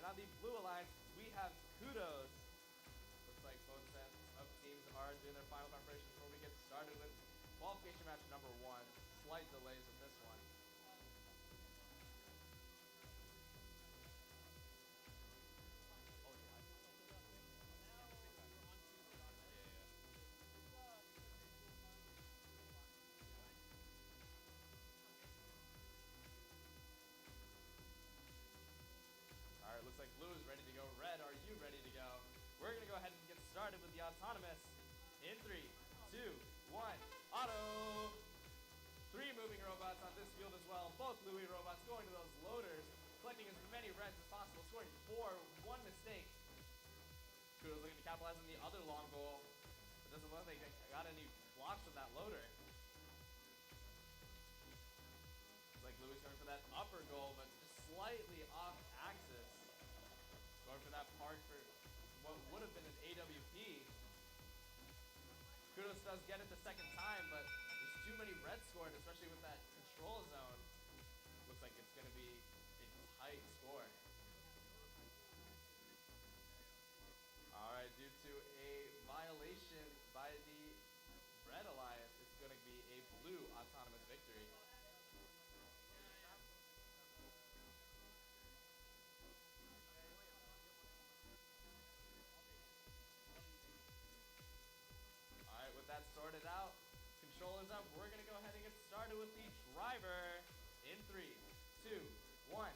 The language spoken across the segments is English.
And on the Blue Alliance, we have Kudos. Looks like both sets of teams are doing their final preparations before we get started with qualification match number 1. Slight delays in this one. All right, looks like blue is ready to go. Red, are you ready to go? We're gonna go ahead and get started with the autonomous in 3, 2, 1, auto. 3 moving robots on this field as well. Both Louis robots going to those loaders, collecting as many reds as possible, scoring 4, 1 mistake. Kudos looking to capitalize on the other long goal. It doesn't look like they got any blocks from that loader. Looks like Louis going for that upper goal, but just slightly off axis. Going for that park for what would have been an AWP. Kudos does get it the second time, but there's too many reds scored, especially with that control zone. Looks like it's going to be a tight score. All right, due to a violation by the Red Alliance, it's going to be a blue autonomous victory. All right, with that sorted out, controllers up, we're gonna go ahead and get started with the driver in 3, 2, 1.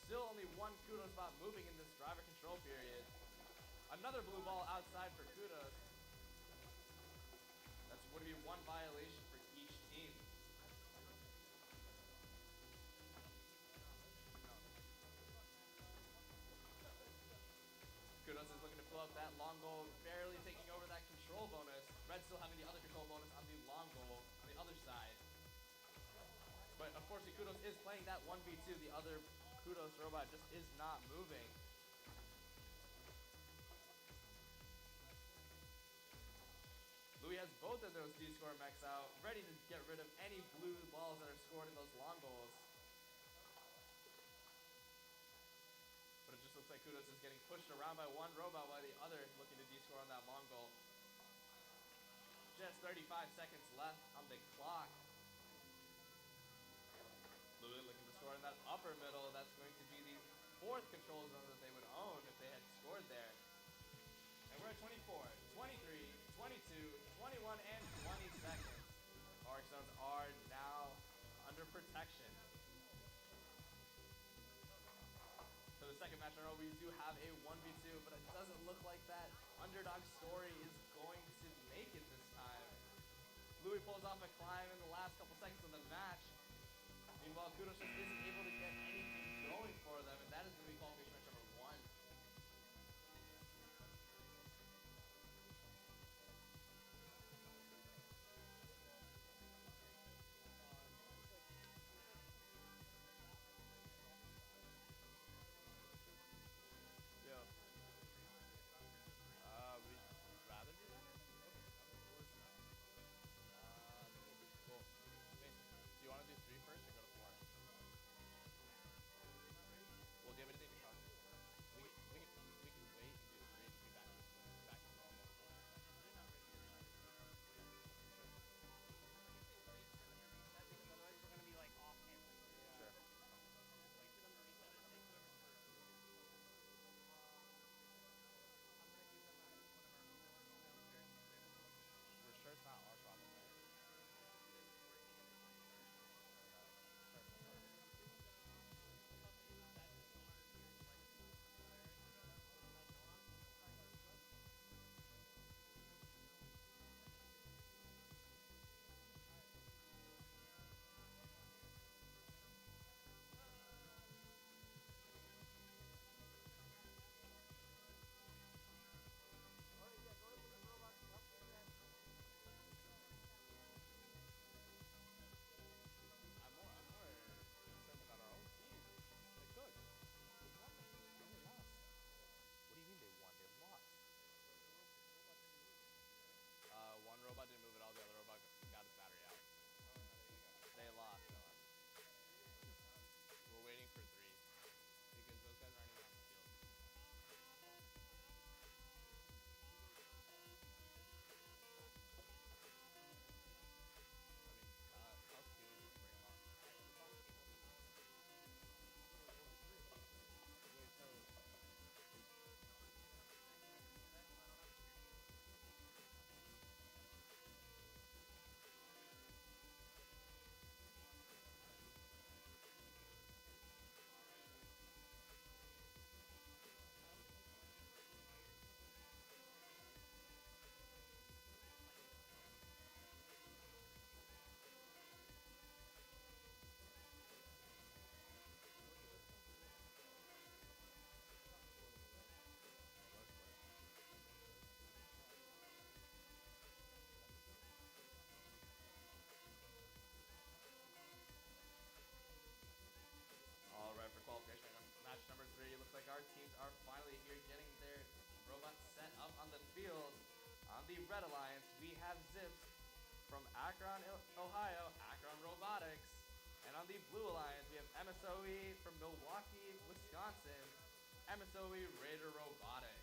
Still only 1 Kudos bot moving in this driver control period. Another blue ball outside for Kudos. That's going to be 1 violation for each team. Kudos is looking to pull up that long goal, barely taking over that control bonus. Red still having the other control bonus on the long goal on the other side. But unfortunately, Kudos is playing that 1v2. The other Kudos robot just is not moving. Louis has both of those D-score mechs out, ready to get rid of any blue balls that are scored in those long goals. But it just looks like Kudos is getting pushed around by 1 robot while the other looking to D-score on that long goal. Just 35 seconds left on the clock. Louis looking to score in that upper middle. That's going to be the 4th control zone that they would own if they had scored there. And we're at 24, 23, 22, 21, and 20 seconds. Arc zones are now under protection. For the second match in a row, we do have a 1v2, but it doesn't look like that underdog story is going to make it this time. Louis pulls off a climb in the last couple seconds of the match. Meanwhile, Kudos just isn't able to get anything going for them, and that is going to be qualification match number 1. Yeah. We'd rather do that? Okay. Cool. Mason, do you want to do 3 first or go to 4? our teams are finally here getting their robots set up on the field. On the Red Alliance, we have Zips from Akron, Ohio, Akron Robotics. And on the Blue Alliance, we have MSOE from Milwaukee, Wisconsin, MSOE Raider Robotics.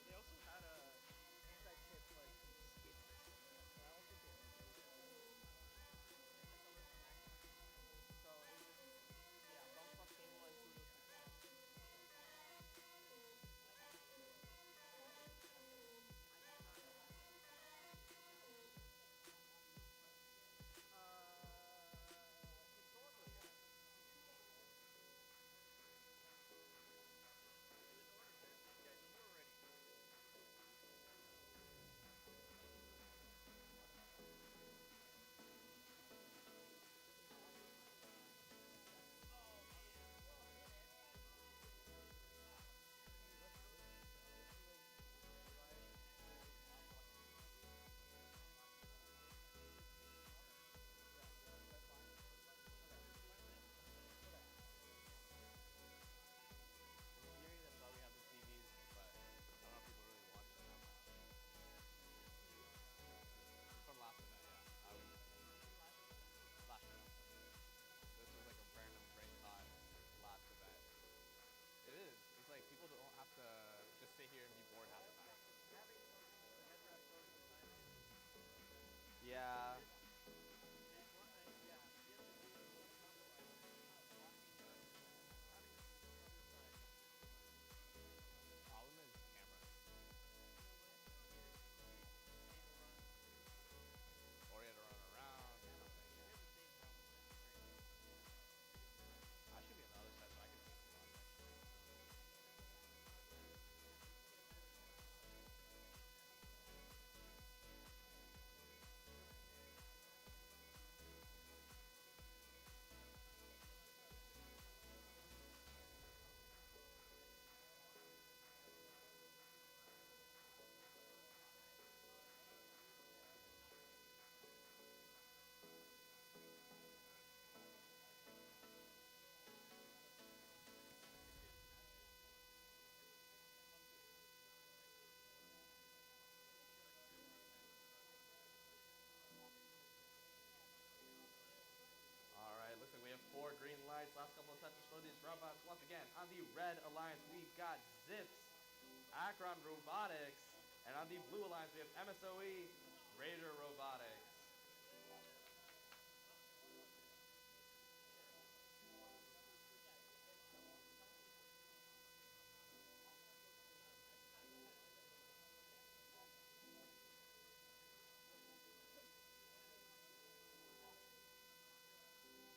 They also had a anti-tip like skid disc, but I don't think they owned it. So it was, yeah, bump stock cable and two wheels. Historically, yes. It was ordered there. Yeah, when we were ready. In theory, that's why we have the TVs, but I don't know if people really watch them that much. From last event, yeah. I was last year. This was like a random brain thought last event. It is. It's like people don't have to just sit here and be bored half the time. Having the head wrap close to time. Yeah. It's one thing, yeah. The other thing is you want to compromise watching having the TV on the other side. Problem is cameras. Cable run. Or you had to run around or something. We have the same problem with that training. I should be on the other side so I can see the run. Alright, looks like we have 4 green lights. Last couple of touches for these robots. Once again, on the Red Alliance, we've got Zips, Akron Robotics. And on the Blue Alliance, we have MSOE, Raider Robotics.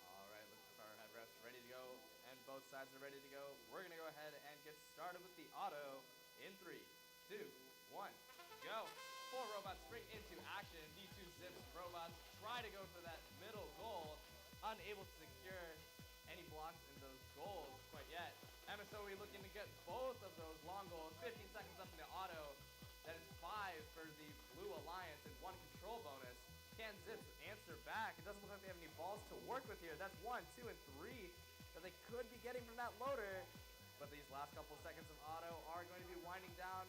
Alright, looks like our headrests ready to go, and both sides are ready to go. We're going to go ahead and get started with the auto in 3, 2, 1, go. 4 robots spring into action. The 2 Zips robots try to go for that middle goal, unable to secure any blocks in those goals quite yet. MSOE looking to get both of those long goals. 15 seconds left in the auto. That is 5 for the Blue Alliance and 1 control bonus. Can Zips answer back? It doesn't look like they have any balls to work with here. That's 1, 2, and 3 that they could be getting from that loader. But these last couple seconds of auto are going to be winding down.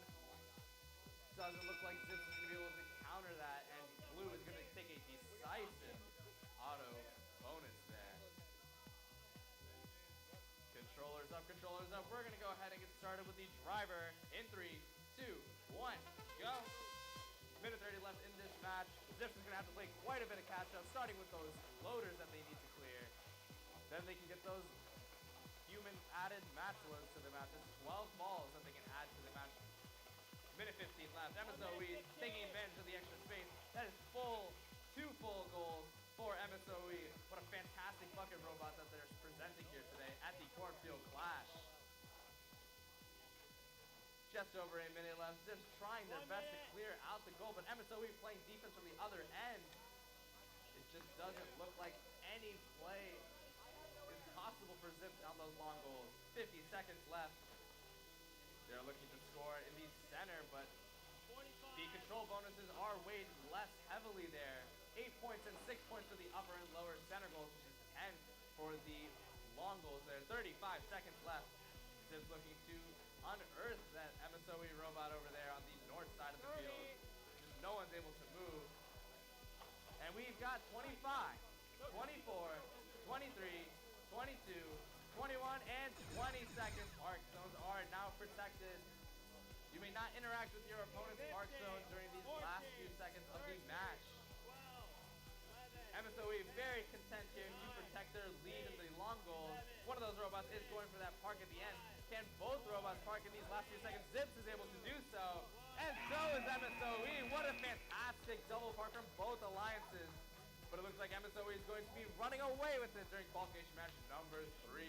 Doesn't look like Zips is going to be able to counter that, and Blue is going to take a decisive auto bonus there. Controllers up, controllers up. We're going to go ahead and get started with the driver in 3, 2, 1, go. Minute 30 left in this match. Zips is going to have to play quite a bit of catch up, starting with those loaders that they need to clear. Then they can get those humans added match loads to the match. It's 12 balls that they can add to the match. Minute 15 left. MSOE taking advantage of the extra space. That is two full goals for MSOE. What a fantastic bucket robot that they're presenting here today at the Cornfield Clash. Just over a minute left. Zips trying their best to clear out the goal, but MSOE playing defense from the other end. It just doesn't look like any play is possible for Zips on those long goals. 50 seconds left. They're looking to score in the center, but the control bonuses are weighed less heavily there. 8 points and 6 points for the upper and lower center goals, which is 10 for the long goals there. 35 seconds left. Zips looking to unearth that MSOE robot over there on the north side of the field. Just no one's able to move. And we've got 25, 24, 23, 22, 21, and 20 seconds. Park zones are now protected. You may not interact with your opponent's park zone during these last few seconds of the match. MSOE very content here to protect their lead in the long goals. One of those robots is going for that park at the end. Can both robots park in these last few seconds? Zips is able to do so. And so is MSOE. What a fantastic double park from both alliances. But it looks like MSOE is going to be running away with it during qualification match number 3.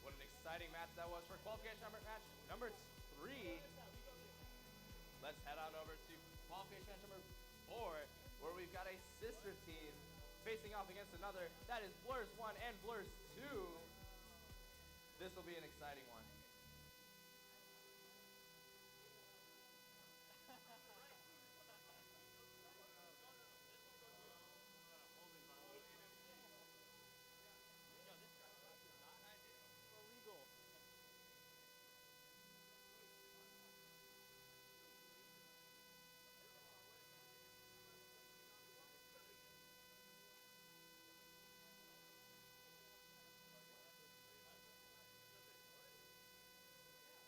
What an exciting match that was for qualification match number 3. Let's head on over to qualification match number 4, where we've got a sister team facing off against another. That is Blurs 1 and Blurs 2. This will be an exciting one.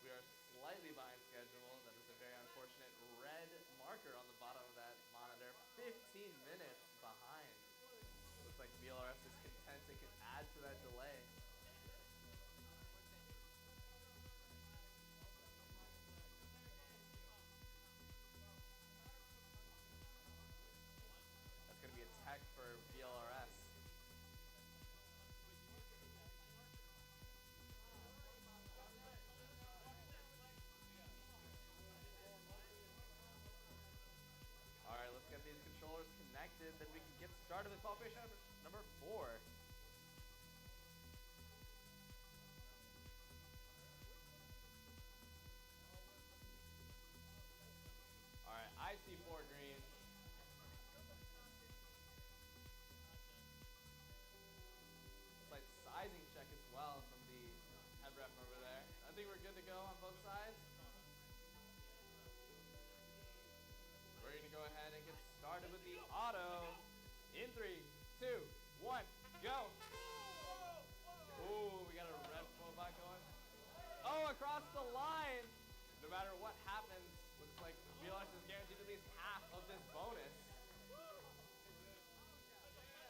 We are slightly behind schedule. That is a very unfortunate red marker on the bottom of that monitor. 15 minutes behind. Looks like VLRS is content and can add to that delay. That's going to be a tech for VLRS. Alright, let's get these controllers connected, then we can get started with qualification number 4. Alright, I see 4 green. Slight sizing check as well from the head ref over there. I think we're good to go on both sides. We're going to go ahead and get started with the auto. In 3, 2, 1, go. Ooh, we got a red robot going. Oh, across the line. No matter what happens, looks like VLRS is guaranteed at least half of this bonus.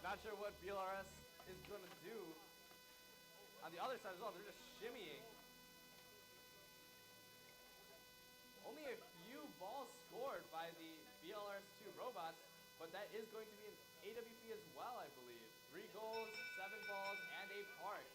Not sure what VLRS is going to do. On the other side as well, they're just shimmying. Only a few balls scored by the VLRS2 robots, but that is going to be an AWP as well, I believe. 3 goals, 7 balls, and a park.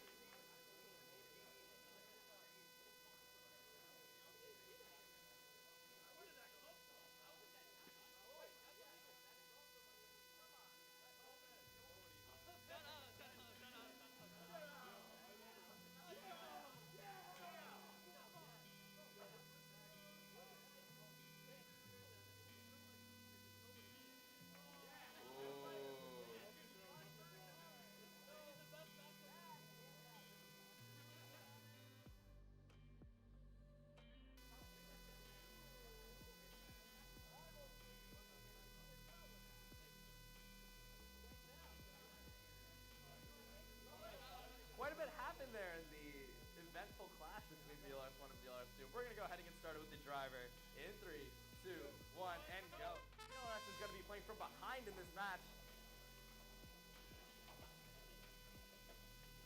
1 of VLRS2. We're going to go ahead and get started with the driver in 3, 2, 1, and go. VLRS is going to be playing from behind in this match,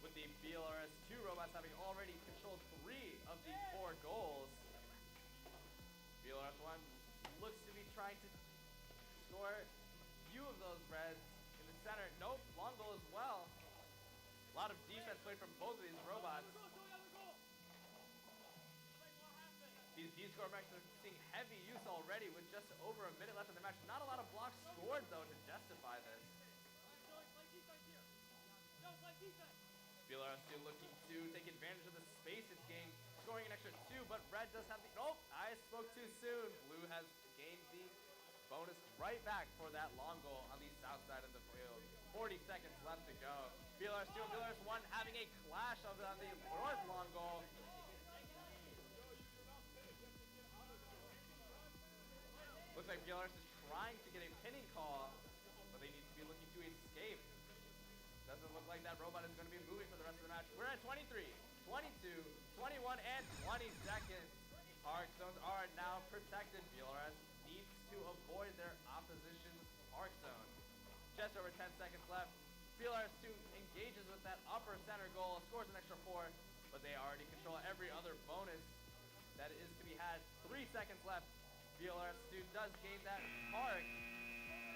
with the VLRS2 robots having already controlled 3 of the 4 goals. VLRS1 looks to be trying to score a few of those reds in the center. Nope, long goal as well. A lot of defense played from both of these robots. These D-score mechs are seeing heavy use already with just over a minute left in the match. Not a lot of blocks scored though to justify this. VLRS2 looking to take advantage of the space it's gained, scoring an extra 2, but red does have the... Nope, I spoke too soon. Blue has gained the bonus right back for that long goal on the south side of the field. 40 seconds left to go. VLRS2 and VLRS1 having a clash on the north long goal. Looks like VLRS is trying to get a pinning call, but they need to be looking to escape. Doesn't look like that robot is going to be moving for the rest of the match. We're at 23, 22, 21, and 20 seconds. Park zones are now protected. VLRS needs to avoid their opposition's park zone. Just over 10 seconds left. VLRS2 engages with that upper center goal, scores an extra 4, but they already control every other bonus that is to be had. 3 seconds left. VLRS2 does gain that park,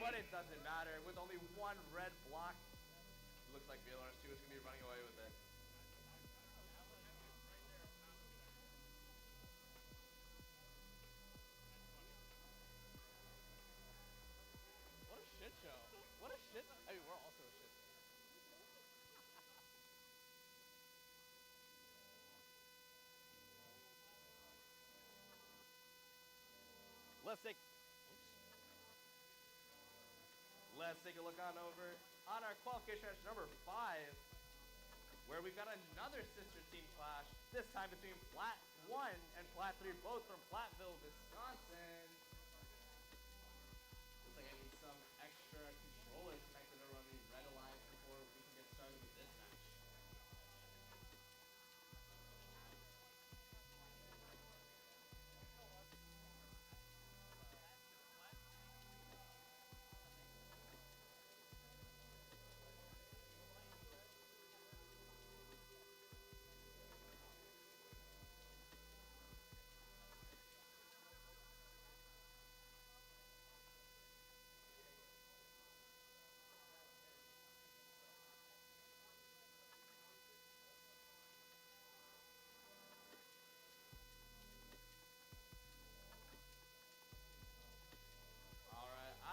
but it doesn't matter. With only 1 red block, it looks like VLRS2 is going to be running away with it. What a shit show. What a shit. I mean, we're also a shit show. Let's take a look on over on our qualification match number 5, where we've got another sister team clash, this time between Plat 1 and Plat 3, both from Platteville, Wisconsin. Looks like I need some extra controllers connected around the red alliance before we can get started with this match.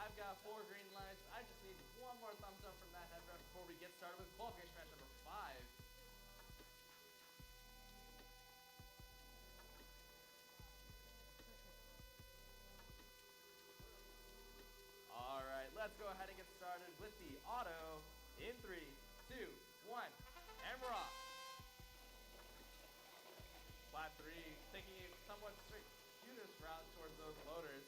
I've got 4 green lights. I just need 1 more thumbs up from that head ref before we get started with qualification match number 5. Alright, let's go ahead and get started with the auto in 3, 2, 1, and we're off. Plat 3 taking a somewhat circuitous route towards those loaders.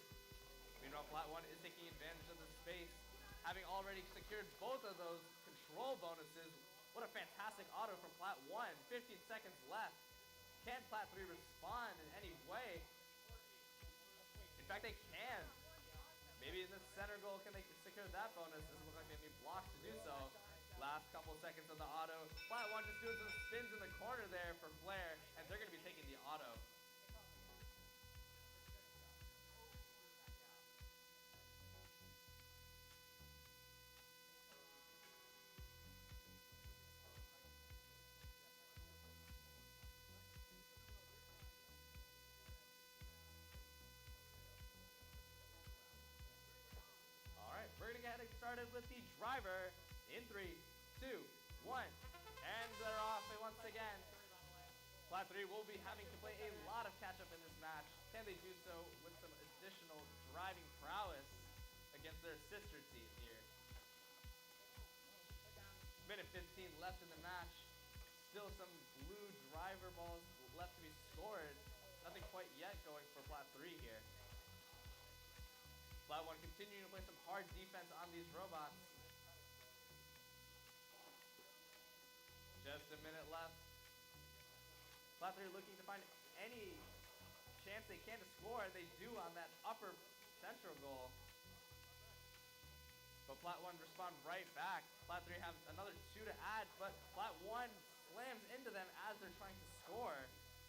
Meanwhile, Plat 1 is taking advantage of the space, having already secured both of those control bonuses. What a fantastic auto from Plat 1. 15 seconds left. Can Plat 3 respond in any way? In fact, they can. Maybe in the center goal, can they secure that bonus? Doesn't look like they need blocks to do so. Last couple seconds of the auto. Plat 1 just doing some spins in the corner there for Flair, and they're going to be taking the auto. We're going to get started with the driver in 3, 2, 1, and they're off once again. Plat 3 will be having to play a lot of catch-up in this match. Can they do so with some additional driving prowess against their sister team here? Minute 15 left in the match. Still some blue driver balls left to be scored. Nothing quite yet going for Plat 3 here. Plat 1 continuing to play some hard defense on these robots. Just a minute left. Flat 3 looking to find any chance they can to score, and they do on that upper central goal. But Flat 1 respond right back. Flat 3 have another 2 to add, but Flat 1 slams into them as they're trying to score.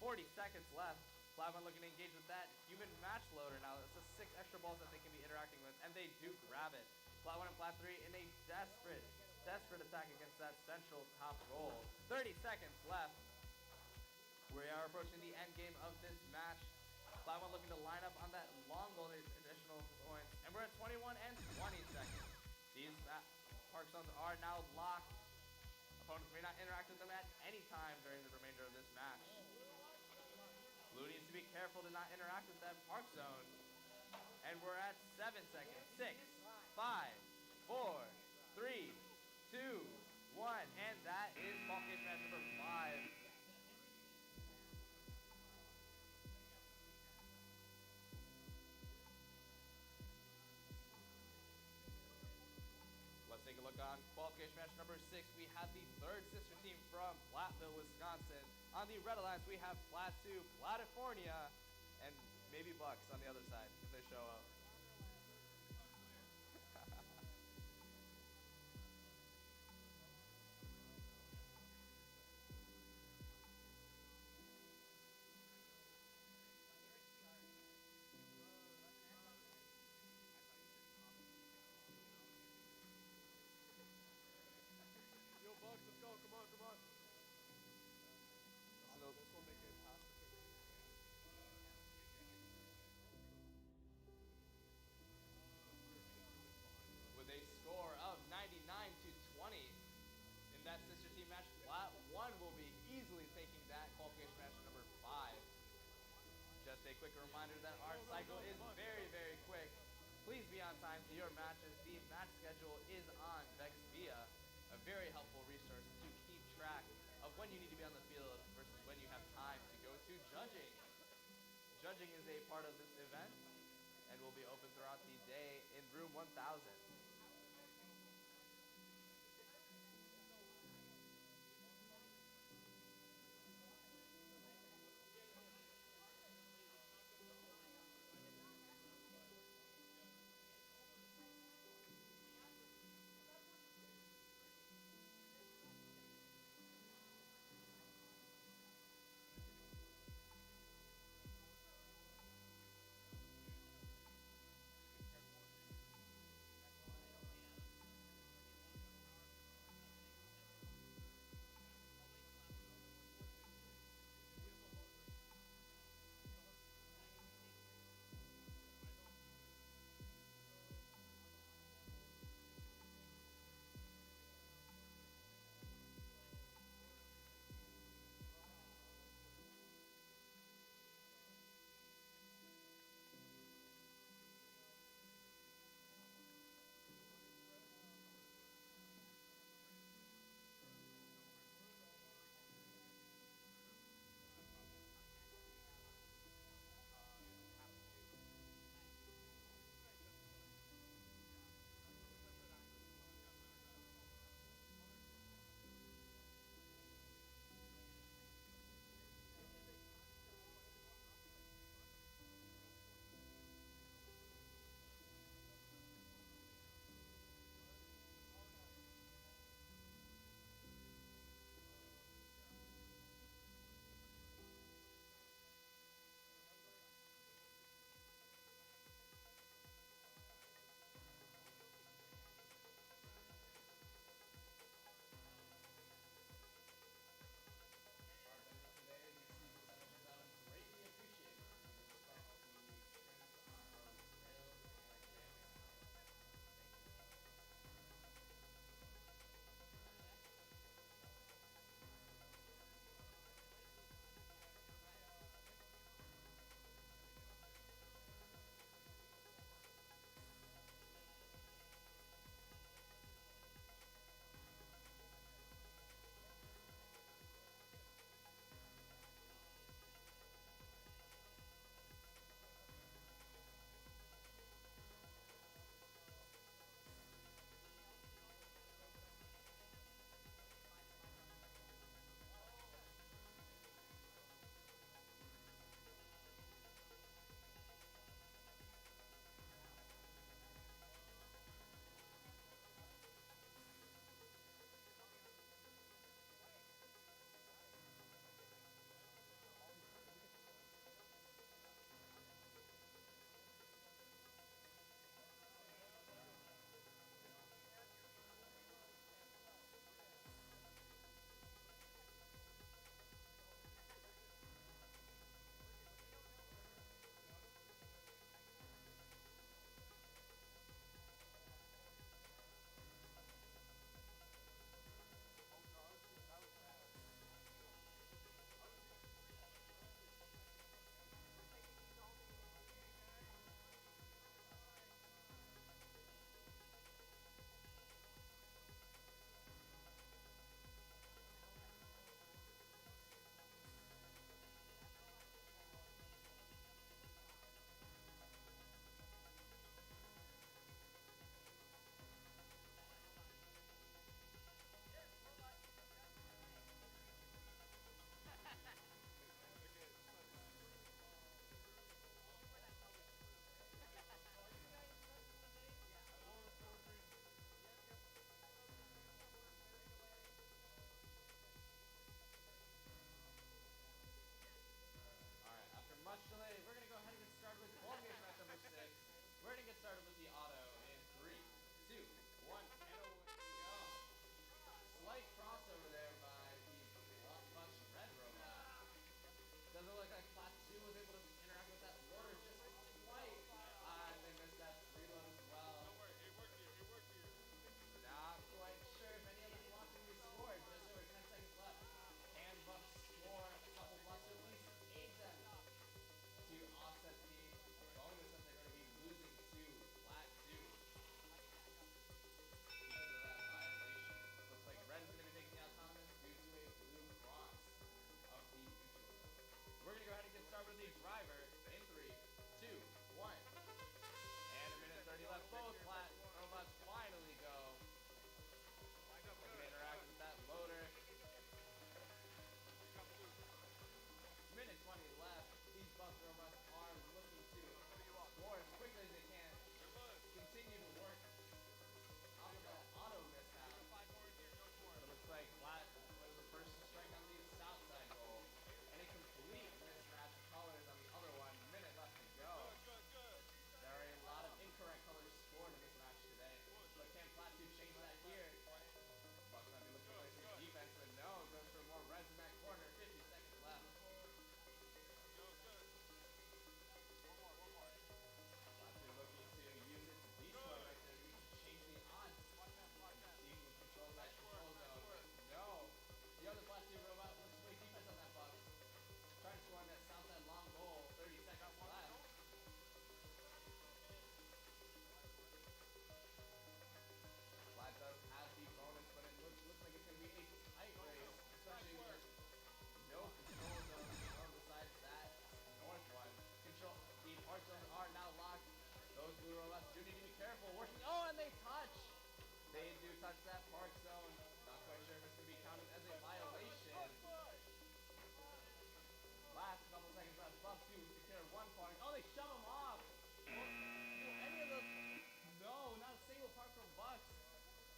40 seconds left. Flat 1 looking to engage with that human match loader now. It's just 6 extra balls that they can be interacting with, and they do grab it. Flat 1 and Flat 3 in a desperate attack against that central top goal. 30 seconds left. We are approaching the end game of this match. Flat 1 looking to line up on that long goal, additional points, and we're at 21 and 20 seconds. These park zones are now locked. Opponents may not interact with them at any time during the remainder of this match. Blue needs to be careful to not interact with that park zone. And we're at 7 seconds. 6, 5, 4, 3, 2, 1. And that is qualification match number 5. Let's take a look on qualification match number 6. We have the third sister team from Platteville, Wisconsin. On the red alliance, we have Flat 2, California, and maybe Bucks on the other side if they show up. Yo, Bucks, let's go. Come on, come on. So This will make it past the 50. with a score of 99 to 20 in that sister team match, Flat 1 will be easily taking that qualification match number 5. Just a quick reminder that our cycle is very, very quick. Please be on time to your matches. The match schedule is on VEX Via, a very helpful resource to keep track of when you need to be on the field versus when you have time to go to judging. Judging is a part of this event and will be open throughout the day in room 1000.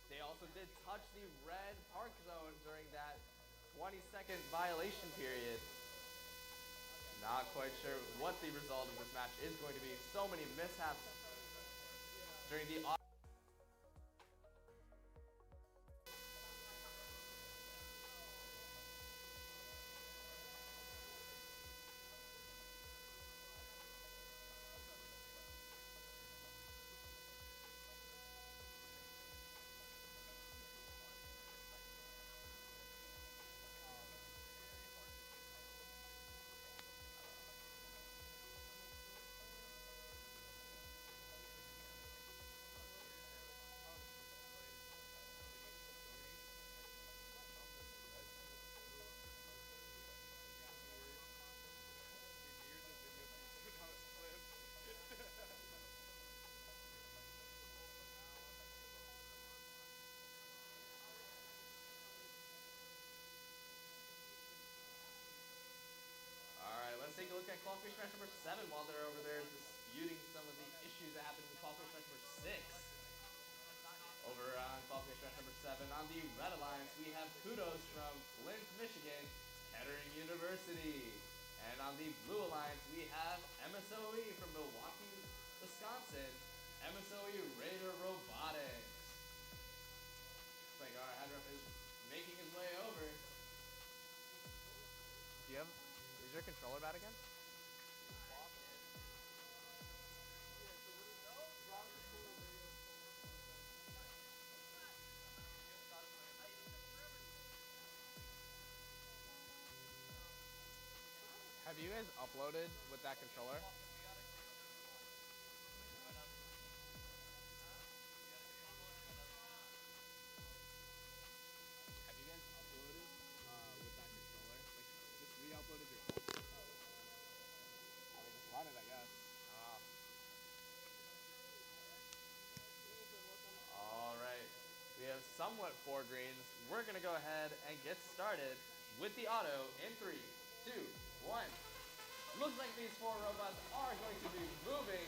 They also did touch the red park zone during that 20-second violation period. Not quite sure what the result of this match is going to be. So many mishaps during the take a look at qualification match number 7 while they're over there disputing some of the issues that happened in qualification match number 6. Over on qualification match number 7 on the Red Alliance, we have Kudos from Flint, Michigan, Kettering University. And on the Blue Alliance, we have MSOE from Milwaukee, Wisconsin, MSOE Raider Robotics. Looks like our head ref is making his way over. Do you have? Is your controller bad again? Have you guys uploaded with that controller? Have you guys uploaded with that controller? Like, just re-uploaded your phone? I mean, just run it, I guess. Alright, we have somewhat 4 greens. We're going to go ahead and get started with the auto in 3, 2, 1. Looks like these 4 robots are going to be moving.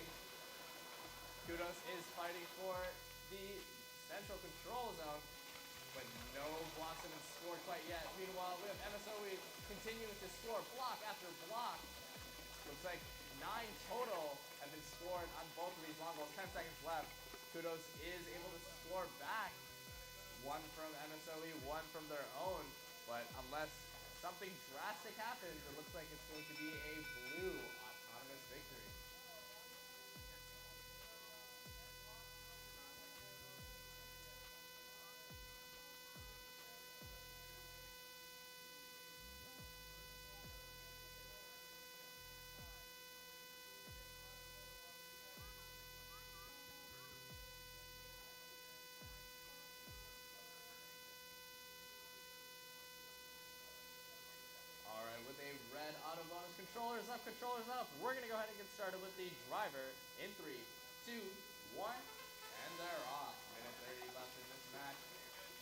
Kudos is fighting for the central control zone, but no blocks have been scored quite yet. Meanwhile, we have MSOE continuing to score block after block. Looks like 9 total have been scored on both of these long balls. 10 seconds left. Kudos is able to score back. 1 from MSOE, 1 from their own. But unless something drastic happens, it looks like it's going to be a blue autonomous victory. With a red auto bonus, controllers up. We're going to go ahead and get started with the driver in 3, 2, 1, and they're off. Minute 30 left in this match.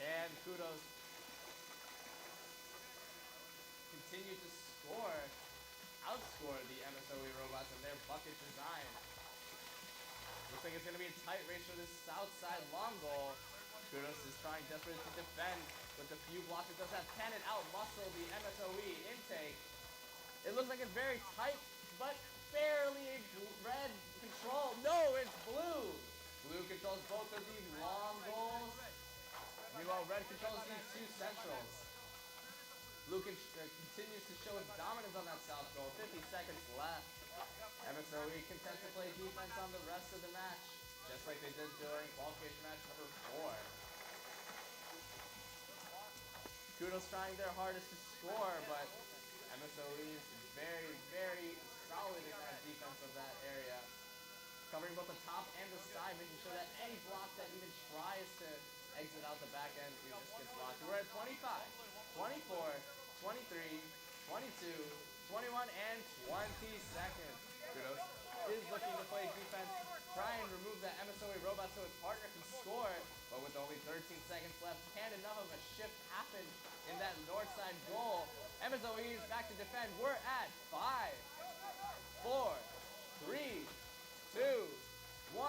Can Kudos continue to outscore the MSOE robots and their bucket design? Looks like it's going to be a tight race for this south side long goal. Kudos is trying desperately to defend with the few blocks it does have. Can it outmuscle the MSOE intake? It looks like it's very tight, but barely a red control. No, it's blue. Blue controls both of the long goals. Meanwhile, red controls these 2 centrals. Blue continues to show its dominance on that south goal. 50 seconds left. MSOE content to play defense on the rest of the match, just like they did during qualification match number 4. Kudos trying their hardest to score, but MSOE is very, very solid in that defense of that area. Covering both the top and the side, making sure that any block that even tries to exit out the back end just gets blocked. We're at 25, 24, 23, 22, 21, and 20 seconds. Kudos is looking to play defense, try and remove the MSOE robot so his partner can score, but with only 13 seconds left, can enough of a shift happen in that north side goal? MSOE is back to defend. We're at 5, 4, 3, 2, 1,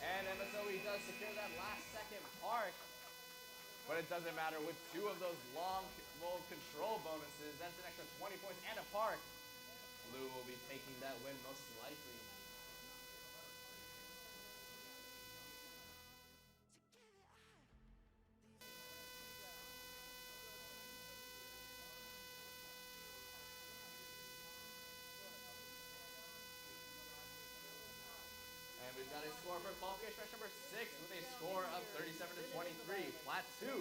and MSOE does secure that last second park. it doesn't matter. With 2 of those long roll control bonuses, that's an extra 20 points and a park. Blue will be taking that win most likely. And we've got a score for qualification match number 6 with a score of 37 to 23. Flat 2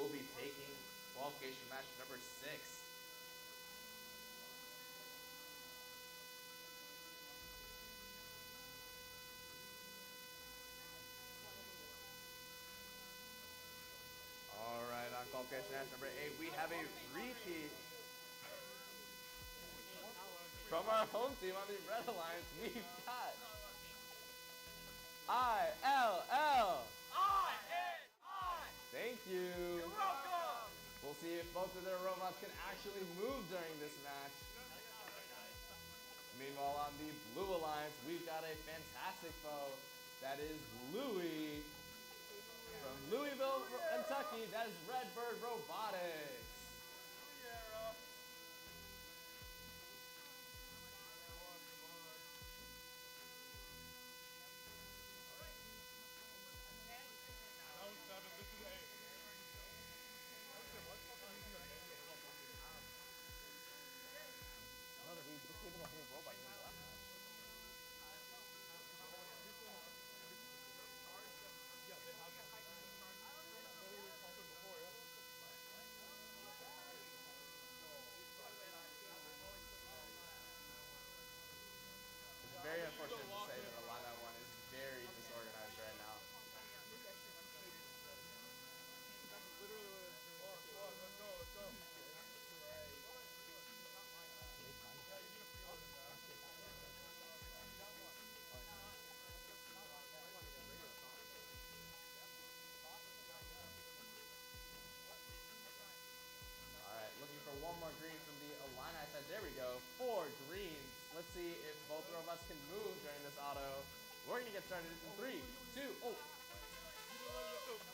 will be taking qualification match number 6. All right, on qualification match number 8, we have a repeat from our home team on the Red Alliance. We've got ILL. Thank you. You're welcome. We'll see if both of their robots can actually move during this match. Meanwhile, on the Blue Alliance, we've got a fantastic foe. That is Louis. From Louisville, Kentucky, that is Redbird Robotics. Very unfortunate to say that Illini 1 is very disorganized right now. Alright, looking for one more green from the Illini side. There we go. 4 greens. Let's see if both robots can move during this auto. We're going to get started in 3, 2, oh.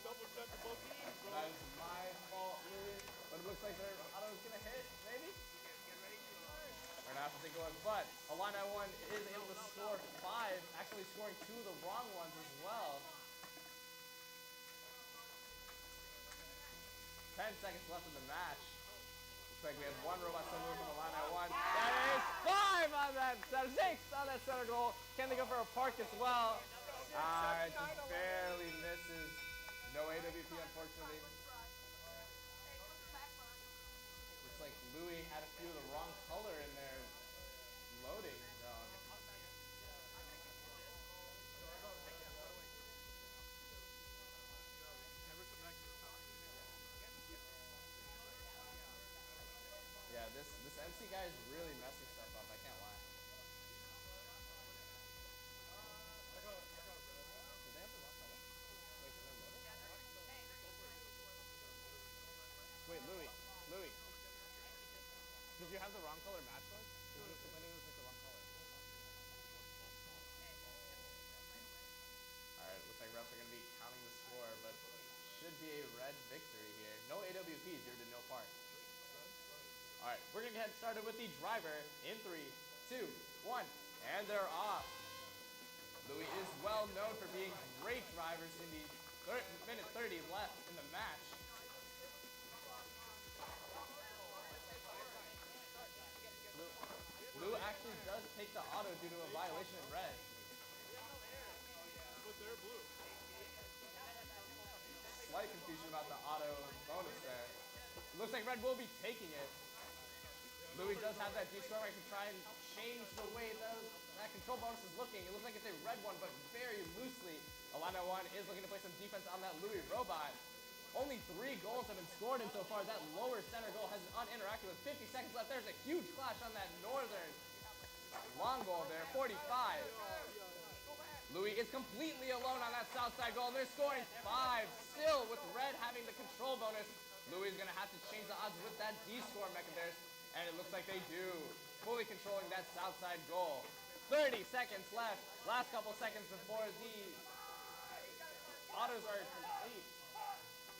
That is my fault, really. But it looks like their auto is going to hit, maybe? We're going to have to take a look. But Illini 1 is able to score 5, actually scoring 2 of the wrong ones as well. 10 seconds left in the match. Looks like we have 1 robot still moving from Illini 1. That is 5 on that center, 6 on that center goal. Can they go for a park as well? It just barely misses. No AWP, unfortunately. Looks like Louis had a few of the wrong color in their loading zone. Yeah, this MC guy is really messing stuff up, I can't lie. Did they have the wrong color? Wait, can they load it? Wait, Louis. Did you have the wrong color match list? Because it was like the wrong color. Alright, looks like refs are going to be counting the score, but should be a red victory here. No AWP due to no part. Alright, we're going to get started with the driver in 3, 2, 1, and they're off. Louis is well known for being great drivers in the minute 30 left in the match. Lou actually does take the auto due to a violation in red. But they're blue. Slight confusion about the auto bonus there. Looks like red will be taking it. Louis does have that D-score where he can try and change the way that control bonus is looking. It looks like it's a red one, but very loosely. Illini 1 is looking to play some defense on that Louis robot. Only 3 goals have been scored in so far. That lower center goal has uninteracted with 50 seconds left. There's a huge clash on that northern long goal there, 45. Louis is completely alone on that south side goal, and they're scoring 5. Still with red having the control bonus. Louis is going to have to change the odds with that D-score mecha of theirs, and it looks like they do. Fully controlling that south side goal. 30 seconds left. Last couple seconds before the autos are complete.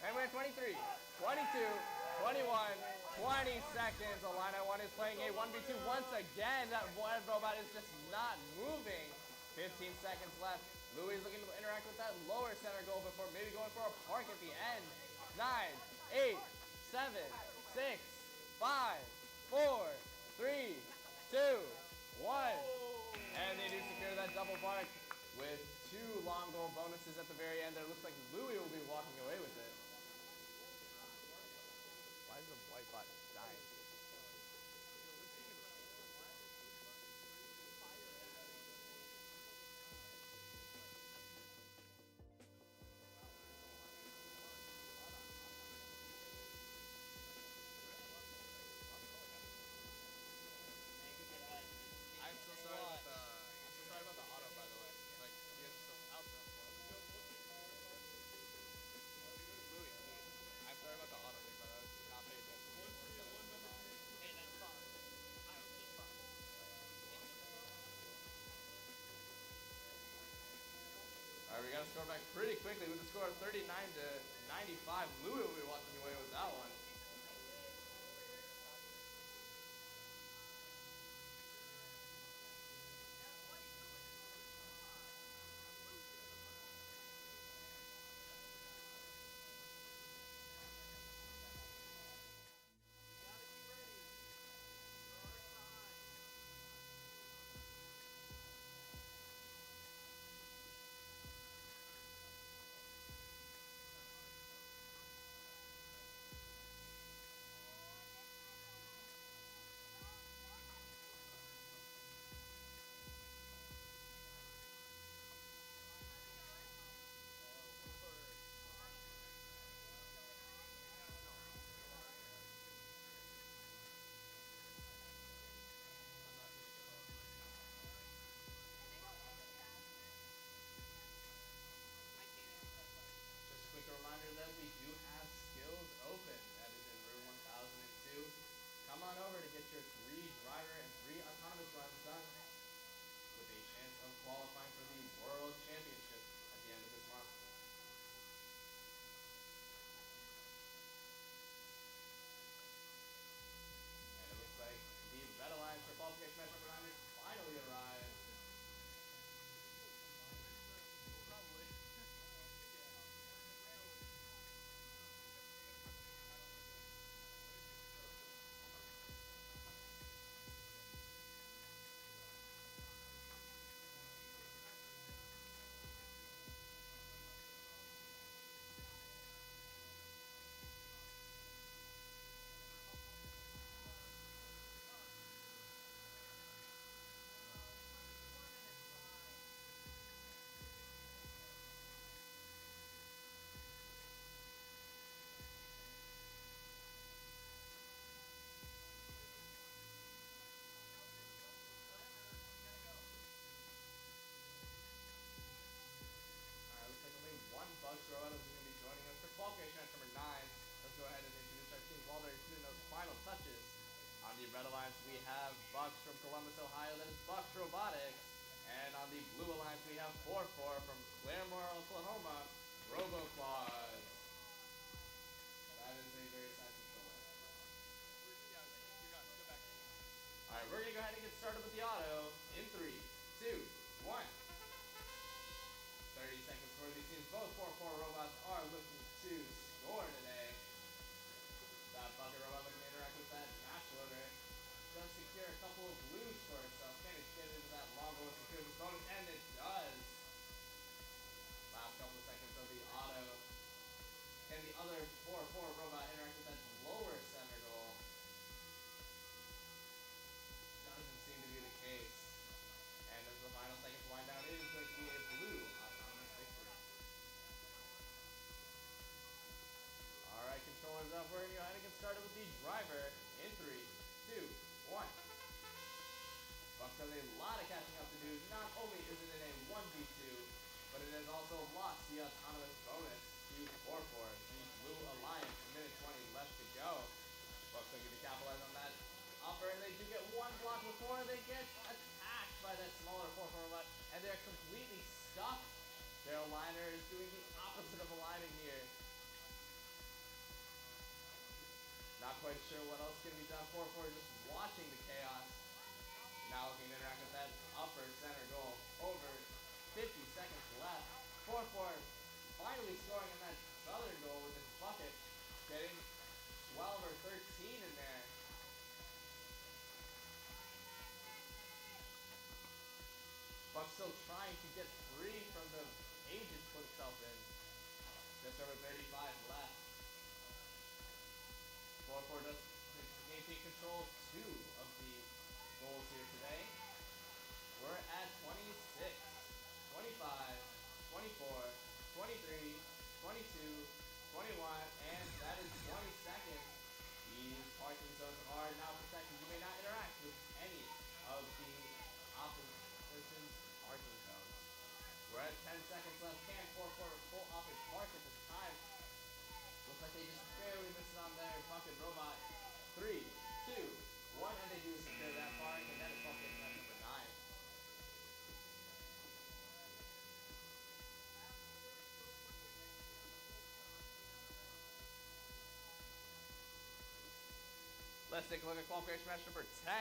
And we're 23, 22, 21, 20 seconds. Illini 1 is playing a 1v2 once again. That one robot is just not moving. 15 seconds left. Louis is looking to interact with that lower center goal before maybe going for a park at the end. 9, 8, 7, 6, 5, 4, 3, 2, 1. And they do secure that double park with 2 long goal bonuses at the very end. There looks like Louis will be walking away with it. Why is the white bot dying? I'm so sorry about the auto, by the way. Like, you guys are so out there. Louis, I'm sorry about the auto thing, but I was not paying attention. Hey, that's fine. I was just fine. All right, we got to score back pretty quickly with the score of 39 to 95. Louis will be walking away with that one. Quick reminder that we do have skills open. That is in room 1002. Come on over to get your 3 driver and 3 autonomous runs done with a chance of qualifying for the World Championship at the end of this month. And it looks like the Red Alliance for qualification match number 9 has finally arrived. Bucks Robot is going to be joining us for qualification match number 9. Let's go ahead and introduce our teams while they're doing those final touches. On the Red Alliance, we have Bucks from Columbus, Ohio. That is VURC Robotics. And on the Blue Alliance, we have 4-4 from Claremore, Oklahoma, RoboClaws. That is a very sad controller. All right, we're going to go ahead and get started with the auto in 3, 2, 1. 30 seconds for these teams. Both 4-4 robots are looking to score today. That bucket robot looking to interact with that match loader. Does secure a couple of blues for itself. Can it get into that long goal and secure this bonus? And it does. Last couple of seconds of the auto. Can the other 4-4 robot interact with that lower center goal? Doesn't seem to be the case. And as the final seconds wind down, it is going to be a blue autonomous victory. All right, controllers up. We're going to go ahead and get started with the driver in 3, 2, 1. Bucks has a lot of catching up to do. Not only is it in a 1v2, but it has also lost the autonomous bonus to 4-4. The Blue Alliance, a minute 20 left to go. Bucks looking to capitalize on that offer, and they do get one block before they get attacked by that smaller 4-4 robot, and they're completely stuck. Their aligner is doing the opposite of aligning here. Not quite sure what else can be done. 4-4 just watching the chaos. Now looking to interact with that upper center goal. Over 50 seconds left. 4-4 finally scoring on that southern goal with his bucket. Getting 12 or 13 in there. Buck still trying to get free from the cage it's put itself in. Just over 35 left. 4-4 does maintain control of 2 of the goals here today. We're at 26, 25, 24, 23, 22, 21, and that is 20 seconds. These parking zones are now protected. You may not interact with any of the opposition's parking zones. We're at 10 seconds left. Can 4-4 pull off a park at this time? Looks like they just barely missed it on their bucket robot. 3, 2, 1, and they do secure that park, and that is bucket net number 9. Let's take a look at qualification match number 10.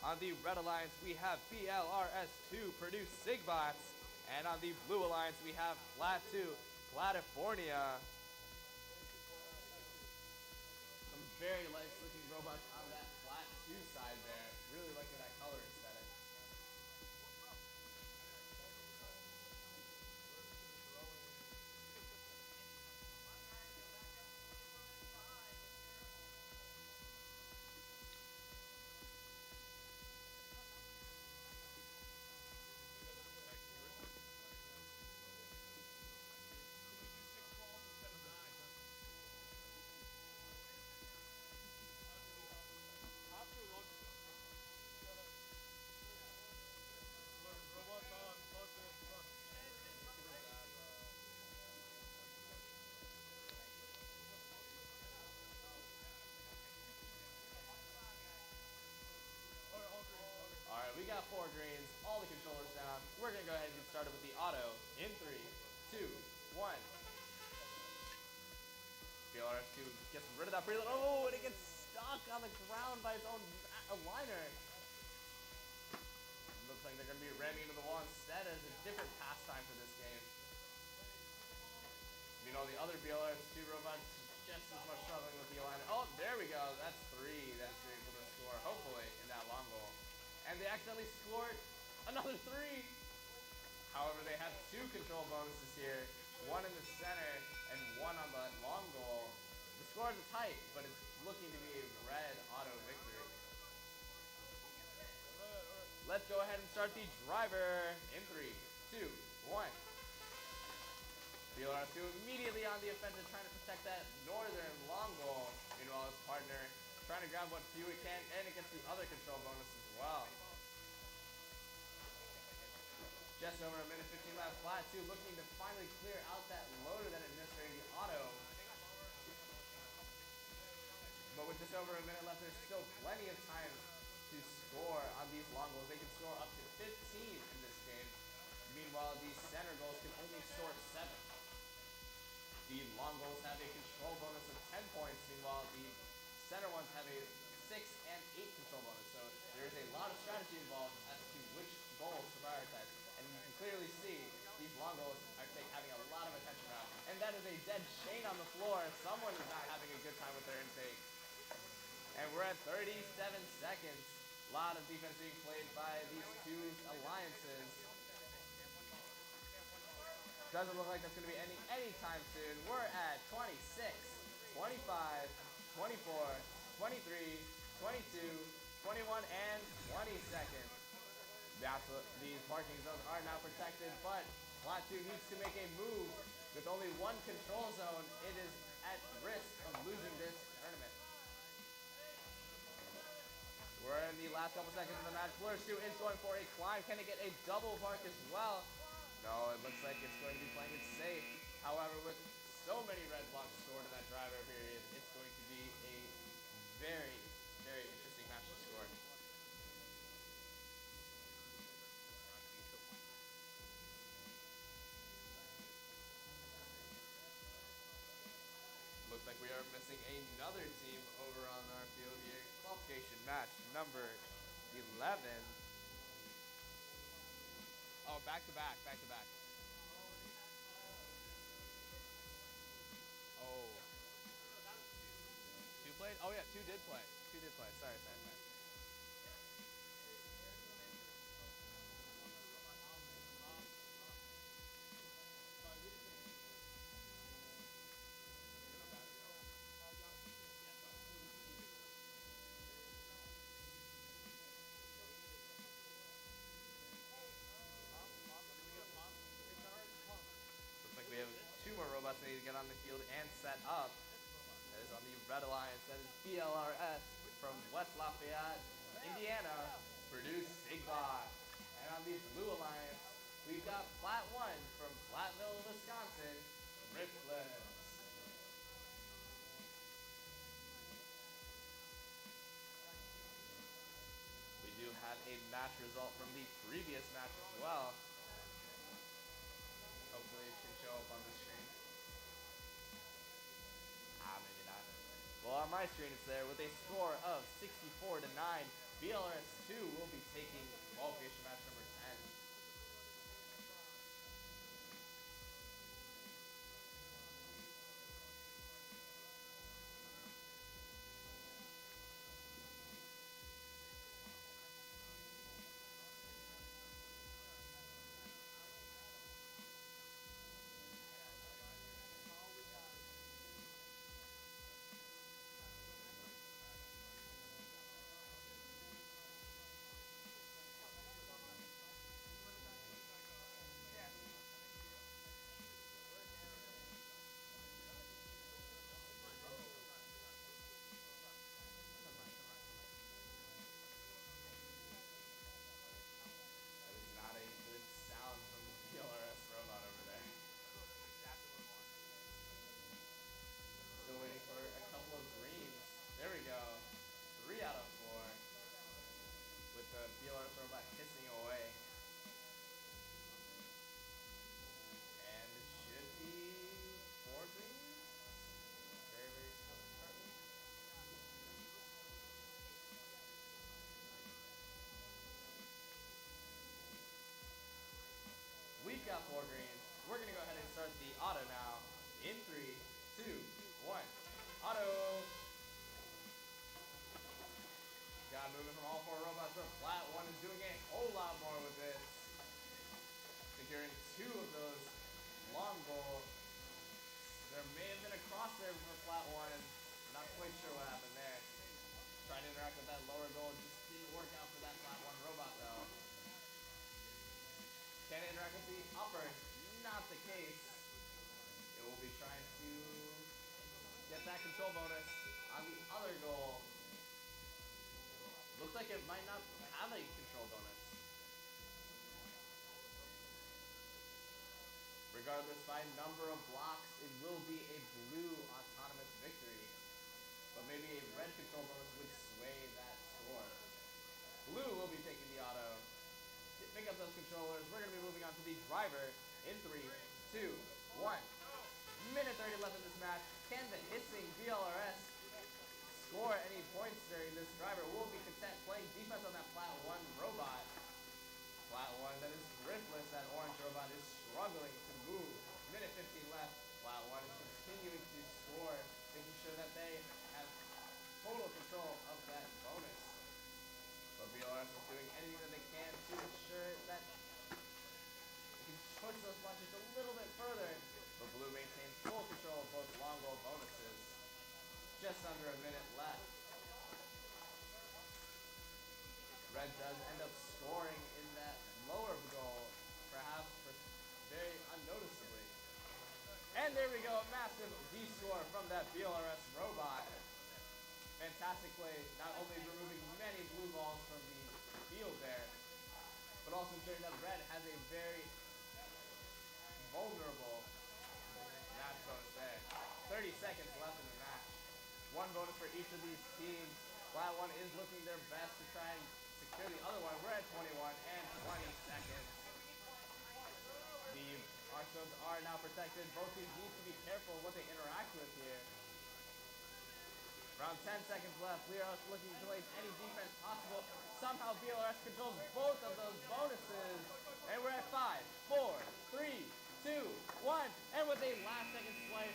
On the red alliance, we have BLRS2 Purdue Sigbots. And on the blue alliance, we have Flat 2 California. Some very nice looking robots on that Flat 2 side there. Really liking that color aesthetic. We got 4 greens, all the controllers down. We're gonna go ahead and get started with the auto in 3, 2, 1. BLRS2 gets rid of that preload. Oh, and it gets stuck on the ground by its own aligner. Looks like they're gonna be ramming into the wall instead as a different pastime for this game. Meanwhile, the other BLRS2 robots just as much struggling with the aligner. Oh, there we go. That's 3 that's able to score, hopefully, in that long goal. And they accidentally scored another 3. However, they have 2 control bonuses here. 1 in the center and 1 on the long goal. The scores are tight, but it's looking to be a red auto victory. Let's go ahead and start the driver in 3, 2, 1. BLR2 immediately on the offensive, trying to protect that northern long goal. Meanwhile, his partner trying to grab what few he can, and it gets the other control bonus as well. Just over a minute 15 left. Flat 2 looking to finally clear out that loader that it missed during the auto. But with just over a minute left, there's still plenty of time to score on these long goals. They can score up to 15 in this game. Meanwhile, these center goals can only score 7. The long goals have a control bonus of 10 points. Meanwhile, the center ones have a 6 and 8 control bonus. So there is a lot of strategy involved as to which goals to prioritize. And you can clearly see these long goals are having a lot of attention around. And that is a dead Shane on the floor. Someone is not having a good time with their intake. And we're at 37 seconds. A lot of defense being played by these 2 alliances. Doesn't look like that's going to be anytime soon. We're at 26, 25, 24, 23, 22, 21, and 20 seconds. These parking zones are now protected, but Flat 2 needs to make a move. With only 1 control zone, it is at risk of losing this tournament. We're in the last couple seconds of the match. Blurs 2 is going for a climb. Can it get a double park as well? No, it looks like it's going to be playing it safe. However, with so many red blocks scored in that driver period, it's going to be a very, very interesting match to score. Looks like we are missing another back to back, back to back. Oh. Two played? Oh yeah, two did play. Two did play. Sorry, sorry, sorry. Looks like we have two more robots that need to get on the field and set up. That is on the red alliance. That is BLRS from West Lafayette, Indiana, Purdue Sigma. And on the blue alliance, we've got Plat 1 from Platteville, Wisconsin, Riftless. We do have a match result from the previous match as well. Hopefully it can show up on the screen. Maybe not. Well, on my screen it's there with a score of 64-9. BLRS 2 will be taking qualification match number 10. That is not a good sound from the BLRS robot over there. Still waiting for a couple of greens. There we go. 3 out of 4. With the BLRS robot hissing away. And it should be 4 greens. Very, very shortly. We've got 4 greens. We're going to go ahead and start the auto now. In 3, 2, 1. Auto. Got moving from all 4 robots, but Plat 1 is doing a whole lot more with this. Securing 2 of those long goal. There may have been a cross there for Plat 1. Not quite sure what happened there. Trying to interact with that lower goal. Just didn't work out for that Plat 1 robot though. Can it interact with the upper? Not the case. It will be trying to get that control bonus on the other goal. Looks like it might not have a control bonus. Regardless, by number of blocks, it will be a blue autonomous victory. But maybe a red control bonus would sway that score. Blue will be taking the auto. Pick up those controllers. We're going to be moving on to the driver in 3, 2, 1. Minute 30 left in this match. Can the hissing BLRS score any points during this driver? Will be content playing defense on that Plat 1 robot. Plat 1 that is griftless. That orange robot is struggling to move. Minute 15 left. Plat 1 is continuing to score, making sure that they have total control of that bonus. But BLRS is doing anything that they can to ensure that they can push those punches a little bit further. But blue maintains full control of both long goal bonuses. Just under a minute left. Red does end up scoring in that lower goal, perhaps very unnoticeably. And there we go, a massive D-score from that BLRS robot. Fantastic play, not only removing many blue balls from the field there, but also ensuring that red has a very vulnerable match bonus there. 30 seconds left in the match. 1 bonus for each of these teams. Plat 1 is looking their best to try and secure the other one. We're at 21 and 20 seconds. The arc zones are now protected. Both teams need to be careful what they interact with here. Around 10 seconds left. BLRS looking to place any defense possible. Somehow BLRS controls both of those bonuses. And we're at 5, 2, 1, and with a last second swipe,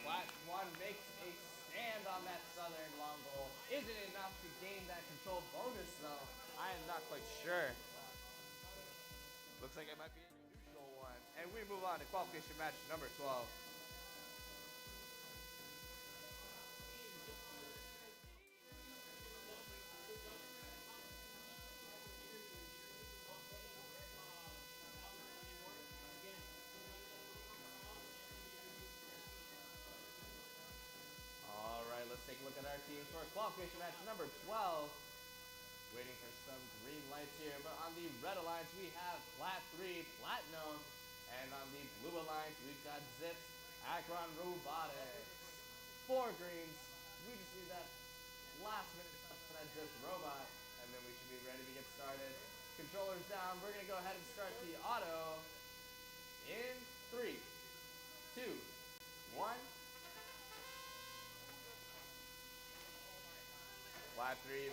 Plat 1 makes a stand on that southern long goal. Is it enough to gain that control bonus though? I am not quite sure. Looks like it might be a neutral one. And we move on to qualification match number 12. Alright, let's take a look at our teams for qualification match number 12. Waiting for some green lights here, but on the red alliance we have Plat 3 Platinum, and on the blue alliance we've got Zips Akron Robotics. 4 greens, we just need that last minute touch for that Zips robot, and then we should be ready to get started. Controllers down, we're going to go ahead and start the auto in 3, 2, 1. Plat 3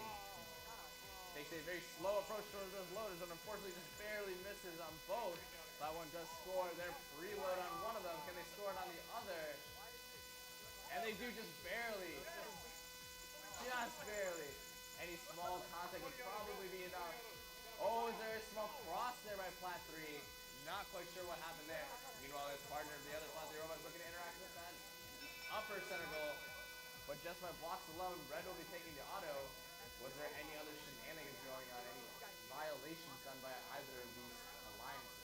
takes a very slow approach towards those loaders and unfortunately just barely misses on both. Plat 1 does score their preload on one of them. Can they score it on the other? And they do just barely. Just barely. Any small contact would probably be enough. Oh, is there a small cross there by Plat 3? Not quite sure what happened there. Meanwhile, his partner, the other Plat 3 robot, is looking to interact with that upper center goal. But just by blocks alone, Red will be taking the auto. Was there any other shenanigans going on? Any violations done by either of these alliances?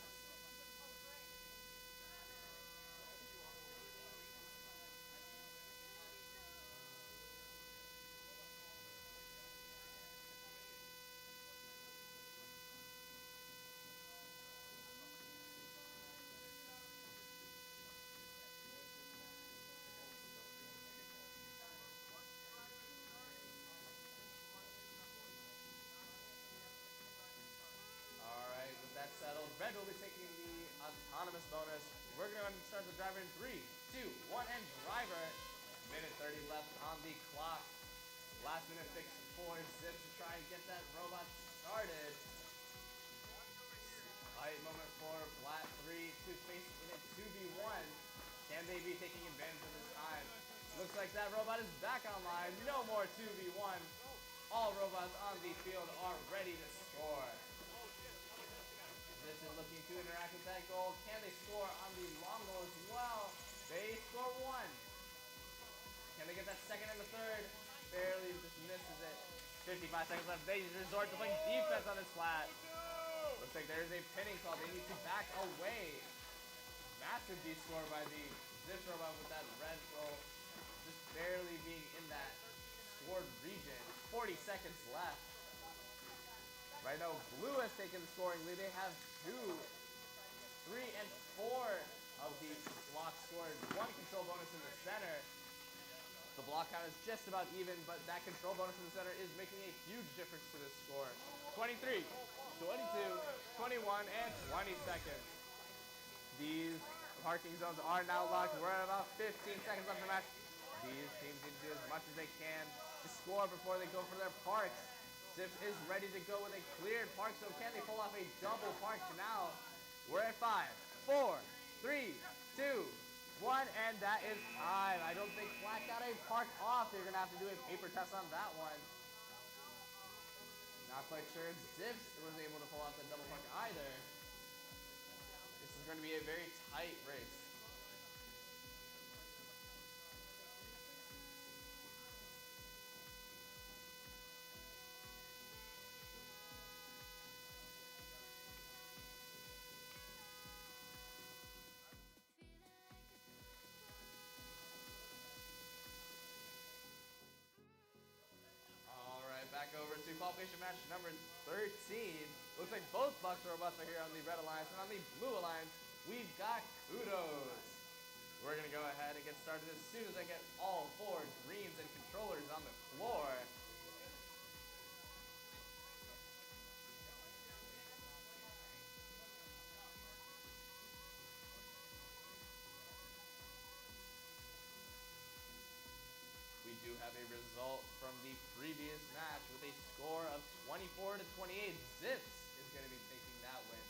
Settled. Red will be taking the autonomous bonus. We're going to start the driver in 3, 2, 1, and driver. Minute 30 left on the clock. Last minute fix for Zips to try and get that robot started. Tight moment for Plat 3 to face in a 2v1. Can they be taking advantage of this time? Looks like that robot is back online. No more 2v1. All robots on the field are ready to score. This is looking to interact with that goal. Can they score on the long goal as well? They score 1. Can they get that second and the third? Barely just misses it. 55 seconds left. They resort to playing defense on this Plat. Looks like there's a pinning call. They need to back away. Massive D-score by the Zips robot with that red goal. Just barely being in that scored region. 40 seconds left. Right now, blue has taken the scoring lead. They have 2, 3, and 4 of the blocks scored. 1 control bonus in the center. The block count is just about even, but that control bonus in the center is making a huge difference to this score. 23, 22, 21, and 20 seconds. These parking zones are now locked. We're at about 15 seconds left in the match. These teams need to do as much as they can to score before they go for their parks. Zips is ready to go with a cleared park, so can they pull off a double park now? We're at 5, 4, 3, 2, 1, and that is time. I don't think Plat got a park off. They're going to have to do a paper test on that one. Not quite sure if Zips was able to pull off the double park either. This is going to be a very tight race. Back over to qualification match number 13. Looks like both Bucks robots are here on the red alliance, and on the blue alliance, we've got Kudos. We're going to go ahead and get started as soon as I get all 4 greens and controllers on the floor. We do have a result from the previous match with a score of 24 to 28. Zips is going to be taking that win.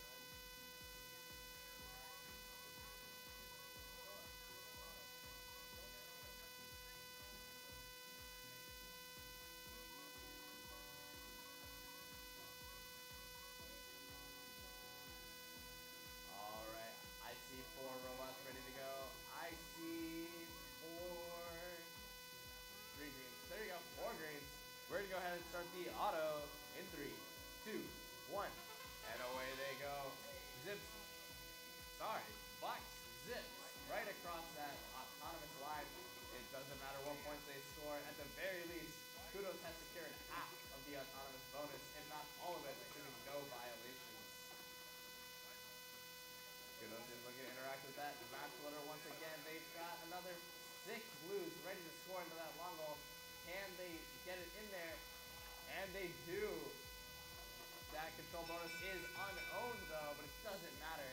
doesn't matter.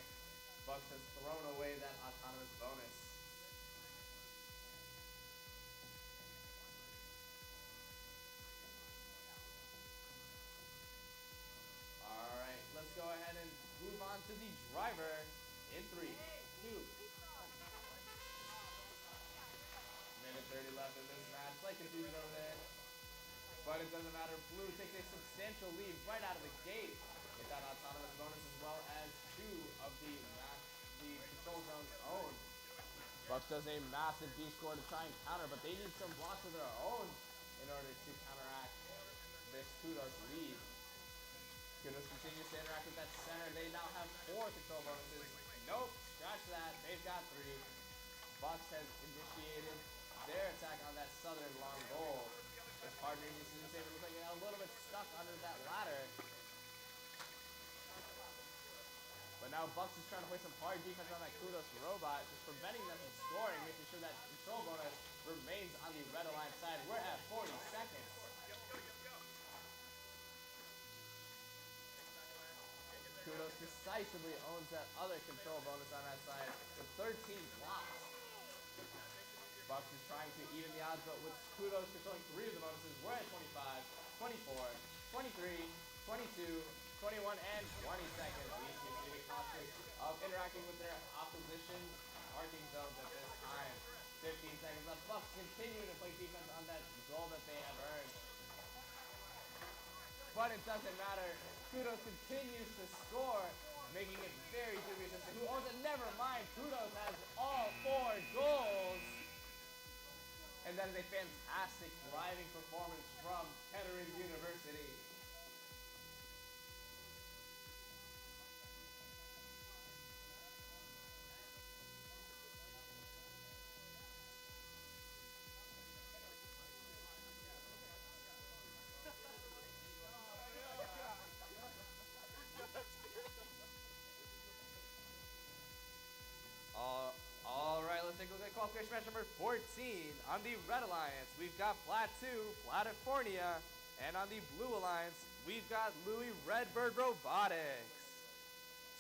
Bucks has thrown away that autonomous bonus. All right, let's go ahead and move on to the driver in 3, 2. Minute 30 left in this match. Slight confusion over there. But it doesn't matter. Blue takes a substantial lead right out of the gate with that autonomous bonus as well as 2 of the control zone's own. Bucks does a massive D score to try and counter, but they need some blocks of their own in order to counteract this Kudos lead. Kudos continues to interact with that center. They now have 4 control bonuses. Nope, scratch that. They've got 3. Bucks has initiated their attack on that southern long goal. His partner in the saver looks like he got a little bit stuck under that ladder. But now Bucks is trying to play some hard defense on that Kudos robot, just preventing them from scoring, making sure that control bonus remains on the red aligned side. We're at 40 seconds. Kudos decisively owns that other control bonus on that side with 13 blocks. Bucks is trying to even the odds, but with Kudos controlling 3 of the bonuses, we're at 25, 24, 23, 22, 21, and 20 seconds. These seem to be cautious of interacting with their opposition marking zones at this time. 15 seconds left. Bucks continue to play defense on that goal that they have earned. But it doesn't matter. Kudos continues to score, making it very dubious as to who owns it. Never mind, Kudos has all 4 goals. And that is a fantastic driving performance from Kettering University. All right, let's take a look at qualification match number 14. On the red alliance, we've got Plateau, Platifornia, and on the blue alliance, we've got Louis Redbird Robotics.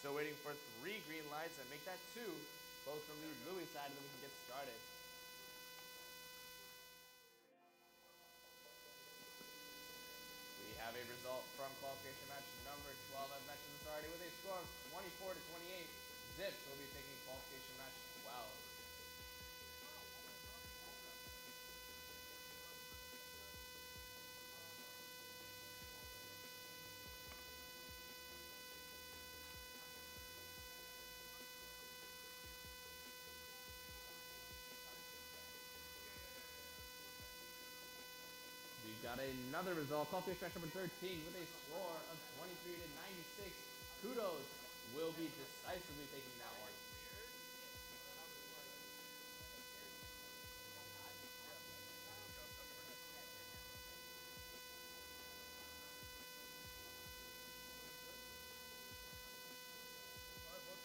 So waiting for 3 green lights and make that 2, both from the Louis side, and then we can get started. We have a result from qualification match number 12. I've mentioned this already with a score of 24 to 28. Zips will be taking qualification match 12. We've got another result. Qualification match number 13 with a score of 23 to 96. Kudos will be decisively taking that one.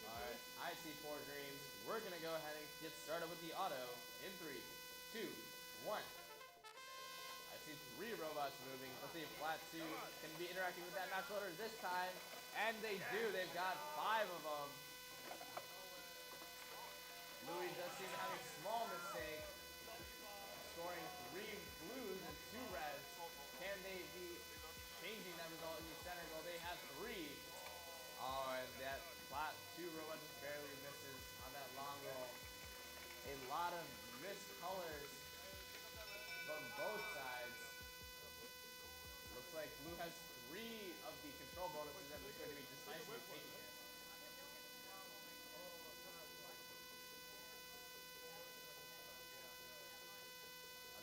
Alright, I see 4 greens. We're going to go ahead and get started with the auto in 3, 2, 1. I see 3 robots moving. Let's see if Flat 2 can be interacting with that match loader this time. And they do. They've got 5 of them. Louis does seem to have a small mistake, scoring 3 blues and 2 reds. Can they be changing that result in the center goal? They have 3. Oh, and that Flat 2 robot just barely misses on that long roll. A lot of missed colors from both sides. Looks like Blue has 3 of the control bonuses and is going to be decisively taking it.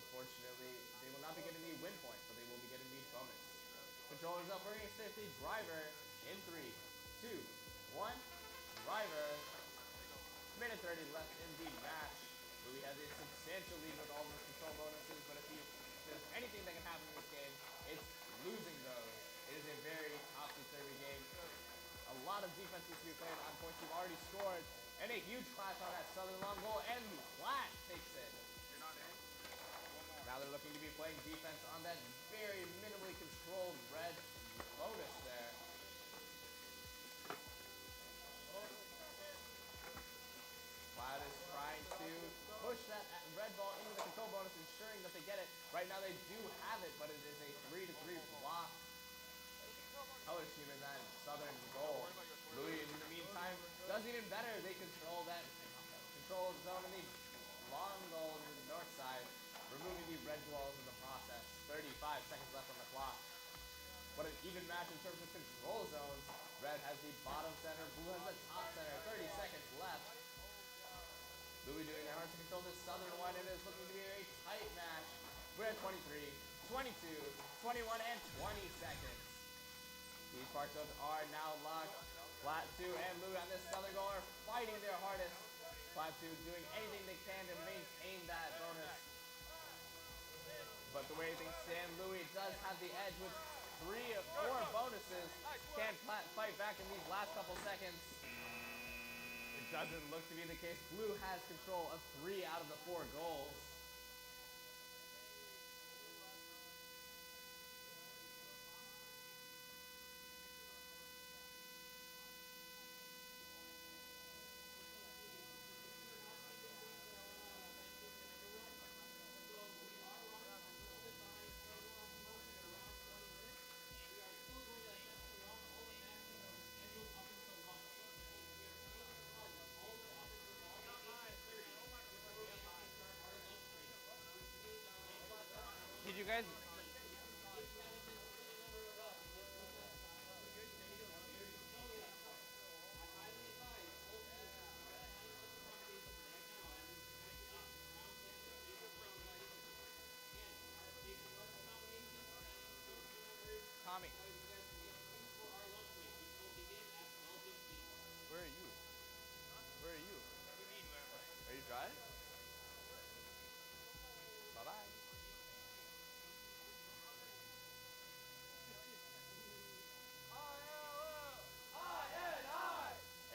Unfortunately, they will not be getting the win point, but they will be getting the bonus. Controllers up. We're going to start the driver in 3, 2, 1. Driver. Minute 30 left in the match. Louis has a substantial lead with all those control bonuses, but if there's anything that can happen in this game, it's losing those. It is a very topsy-turvy game. A lot of defense needs to be played on points you've already scored, and a huge clash on that southern long goal, and Flat takes it. Now they're looking to be playing defense on that very minimally controlled red bonus there. even better. They control that control zone in the long goal in the north side, removing the red walls in the process. 35 seconds left on the clock. What an even match in terms of control zones. Red has the bottom center, blue has the top center. 30 seconds left. Louis doing their hard to control this southern one. It is looking to be a very tight match. We're at 23, 22, 21, and 20 seconds. These park zones are now locked. Flat 2 and Louis on this southern goal are fighting their hardest. Flat 2 doing anything they can to maintain that bonus. But the way things stand, Louis does have the edge with 3 of 4 bonuses. Can fight back in these last couple seconds. It doesn't look to be the case. Blue has control of 3 out of the 4 goals. Did you guys? Tommy. Where are you? Where are you? What do you mean, where am I? Are you dry? Bye-bye.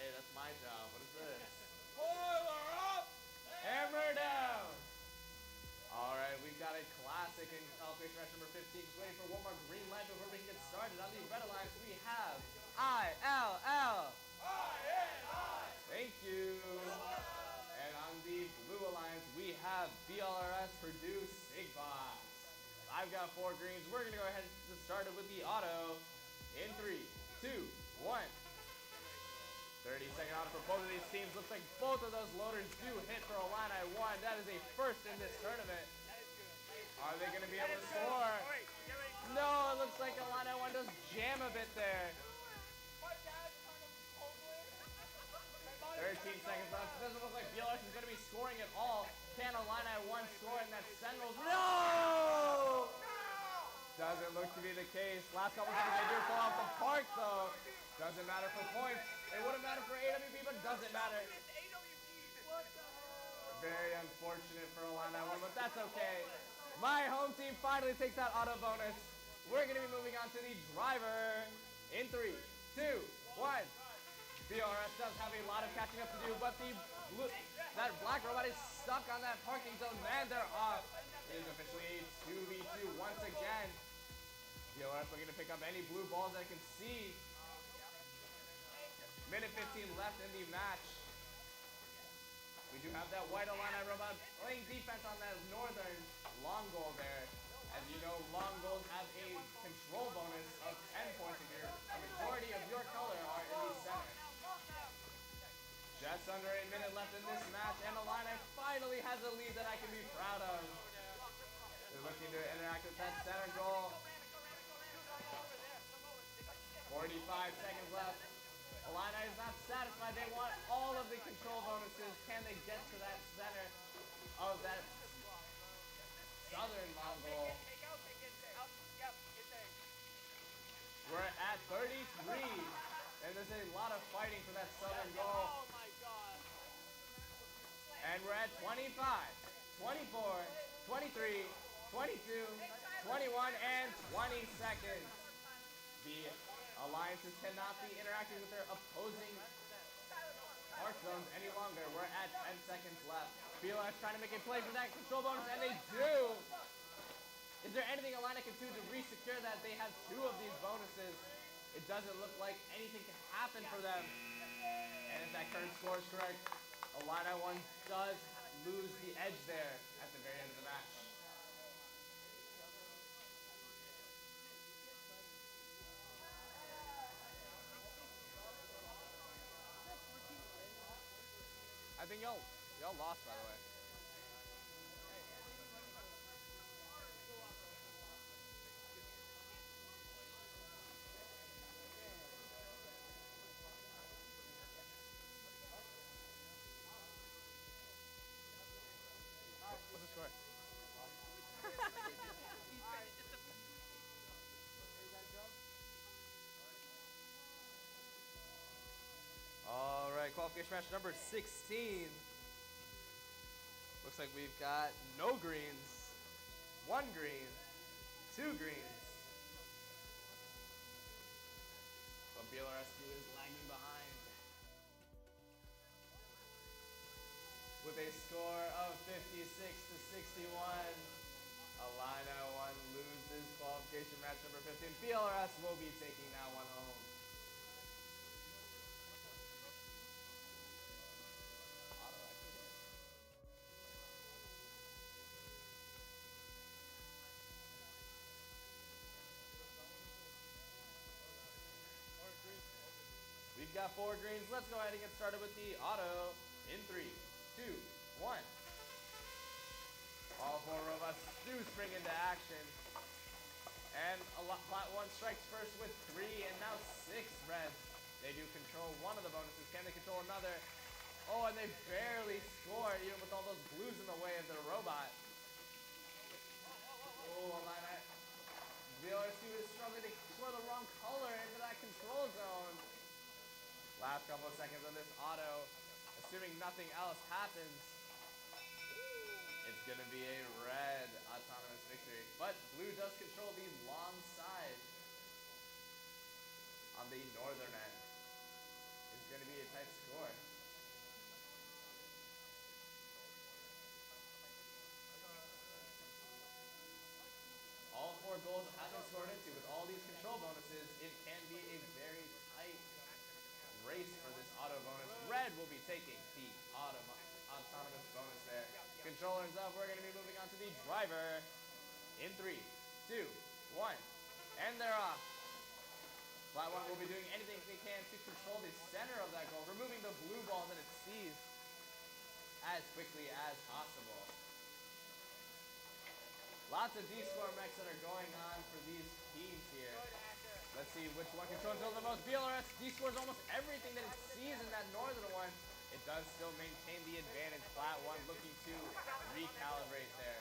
Hey, that's my job. What is this? Boiler up! Hammer down! Alright, we've got a classic in qualification match number 15. Just waiting for one more green light before we can get started. On the red alliance, we have ILL. Thank you. And on the blue alliance, we have BLRS Purdue Sigbox. I've got 4 greens. We're going to go ahead and get started with the auto in 3, 2, 1. 30-second auto for both of these teams. Looks like both of those loaders do hit for Illini 1. That is a first in this tournament. Are they going to be able to score? No, it looks like Illini 1 does jam a bit there. 13 seconds left. Doesn't look like BLS is going to be scoring at all. Can Illini 1 score in that Sentinels? No! Doesn't look to be the case. Last couple seconds they do fall off the park though. Doesn't matter for points. It wouldn't matter for AWP, but doesn't matter. Very unfortunate for Illini 1, but that's okay. My home team finally takes that auto bonus. We're going to be moving on to the driver in 3, 2, 1. BRS does have a lot of catching up to do, but that black robot is stuck on that parking zone. Man, they're off. It is officially a 2v2 once again. BRS looking to pick up any blue balls that I can see. Minute 15 left in the match. We do have that white Illini robot playing defense on that northern long goal there. As you know, long goals have a control bonus of 10 points if a majority of your color are in the center. Just under a minute left in this match, and Illini finally has a lead that I can be proud of. They're looking to interact with that center goal. 45 seconds left. Illini is not satisfied. They want all of the control bonuses. Can they get to that center of that southern long goal? We're at 33, and there's a lot of fighting for that southern goal. And we're at 25, 24, 23, 22, 21, and 20 seconds. The alliances cannot be interacting with their opposing park zones any longer. We're at 10 seconds left. BLS trying to make a play for that control bonus, and they do. Is there anything Illini can do to re-secure that? They have 2 of these bonuses. It doesn't look like anything can happen for them. And if that current score is correct, Illini 1 does lose the edge there at the very end of the match. think y'all lost, by the way. What's the score? All right, qualification match number 16. Looks like we've got no greens, 1 green, 2 greens. But BLRS2 is lagging behind with a score of 56 to 61. Illini 1 loses qualification match number 15. BLRS will be taking that one home. We've got 4 greens. Let's go ahead and get started with the auto in 3, 2, 1. All 4 robots do spring into action. And Plat 1 strikes first with 3 and now 6 reds. They do control one of the bonuses. Can they control another? Oh, and they barely score even with all those blues in the way of their robot. Oh, Illini. VLR2 is struggling to score the wrong color into that control zone. Last couple of seconds on this auto, assuming nothing else happens. It's going to be a red autonomous victory. But blue does control the long side on the northern end. It's going to be a tight score. All 4 goals have been scored into. With all these control bonuses, it can be a very tight race for this auto bonus. Red will be taking the autonomous bonus there. Controllers up. We're going to be moving on to the driver in 3, 2, 1. And they're off. Plat 1 will be doing anything they can to control the center of that goal, removing the blue ball that it sees as quickly as possible. Lots of D-score mechs that are going on for these teams here. Let's see which one controls the most. BLRS D-scores almost everything that it sees in that northern one. It does still maintain the advantage. Plat 1 looking to recalibrate there.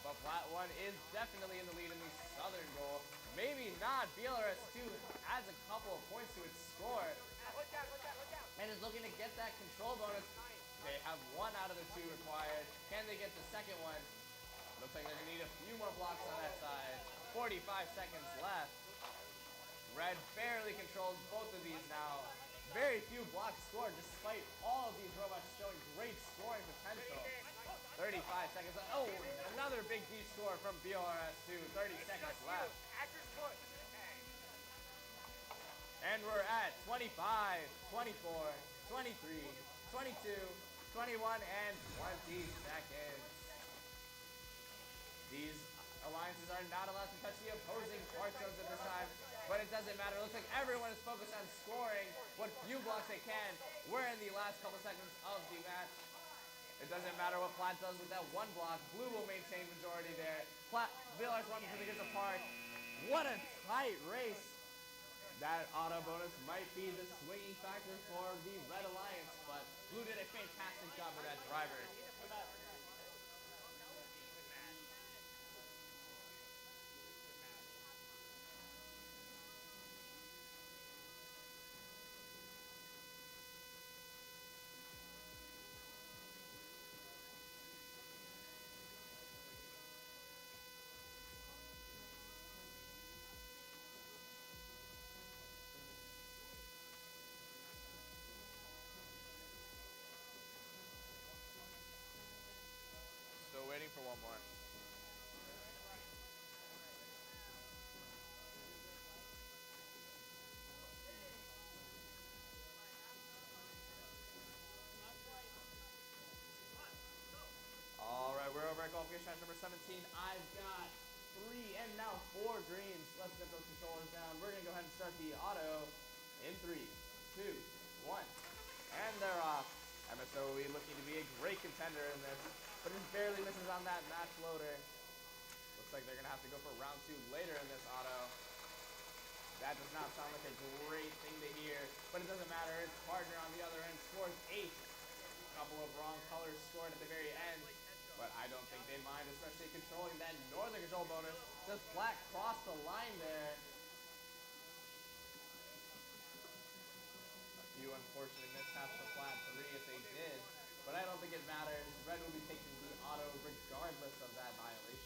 But Plat 1 is definitely in the lead in the southern goal. Maybe not. BLRS2 adds a couple of points to its score and is looking to get that control bonus. They have 1 out of the 2 required. Can they get the second one? Looks like they're going to need a few more blocks on that side. 45 seconds left. Red barely controls both of these now. Very few blocks scored despite all of these robots showing great scoring potential. 35 seconds left. Oh, another big D score from BLRS2. 30 seconds left. And we're at 25, 24, 23, 22, 21, and 20 seconds. These alliances are not allowed to touch the opposing parts of it this time, but it doesn't matter. It looks like everyone is focused on scoring what few blocks they can. We're in the last couple seconds of the match. It doesn't matter what Plat does with that 1 block. Blue will maintain majority there. BLR's 1 gets apart. What a tight race. That auto bonus might be the swinging factor for the Red Alliance, but Blue did a fantastic job with that driver. Still waiting for 1 more. All right, we're over at qualification match number 17. I've got 3 and now 4 greens. Let's get those controllers down. We're going to go ahead and start the auto in 3, 2, 1. And they're off. contender in this, but just barely misses on that match loader. Looks like they're going to have to go for round 2 later in this auto. That does not sound like a great thing to hear, but it doesn't matter. His partner on the other end scores 8. A couple of wrong colors scored at the very end, but I don't think they mind, especially controlling that northern control bonus. Does black cross the line there? A few unfortunate mishaps for flat 3 if they did, but I don't think it matters. Red will be taking the auto regardless of that violation.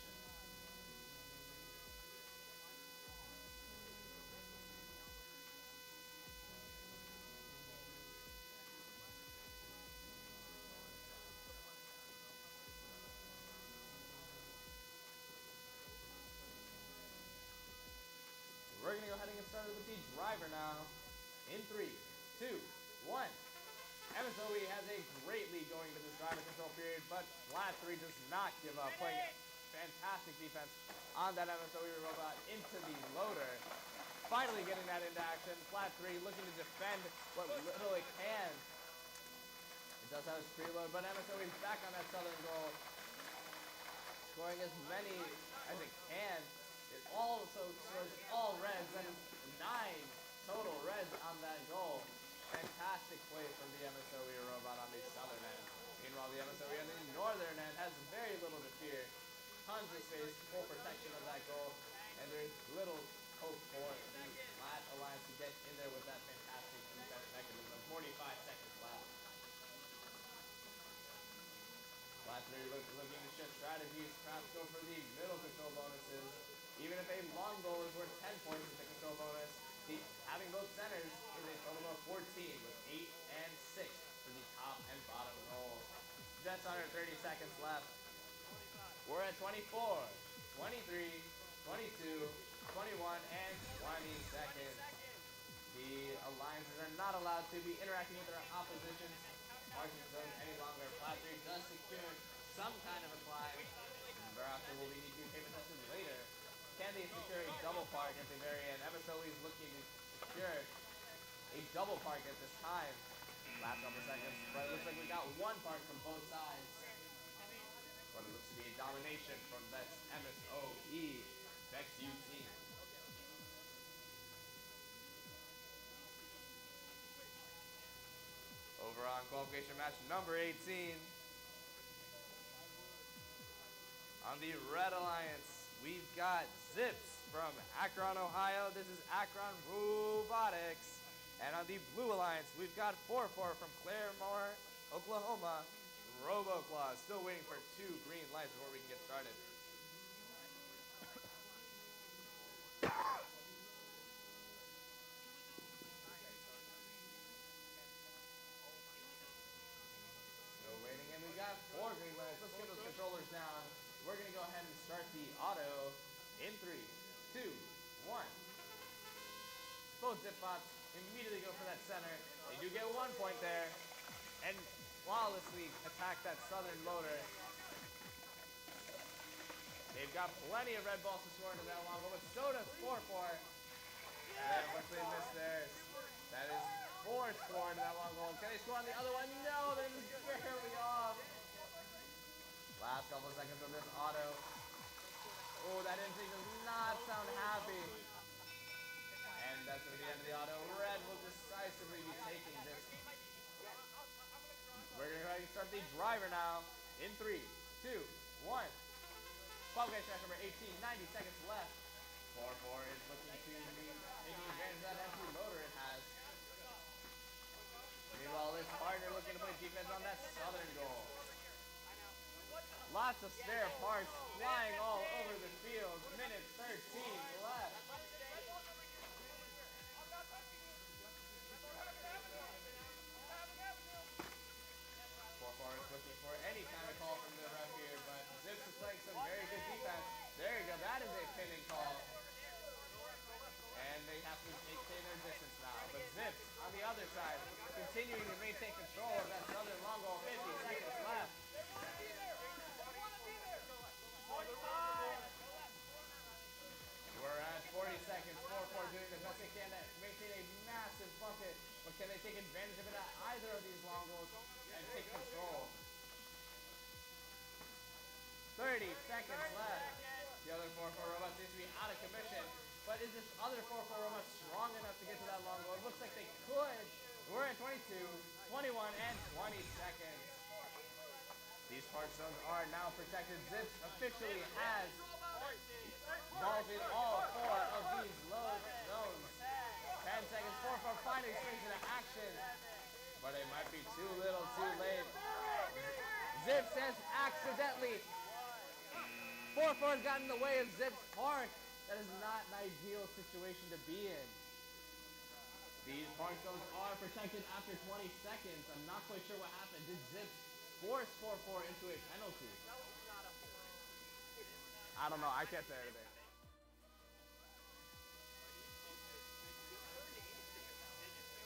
We're going to go ahead and get started with the driver now. In 3, 2, 1. MSOE has a great lead going into this driver control period, but flat 3 does not give up, playing fantastic defense on that MSOE robot into the loader. Finally getting that into action. Flat 3 looking to defend what little it can. It does have its preload, but MSOE is back on that southern goal, scoring as many as it can. It also scores all reds. That is 9 total reds on that goal. Fantastic play from the MSOE robot on the southern end. Meanwhile, the MSOE on the northern end has very little to fear. Tons of space, full protection of that goal, and there's little hope for the flat alliance to get in there with that fantastic defense mechanism. 45 seconds left. Flat 3 looking to shift strategies, perhaps go for the middle control bonuses. Even if a long goal is worth 10 points with the control bonus, having both centers is a total of 14 with 8 and 6 for the top and bottom goals. Just under 30 seconds left. We're at 24, 23, 22, 21, and 20 seconds. The alliances are not allowed to be interacting with their opposition's marking zones any longer. Flat 3 does secure some kind of a climb. Thereafter will be need to be paper tested later. Can they secure a double park at the very end? MSOE is looking to secure a double park at this time. Last couple seconds, but it looks like we got one park from both sides. But it looks to be a domination from VEX MSOE, VEX U team. Over on qualification match number 18. On the Red Alliance, we've got Zips from Akron, Ohio. This is Akron Robotics. And on the Blue Alliance, we've got 4-4 from Claremore, Oklahoma. RoboClaw still waiting for 2 green lights before we can get started. Still waiting, and we got 4 green lights. Let's get those controllers down. We're going to go ahead and start the auto in 3, 2, 1. Both Zip bots immediately go for that center. They do get 1 point there, and flawlessly attack that southern loader. They've got plenty of red balls to score into that long goal, but so does 4-4. And once they miss theirs, that is 4 score into that long goal. Can they score on the other one? No, they're just barely off. Last couple of seconds of this auto. Oh, that entry does not sound happy. And that's going to be the end of the auto. Red will decisively be taking this. We're going to go ahead and start the driver now. In 3, 2, 1. Qualification match number 18, 90 seconds left. 4-4 is looking to be taking advantage of that empty loader it has. Meanwhile, his partner looking to play defense on that southern goal. Lots of spare parts flying all over the field. Minute 13 left. 4-4 is looking for any kind of call from the ref here, but Zips is playing some very good defense. There you go, that is a pinning call. And they have to maintain their distance now. But Zips, on the other side, continuing to maintain control of that southern long goal. 50 seconds left. We're at 40 seconds. 4-4 doing the best they can to maintain a massive bucket. But can they take advantage of it at either of these long goals and take control? 30 seconds left. The other 4-4 robot seems to be out of commission. But is this other 4-4 robot strong enough to get to that long goal? It looks like they could. We're at 22, 21, and 20 seconds. These park zones are now protected. Zips officially has balls in all 4 of these low zones. 10 seconds, 4-4 finally swings into action. But it might be too little, too late. Zips has accidentally 4-4 has gotten in the way of Zips Park. That is not an ideal situation to be in. These park zones are protected after 20 seconds. I'm not quite sure what happened. Did Zips force 4-4 into a penalty? I don't know. I can't say anything.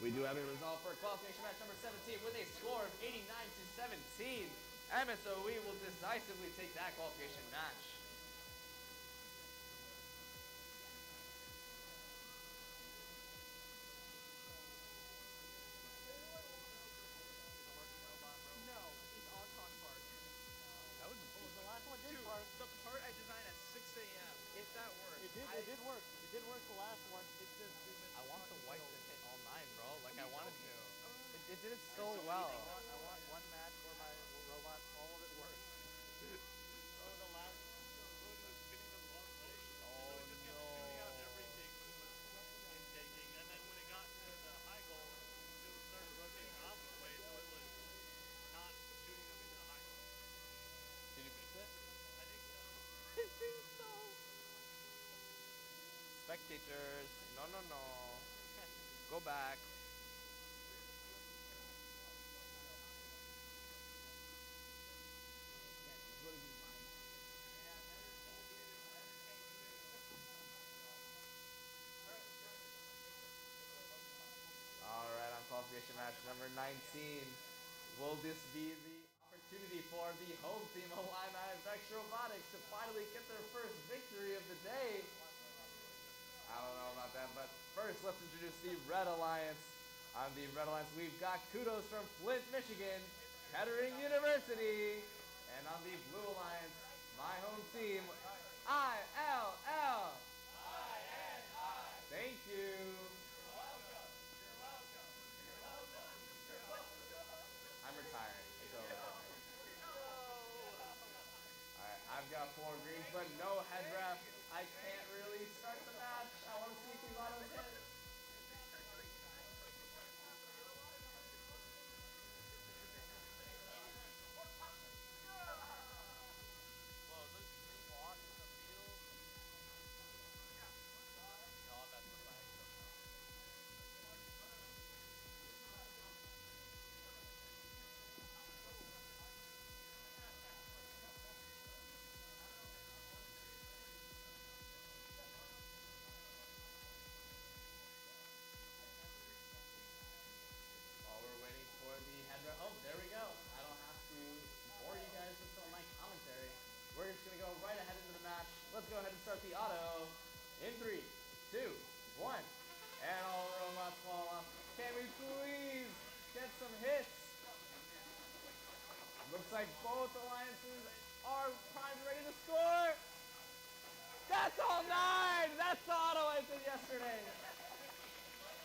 We do have a result for qualification match number 17 with a score of 89 to 17. MSOE will decisively take that qualification match. The part I designed at 6 a.m. If that works. It did work. It did work the last one. It just I want the white to hit all 9, bro. Like I wanted to. It did it so well. I want one match where my robot, all of it works. Oh, the last one was spinning the wrong way. Oh, so it just kept no. shooting out everything when it was taking. And then when it got to the high goal, it started rotating the opposite way, so it was not shooting them into the high goal. Did you miss it? I think so. I think so. Spectators, no. Go back. Alright, on qualification match number 19. Will this be the opportunity for the home team, Illini VEX Robotics, to finally get their first victory of the day? I don't know about that, but first let's introduce the Red Alliance. On the Red Alliance, we've got kudos from Flint, Michigan, Kettering University, and on the Blue Alliance, my home team, ILL. Thank you. I'm retiring. It's over. Alright, I've got 4 greens, but no head ref. I can't really start the match. I want to see if these autos hit. Whoa, those green blocks in the field. No, that's the flag. While we're waiting for the head ref. Oh, there we go. I don't have to bore you guys with some of my commentary. We're just going to go right ahead into the match. Let's go ahead and start the auto in 3, 2, 1. And all robots fall off. Can we please get some hits? Looks like both alliances are primed and ready to score. That's all 9. That's the auto I did yesterday.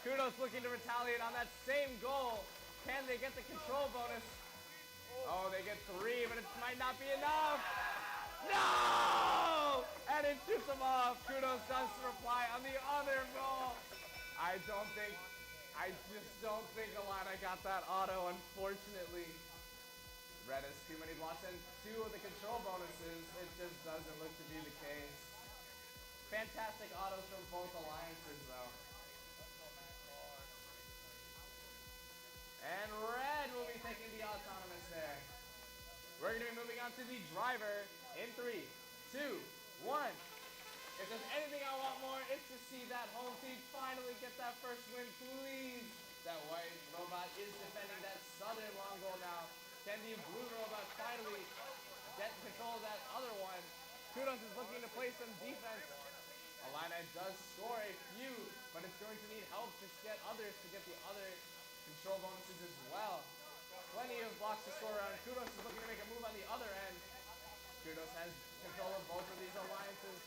Kudos looking to retaliate on that same goal. Can they get the control bonus? Oh, they get 3, but it might not be enough. No! And it shoots them off. Kudos does reply on the other goal. I just don't think Illini got that auto, unfortunately. Red has too many blocks and 2 of the control bonuses. It just doesn't look to be the case. Fantastic autos from both alliances, though. And Red will be taking the autonomous there. We're going to be moving on to the driver in 3, 2, 1. If there's anything I want more, it's to see that home team finally get that first win, please. That white robot is defending that southern long goal now. Can the blue robot finally get control of that other one? Kudos is looking to play some defense. Illini does score a few, but it's going to need help to get others to get the other control bonuses as well. Plenty of blocks to score around. Kudos is looking to make a move on the other end. Kudos has control of both of these alliances.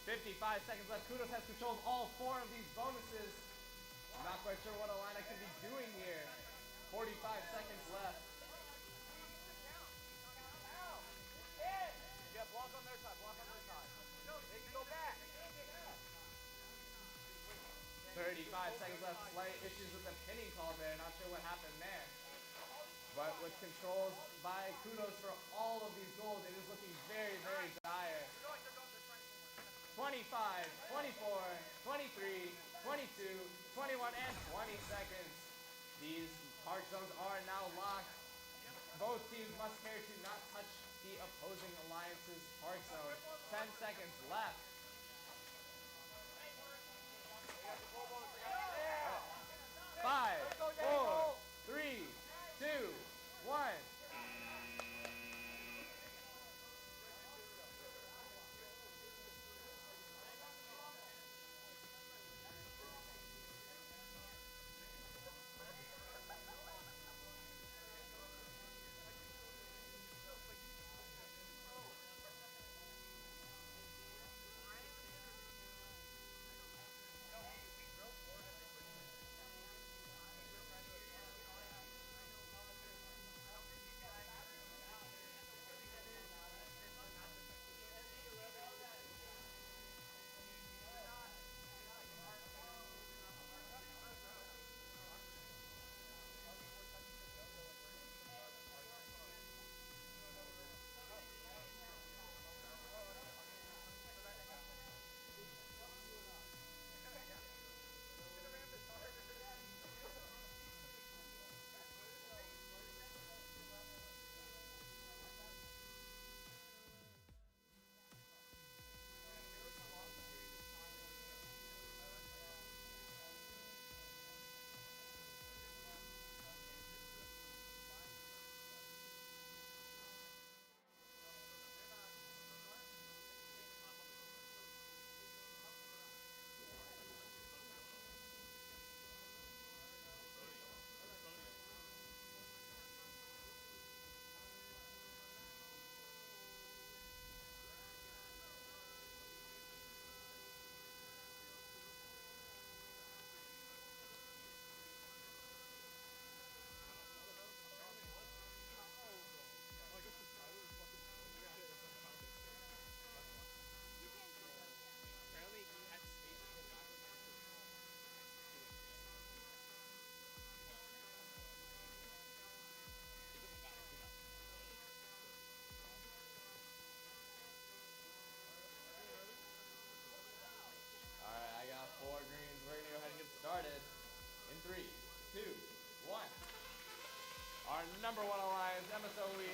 55 seconds left. Kudos has control of all 4 of these bonuses. I'm not quite sure what Illini could be doing here. 45 seconds left. Yeah, block on their side. Block on their side. They can go back. 35 seconds left. Slight issues with the pinning call there. Not sure what happened there. But with controls by Kudos for all of these goals, it is looking very, very dire. 25, 24, 23, 22, 21, and 20 seconds. These park zones are now locked. Both teams must care to not touch the opposing alliance's park zone. 10 seconds left. 5, 4, 3, 2, 1. Apparently he had space to go back and forth to do it. It doesn't matter. We got Alright, I got 4 greens. We're gonna go ahead and get started. In 3, 2, 1. Our number 1 alliance, MSOE,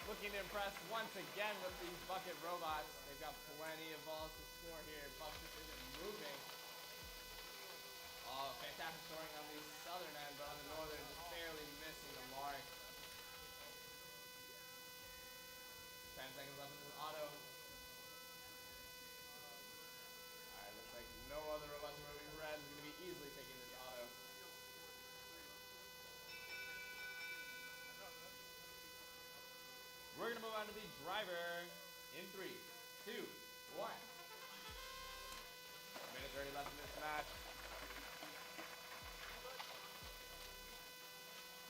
looking to impress once again with these bucket robots. They've got plenty of balls to score here. Buck just isn't moving. Oh, fantastic scoring on the southern end, but on the northern, just barely missing the mark. 10 seconds left in this auto. Alright, looks like no other robots are moving. Red is going to be easily taking this auto. We're going to move on to the driver in 3, 2, 1. A minute 30 left in this match.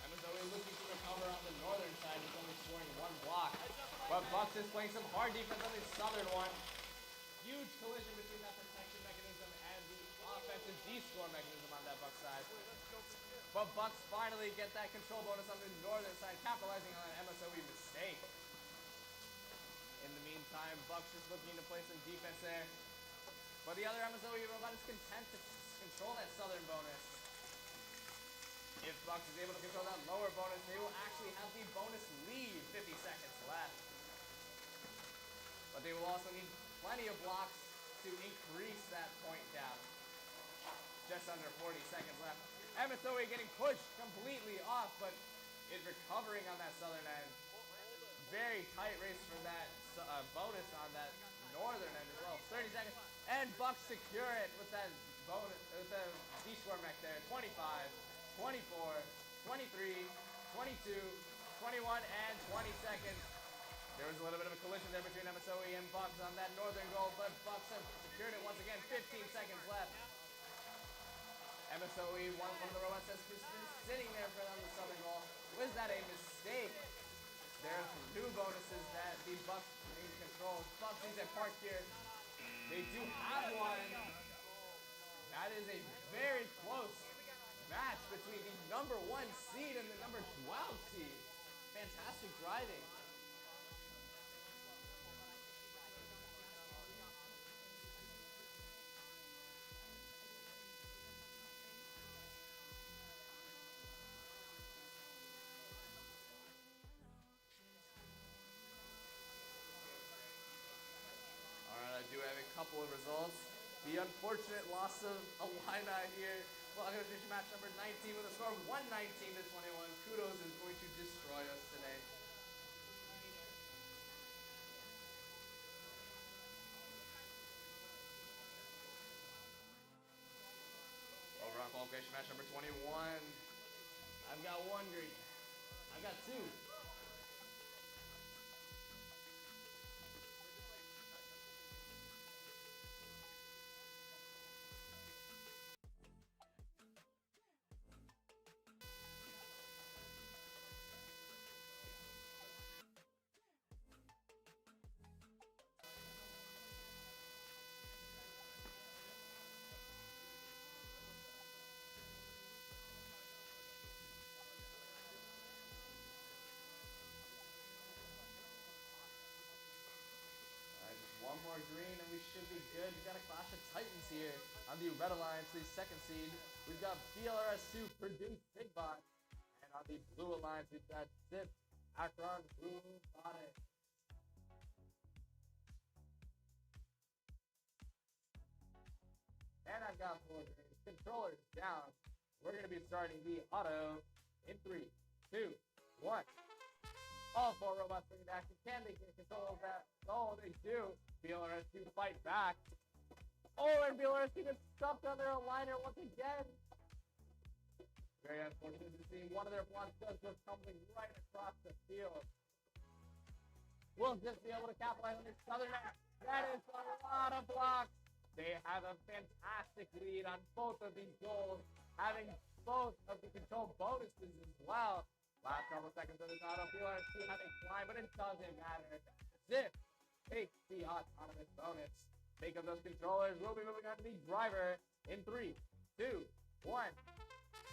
MSOE looking to recover on the northern side, with only scoring 1 block. But Bucks is playing some hard defense on the southern one. Huge collision between that protection mechanism and the offensive D-score mechanism on that Bucks side. But Bucks finally get that control bonus on the northern side, capitalizing on an MSOE mistake. In the meantime, Bucks just looking to play some defense there. But the other MSOE robot is content to control that southern bonus. If Bucks is able to control that lower bonus, they will actually have the bonus lead. 50 seconds left. But they will also need plenty of blocks to increase that point gap. Just under 40 seconds left. MSOE getting pushed completely off, but is recovering on that southern end. Very tight race for that bonus on that northern end as well. 30 seconds, and Bucks secure it with that bonus, with the D-score mech there. 25, 24, 23, 22, 21, and 20 seconds. There was a little bit of a collision there between MSOE and Bucks on that northern goal, but Bucks have secured it once again. 15 seconds left. MSOE, one of the robots has just been sitting there for on the southern goal. Was that a mistake? There's new bonuses that the Bucks in control. Bucks needs a park here. They do have one. That is a very close match between the number 1 seed and the number 12 seed. Fantastic driving. Alright, I do have a couple of results. The unfortunate loss of Illini here. Well, I'm going to finish match number 19 with a score of 119 to 21. Kudos is going to destroy us today. Over on qualification match number 21. I've got 1 green. I've got 2. One more green and we should be good. We've got a clash of titans here on the Red Alliance, the 2nd seed. We've got VLRS2 Purdue Sigbot. And on the Blue Alliance, we've got Zip Akron Robotics. And I've got 4 green. Controllers down. We're going to be starting the auto in 3, 2, 1. All 4 robots bring back. Can they get control of that? Oh, they do. BLRS2 fight back. Oh, and BLRS2 gets stuck on their aligner once again. Very unfortunate to see one of their blocks does go tumbling right across the field. We'll just be able to capitalize on their southern end. That is a lot of blocks. They have a fantastic lead on both of these goals, having both of the control bonuses as well. Last couple seconds of this auto, BLRS2 have a climb, but it doesn't matter. Zip takes the autonomous bonus. Make of those controllers. We'll be moving on to the driver in 3, 2, 1.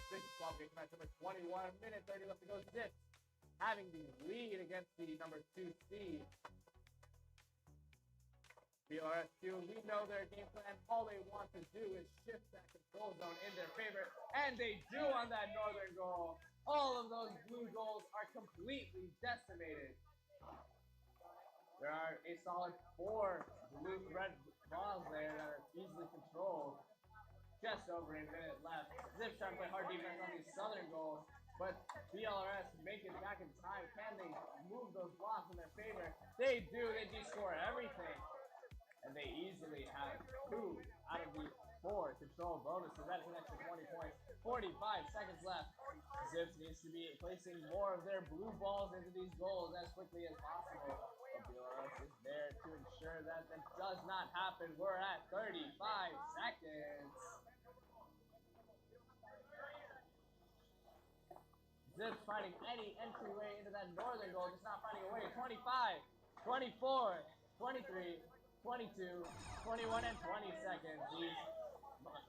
This is qualification match number 21. Minute 30 left to go. Zip having the lead against the number 2 seed. BLRS2, we know their game plan. All they want to do is shift that control zone in their favor, and they do on that northern goal. All of those blue goals are completely decimated. There are a solid 4 blue-red balls there that are easily controlled. Just over a minute left. Zip's trying to play hard defense on these southern goals, but BLRS make it back in time. Can they move those blocks in their favor? They do. They de-score everything. And they easily have 2 out of the 4 control bonuses. That's an extra 20 points. 45 seconds left. Zips needs to be placing more of their blue balls into these goals as quickly as possible. BLRS is there to ensure that that does not happen. We're at 35 seconds. Zips finding any entryway into that northern goal, just not finding a way. 25, 24, 23, 22, 21, and 20 seconds. These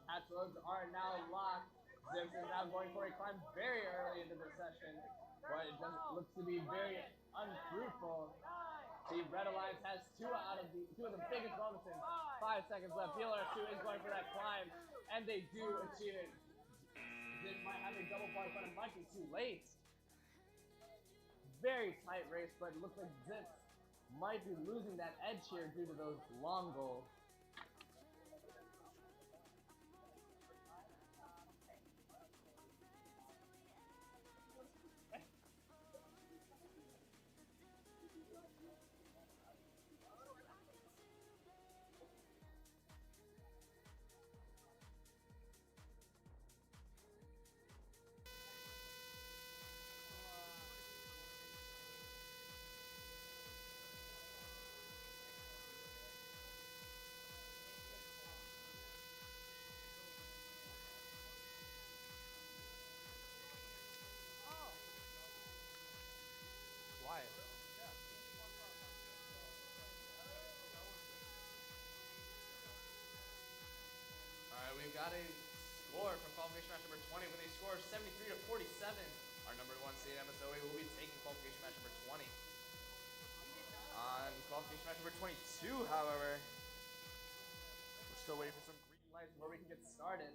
hatch loads are now locked. Zips is now going for a climb very early into the session, but it doesn't look to be very unfruitful. The Red Alliance has 2 of the biggest bonuses. 5 seconds left. BLRS2 is going for that climb, and they do achieve it. Zips might have a double point, but it might be too late. Very tight race, but it looks like Zips might be losing that edge here due to those long goals. qualification match number 20 with a score of 73 to 47. Our number 1 seed MSOA will be taking qualification match number 20. On qualification match number 22, however, we're still waiting for some green lights before we can get started.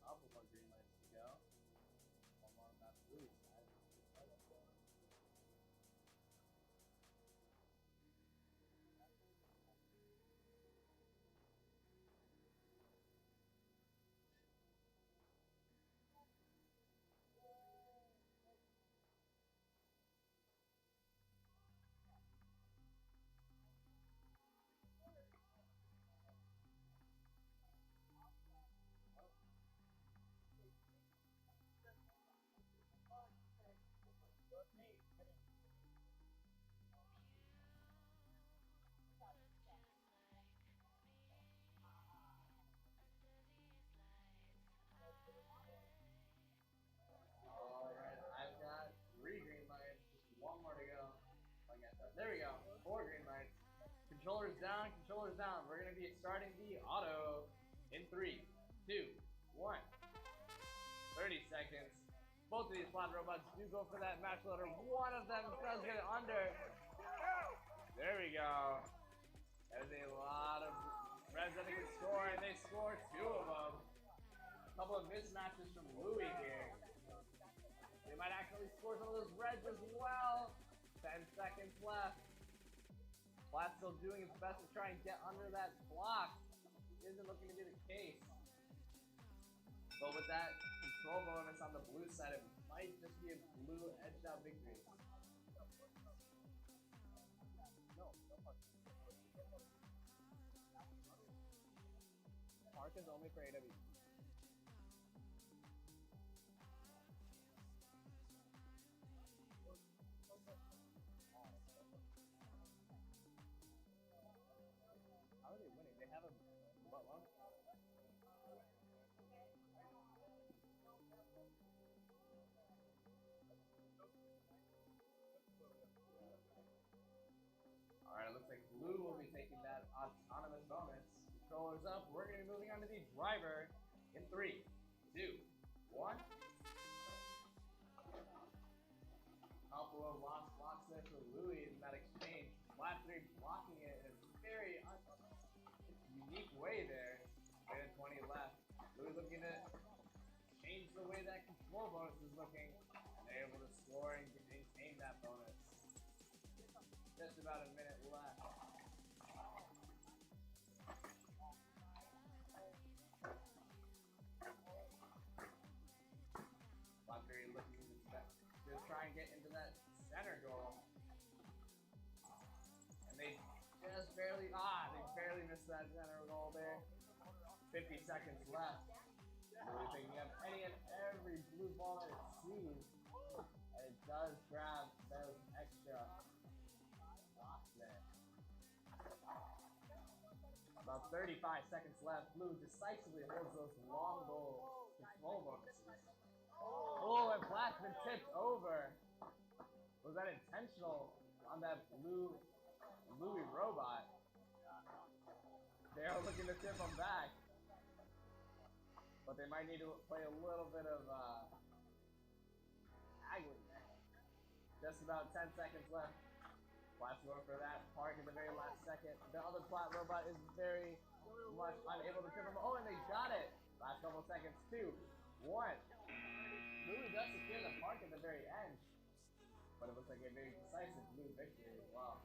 Couple more green lights to go. One more on that blue side. Alright, I've got 3 green lights, just 1 more to go. There we go, 4 green lights. Controllers down, controllers down. We're gonna be starting the auto in 3, 2, 1. 30 seconds. Both of these flat robots do go for that match loader. One of them does get it under. There we go. That is a lot of reds that they can score, and they score 2 of them. A couple of mismatches from Louis here. They might actually score some of those reds as well. 10 seconds left. Flat still doing its best to try and get under that block. Isn't looking to be the case. But with that control bonus on the blue side, it might just be a blue edged out victory. Park is only for AW. How are they winning? They have a what one? Alright, it looks like blue will be taking that autonomous bonus. Controllers up. We're going to be moving on to the driver in 3, 2, 1. Couple of lost blocks there for Louis in that exchange. Flat 3 blocking it in a very unique way there. 20 left. Louis looking to change the way that control bonus is looking. And they're able to score and maintain that bonus. Just about a minute left. Lottery looking to try and get into that center goal. And they just barely, they barely missed that center goal there. 50 seconds left. Really picking up any and every blue ball that it sees. And it does grab those extra blocks there. About 35 seconds left. Blue decisively holds those long goal control bonuses. Oh, and black's been tipped over. Was that intentional on that Louis robot? They are looking to tip him back. But they might need to play a little bit of haggling there. Just about 10 seconds left. Flash going for that park in the very last second. The other plot robot is very much unable to tip him. Oh, and they got it. Last couple seconds. 2, 1. Louis does secure the park at the very end. But it looks like a very decisive blue victory as well.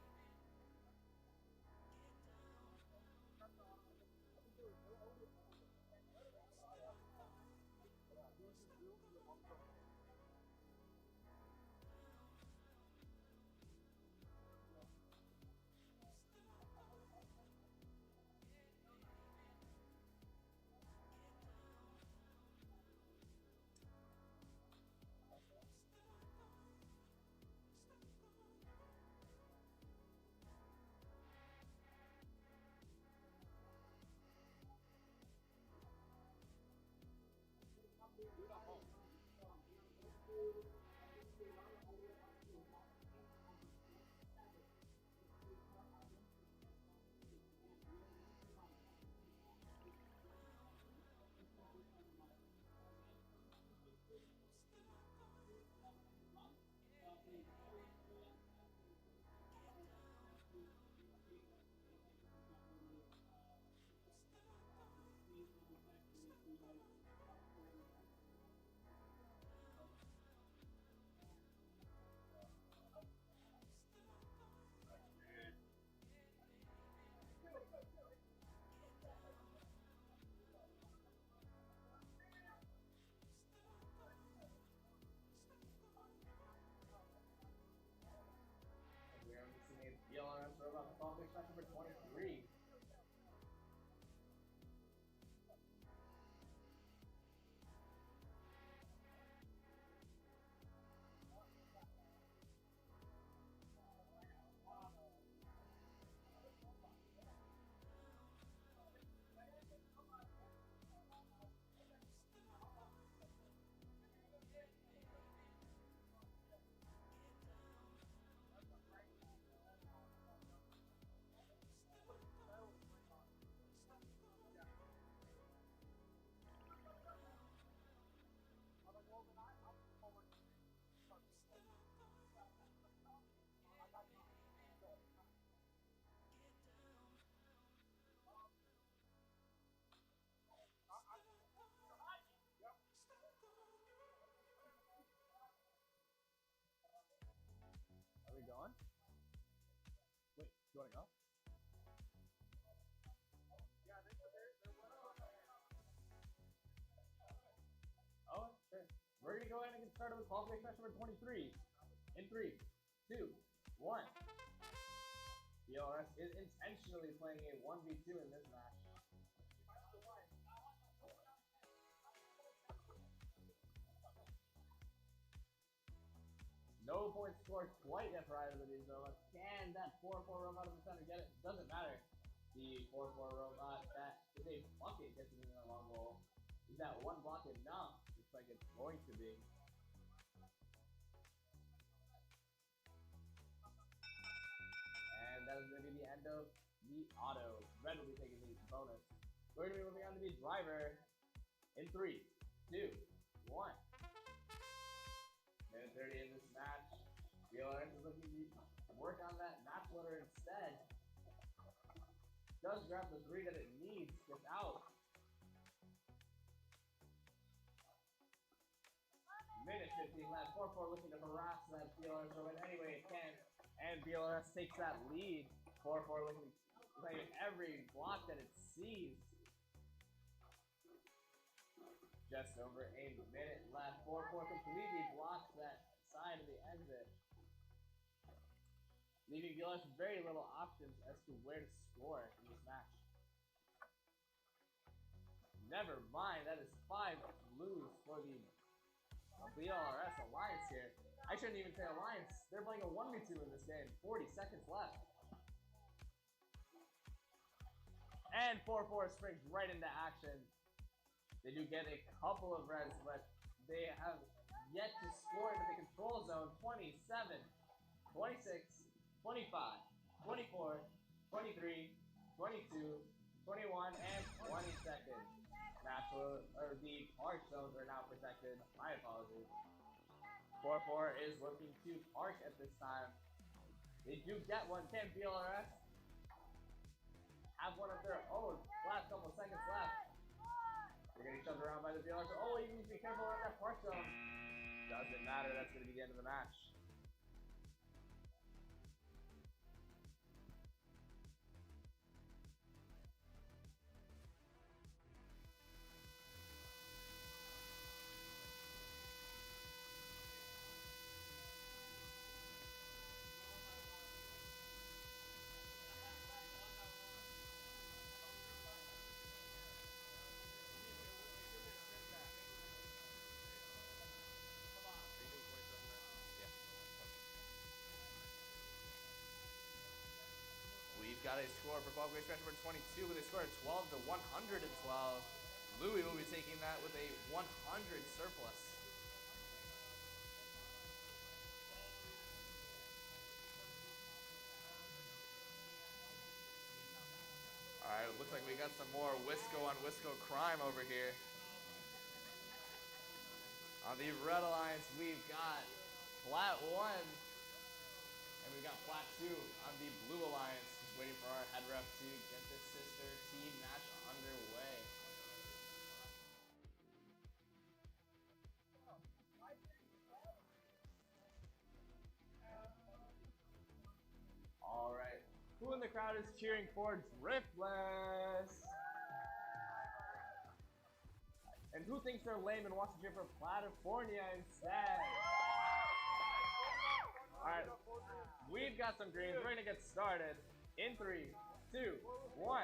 VLRS robot Qualification match number 23. Are we going? Wait, going up? Oh, sure. We're gonna go ahead and get started with qualification match number 23. In 3, 2, 1. VLRS is intentionally playing a 1v2 in this match. No points scored quite yet for either of these robots. Can that 4-4 robot in the center get it? Doesn't matter. The 4-4 robot that is a bucket gets it in the long goal. Is that one block enough? Looks like it's going to be. And that is going to be the end of the auto. Red will be taking the bonus. We're going to be moving on to the driver in 3, 2, 1. Minute 30 in this match. VLRS is looking to work on that match winner instead. Does grab the 3 that it needs. Gets out. Minute 15 left. 4-4 looking to harass that VLRS robot any way it can. And VLRS takes that lead. 4-4 looking to play every block that it sees. Just over a minute left. 4-4 completely blocks that side of the exit, leaving VLRS very little options as to where to score in this match. Never mind, that is 5 blues for the VLRS Alliance here. I shouldn't even say Alliance. They're playing a 1v2 in this game. 40 seconds left. And 4-4 springs right into action. They do get a couple of reds, but they have yet to score into the control zone. 27, 26, 25, 24, 23, 22, 21, and 20 seconds. The park zones are now protected. My apologies. 4-4 is looking to park at this time. They do get one. Can BLRS have one of their own? Last couple seconds left. They're getting shoved around by the BLRS. Oh, you need to be careful around that park zone. Doesn't matter. That's going to be the end of the match. We've got a score for qualification match number 22 with a score of 12 to 112. Louis will be taking that with a 100 surplus. Alright, it looks like we got some more Wisco on Wisco crime over here. On the Red Alliance, we've got Plat 1. And we've got Plat 2 on the Blue Alliance. Just waiting for our head ref to get this sister team match underway. All right. Who in the crowd is cheering for Driftless? And who thinks they're lame and wants to cheer for Platifornia instead? All right. We've got some greens. We're going to get started in 3, 2, 1.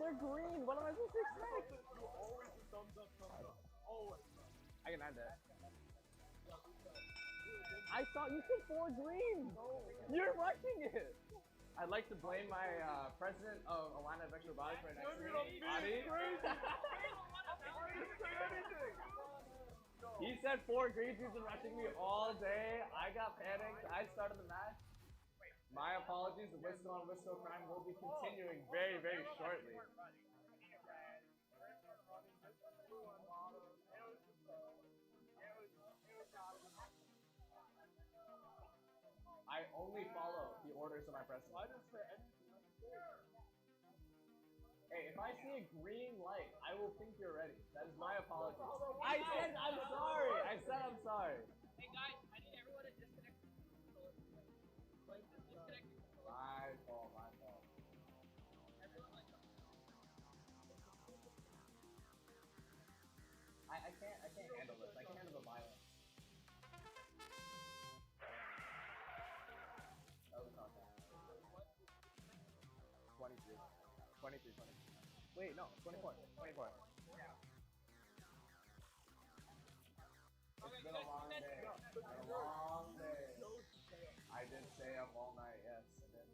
They're green. What am I supposed to expect? I can end it. I thought you said 4 green. You're rushing it. I'd like to blame my president of Illini VEX Robotics right next to me, Adi. He said 4 greens. He's been rushing me all day. I got panicked. I started the match. My apologies. The Wisco on Wisco crime will be continuing very, very shortly. I only follow the orders of my president. Hey, if I see a green light, I will think you're ready. That is my apology. I said I'm sorry. I said I'm sorry. Hey guys, I need everyone to disconnect from the controller. Like, disconnect your controller. My fault, my fault. Everyone like I can't handle this. I can't handle the violence. That was not bad. 23. 23, 20. Wait, no, 24. 24. It's been a long day. A long day. I did stay up all night, yes, I did.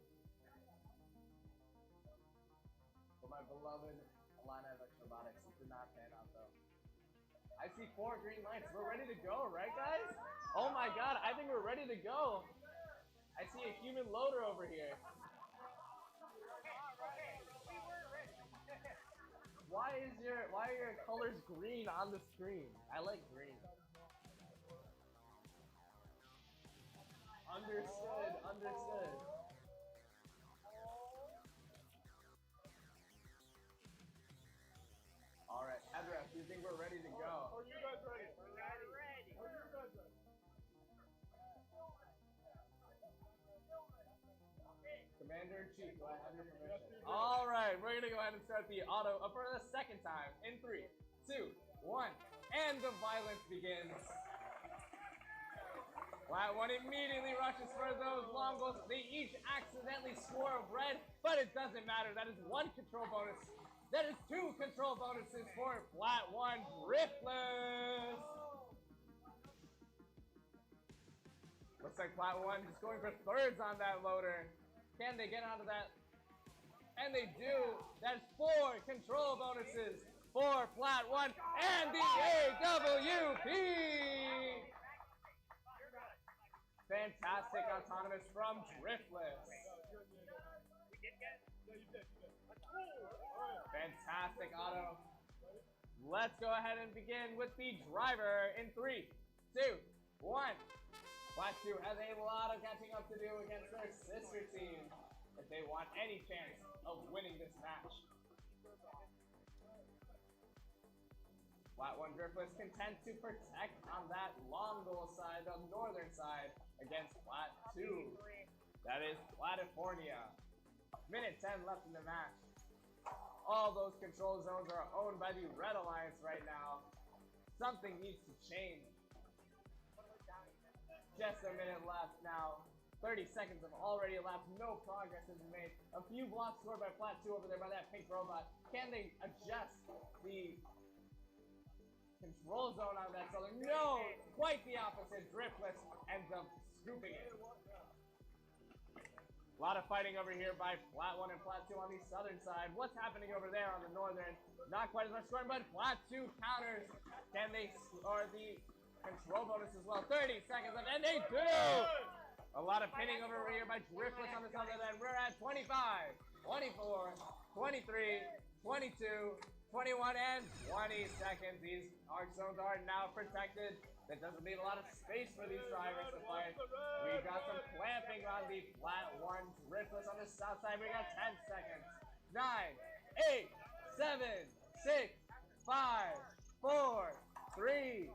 For my beloved Illini VEX Robotics, it did not pan out though. I see 4 green lights. We're ready to go, right guys? Oh my god, I think we're ready to go. I see a human loader over here. Why are your colors green on the screen? I like green. Understood, understood. All right, Edra, do you think we're ready to go? Are you guys ready? We're ready. Are you guys ready? Commander-in-Chief, do I have your permission? All right, we're gonna go ahead and start the auto for the second time in 3, 2, 1, and the violence begins. Plat 1 immediately rushes for those long goals. They each accidentally score a red, but it doesn't matter. That is 1 control bonus. That is 2 control bonuses for Plat 1 Driftless. Looks like Plat 1 just going for thirds on that loader. Can they get onto that? And they do. That's 4 control bonuses for Plat 1 and the AWP. Fantastic autonomous from Driftless. Fantastic auto. Let's go ahead and begin with the driver in 3, 2, 1. Plat 2 has a lot of catching up to do against their sister team if they want any chance of winning this match. Plat 1 Driftless content to protect on that long goal side, the northern side, against Plat 2. That is Platifornia. Minute 10 left in the match. All those control zones are owned by the Red Alliance right now. Something needs to change. Just a minute left now. 30 seconds have already elapsed. No progress has been made. A few blocks scored by Plat 2 over there by that pink robot. Can they adjust the control zone on that southern? No! Quite the opposite. Driftless ends up scooping it. A lot of fighting over here by Plat 1 and Plat 2 on the southern side. What's happening over there on the northern? Not quite as much scoring, but Plat 2 counters. Can they score the control bonus as well? 30 seconds left, and they do! A lot of pinning over here by Driftless on the southern end. We're at 25, 24, 23, 22, 21, and 20 seconds. These arc zones are now protected. That doesn't leave a lot of space for these drivers to fight. We got some clamping on the Plat 1 Driftless on the south side. We got 10 seconds. 9, 8, 7, 6, 5, 4, 3,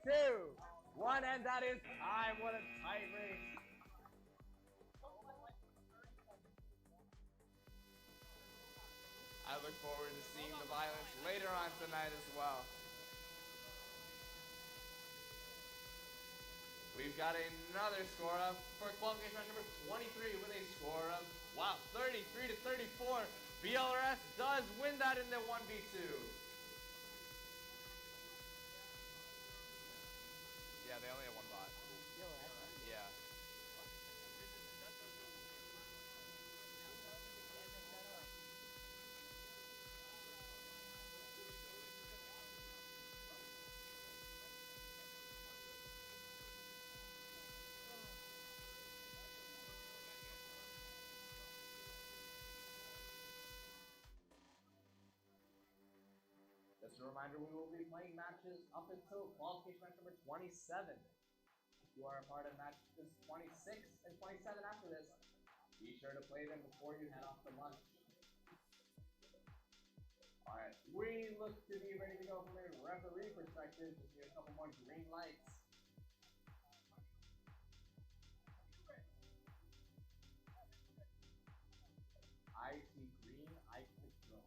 2, 1, and that is time. What a tight race. I look forward to seeing the violence later on tonight as well. We've got another score up for qualification match number 23 with a score of, wow, 33 to 34. VLRS does win that in the 1v2. Yeah, they only have 1 bot. Yeah. Just a reminder, we will be playing matches up until qualification match number 27. If you are a part of matches 26 and 27 after this, be sure to play them before you head off to lunch. Alright, we look to be ready to go from a referee perspective. Just need a couple more green lights. I see green, I click go.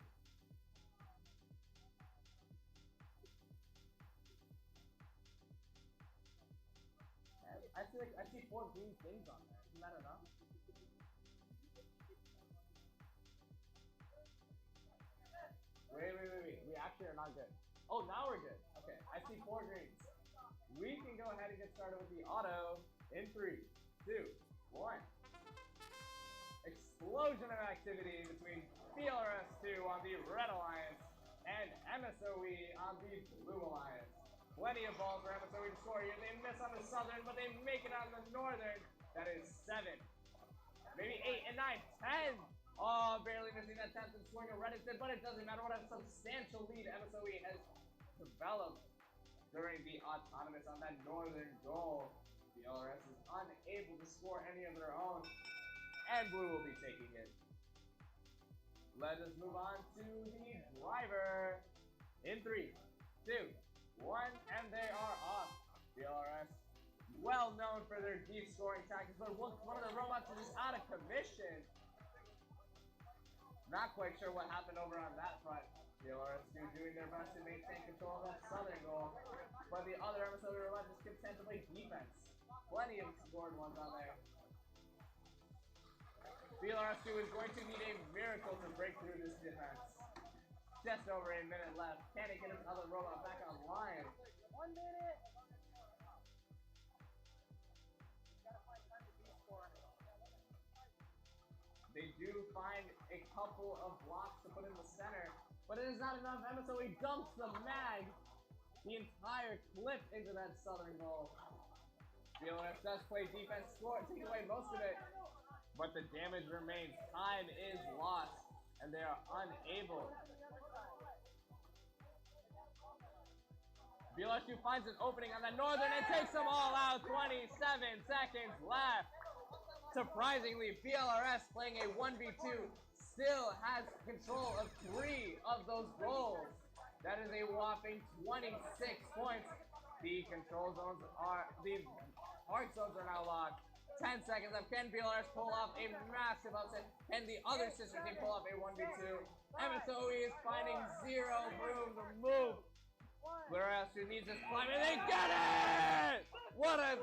I see 4 green things on there. Isn't that enough? Wait. We actually are not good. Oh, now we're good. Okay, I see 4 greens. We can go ahead and get started with the auto in 3, 2, 1. Explosion of activity between VLRS2 on the Red Alliance and MSOE on the Blue Alliance. Plenty of balls for MSOE to score here. They miss on the southern, but they make it on the northern. That is 7, maybe 8 and 9, 10. Oh, barely missing that 10th and scoring a Reddington, but it doesn't matter. What a substantial lead MSOE has developed during the autonomous on that northern goal. The LRS is unable to score any of their own, and Blue will be taking it. Let us move on to the driver in 3, 2, 1, and they are off. The LRS, well known for their deep scoring tactics, but one of the robots is just out of commission. Not quite sure what happened over on that front. The LRS doing their best to maintain control of that southern goal, but the other MSO robot just content to play defense. Plenty of scored ones on there. VLRS2 is going to need a miracle to break through this defense. Just over a minute left. Can he get his other robot back online? 1 minute. They couple of blocks to put in the center, but it is not enough. MSOE dumps the mag, the entire clip into that southern goal. VLRS does play defense, taking away most of it, but the damage remains. Time is lost, and they are unable. VLSU finds an opening on the northern and takes them all out. 27 seconds left. Surprisingly, VLRS playing a 1v2 still has control of 3 of those goals. That is a whopping 26 points. The control zones are, the hard zones are now locked. 10 seconds left. Can VLRS pull off a massive upset? Can the other sister team pull off a 1v2? MSOE is finding zero room to move. Whereas who needs this climb, and they get it! What a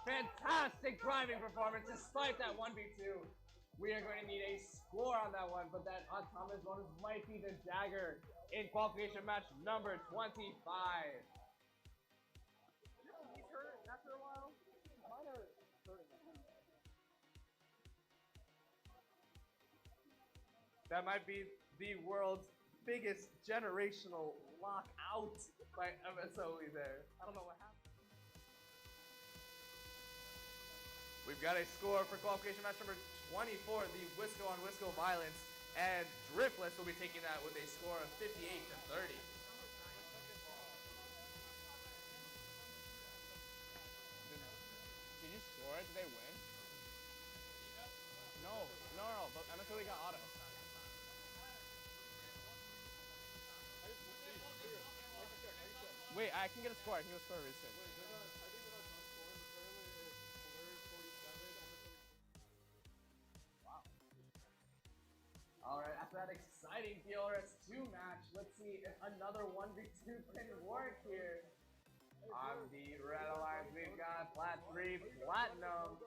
fantastic driving performance despite that 1v2. We are going to need a score on that one, but that autonomous bonus might be the dagger in qualification match number 25. He's hurt after a while. Mine are hurting. That might be the world's biggest generational lockout by MSOE there. I don't know what happened. We've got a score for qualification match number 24, the Wisco on Wisco violence, and Driftless will be taking that with a score of 58 to 30. Did you score it? Did they win? No, but MSOE got auto. Wait, I can get a score. I can get a score really soon. All right, after that exciting VLRS 2 match, let's see if another 1v2 can work here. On the red alliance, we've got Plat 3 Platinum,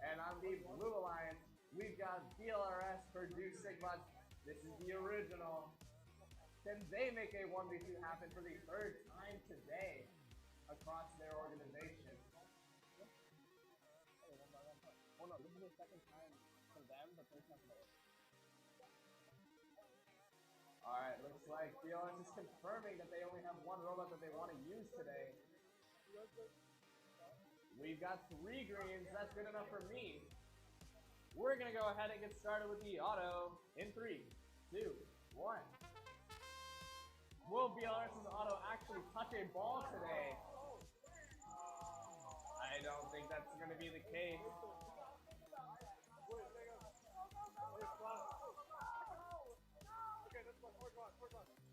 and on the blue alliance, we've got VLRS Purdue Sigma. This is the original. Can they make a 1v2 happen for the 3rd time today across their organization? Oh no, this is the 2nd time for them, but 3rd time for us. Alright, looks like VLRS is confirming that they only have one robot that they want to use today. We've got 3 greens, that's good enough for me. We're gonna go ahead and get started with the auto in 3, 2, 1. Will VLRS's auto actually touch a ball today? I don't think that's gonna be the case.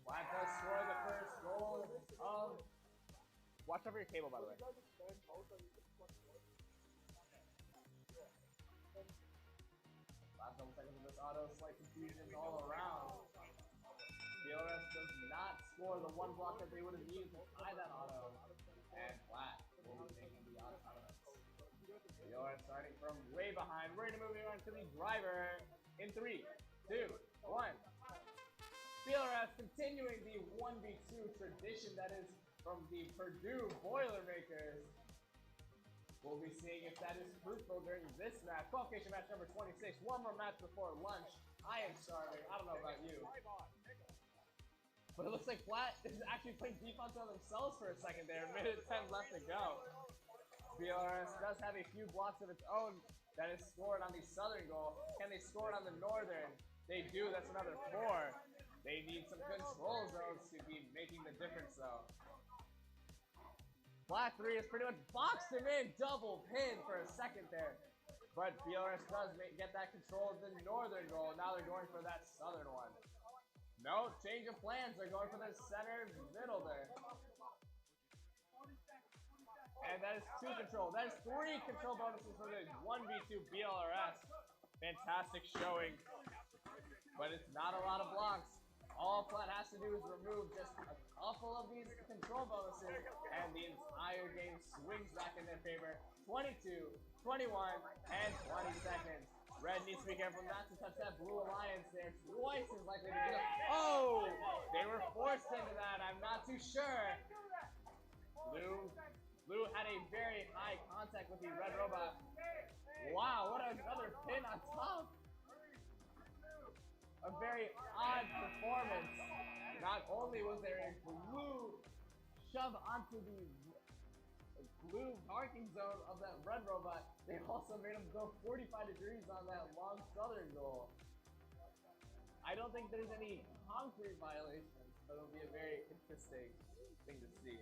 Black does score the first goal of... Watch over your cable, by the way. Last couple seconds of this auto, slight confusion all around. VLRS does not score the one block that they would have needed to tie that auto. And Flat will be taking the autonomous. VLRS starting from way behind. We're going to move on to the driver in 3, 2, 1. VLRS continuing the 1v2 tradition that is from the Purdue Boilermakers. We'll be seeing if that is fruitful during this match. Qualification match number 26. One more match before lunch. I am starving. I don't know about you. But it looks like Flat is actually playing defense on themselves for a second there. Minute 10 left to go. VLRS does have a few blocks of its own that is scored on the southern goal. Can they score it on the northern? They do. That's another 4. They need some control zones to be making the difference, though. Flat 3 has pretty much boxed him in. Double pin for a second there. But VLRS does get that control of the northern goal. Now they're going for that southern one. No, change of plans. They're going for the center middle there. And that is 2 control. That is 3 control bonuses for the 1v2 VLRS. Fantastic showing. But it's not a lot of blocks. All Flat has to do is remove just a couple of these control bonuses, and the entire game swings back in their favor. 22, 21, and 20 seconds. Red needs to be careful not to touch that blue alliance there. Twice as likely to do it. Oh! They were forced into that. I'm not too sure. Blue had a very high contact with the red robot. Wow, what another pin on top. a very odd performance. Not only was there a blue shove onto the blue parking zone of that red robot, they also made him go 45 degrees on that long southern goal. I don't think there's any concrete violations, but it'll be a very interesting thing to see.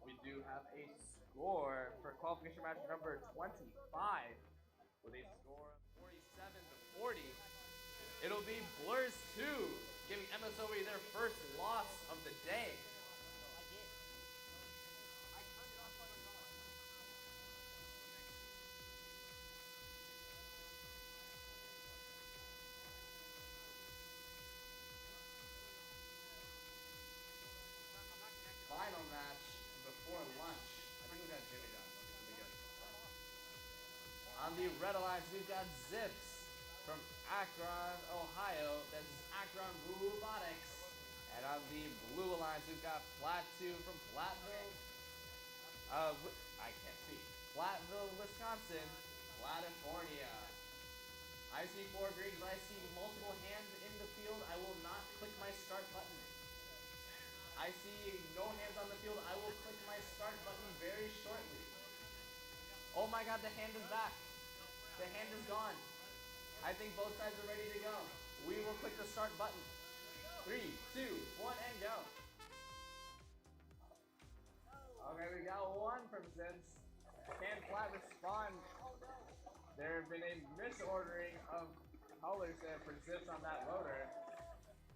We do have a score for qualification match number 25 with a score of 47 to 40. It'll be Blurs 2, giving MSOE their first loss of the day. Final match before lunch. I think we got Jimmy John's. This will be good. On the red alliance, we've got Zips from Akron, Ohio. That's Akron Robotics. And on the blue alliance, we've got Plat 2 from Platteville. I can't see. Platteville, Wisconsin, California. I see 4 greens, but I see multiple hands in the field. I will not click my start button. I see no hands on the field. I will click my start button very shortly. Oh my god, the hand is back. The hand is gone. I think both sides are ready to go. We will click the start button. 3, 2, 1, and go. Okay, we got one from Zips. Can Flat respond? There have been a misordering of colors there for Zips on that loader.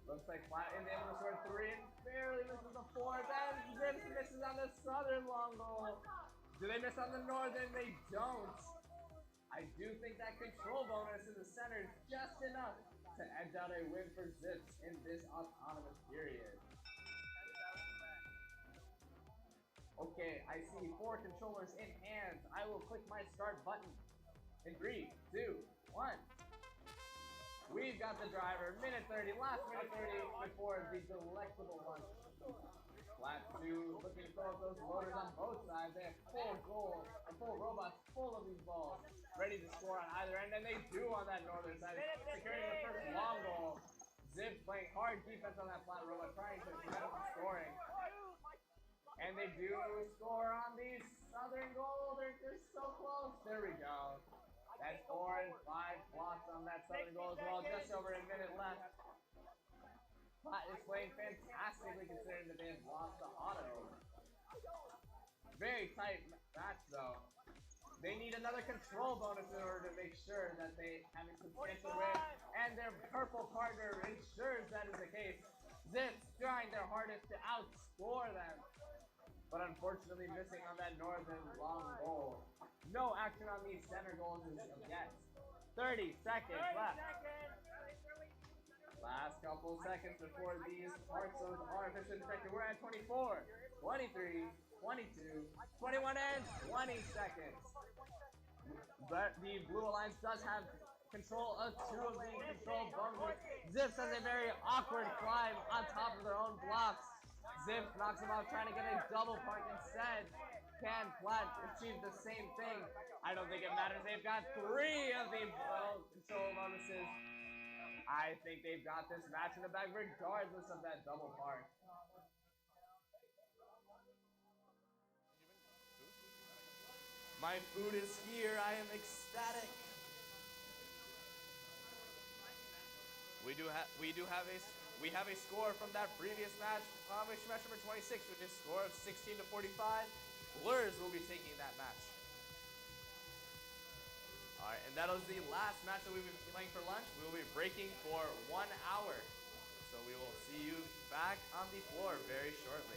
Looks like Flat in the end of the sword 3 and barely misses the 4. Then Zips misses on the southern long goal. Do they miss on the northern? They don't. I do think that control bonus in the center is just enough to edge out a win for Zips in this autonomous period. Okay, I see 4 controllers in hands. I will click my start button in 3, 2, 1. We've got the driver, minute 30, last minute 30 before the delectable lunch. Flat 2 looking to throw up those loaders on both sides. They have full goals, and full robots full of these balls, ready to score on either end, and they do on that northern side, securing the first long goal. Zips playing hard defense on that Flat robot, trying to prevent him from scoring. And they do score on the southern goal. They're so close. There we go. That's 4 and 5 blocks on that southern goal as well. Just over a minute left. Flat is playing fantastically considering that they have lost the auto. Very tight match though. They need another control bonus in order to make sure that they have a substantial win. And their purple partner ensures that is the case. Zips trying their hardest to outscore them, but unfortunately missing on that northern long goal. No action on these center goals as of yet. 30 seconds left. Last couple seconds before these park zones are officially detected. We're at 24, 23, 22, 21, and 20 seconds. But the blue alliance does have control of 2 of the control bonuses. Zips has a very awkward climb on top of their own blocks. Zips knocks him off, trying to get a double park instead. Can Flat achieve the same thing? I don't think it matters. They've got 3 of the control bonuses. I think they've got this match in the bag regardless of that double park. My food is here. I am ecstatic. We have a score from that previous match, match number 26, which is a score of 16 to 45. Blurs will be taking that match. Alright, and that was the last match that we will be playing for lunch. We will be breaking for 1 hour. So we will see you back on the floor very shortly.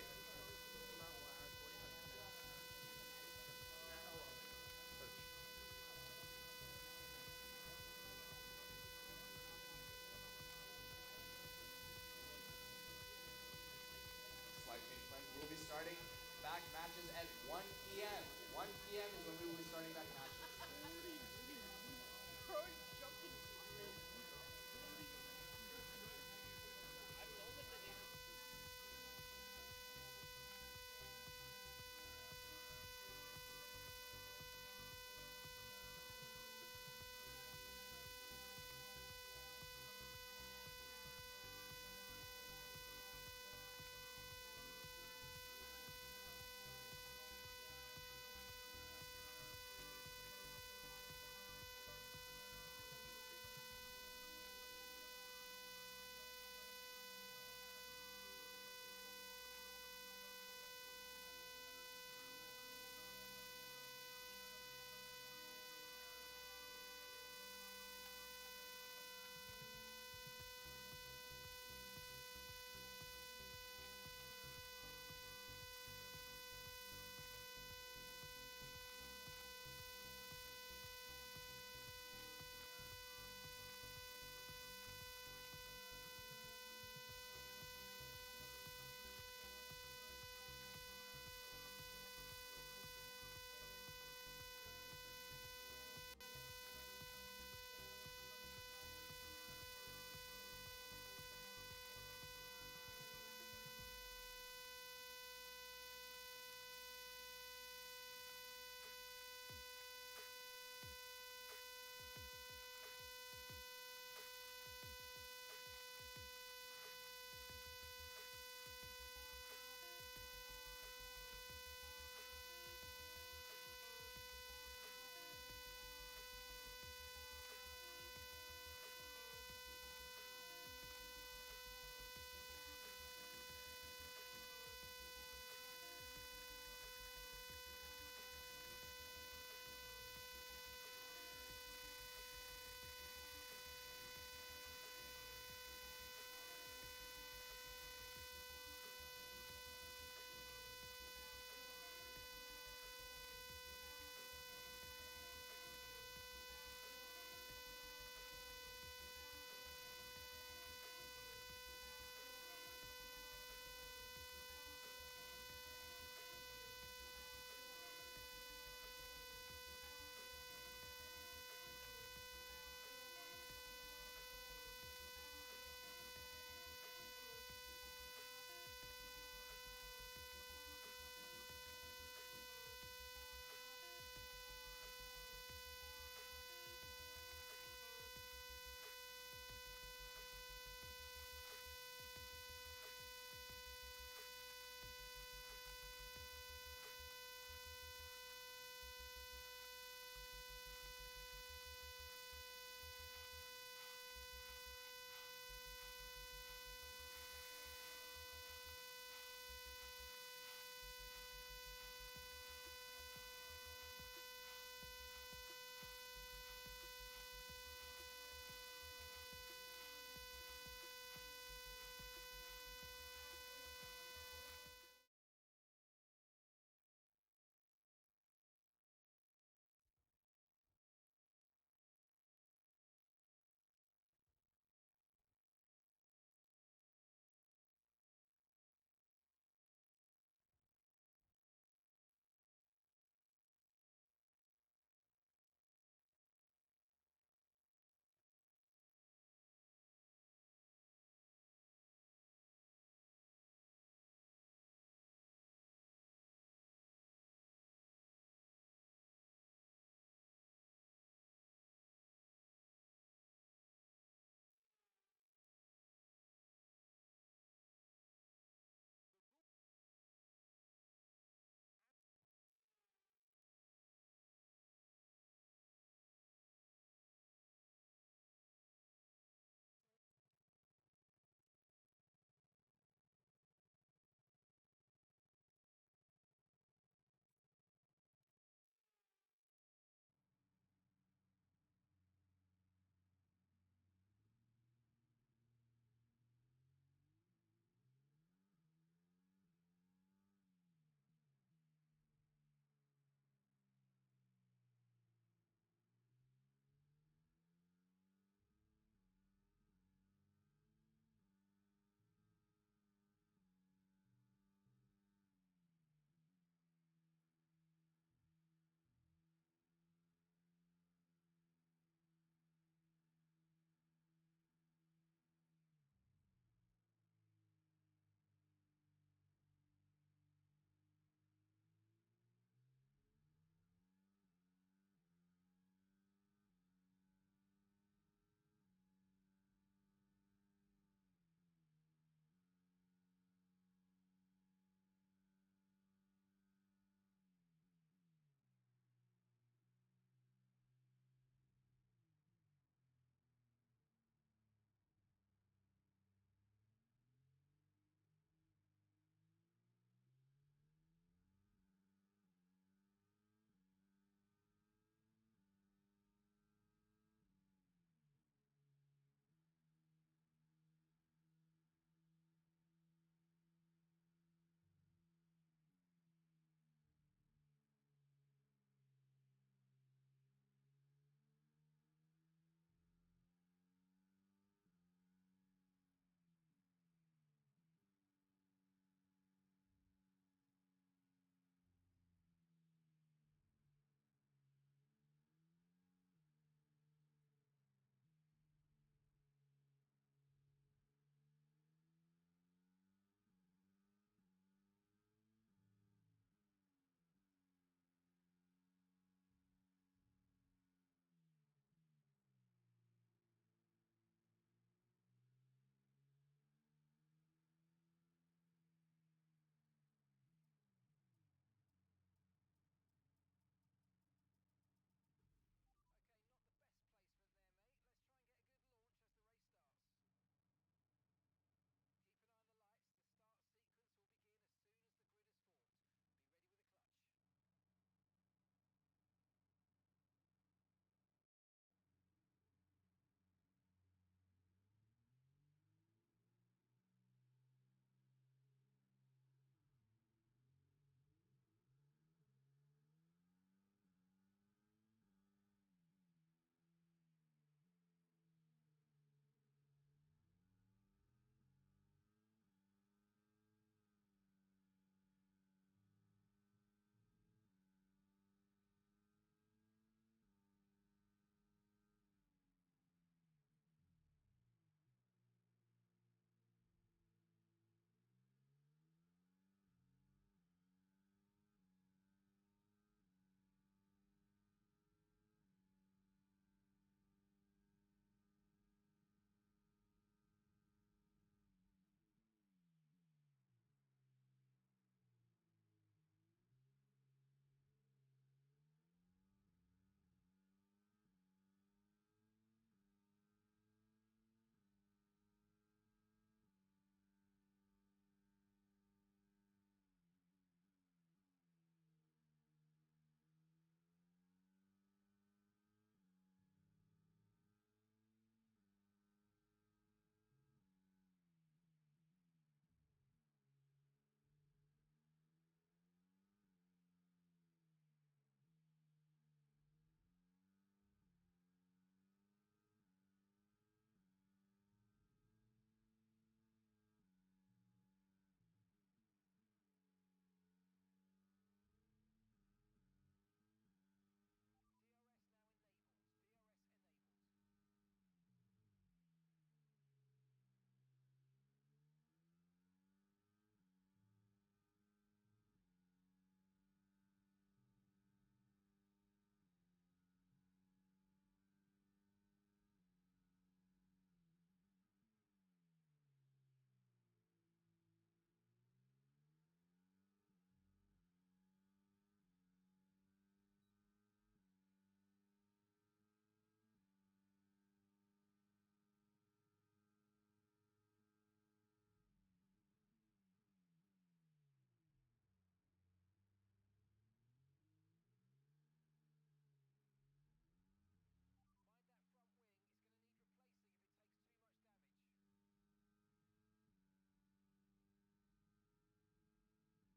Slight change plans. We'll be starting back matches at 1 p.m. 1 p.m. is when we will be starting back matches.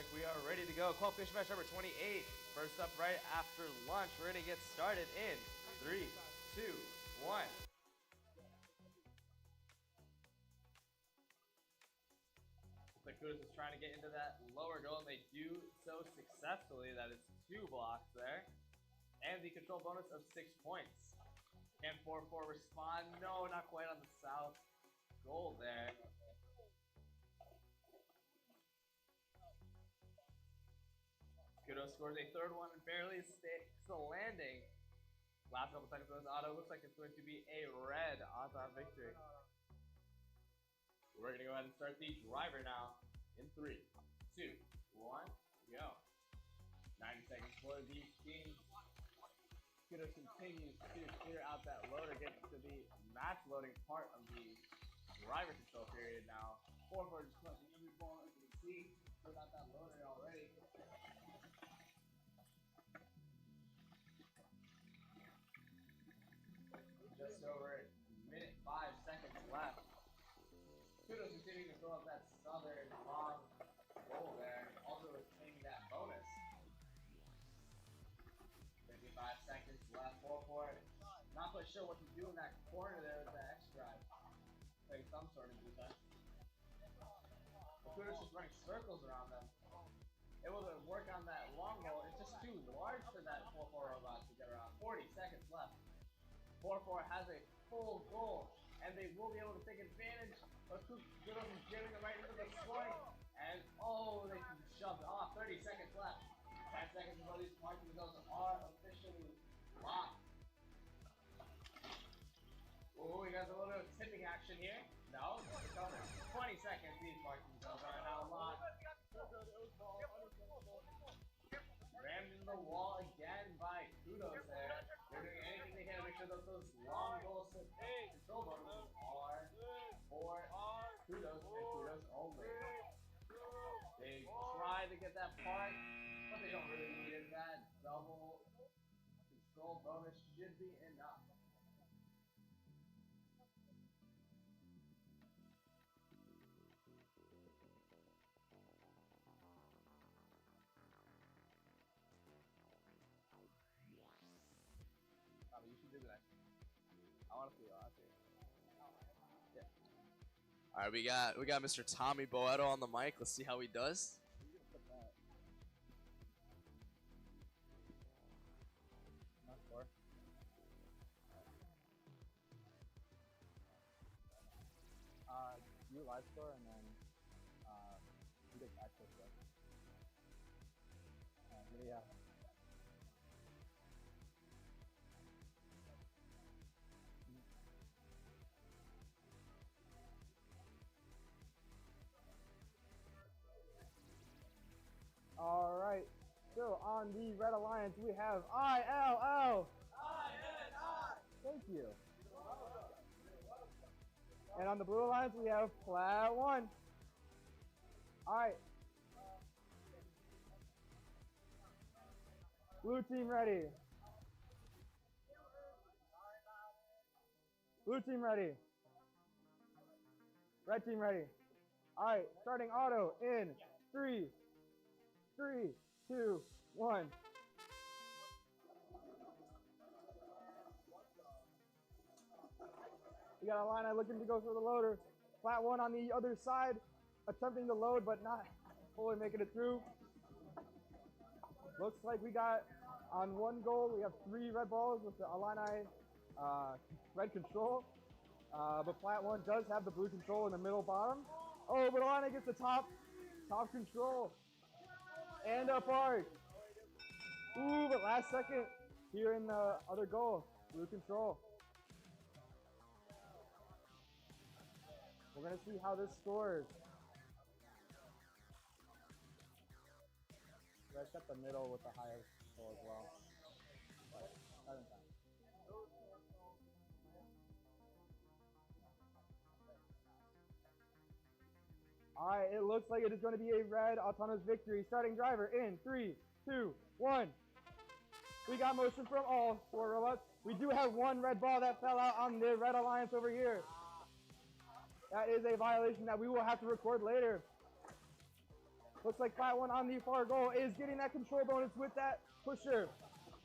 like we are ready to go. Qualification match number 28. First up right after lunch. We're going to get started in 3, 2, 1. Looks like Kudos is trying to get into that lower goal, and they do so successfully. That is 2 blocks there. And the control bonus of 6 points. Can 4-4 respond? No, not quite on the south goal there. Kudos scores a third one and barely sticks the landing. Last couple seconds of this auto. Looks like it's going to be a red on-top victory. We're going to go ahead and start the driver now in 3, 2, 1, go. 90 seconds for the team. Kudos continues to clear out that loader, gets to the match loading part of the driver control period now. 4-4 just clutching every ball into the seat. Cleared out that loader already. Just over minute 5 seconds left. Kudos continuing to throw up that southern long goal there. Also retaining that bonus. 55 seconds left. 4-4. Not quite sure what to do in that corner there with that X drive. Playing some sort of defense. Kudos just running circles around them. Able to work on that long goal. It's just too large for that 4-4 robot to get around. 40 seconds left. 4-4 has a full goal, and they will be able to take advantage of Kudos is jamming them right into the scoring. And oh, they can shove it off. 30 seconds left. 10 seconds until these marking zones are officially locked. Oh, we got a little bit of tipping action here. No, it's over. 20 seconds. These marking zones are now locked. Rammed in the wall again by Kudos there. They're doing anything they can to make sure that those long goals control bonuses are for Kudos and Kudos only. They try to get that part, but they don't really need it. That double control bonus should be enough. You should do the next one. I want to see it. Yeah. All right, we got Mr. Tommy Boeto on the mic. Let's see how he does. You live score and then you get access to it. Yeah. All right. So on the Red Alliance, we have ILL. Thank you. And on the Blue Alliance, we have Flat 1. All right. Blue team ready. Blue team ready. Red team ready. All right, starting auto in 3, 2, 1. We got Illini looking to go for the loader. Flat 1 on the other side, attempting to load, but not fully making it through. Looks like we got on 1 goal, we have 3 red balls with the Illini red control. But Flat 1 does have the blue control in the middle bottom. Oh, but Illini gets the top control. And up hard. Ooh, but last second here in the other goal, blue control. We're gonna see how this scores. Let's set the middle with the higher goal as well. But doesn't count. All right, it looks like it is going to be a red autonomous victory. Starting driver in 3, 2, 1. We got motion from all 4 robots. We do have 1 red ball that fell out on the Red Alliance over here. That is a violation that we will have to record later. Looks like Flat 1 on the far goal is getting that control bonus with that pusher.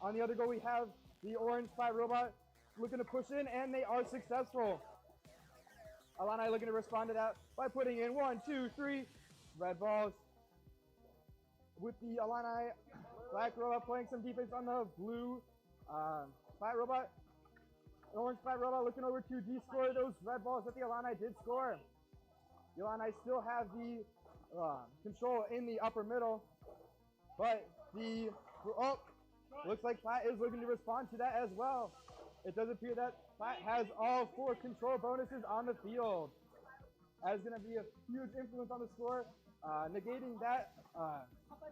On the other goal, we have the orange Flat robot looking to push in, and they are successful. Illini looking to respond to that by putting in 1, 2, 3 red balls. With the Illini Black robot playing some defense on the blue Flat robot. The orange Flat robot looking over to de-score those red balls that the Illini did score. The Illini still have the control in the upper middle, but the looks like Flat is looking to respond to that as well. It does appear that Flat has all 4 control bonuses on the field. That is going to be a huge influence on the score, negating that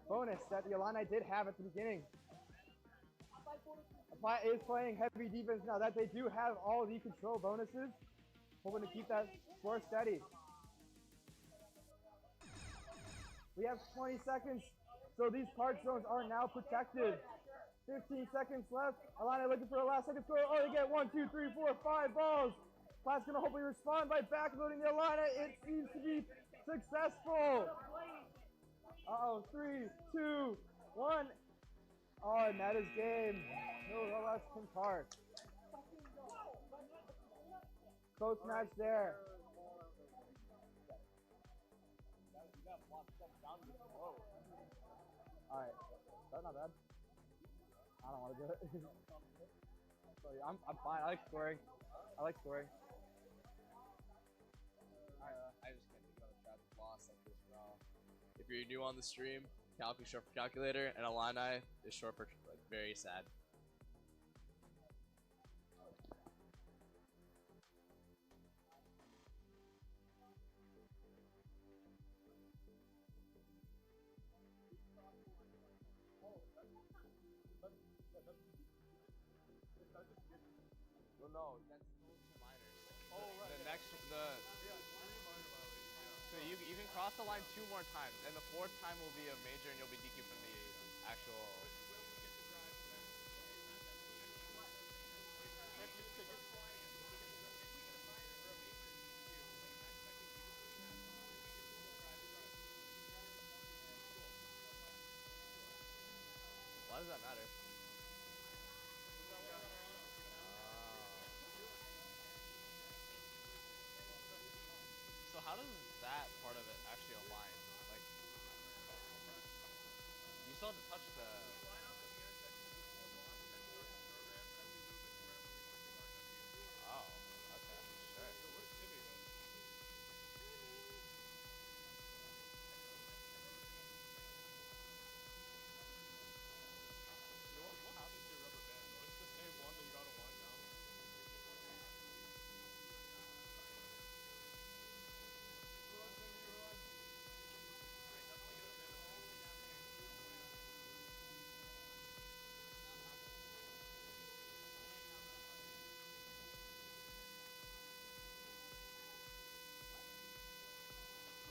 bonus that the Illini did have at the beginning. Flat is playing heavy defense now that they do have all the control bonuses, hoping to keep that score steady. We have 20 seconds, so these park zones are now protected. 15 seconds left. Illini looking for a last second score. Oh, they get 1, 2, 3, 4, 5 balls. Flat's gonna hopefully respond by backloading the Illini. It seems to be successful. Uh-oh, 3, 2, 1. Oh, and that is game. No less can park. Close match there. All right, that's not bad. I don't want to do it. Sorry, I'm fine. I like scoring. I just can't think about a tragic loss like this, bro. If you're new on the stream, Calc is short for calculator, and Illini is short for like very sad. Well, no, that's those 2 minors. Oh, right. The next, Yeah, 3 minor violations, yeah. so you can cross the line 2 more times, and the 4th time will be a major, and you'll be DQ'd from the actual. Why does that matter? So how does that part of it actually align? Like, you still have to touch the. Oh, okay, sure. What happens to your rubber band, bro? It's the same one that you gotta wind down.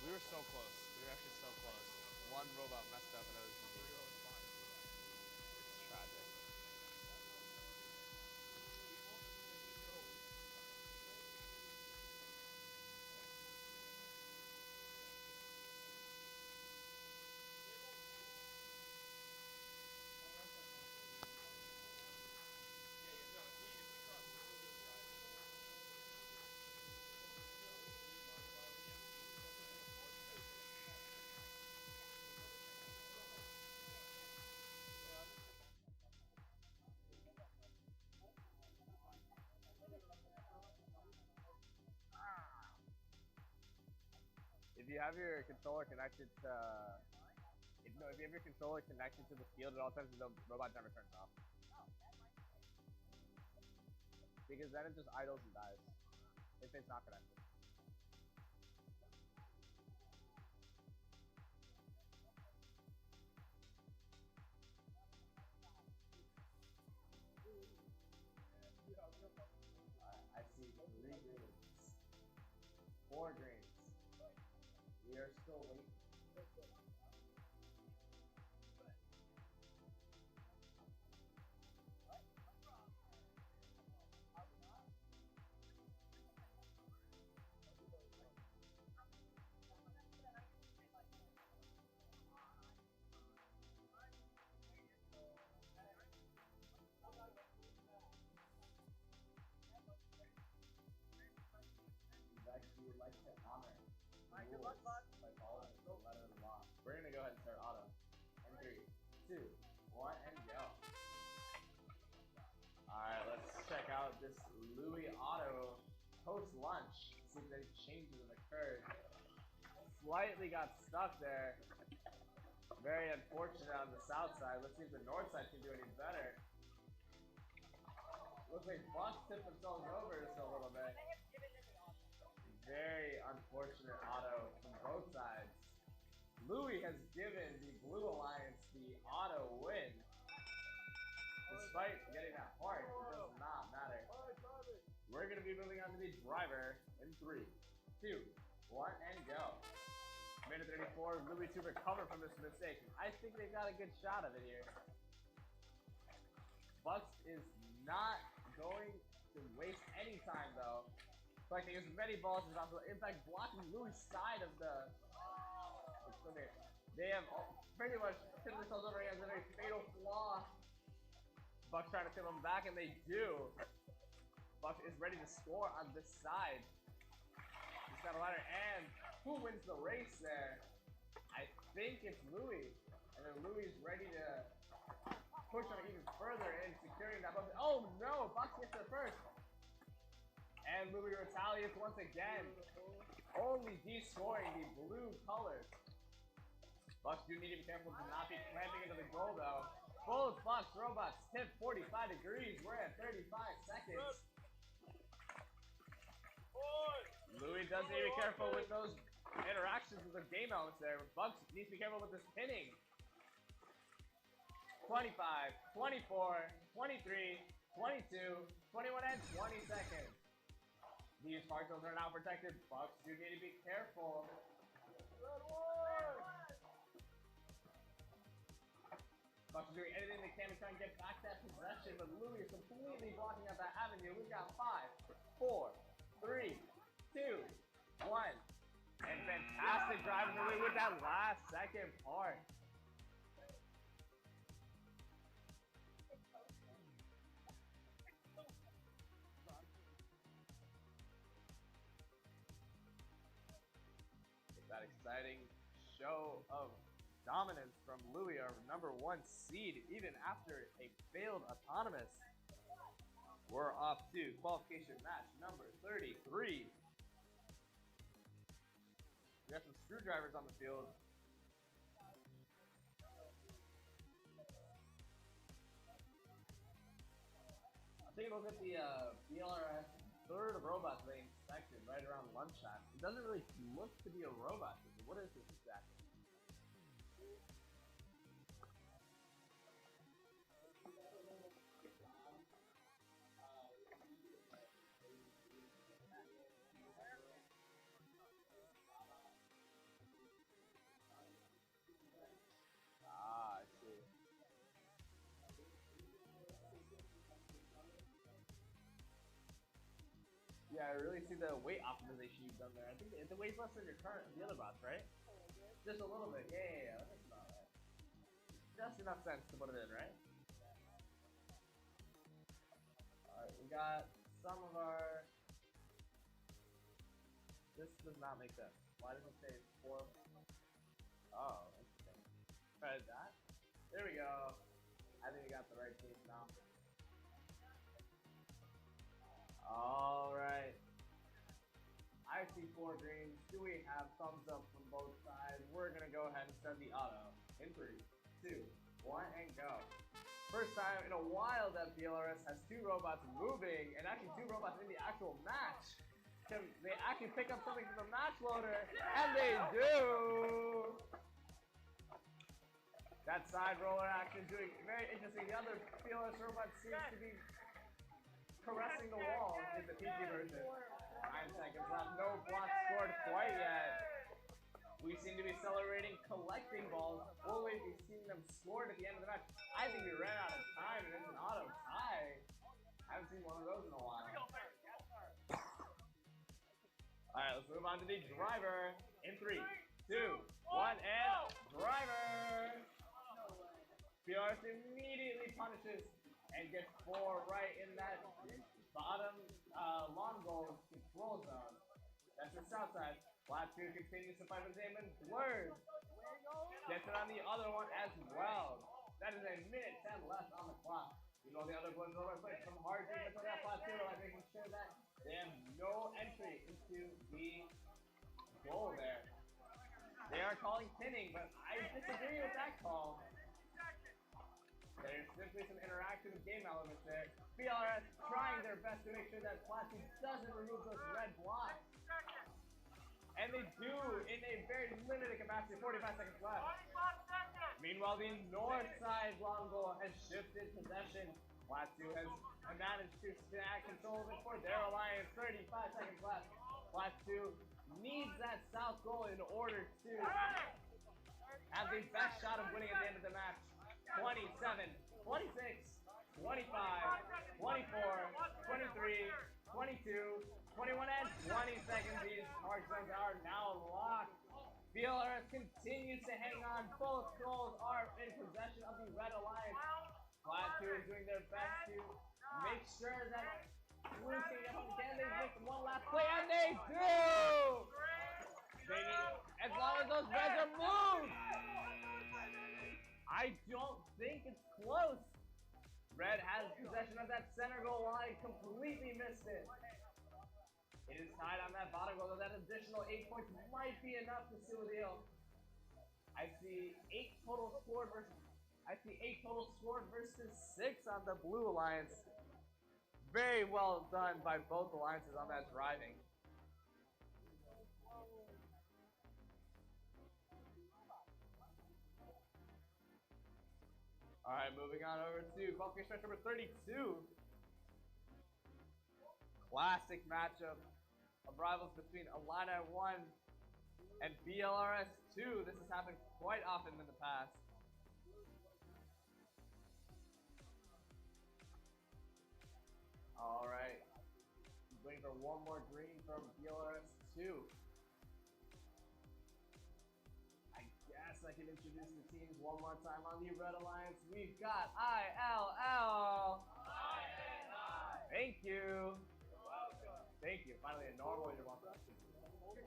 We were so close. We were actually so close. One robot messed up and it was GG. It's tragic. If you have your controller connected to, if you have your controller connected to the field at all times, the robot never turns off. Because then it just idles and dies if it's not connected. I see 3 greens, 4 greens. We are still waiting. rules by following the letter of the law. We're gonna go ahead and start auto. In 3, 2, 1, and go. Alright, let's check out this Louis auto post-lunch. See if any changes have occurred. Slightly got stuck there. Very unfortunate on the south side. Let's see if the north side can do any better. Looks like Bucks tipped themselves over just a little bit. Very unfortunate auto from both sides. Louis has given the Blue Alliance the auto win. Despite getting that part, it does not matter. We're going to be moving on to the driver in 3, 2, 1, and go. Minute 34, Louis to recover from this mistake. I think they've got a good shot of it here. Bucks is not going to waste any time though. Collecting as many balls as possible. In fact, blocking Louis' side of the. They have pretty much tipped themselves over against a very fatal flaw. Bucks trying to tip them back, and they do. Bucks is ready to score on this side. He's got a ladder, and who wins the race there? I think it's Louis. And then Louis is ready to push him even further in securing that bump. Oh no, Bucks gets there first. And Louis retaliates once again. Only descoring the blue colors. Bucks do need to be careful to not be clamping into the goal though. Both Bucks robots tip 45 degrees. We're at 35 seconds. Louis does need to be careful with those interactions with the game elements there. Bucks needs to be careful with this pinning. 25, 24, 23, 22, 21, and 20 seconds. These particles are now protected. Bucks do need to be careful. Bucks are doing anything they can to try and get back that possession, but Louis is completely blocking out that avenue. We've got 5, 4, 3, 2, 1. And fantastic driving Louis with that last second part. That exciting show of dominance from Louis, our #1 seed, even after a failed autonomous. We're off to qualification match number 33. We got some screwdrivers on the field. I'll take a look at the BLRS third robot being inspected right around lunchtime. It doesn't really look to be a robot. What is this exactly? I see. Yeah, I really see the weight optimization you've done there. I think the weight's less than your current, the other bots, right? Just a little bit. Yeah. That's about right. Just enough sense to put it in, right? Alright, we got some of our. This does not make sense. Why does it say 4? Oh, interesting. Try that. There we go. I think we got the right case now. Alright. I see 4 greens. Do we have thumbs up from both sides? We're gonna go ahead and start the auto. In 3, 2, 1, and go. First time in a while that BLRS has 2 robots moving, and actually 2 robots in the actual match. Can they actually pick up something from the match loader? And they do! That side roller action doing very interesting. The other BLRS robot seems to be caressing the wall in the PG version. 9 seconds left. No block scored quite yet. We seem to be celebrating collecting balls. We'll wait to see them scored at the end of the match. I think we ran out of time and it's an auto tie. I haven't seen one of those in a while. Alright, let's move on to the driver. In 3, 2, 1, and driver! BLRS immediately punishes and gets 4 right in that bottom long goal control zone. That's the south side. Flat 2 continues to fight with his aim and blurs. Gets it on the other one as well. That is a minute 10 left on the clock. You know the other ones are playing some hard defense on that Flat 2, like making sure that they have no entry into the goal there. They are calling pinning, but I disagree with that call. There's simply some interactive game elements there. VLRS trying their best to make sure that Flat 2 doesn't remove those red blocks. And they do in a very limited capacity, 45 seconds left. Meanwhile, the north side long goal has shifted possession. Flat 2 has managed to snag control of it for their alliance, 35 seconds left. Flat 2 needs that south goal in order to have the best shot of winning at the end of the match. 27, 26, 25, 24, 23, 22, 21, and 20 seconds. These hard zones are now locked. VLRS continues to hang on. Both goals are in possession of the Red Alliance. Flat 2 is doing their best to make sure that Blue can get home. Can they make one last play? And they do! They need, as long as those Reds are moved! I don't think it's close. Red has possession of that center goal line, completely missed it. It is tied on that bottom goal, though that additional 8 points might be enough to seal the deal. I see 8 total scored versus 6 on the Blue Alliance. Very well done by both alliances on that driving. All right, moving on over to qualification match number 32. Classic matchup of rivals between Illini 1 and VLRS 2. This has happened quite often in the past. All right, waiting for one more green from VLRS 2. I guess I can introduce the teams one more time on the Red Alliance. We've got ILL. Thank you. Thank you. Finally a normal, you're welcome.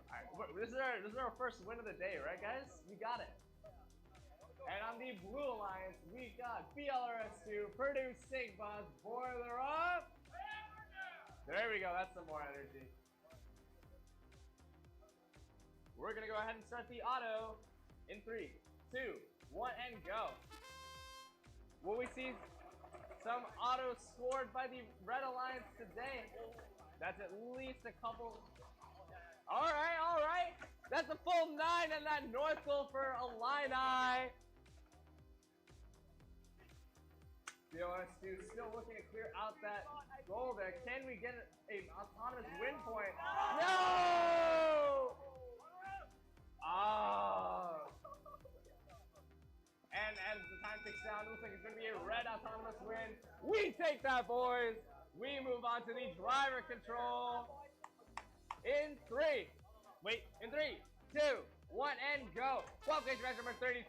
Alright, this is our first win of the day, right guys? We got it. And on the Blue Alliance, we got BLRS2, Purdue Sigma, Boiler Up. There we go, that's some more energy. We're gonna go ahead and start the auto in 3, 2, 1, and go. Will we see some autos scored by the Red Alliance today? That's at least a couple. All right. That's a full 9 and that north goal for Illini. BLRS2 still looking to clear out that goal there. Can we get an autonomous win point? No! Oh. And as the time ticks down, it looks like it's going to be a red autonomous win. We take that, boys. We move on to the driver control. In 3, 2, 1, and go. Qualification match number 32.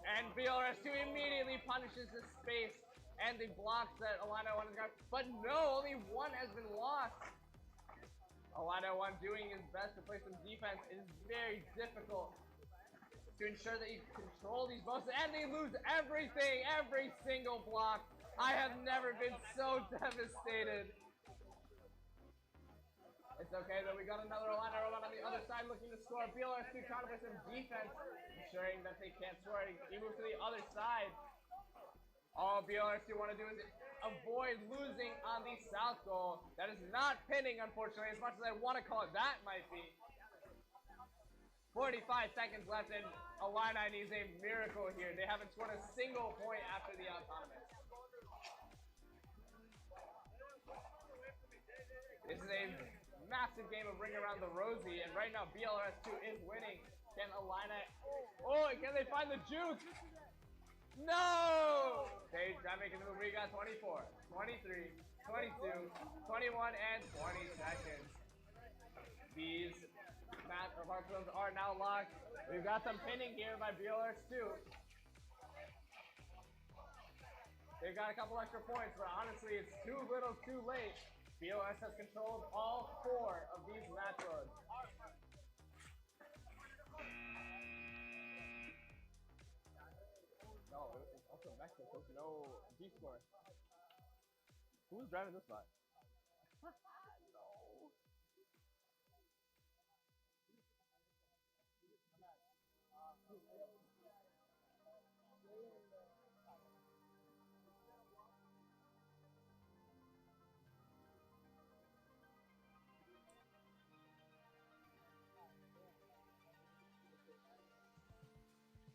And VLRS2 immediately punishes the space and the blocks that Illini 1 has got. But no, only 1 has been lost. Illini 1 doing his best to play some defense. It is very difficult to ensure that you control these bosses. And they lose everything, every single block. I have never been so devastated. It's okay though, we got another Illini robot on the other side looking to score. BLRS2 trying to play some defense, ensuring that they can't score. He moves to the other side. All BLRS2 want to do is avoid losing on the south goal. That is not pinning, unfortunately, as much as I want to call it that might be. 45 seconds left, and Illini needs a miracle here. They haven't scored a single point after the autonomous. This is a massive game of Ring Around the Rosie, and right now BLRS2 is winning. Can Illini... Oh, can they find the juke? No! They try making the move. We got 24, 23, 22, 21, and 20 seconds. These match of our zones are now locked. We've got some pinning here by BLRS2. They've got a couple extra points, but honestly, it's too little, too late. BLS has controlled all 4 of these match roads. no D score. Who's driving this spot? No.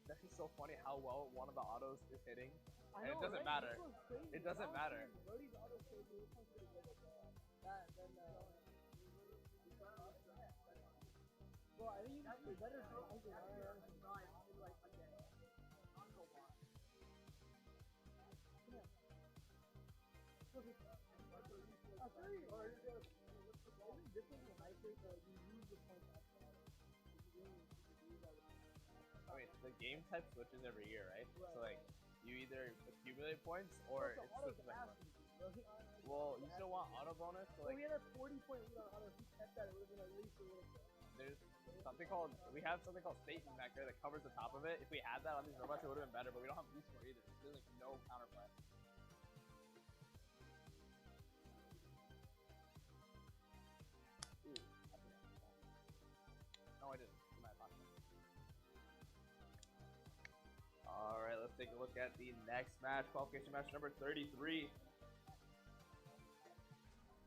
It's actually so funny how well one of the autos is hitting. And it doesn't matter. It doesn't matter. Well, I think you have to be better for I mean, the game type switches every year, right? So like, you either accumulate points or it switches back. Well, you still want auto bonus, so like we had a 40-point lead on auto. If we kept that, it would have been at least a little bit. there's something called statement back there that covers the top of it. If we had that on these robots, it would have been better, but we don't have boost score either. There's like no counterplay. Ooh, no, I didn't. My apologies. All right, let's take a look at the next match, qualification match number 33.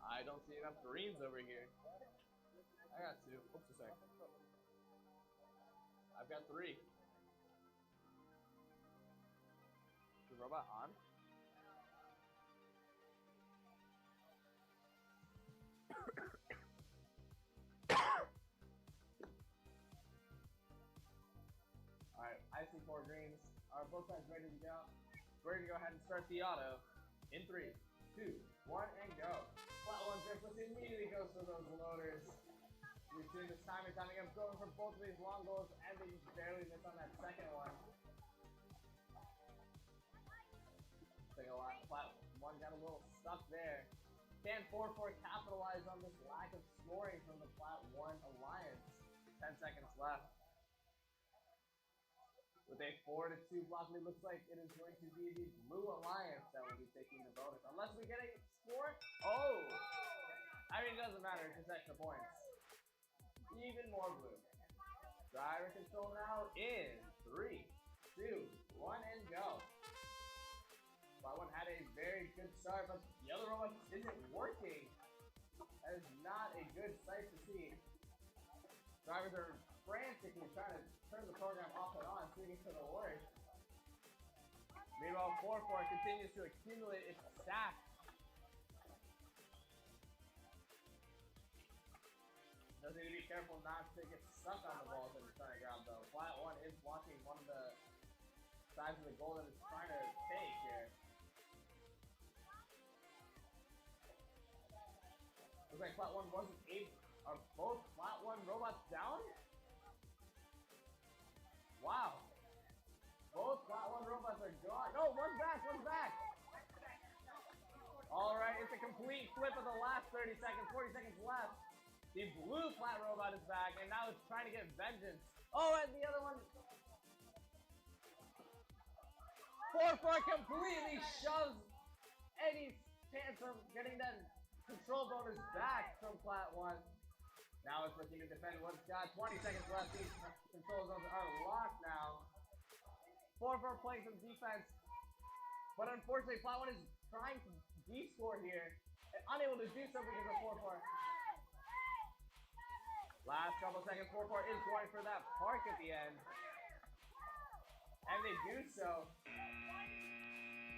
I don't see enough greens over here. I got 2. Oops, sorry. I've got 3. Is the robot on? Alright, I see 4 greens. Are both sides ready to go? We're gonna go ahead and start the auto in 3, 2, 1, and go. Flat one driftless immediately goes for those loaders. We've seen this time and time again going for both of these long goals, and they just barely miss on that second one. Take a lot. Flat one got a little stuck there. Can 4-4 capitalize on this lack of scoring from the Flat 1 Alliance? 10 seconds left. With a 4-2 block lead, looks like it is going to be the Blue Alliance that will be taking the bonus. Unless we get a score. Oh! I mean, it doesn't matter. It's just extra points. Even more blue. Driver control now in 3, 2, 1, and go. That one had a very good start, but the other one isn't working. That is not a good sight to see. Drivers are frantically trying to turn the program off and on, seeming for the worst. Meanwhile, 4-4 continues to accumulate its stack. Does need to be careful not to get stuck on the balls that he's trying to grab though. Flat 1 is blocking one of the sides of the goal that it's trying to take here. Looks like Flat 1 wasn't able. Are both Flat 1 robots down? Wow. Both Flat 1 robots are gone. No, one's back, one's back. Alright, it's a complete flip of the last 30 seconds, 40 seconds left. The blue Flat robot is back, and now it's trying to get vengeance. Oh, and the other one. 4-4 completely shoves any chance of getting that control bonus back from Flat 1. Now it's looking to defend what it's got. 20 seconds left. These control zones are locked now. 4-4 playing some defense. But unfortunately, Flat 1 is trying to de-score here. And unable to do so because of 4-4. Last couple seconds, 4-4 is going for that park at the end. And they do so.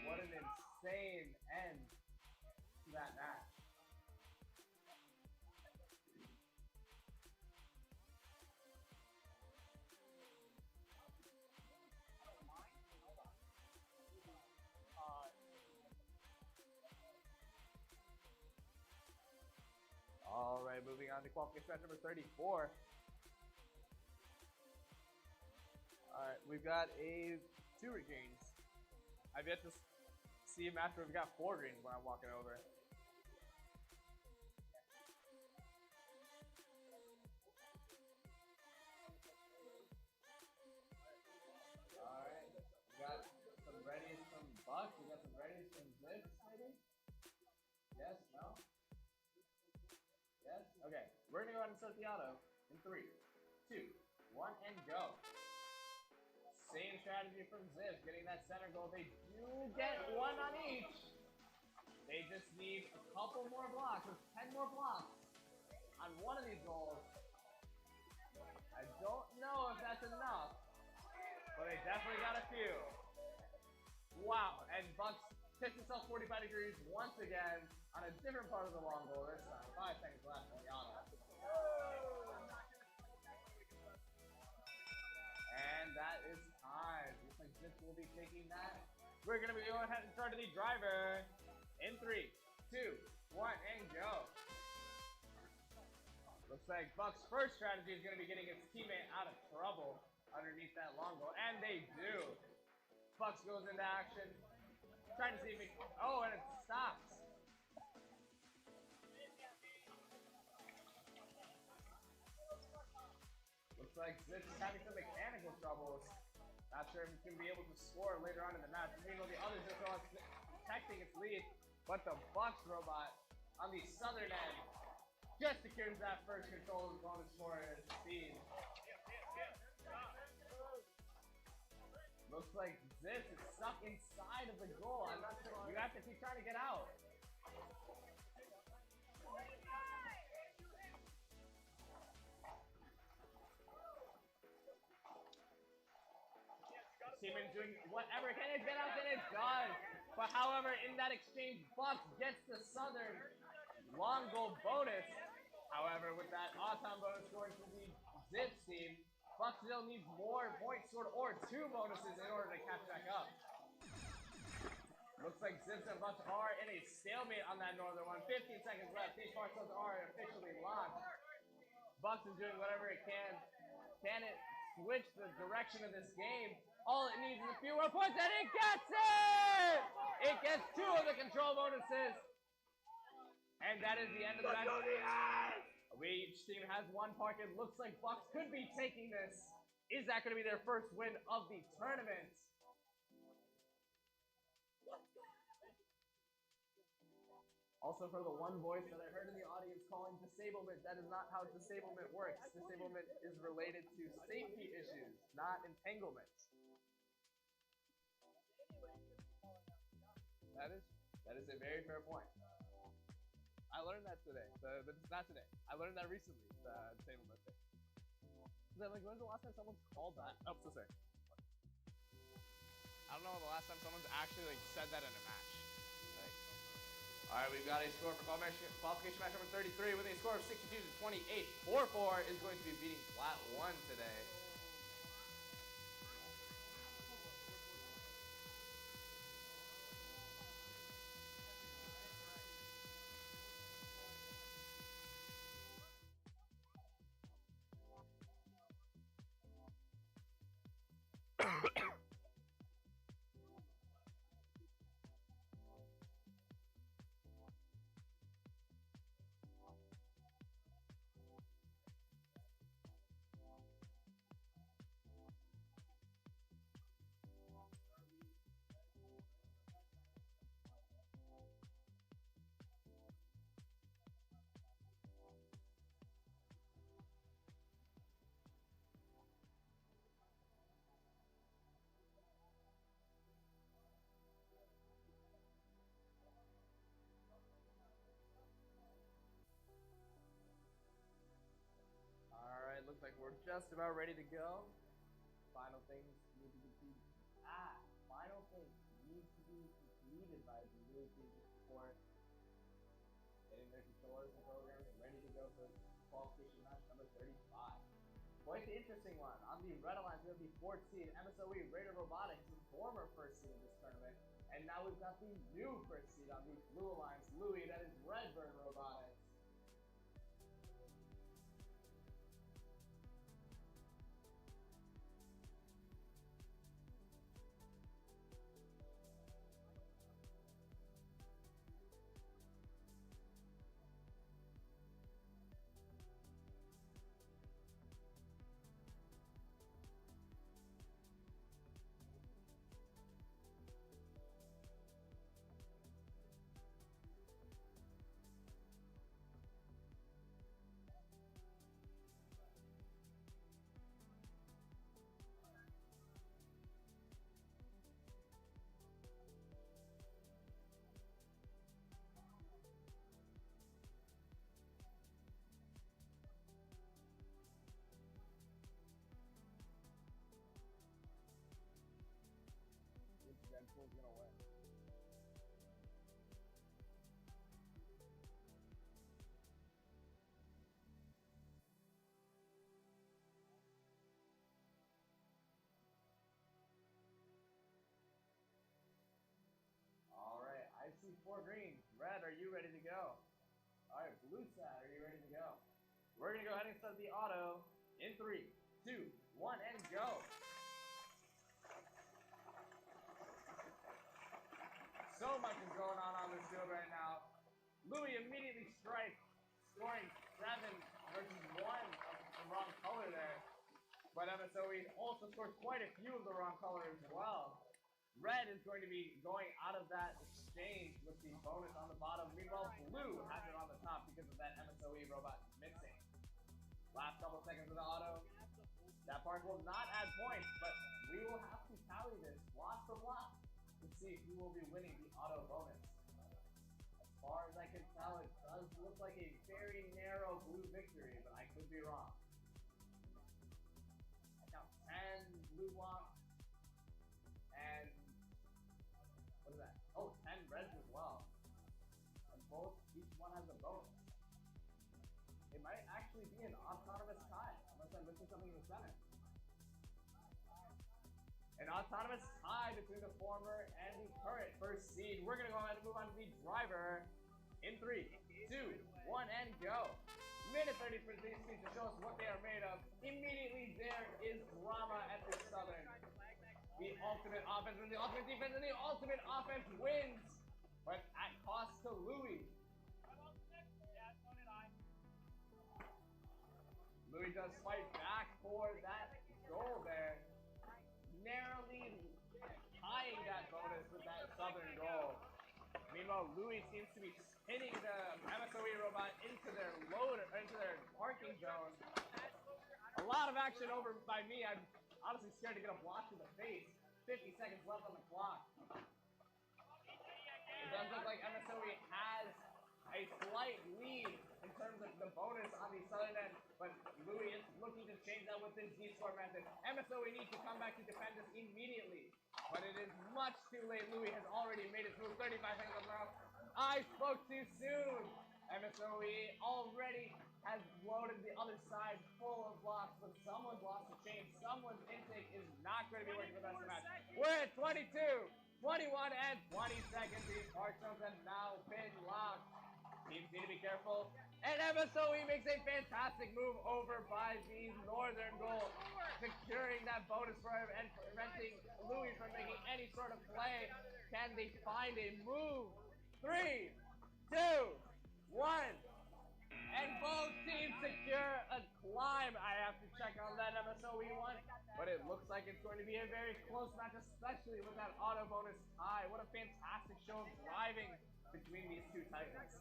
What an insane end to that match. All right, moving on to qualification match number 34. All right, we've got 2 greens. I've yet to see a match where we've got 4 greens when I'm walking over. All right, we got some readies from Buck. start the auto in 3, 2, 1, and go. Same strategy from Zips, getting that center goal. They do get one on each. They just need a couple more blocks, or 10 more blocks on one of these goals. I don't know if that's enough, but they definitely got a few. Wow, and Bucks picks himself 45 degrees once again on a different part of the long goal this time. 5 seconds left on the auto. And that is time. Looks like Zips will be taking that. We're going to be going ahead and start to the driver in 3, 2, 1, and go. Looks like Buck's first strategy is going to be getting his teammate out of trouble underneath that long goal, and they do. Bucks goes into action, trying to see if he, oh, and it stops. Looks like Zips is having some mechanical troubles. Not sure if he's going to be able to score later on in the match. Meanwhile, the other Zips are protecting its lead, but the Bucks robot on the southern end just secures that first control as bonus score and speed. Looks like Zips is stuck inside of the goal. I'm not sure. You have to keep trying to get out. Seaman doing whatever it can to get out, and it does. But however, in that exchange, Bucks gets the southern long goal bonus. However, with that awesome bonus going to the Zips team, Bucks still needs more points scored or 2 bonuses in order to catch back up. Looks like Zips and Bucks are in a stalemate on that northern one. 15 seconds left. These parcels are officially locked. Bucks is doing whatever it can. Can it switch the direction of this game? All it needs is a few more points, and it gets it! It gets 2 of the control bonuses. And that is the end of the match. Each team has 1 point. It looks like Bucks could be taking this. Is that going to be their first win of the tournament? Also, for the one voice that I heard in the audience calling disablement, that is not how disablement works. Disablement is related to safety issues, not entanglement. That is a very fair point. I learned that today. Not today. I learned that recently, the disablement thing. Like, when's the last time someone's called that? Oh, so sorry. I don't know the last time someone's actually like said that in a match. Like, All right, we've got a score for qualification match number 33 with a score of 62 to 28. 4-4 is going to be beating Flat 1 today. Looks like we're just about ready to go. Final things need to be final things need to be completed by the new team just before getting their controllers and programs ready to go for qualification match number 35. Quite the interesting one. On the red alliance, we have the 4th seed MSOE Raider Robotics, the former 1st seed of this tournament, and now we've got the new 1st seed on the blue alliance, Louis, that is Redbird Robotics. one's gonna win. All right, I see 4 green. Red, are you ready to go? All right, blue side, are you ready to go? We're gonna go ahead and start the auto in 3, 2, 1, and go. So much is going on this field right now. Louis immediately strikes, scoring 7 versus 1 of the wrong color there. But MSOE also scored quite a few of the wrong color as well. Red is going to be going out of that exchange with the bonus on the bottom. Meanwhile, blue has it on the top because of that MSOE robot missing. Last couple seconds of the auto. That part will not add points, but we will have to tally this block for block to see who will be winning the auto bonus. As far as I can tell, it does look like a very narrow blue victory, but I could be wrong. I count 10 blue blocks and what is that? Oh, 10 reds as well. And each one has a bonus. It might actually be an autonomous tie, unless I'm missing something in the center. An autonomous tie between the former and the current first seed. We're gonna go ahead and move on to the driver in 3, 2, 1, and go. Minute 30 for these teams to show us what they are made of. Immediately there is drama at the Southern. The ultimate offense and the ultimate defense and the ultimate offense wins, but at cost to Louis. Louis does fight back for that goal there. Narrowly tying that bonus with that Southern goal. Meanwhile, Louis seems to be hitting the MSOE robot into their parking zone. A lot of action over by me. I'm honestly scared to get a block to the face. 50 seconds left on the clock. It does look like MSOE has a slight lead in terms of the bonus on the southern end, but Louis is looking to change that with his D-score method. MSOE needs to come back to defend this immediately, but it is much too late. Louis has already made his move. 35 seconds on the round. I spoke too soon. MSOE already has loaded the other side full of blocks, but someone's lost the chain. Someone's intake is not going to be working for the rest of the match. We're at 22, 21, and 20 seconds. These park zones have now been locked. Teams need to be careful. And MSOE makes a fantastic move over by the northern goal, securing that bonus for him and preventing Louis from making any sort of play. Can they find a move? 3, 2, 1. And both teams secure a climb. I have to check on that MSOE one, but it looks like it's going to be a very close match, especially with that auto bonus tie. What a fantastic show of driving between these two titans.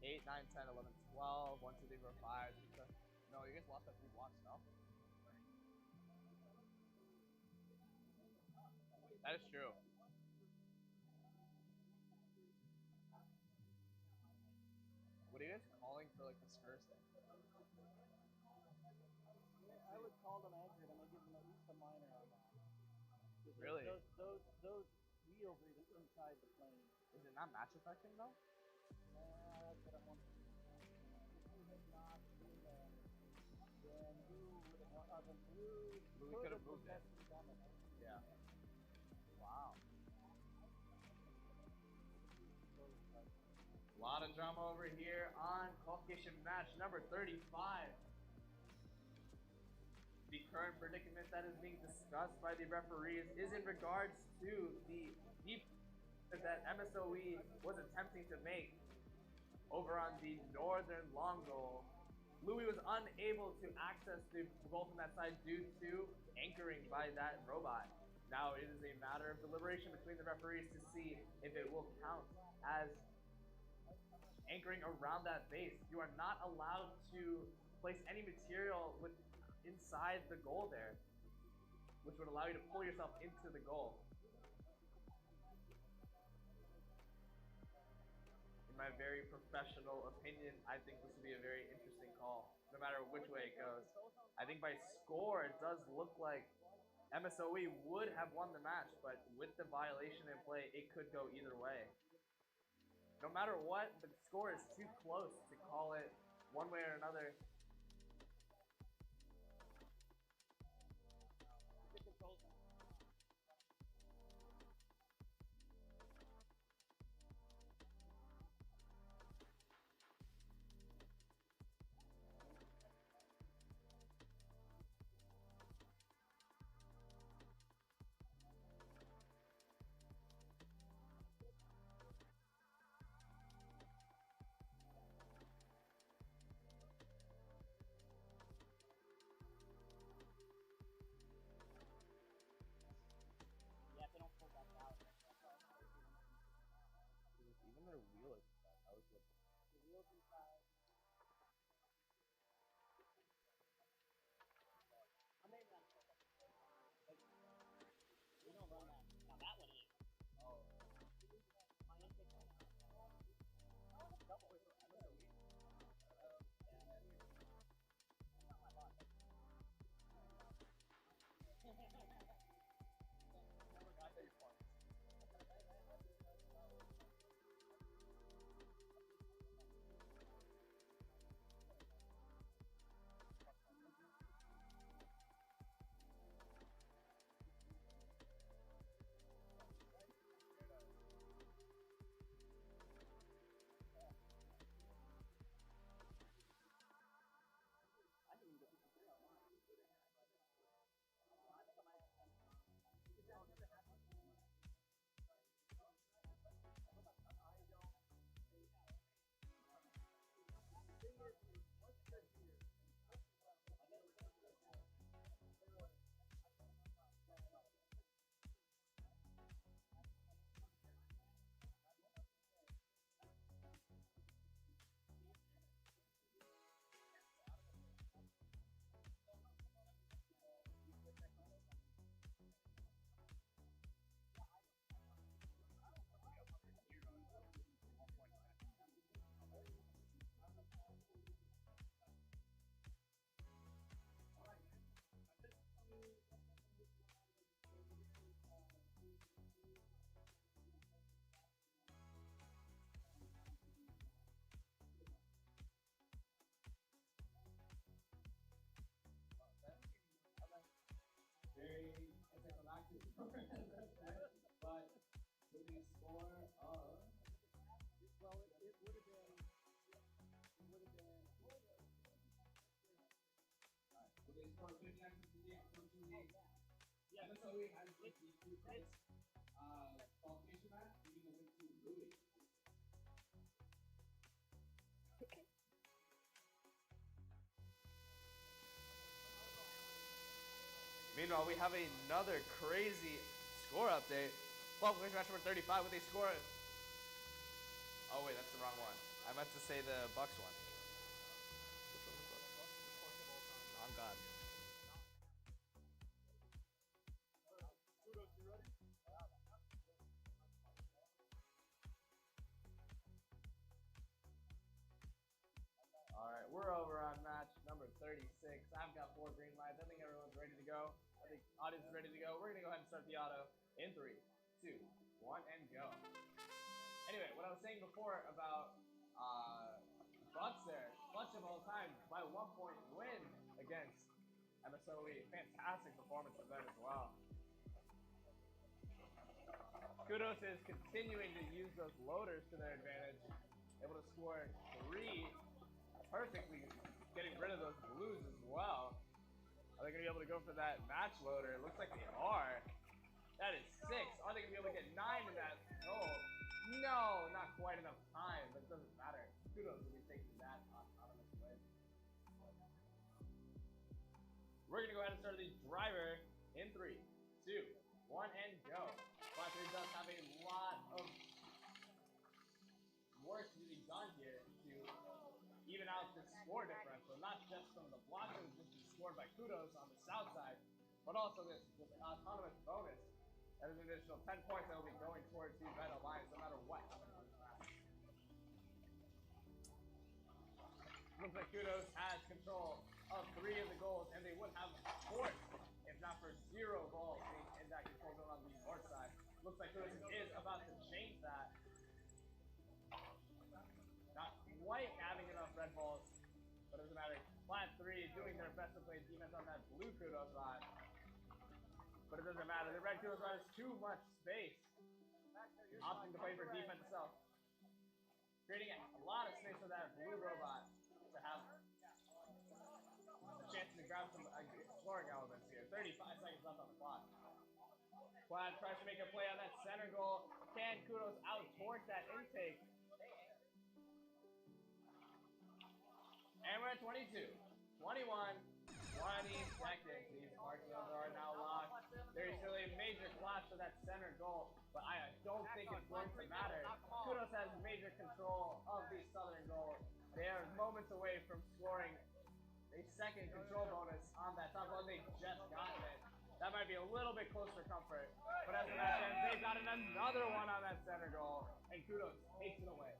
8, 9, 10, 11, 12, 1, 2, 3, 4, 5, 6, 7. No, you guys lost by 3 blocks, no? That is true. What are you guys calling for, like, the Spurs thing? I would call them anchored and I give them at least a minor on that. Really? Those wheels are even inside the plane. Is it not match affecting, though? That's what I'm wondering. If we had not been there, then blue would have Blue could have moved it. Yeah. Wow. A lot of drama over here on qualification match number 35. The current predicament that is being discussed by the referees is in regards to the deep that MSOE was attempting to make over on the northern long goal. Louis was unable to access the goal from that side due to anchoring by that robot. Now it is a matter of deliberation between the referees to see if it will count as anchoring around that base. You are not allowed to place any material inside the goal there, which would allow you to pull yourself into the goal. In my my very professional opinion, I think this would be a very interesting call, no matter which way it goes. I think by score, it does look like MSOE would have won the match, but with the violation in play, it could go either way. No matter what, the score is too close to call it one way or another. Even their wheel is inside. I was good. The wheel's inside. I made that. We don't run that. Now that one is. Oh. My intake on that. Double. Very anticlimactic, but with a score of, well, it would have been, alright, with a score of 59-58, yeah, MSOE has the 2 points, qualification match, leading the win to Louis. Meanwhile, we have another crazy score update. Qualification match number 35 with a score. Oh wait, that's the wrong one. I meant to say the Bucks one. Oh God. Alright, we're over on match number 36. I've got 4 green lights. I think everyone's ready to go. I think audience is ready to go. We're gonna go ahead and start the auto in 3, 2, 1, and go. Anyway, what I was saying before about Bucks there, clutch of all time by 1 point win against MSOE. Fantastic performance of them as well. Kudos is continuing to use those loaders to their advantage. Able to score 3 perfectly, getting rid of those blues as well. Are they going to be able to go for that match loader? It looks like they are. That is 6. Are they going to be able to get 9 in that? Oh, no, not quite enough time, but it doesn't matter. Kudos will be taking that autonomous win. We're going to go ahead and start the driver in 3, 2, 1, and go. But there does have a lot of work to be done here to even out this score differential, not just from the block that was just scored by Kudos on the south side, but also this autonomous bonus. That is an additional 10 points that will be going towards the Red Alliance, no matter what happens in this match. Looks like Kudos has control of 3 of the goals, and they would have fourth if not for 0 balls being in that control zone on the north side. Looks like Kudos is about to change that. Not quite having enough red balls, but it doesn't matter. Flat 3 doing their best to play defense on that blue Kudos line. But it doesn't matter. The red Kudos line has too much space. Opting to play for defense itself. Creating a lot of space for that blue robot to have a chance to grab some scoring elements here. 35 seconds left on the clock. Quad tries to make a play on that center goal. Can Kudos out torque that intake? And we're at 22, 21, 20 seconds. These mark zones are now locked. There's still a major clash for that center goal, but I don't think it's going to matter. Kudos has major control of the southern goal. They are moments away from scoring a second control bonus on that top goal. They just gotten it. That might be a little bit close for comfort, but as a match ends, they've gotten another one on that center goal, and Kudos takes it away.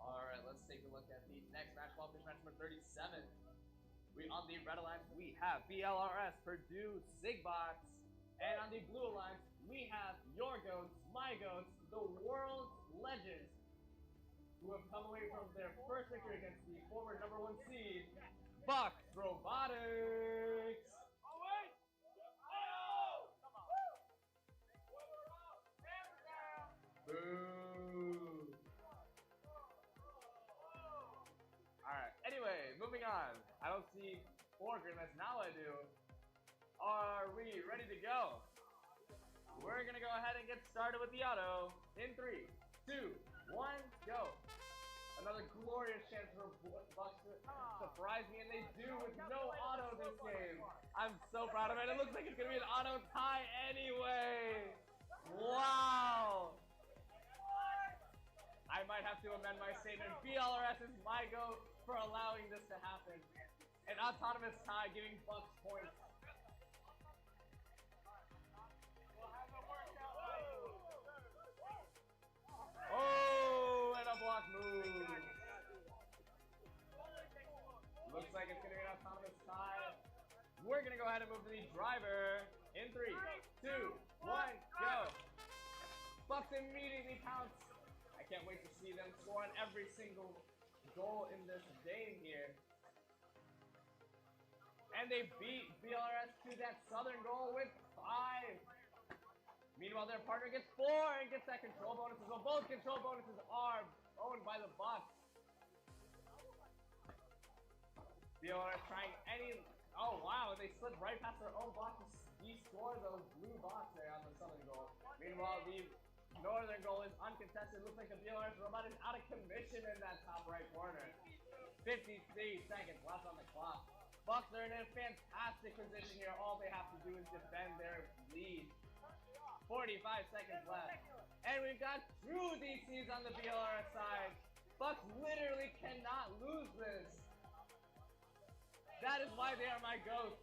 Alright, let's take a look at the next match, qualification match number 37. On the red alliance, we have BLRS, Purdue, Sigbox, and on the blue alliance, we have your goats, my goats, the world's legends, who have come away from their first victory against the former #1 seed, VURC Robotics. Boo. Alright, anyway, moving on. I don't see 4 green lights, now I do. Are we ready to go? We're gonna go ahead and get started with the auto in 3, 2, 1, go. Another glorious chance for Bucks to surprise me, and they do with no auto this game. I'm so proud of it. It looks like it's gonna be an auto tie anyway. Wow. I might have to amend my statement. BLRS is my goat for allowing this to happen. An autonomous tie giving Bucks points. Oh, and a block move. Looks like it's going to be an autonomous tie. We're going to go ahead and move to the driver in 3, 2, 1, go. Bucks immediately pounce. I can't wait to see them score on every single goal in this game here. And they beat BLRS to that southern goal with 5. Meanwhile, their partner gets 4 and gets that control bonus. So both control bonuses are owned by the Bucks. BLRS trying any... Oh, wow. They slipped right past their own block to de-score those blue blocks there on the southern goal. Meanwhile, the northern goal is uncontested. Looks like the BLRS robot is out of commission in that top right corner. 53 seconds left on the clock. Bucks are in a fantastic position here. All they have to do is defend their lead. 45 seconds left. And we've got 2 DCs on the BLRS side. Bucks literally cannot lose this. That is why they are my goats.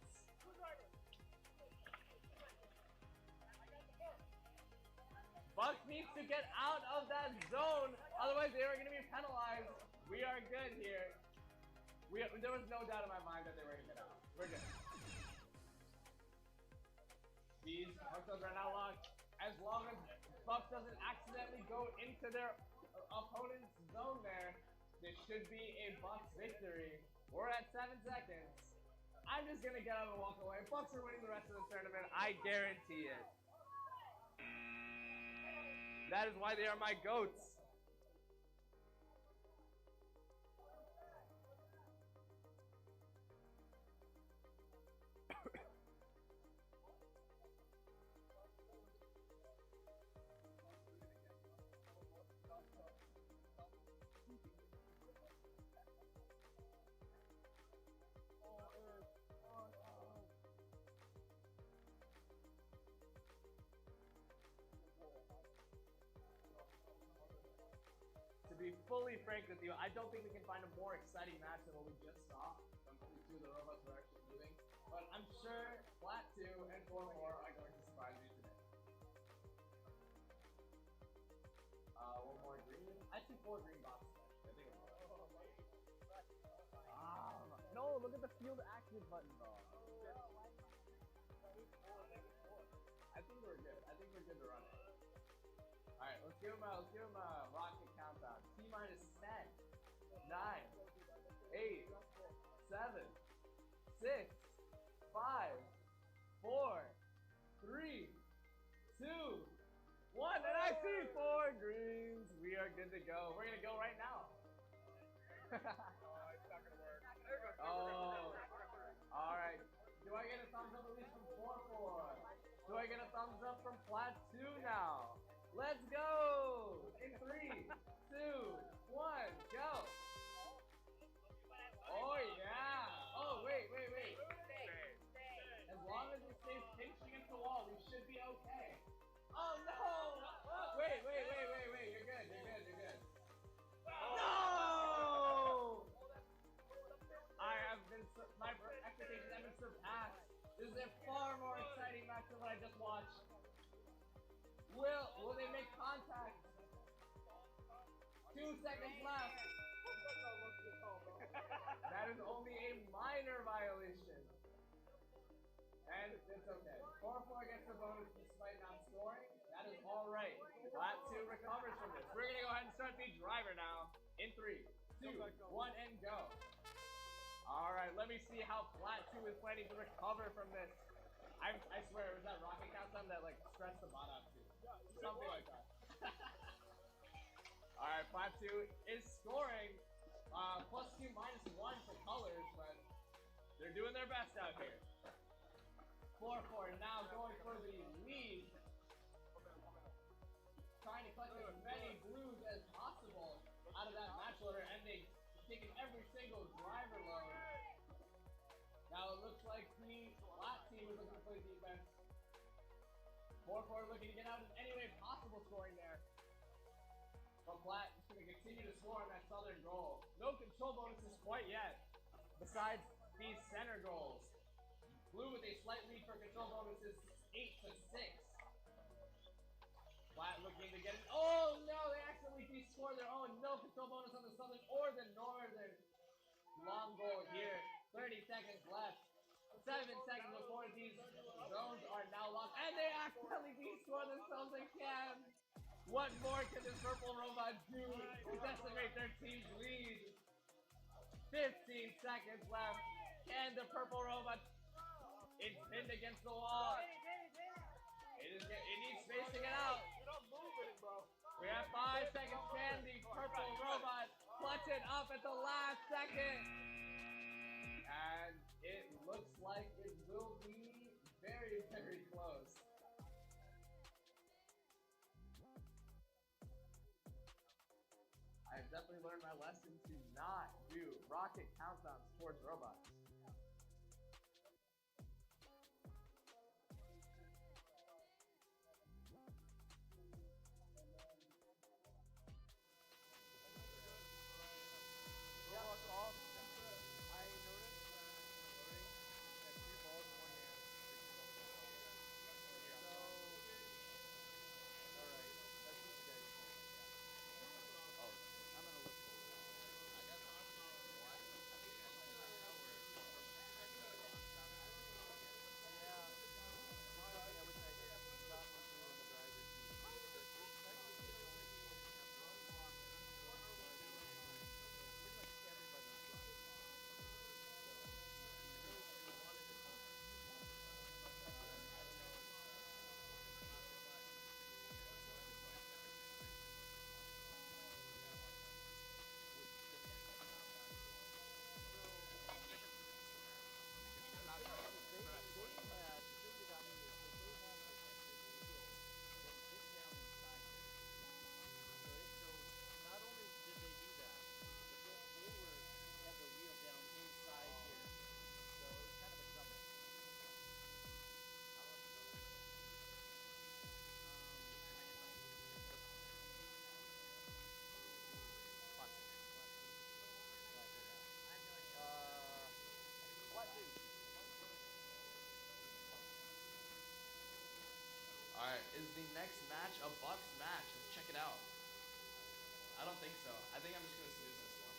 Bucks needs to get out of that zone. Otherwise, they are going to be penalized. We are good here. There was no doubt in my mind that they were going to get out. We're good. These Bucks are now locked. As long as Bucks doesn't accidentally go into their opponent's zone there, this should be a Bucks victory. We're at 7 seconds. I'm just going to get out and walk away. Bucks are winning the rest of the tournament. I guarantee it. That is why they are my goats. be fully frank with you, I don't think we can find a more exciting match than what we just saw. When only two of the robots were actually moving. But I'm sure Flat 2 and 4-4 are going to surprise you today. One more green. I see 4 green boxes actually. I think we're good. No, look at the field active button, though. I think we're good. I think we're good to run it. Alright, let's give him a rocket countdown. T minus 10, 9, 8, 7, 6, 5, 4, 3, 2, 1, and I see 4 greens. We are good to go. We're gonna go right now. It's not gonna work. Oh, alright. Do I get a thumbs up at least from 4-4? Do I get a thumbs up from Flat 2 now? Let's go! In 3, 2, 1, go! Oh yeah! Oh wait. As long as it stays pinched against the wall, we should be okay. Oh no! Wait. You're good. No! My expectations have been surpassed. This is a far more exciting match than what I just watched. Will they make contact? 2 seconds left. That is only a minor violation. And it's okay. 4-4 gets the bonus despite not scoring. That is alright. Flat 2 recovers from this. We're gonna go ahead and start the driver now. In 3, 2, 1, and go. Alright, let me see how Flat 2 is planning to recover from this. I swear, it was that rocket countdown that like stressed the bot out too. Something like that. Alright, Flat 2 is scoring. +2, -1 for colors, but they're doing their best out here. 4-4 now going for the lead. Trying to collect as many blues as possible out of that match loader, and they've taken every single driver load. Now it looks like the Flat team is looking to play defense. 4-4 looking to get out in any way possible scoring there. But Flat is going to continue to score on that southern goal. No control bonuses quite yet, besides these center goals. Blue with a slight lead for control bonuses, 8-6. Flat looking to get it. Oh no, they accidentally de-scored their own. No control bonus on the southern or the northern. Long goal here. 30 seconds left. 7 seconds before these zones are now locked. And they accidentally de-score themselves again. What more can this purple robot do to decimate their team's lead? 15 seconds left. Can the purple robot? It's pinned against the wall. It needs space to get out. We have 5 seconds. Can the purple robot clutch it up at the last second? And it looks like it will be very, very close. I have definitely learned my lesson to not do rocket countdowns towards robots. is the next match a Bucks match? Let's check it out. I don't think so. I think I'm just gonna snooze this one.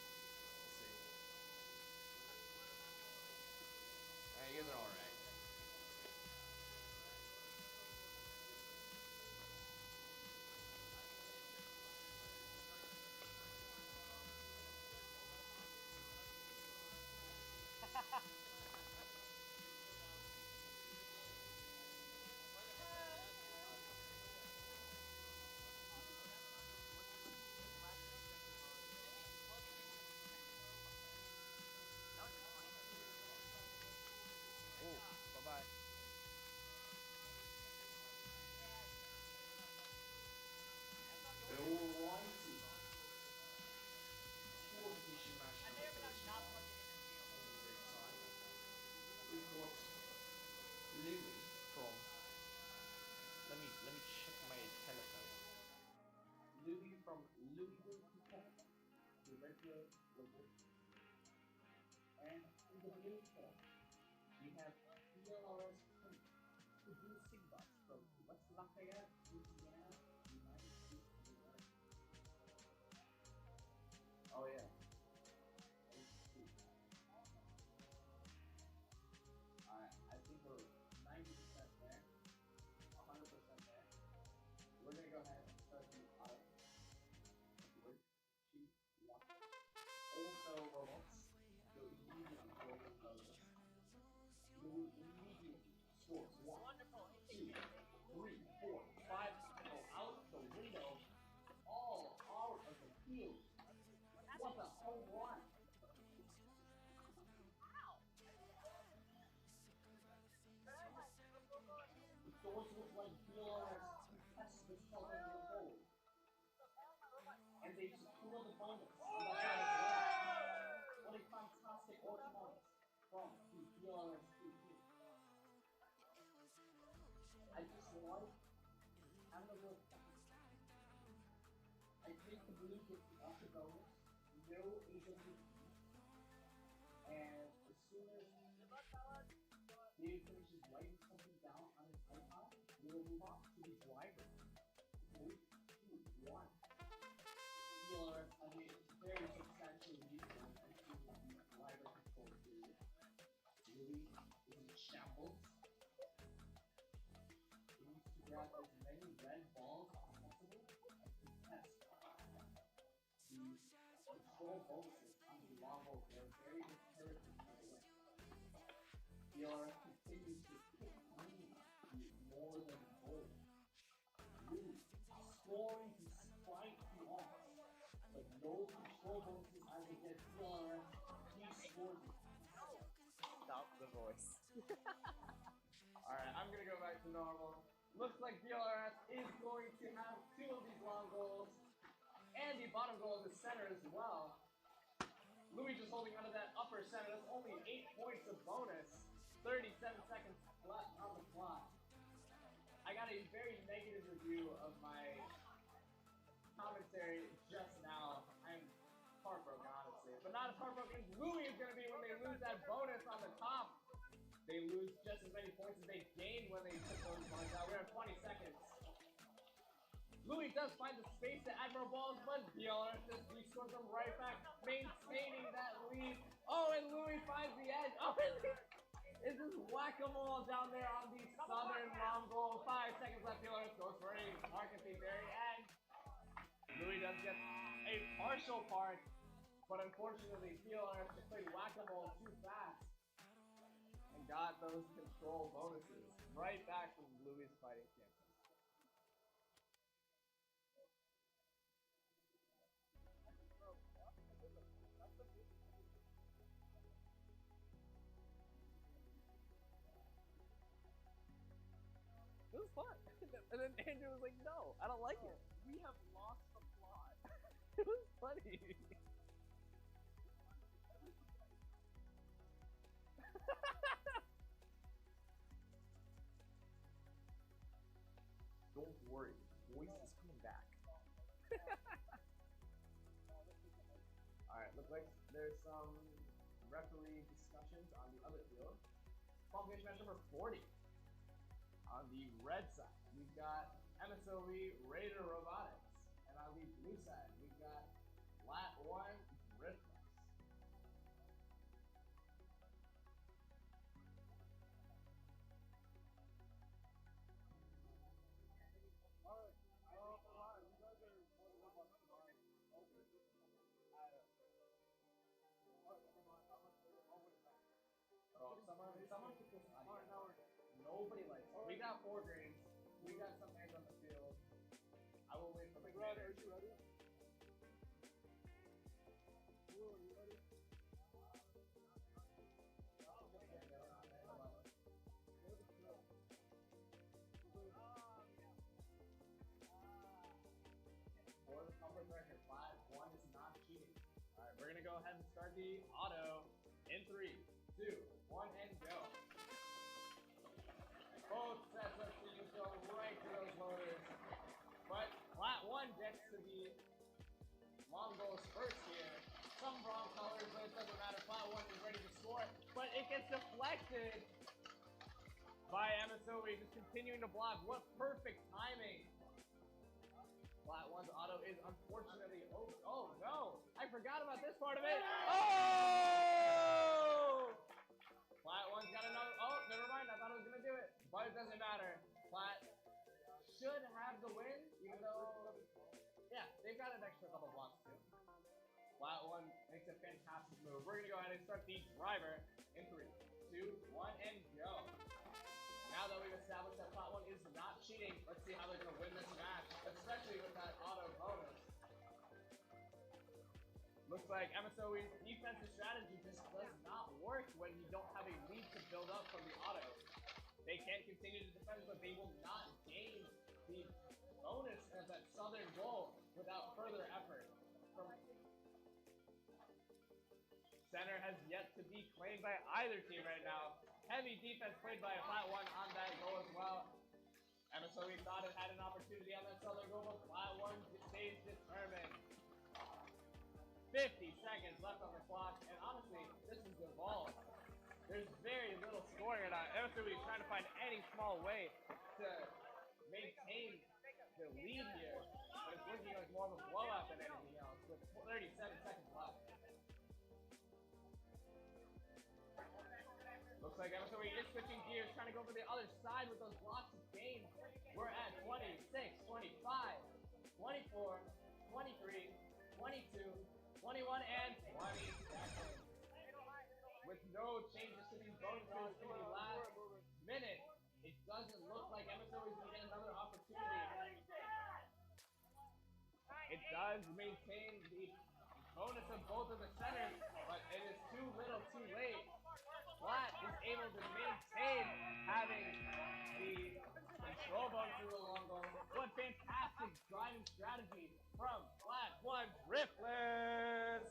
We'll see. Alright, you guys are alright. Oh, bye-bye. Qualification match number 31. We've got Louis from. Let me check my telephone. Louis from Louisville, Kentucky, the Redfield Wizards. And in the blue form, we have PLRS the Blue Sigbucks from West Lafayette, Louisiana, United States of America. Oh yeah. I think we're 90% there, 100% there. We're gonna go ahead and start the auto. Also robots. So immediately score the color. You will immediately score 1, 2, 3, 4, 5, go out the window, all out of the field. What a home run! The doors look like DRS test this color in the goal. And they secure the bonus. And that's how it's done. What a fantastic autonomous from the DRS team. I just like having a little fun. I think the blue gets the extra bonus, no AWP, and as soon as Dave finishes writing something down on his iPod, we will move on to the driver. 3, 2, 1. DRS, I mean, very substantial lead when it comes to the driver control period. Louis is in shambles. He needs to grab as many red balls as possible and contest. The control bonuses on the long ball are very imperative by the way. DRS continues to pick clean more than goal. Louis scoring despite the odds. But no control bonuses as they get DRS. He scores it. Stop the voice. Alright, I'm gonna go back to normal. Looks like DRS is going to have 2 of these long goals. And the bottom goal in the center as well. Louis just holding onto that upper center. That's only 8 points of bonus. 37 seconds left on the clock. I got a very negative review of my commentary just now. I'm heartbroken, honestly. But not as heartbroken as Louis is going to be when they lose that bonus on the top. They lose just as many points as they gained when they took those points out. We're at 20 seconds. Louis does find the space to add more balls, but DRS just rescores them right back, maintaining that lead. Oh, and Louis finds the edge. Oh, and it's just whack-a-mole down there on the southern long goal. 5 seconds left. DRS goes for a mark at the very end. Louis does get a partial part, but unfortunately, DRS just played whack-a-mole too fast and got those control bonuses right back from Louis' fighting champions. It was fun. And then Andrew was like, no, I don't like it. We have lost the plot. It was funny. Don't worry, voice is coming back. Alright, looks like there's some referee discussions on the other field. Qualification match number 40 on the red side. we've got MSOE Raider Robotics. And on the blue side, we've got Flat 1 Driftless. Oh, someone took this audio. Nobody likes it. We got 4 greens. We got some hands on the field. I will wait for the Are commander. you ready? Blue, are you ready? For the public record, Flat 1 is not cheating. Alright, we're gonna go ahead and start the auto in 3, 2, 1, and go. Both sets of teams go right to those loaders. But Flat 1 gets to the long goals first here. Some wrong colors, but it doesn't matter. Flat 1 is ready to score, but it gets deflected by MSOE, just continuing to block. What perfect timing. Flat 1's auto is unfortunately over. Oh no! I forgot about this part of it. Oh! Flat 1's got another. Oh, never mind. I thought I was gonna do it, but it doesn't matter. Flat should have the win, even though, yeah, they've got an extra couple blocks too. Flat 1 makes a fantastic move. We're gonna go ahead and start the driver in 3, 2, 1, and go. Now that we've established that Flat 1 is not cheating, let's see how they're going to win this match, especially with that auto bonus. Looks like MSOE's defensive strategy just does not work when you don't have a lead to build up from the auto. They can continue to defend, but they will not gain the bonus of that southern goal without further effort. Center has yet to be claimed by either team right now. Heavy defense played by Flat 1 on that goal as well. MSOE thought it had an opportunity on that southern goal, but Flat 1 stays determined. 50 seconds left on the clock, and honestly, this is evolved. There's very little scoring right now. MSOE is trying to find any small way to maintain the lead here, but it's looking like more of a blowout than anything else with 37 seconds left. Looks like MSOE is switching gears, trying to go for the other side with those blocks of game. We're at 26, 25, 24, 23, 22, 21, and 20 seconds. With no changes to these bonuses in the last minute, it doesn't look like MSOE is going to get another opportunity. It does maintain the bonus of both of the centers, but it is too little too late. Flat is able to maintain having the control bonus through the long goal. What fantastic driving strategy from Flat 1 Driftless!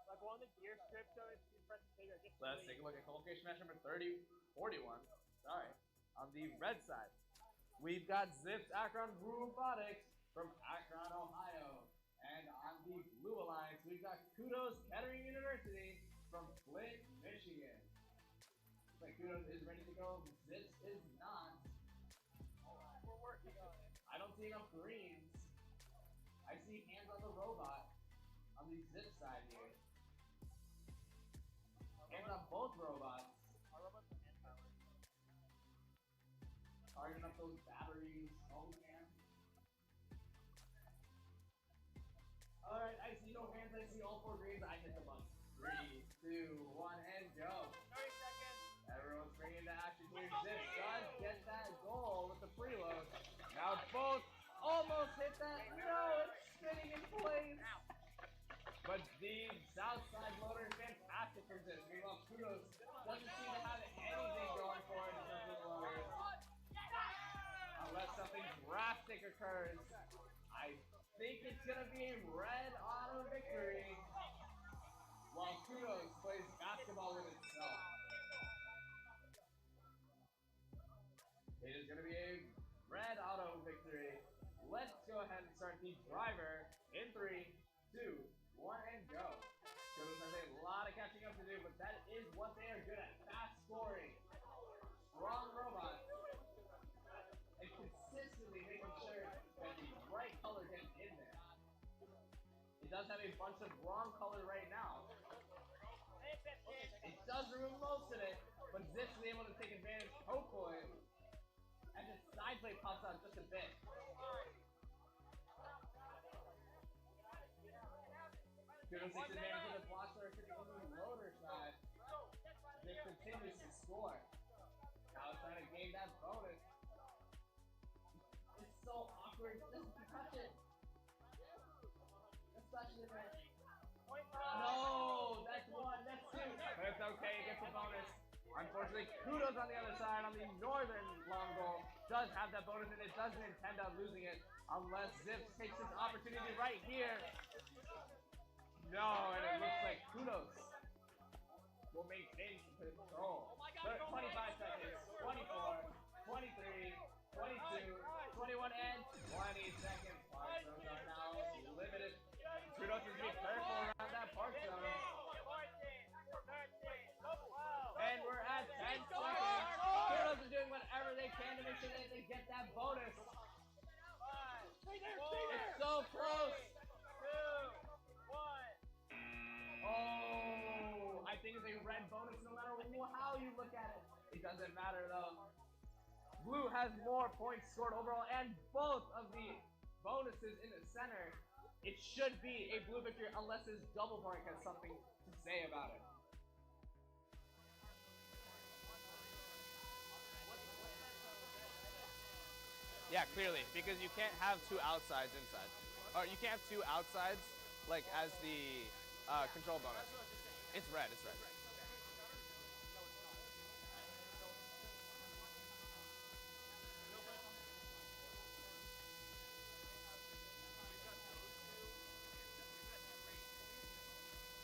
Like on the gear strip, so it's impressive figure. Let's take a look at qualification match number 41. Sorry. On the red side, we've got Zips Akron Robotics from Akron, Ohio. And on the blue alliance, we've got Kudos Kettering University from Flint, Michigan. Looks like Kudos is ready to go. Zips is not. We're working on it. I don't see enough greens. I see hands on the robot on the Zip side here. Hands on both robots. Our robots are hand powered. Charging up those batteries. Oh, man. Alright, I see no hands. I see all 4 greens. I hit the button. 3, 2, 1, and go. 30 seconds. Everyone's bringing into action here. Zip does get that goal with the preload. Now both almost hit that. No, it's spinning in place. But the south side motor is fantastic for Zip. Meanwhile, Kudos doesn't seem to have anything going for it in terms of the loaders. think occurs. I think it's gonna be a red auto victory, while Kudos plays basketball with itself. It is gonna be a red auto victory. Let's go ahead and start the driver in 3, 2, 1, and go. Kudos has a lot of catching up to do, but that is what they are good at. Fast scoring, strong robots, and consistently making sure that the right color gets in there. It does have a bunch of wrong color right now. It does remove most of it, but Zips is able to take advantage, hopefully, as its side plate pops out just a bit. Kudos takes advantage of the blocks that are sitting on the loader side. Zips continues to score. Now it's trying to gain that bonus. It's so awkward. Just touch it. Let's touch it, man. No, that's 1, that's 2. But it's okay, it gets a bonus. Unfortunately, Kudos on the other side, on the northern long goal, does have that bonus, and it doesn't intend on losing it unless Zips takes this opportunity right here. No, and it looks like Kudos will maintain control. 25 seconds, 24, 23, 22, 21, and 20 seconds. Park zones are now limited. Kudos is being careful around that park zone. And we're at 10 seconds. Kudos is doing whatever they can to make sure that they get that bonus. It's so close. Oh, I think it's a red bonus no matter how you look at it. It doesn't matter though. Blue has more points scored overall and both of the bonuses in the center. It should be a blue victory unless his double mark has something to say about it. Yeah, clearly, because you can't have 2 outsides inside. Or you can't have 2 outsides, like, as the control bonus. It's red, it's red.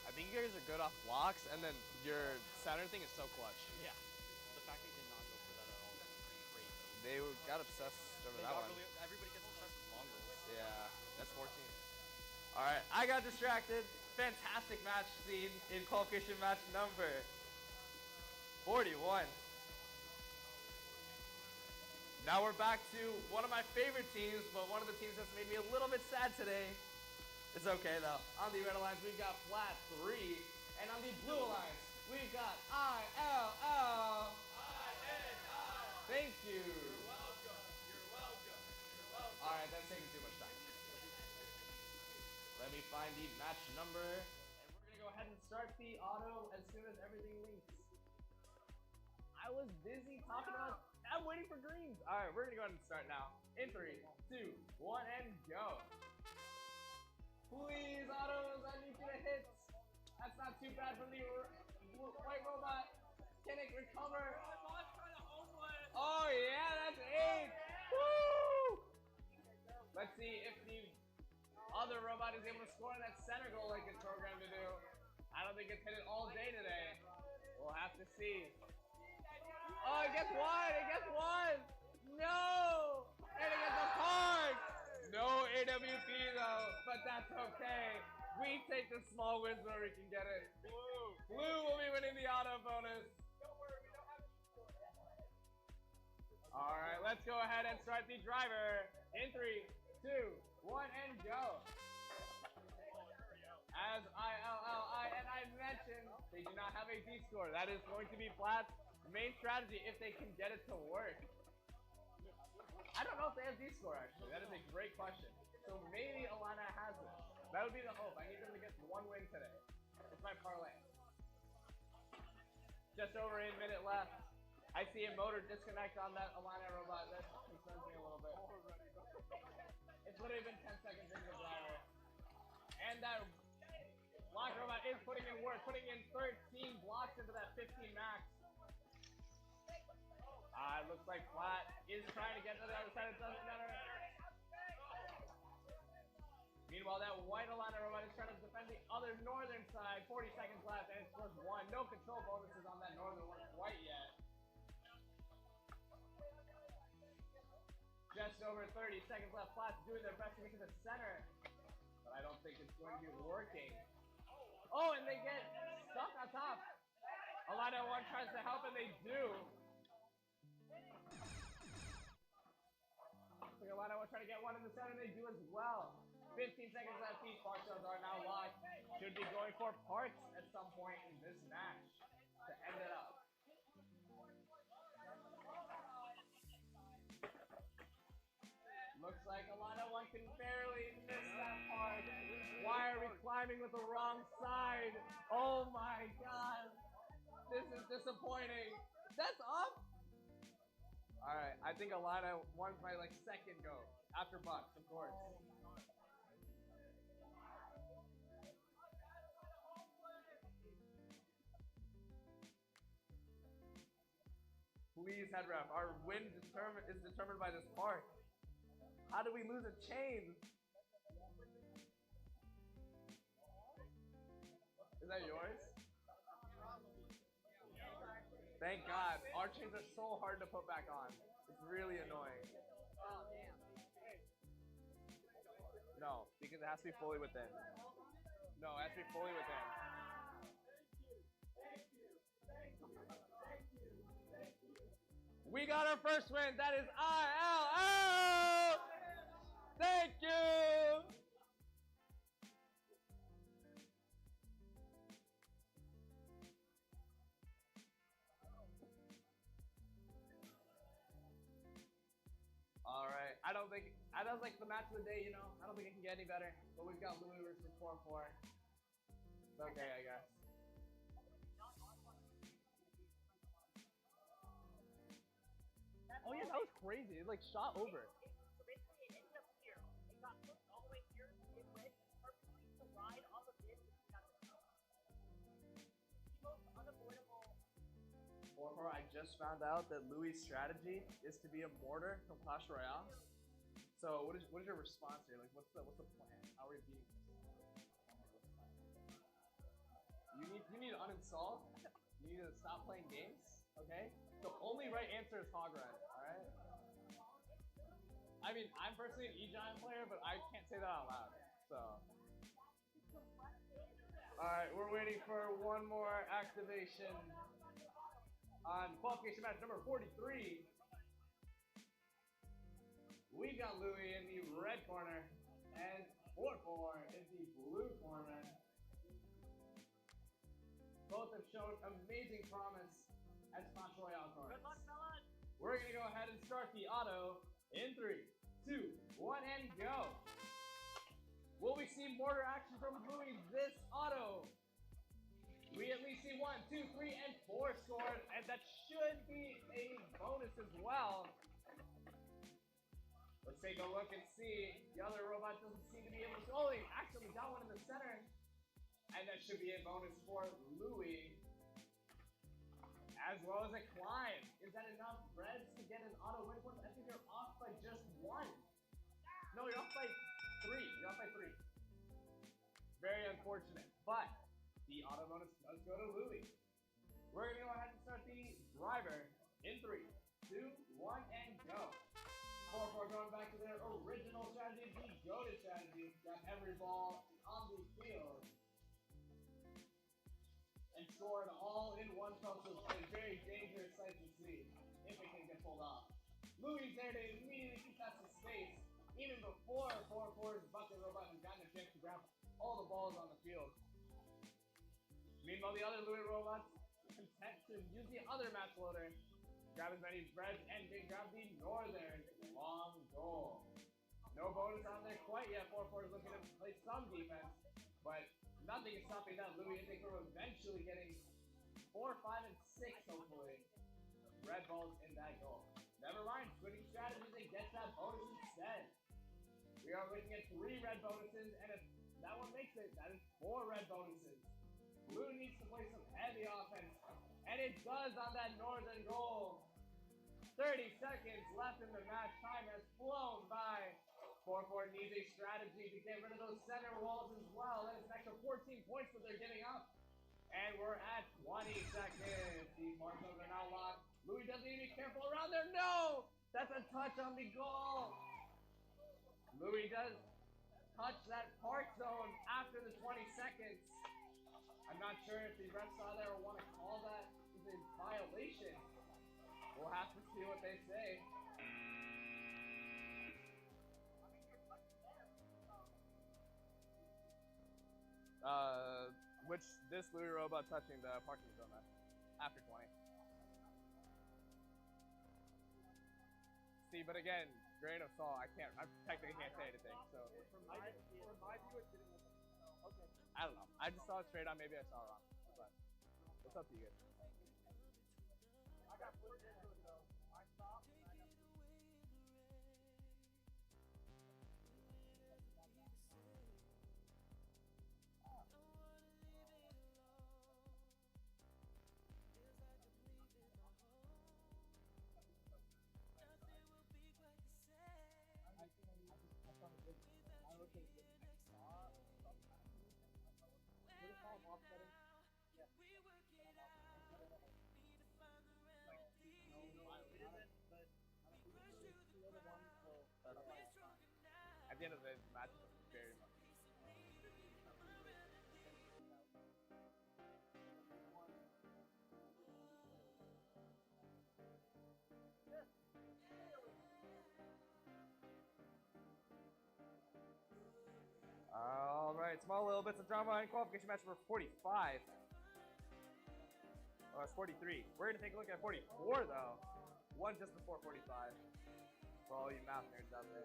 I think you guys are good off blocks, and then your center thing is so clutch. Yeah. The fact they did not go for that at all is crazy. They got obsessed over that one. Everybody gets obsessed with long goals. Yeah, that's 14. All right, I got distracted. Fantastic match scene in qualification match number 41. Now we're back to one of my favorite teams, but one of the teams that's made me a little bit sad today. It's okay though. On the red alliance, we've got flat 3, and on the blue alliance, we've got ILL. Thank you. You're welcome. You're welcome. You're welcome. All right, that's taking too much time. Let me find the match number, and we're gonna go ahead and start the auto as soon as everything links. I was busy talking about. I'm waiting for greens. All right, we're gonna go ahead and start now. In 3, 2, 1, and go. Please, autos, I need you to hit. That's not too bad from the white robot. Can it recover? Oh yeah, that's 8. Woo! Let's see if the other robot is able to score in that center goal like it's programmed to do. I don't think it's hit it all day today. We'll have to see. Oh, it gets 1. It gets 1. No, and it gets a park. No AWP though, but that's okay. We take the small wins where we can get it. Blue will be winning the auto bonus. All right, let's go ahead and start the driver. In 3, 2, 1, and go. As and I mentioned, they do not have a D score. That is going to be Flat's main strategy if they can get it to work. I don't know if they have D score actually. That is a great question. So maybe Illini has it. That would be the hope. I need them to get 1 win today. It's my parlay. Just over a minute left. I see a motor disconnect on that Illini robot. That concerns me a little bit. It's literally been 10 seconds into the driver. And that block robot is putting in work, putting in 13 blocks into that 15 max. It looks like Flat is trying to get to the other side. It doesn't matter. Meanwhile, that white Illini robot is trying to defend the other northern side. 40 seconds left, and it scores 1. No control bonuses on that northern one quite yet. Just over 30 seconds left. Plat's doing their best to get to the center, but I don't think it's going to be working. Oh, and they get stuck on top. Illini 1 tries to help, and they do. Looks like Illini 1 trying to get one in the center, and they do as well. 15 seconds left. These park shells are now locked. Should be going for parts at some point in this match to end it up. Looks like Illini 1 can barely miss that part. Why are we climbing with the wrong side? Oh my god. This is disappointing. That's up. Alright, I think Illini 1's my second go. After Bucks, of course. Please, head ref. Our win is determined by this part. How do we lose a chain? Is that yours? Thank God. Our chains are so hard to put back on. It's really annoying. No, because it has to be fully within. No, it has to be fully within. We got our first win. That is ILL. Thank you. All right. I don't think the match of the day. I don't think it can get any better. But we've got Louis versus 4-4. It's okay, I guess. Oh yeah, that was crazy. It shot over. So basically, it ended up here. It got pushed all the way here. It went perfectly to ride off of it. The most unavoidable. 4-4, I just found out that Louis' strategy is to be a mortar from Clash Royale. So what is your response here? What's the plan? How are we beating this? You need to uninstall. You need to stop playing games. Okay? The only right answer is Hog Run, alright? I mean, I'm personally an E-Giant player, but I can't say that out loud, so. Alright, we're waiting for one more activation on qualification match number 43. We got Louis in the red corner, and 4-4 in the blue corner. Both have shown amazing promise as Clash Royale cards. Good luck, fellas. We're gonna go ahead and start the auto in 3, 2, 1, and go. Will we see mortar action from Louis this auto? We at least see 1, 2, 3, and 4 scored, and that should be a bonus as well. Let's take a look and see. The other robot doesn't seem to be able to. Oh, he actually got one in the center, and that should be a bonus for Louis. As well as a climb. Is that enough Reds to get an auto win point? I think you're off by just 1. No, you're off by 3. You're off by 3. Very unfortunate. But the auto bonus does go to Louis. We're going to go ahead and start the driver in 3, 2, 1, and go. 4-4 going back to their original strategy, the go-to strategy. Got every ball on the field. And scored all in one fell swoop. A very dangerous sight to see if it can get pulled off. Louis there to immediately contest the space even before 4-4's bucket robot has gotten a chance to grab all the balls on the field. Meanwhile, the other Louis robots content to use the other match loader, grab as many Reds, and they grab the northern long goal. No bonus on there quite yet. 4-4 is looking to play some defense, but nothing is stopping that Louis. I think we're eventually getting 4, 5, and 6, hopefully. Red balls in that goal. Never mind, switching strategies and gets that bonus instead. We are looking at 3 red bonuses, and if that one makes it, that is 4 red bonuses. Blue needs to play some heavy offense, and it does on that northern goal. 30 seconds left in the match. Time has flown by. 4-4 needs a strategy to get rid of those center walls as well. That is an extra 14 points that they're giving up. And we're at 20 seconds. These markers are now locked. Louis doesn't need to be careful around there. No! That's a touch on the goal. Louis does touch that park zone after the 20 seconds. I'm not sure if the refs saw that or want to call that a violation. We'll have to see what they say. This Louis robot touching the parking zone after 20. See, but again, grain of salt, I technically can't say anything, so. From my view, it didn't look okay. I don't know. I just saw it straight on, maybe I saw it wrong. But it's up to you guys. I got put into it though. I stopped. At the end of the match, very much. All right, small little bits of drama in qualification match number 45. Oh, it's 43. We're gonna take a look at 44 though. One just before 45. For all you math nerds out there.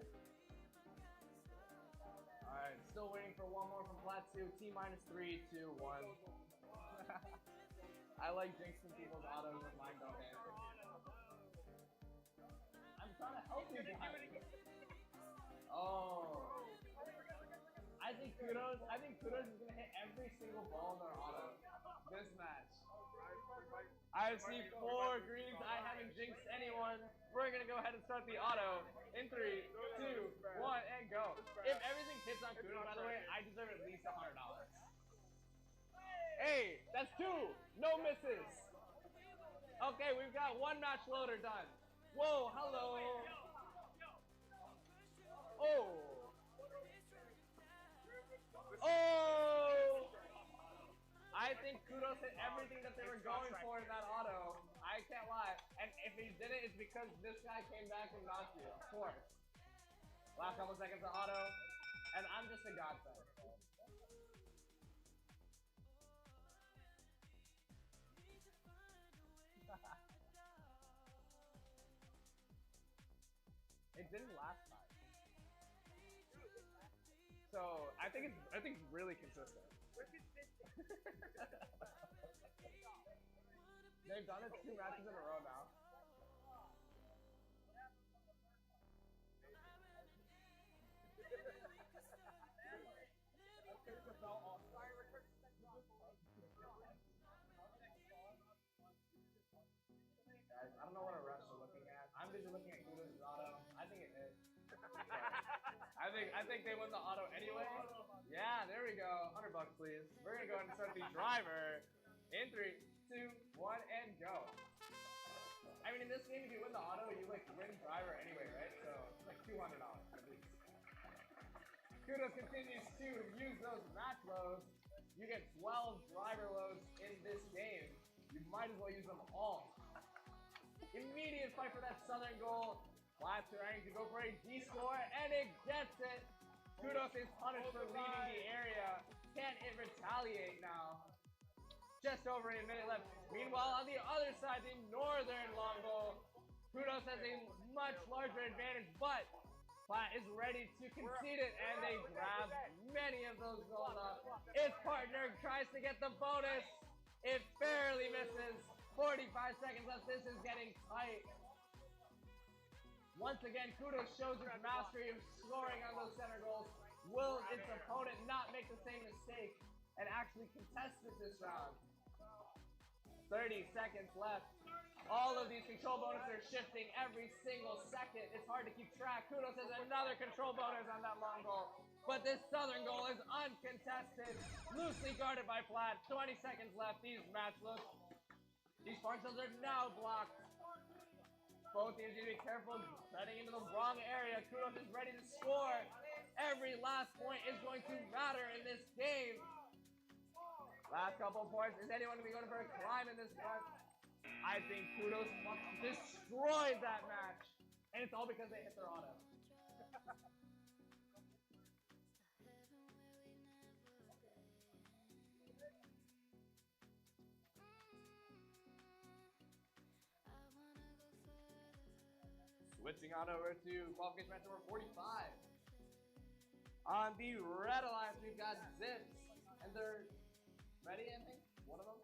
All right, still waiting for one more from Plat 2. T minus 3, 2, 1. I like jinxing people's autos when mine don't hit. I'm trying to help you guys. Oh. I think Kudos is gonna hit every single ball in their auto this match. I see 4 greens. I haven't jinxed anyone. We're gonna go ahead and start the auto in 3, 2, 1, and go. If everything hits on Kudos, by the way, I deserve at least $100. Hey, that's 2. No misses. Okay, we've got 1 match loader done. Whoa, hello. Oh. Oh! I think Kudos hit everything that they were going for in that auto. I can't lie. And if he did it, it's because this guy came back and knocked you, of course. Last couple seconds of auto, and I'm just a godsend. It didn't last time. So I think it's really consistent. They've done it 2 matches in a row now. Guys, I don't know what our refs are looking at. I'm busy looking at Kudos' auto. I think it is. I think they won the auto anyway. Yeah, there we go. $100 please. We're gonna go ahead and start the driver in 3, 2, 1, and go. I mean, in this game, if you win the auto, you like win driver anyway, right? So it's like $200 at least. Kudos continues to use those match loads. You get 12 driver loads in this game. You might as well use them all. Immediate fight for that southern goal. Plat trying to go for a D score, and it gets it. Kudos is punished for leaving the area. Can it retaliate now? Just over a minute left. Meanwhile, on the other side, the northern long goal, Kudos has a much larger advantage, but Plat is ready to concede it, and they grab many of those goals up. His partner tries to get the bonus. It barely misses. 45 seconds left. This is getting tight. Once again, Kudos shows his mastery of scoring on those center goals. Will its opponent not make the same mistake and actually contest it this round? 30 seconds left. All of these control bonuses are shifting every single second. It's hard to keep track. Kudos has another control bonus on that long goal. But this southern goal is uncontested. Loosely guarded by Platt. 20 seconds left. These match looks. These parcels are now blocked. Both teams need to be careful heading into the wrong area. Kudos is ready to score. Every last point is going to matter in this game. Last couple of points. Is anyone going to be going for a climb in this one? I think Kudos destroyed that match. And it's all because they hit their auto. Switching on over to qualification match number 45. On the red alliance, we've got Zips. And they're ready, I think? One of them?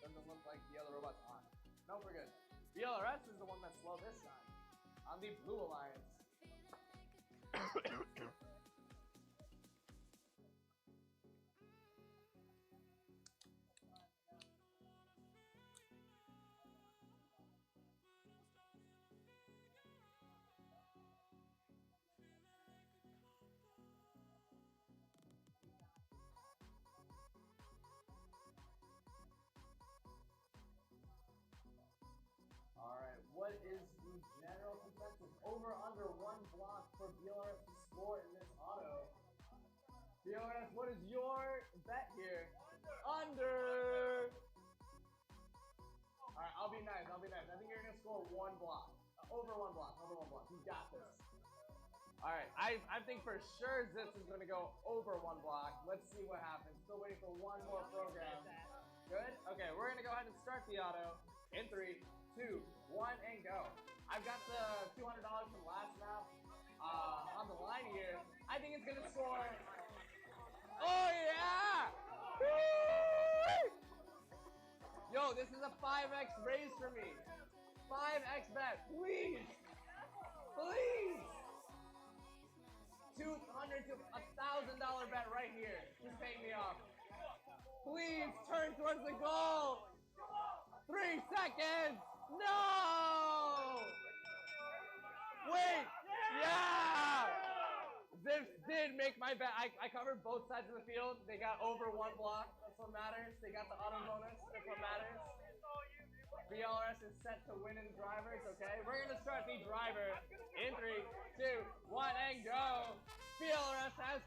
Doesn't look like the other robot's on. No, we're good. VLRS is the one that's slow this time. On the blue alliance. Alright, what is the general consensus? Over under one block for BLRS to score in this auto. BLRS, what is your bet here? Under! Alright, I'll be nice. I think you're gonna score one block. Over one block. You got this. Alright, I think for sure Zips is gonna go over one block. Let's see what happens. Still waiting for one more program. Good? Okay, we're gonna go ahead and start the auto in 3, 2, 1, and go. I've got the $200 from last map on the line here. I think it's gonna score. Oh yeah! Woo! Yo, this is a 5x raise for me. 5x bet, please, please. $200 to $1,000 bet right here. Just pay me off. Please turn towards the goal. 3 seconds. No! Wait! Yeah! Zips did make my bet. I covered both sides of the field. They got over one block. That's what matters. They got the auto bonus. That's what matters. VLRS is set to win in drivers, okay? We're going to start the driver in 3, 2, 1, and go. VLRS has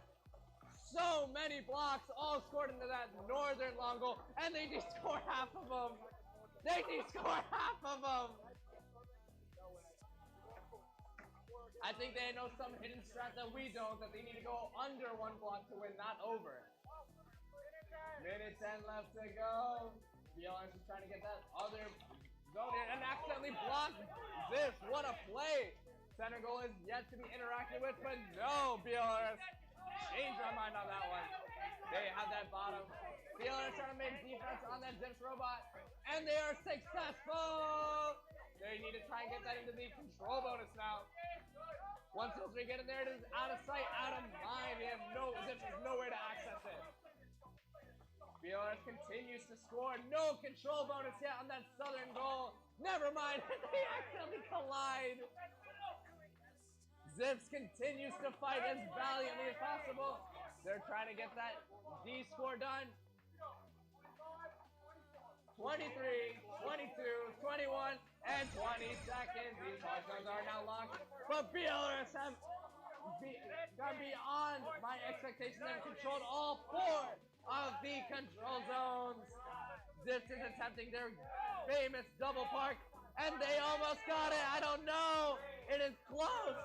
so many blocks all scored into that northern long goal, and they just score half of them. They can score half of them! I think they know some hidden strat that we don't, that they need to go under one block to win, not over. Minute 10 left to go. VLRS is trying to get that other zone in and accidentally blocked this. What a play! Center goal is yet to be interacted with, but no, VLRS changed our mind on that one. They have that bottom. VLRS trying to make defense on that Zips robot. And they are successful! They need to try and get that into the control bonus now. Once those three get in there, it is out of sight, out of mind. They have Zips has nowhere to access it. VLRS continues to score. No control bonus yet on that southern goal. Never mind, they accidentally collide. Zips continues to fight as valiantly as possible. They're trying to get that D score done. 23, 22, 21, and 20 seconds. These touchdowns are now locked. But BLRS have gone beyond my expectations and controlled all 4 of the control zones. Zips is attempting their famous double park, and they almost got it. I don't know. It is close.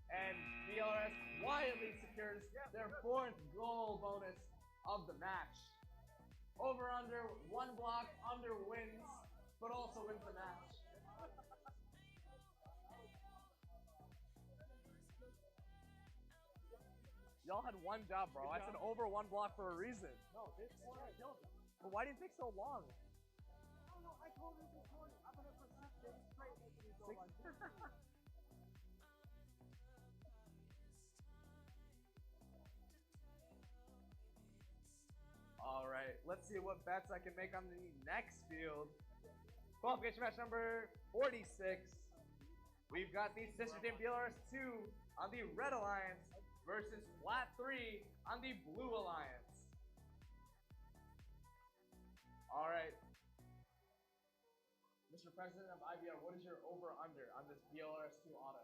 And BLRS quietly secures their 4th goal bonus of the match. Over under, one block, under wins, but also wins the match. Y'all had one job, bro. I said over one block for a reason. No, this one I killed him. But why did it take so long? I don't know. I told you this morning. I'm gonna persist this straight making you go like this. All right, let's see what bets I can make on the next field. Qualification match number 46. We've got the Sister Team BLRS 2 on the Red Alliance versus Flat 3 on the Blue Alliance. All right. Mr. President of IBR, what is your over-under on this BLRS 2 auto?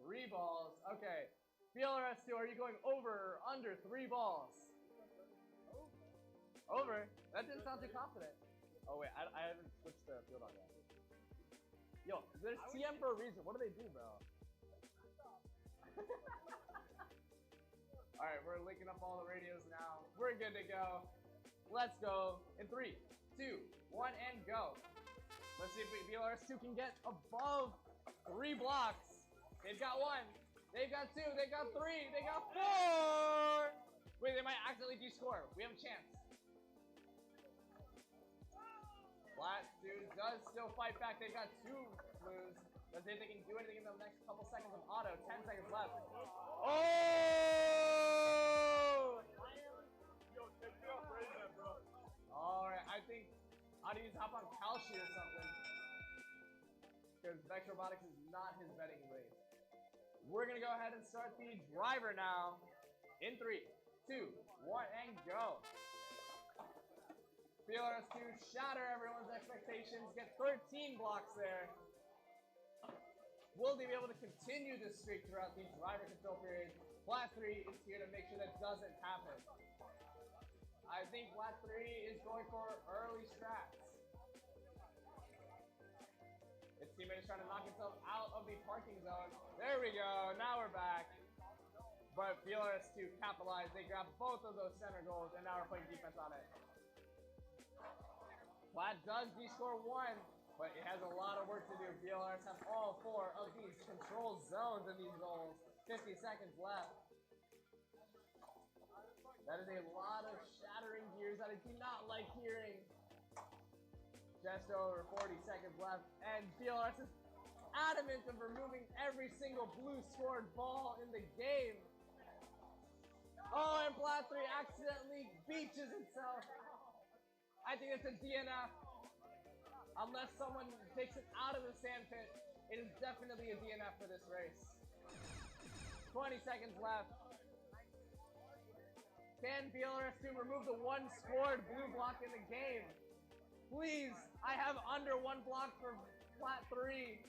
3 balls. Okay. BLRS 2, are you going over or under 3 balls? Over? That didn't sound too confident. Oh wait, I haven't switched the field on yet. Yo, there's TM for a reason. What do they do, bro? Alright, we're linking up all the radios now. We're good to go. Let's go. In 3, 2, 1, and go. Let's see if BLRS 2 can get above 3 blocks. They've got 1. They've got 2. They've got 3. They got 4. Wait, they might accidentally de-score. We have a chance. Flat dude does still fight back. They've got 2 blues. Let's see if they can do anything in the next couple seconds of auto. 10 seconds left. Oh! Alright, I think I'll use hop on Kalshi or something. Because VEX Robotics is not his betting race. We're gonna go ahead and start the driver now. In 3, 2, 1, and go. BLRS 2 shatter everyone's expectations, get 13 blocks there. Will they be able to continue this streak throughout the driver control period? Flat 3 is here to make sure that doesn't happen. I think Flat 3 is going for early strats. His teammate is trying to knock himself out of the parking zone. There we go, now we're back. But BLRS 2 capitalized, they grabbed both of those center goals, and now we're playing defense on it. Flat does de-score 1, but it has a lot of work to do. BLRS have all 4 of these control zones in these goals. 50 seconds left. That is a lot of shattering gears that I do not like hearing. Just over 40 seconds left, and BLRS is adamant of removing every single blue scored ball in the game. Oh, and Flat 3 accidentally beaches itself. I think it's a DNF. Unless someone takes it out of the sandpit, it is definitely a DNF for this race. 20 seconds left. Can BLRS 2 remove the 1 scored blue block in the game? Please, I have under 1 block for Flat 3.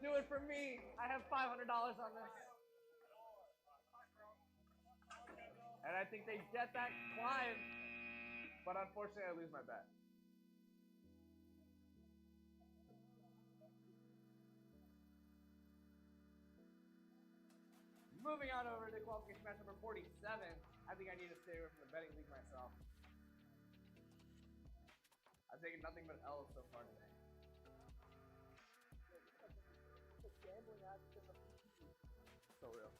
Do it for me. I have $500 on this. And I think they get that climb. But unfortunately, I lose my bet. Moving on over to qualification match number 47. I think I need to stay away from the betting league myself. I've taken nothing but L's so far today. So real.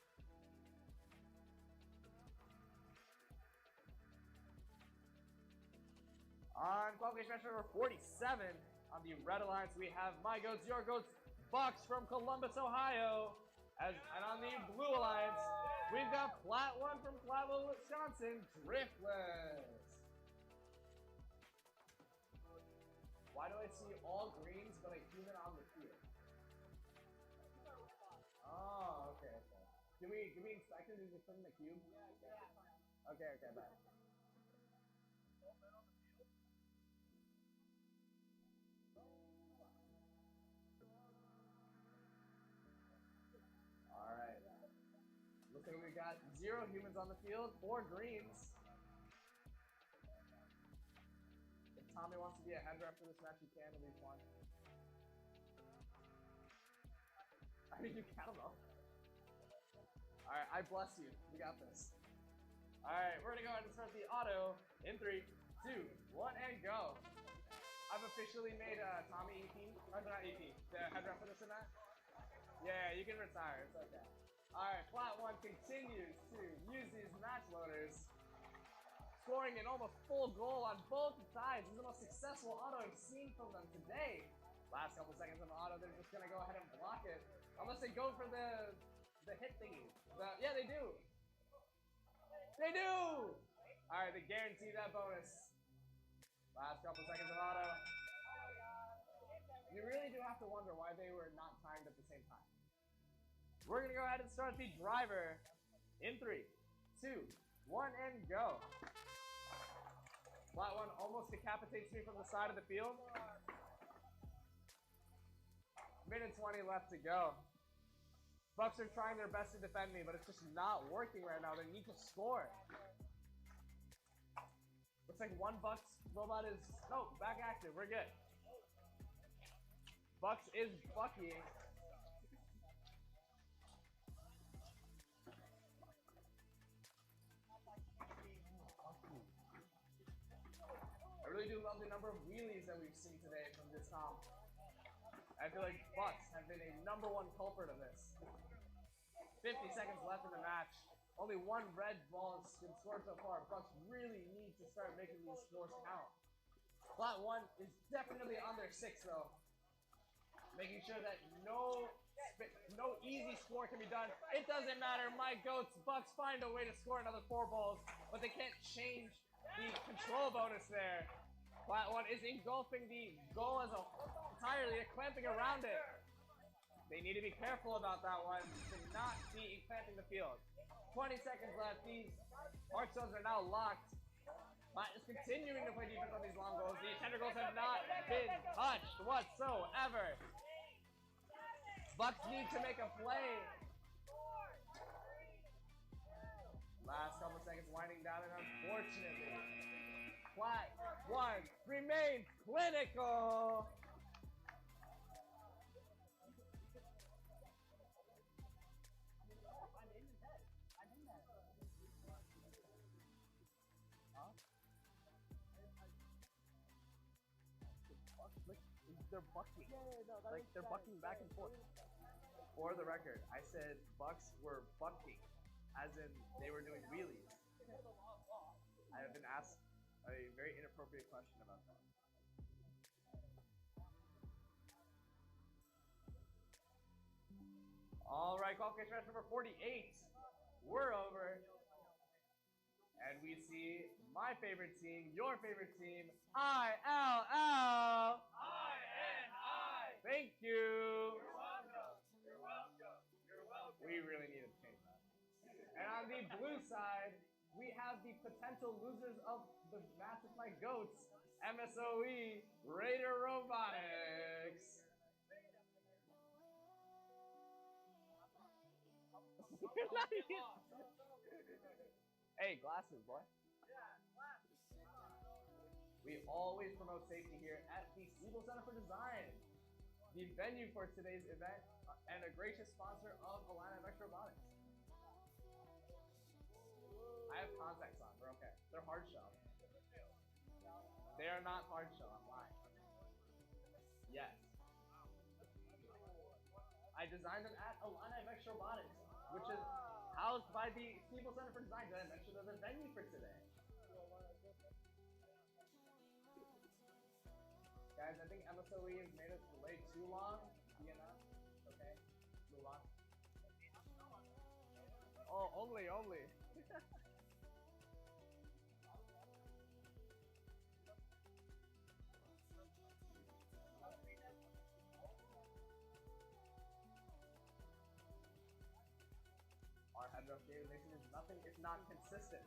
On qualification match number 47, on the Red Alliance, we have my goats, your goats, Bucks from Columbus, Ohio. And on the Blue Alliance, we've got Flat 1 from Flatville, Wisconsin, Driftless. Why do I see all greens but a human on the field? Oh, okay, okay. Can we inspect it? Is it in the cube? Yeah. Okay, bye. Alright. Looks like we got 0 humans on the field, 4 greens. If Tommy wants to be a head ref for this match, he can, it'll be fun. I mean, you can though. Alright, I bless you. We got this. Alright, we're gonna go ahead and start the auto in 3, 2, 1, and go. I've officially made Tommy EP, or not EP, the head ref for this and that. Yeah, you can retire, it's okay. Alright, Flat 1 continues to use these match loaders, scoring an almost full goal on both sides. This is the most successful auto I've seen from them today. Last couple seconds of the auto, they're just gonna go ahead and block it. Unless they go for the hit thingy. Yeah, they do. They do! Alright, they guarantee that bonus. Last couple seconds of auto. You really do have to wonder why they were not timed at the same time. We're gonna go ahead and start the driver in 3, 2, 1, and go. Flat one almost decapitates me from the side of the field. Minute 20 left to go. Bucks are trying their best to defend me, but it's just not working right now. They need to score. Looks like one Bucks robot is, no, back active. We're good. Bucks is buckying. I really do love the number of wheelies that we've seen today from this comp. I feel like Bucks have been a #1 culprit of this. 50 seconds left in the match. Only one red ball has been scored so far. Bucks really need to start making these scores count. Flat one is definitely on their 6 though. Making sure that no easy score can be done. It doesn't matter, my goats. Bucks find a way to score another 4 balls, but they can't change the control bonus there. Flat one is engulfing the goal as a entirely, clamping around it. They need to be careful about that one to not be clamping the field. 20 seconds left. These arc zones are now locked. Matt is continuing to play defense on these long goals. These tentacles have not been touched whatsoever. Bucks need to make a play. Last couple seconds winding down, and unfortunately, Flat one remains clinical. They're bucking. Like they're bucking back and forth. For the record, I said Bucks were bucking, as in they were doing wheelies. I have been asked a very inappropriate question about that. All right, qualification match number 48. We're over. And we see my favorite team, your favorite team, ILL. Thank you. You're welcome. You're welcome. You're welcome. We really need to change that. And on the blue side, we have the potential losers of the match with my goats, MSOE Raider Robotics. Hey, glasses, boy. We always promote safety here at the Siebel Center for Design, the venue for today's event, and a gracious sponsor of Illini VEX Robotics. I have contacts on, we're okay. They're hard shell. They are not hard shell, I'm lying. Yes. I designed them at Illini VEX Robotics, which is housed by the Siebel Center for Design. Did I mention they're the venue for today? Guys, I think MSOE has made us delay too long. DNF. Okay. Move on. Oh, only. Our heads-up animation is nothing if not consistent.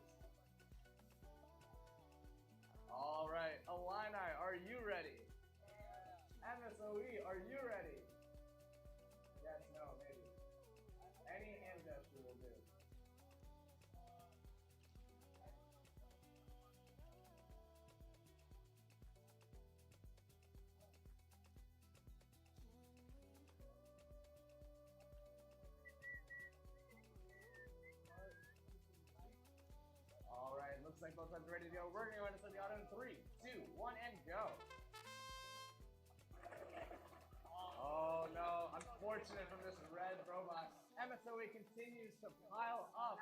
All right, Illini, are you ready? MSOE, are you ready? Yes, no, maybe. Any hand gesture will do. All right, looks like both sides are ready to go. We're going to go ahead and start the auto in 3, 2, 1, and go. Oh no, unfortunate from this red robot. MSOE continues to pile up.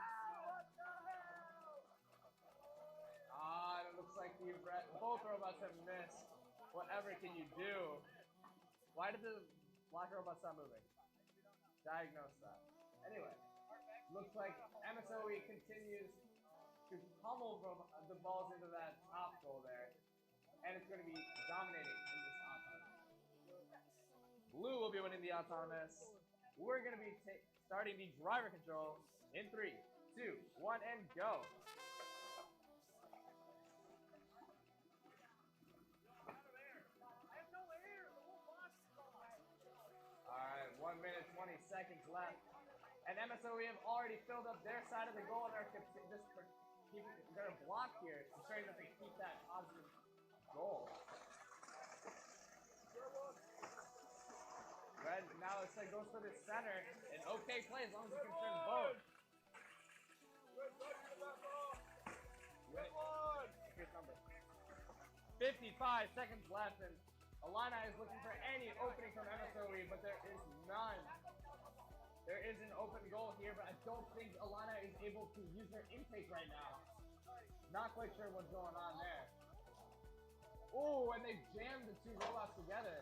Ah, it looks like both robots have missed. Whatever can you do? Why did the black robot stop moving? Diagnose that. Anyway, looks like MSOE continues to pummel the balls into that top goal there. and it's going to be dominating in this autonomous. Blue will be winning the autonomous. We're going to be starting the driver control in 3, 2, 1, and go. Alright, 1 minute, 20 seconds left. And MSOE have already filled up their side of the goal and are just keeping their block here, ensuring that they keep that positive goal. Red now it goes for the center. An okay play as long as you can turn both. Here's number 55 seconds left, and Illini is looking for any opening from MSOE, but there is none. There is an open goal here, but I don't think Illini is able to use their intake right now. Not quite sure what's going on there. Oh, and they jammed the two robots together.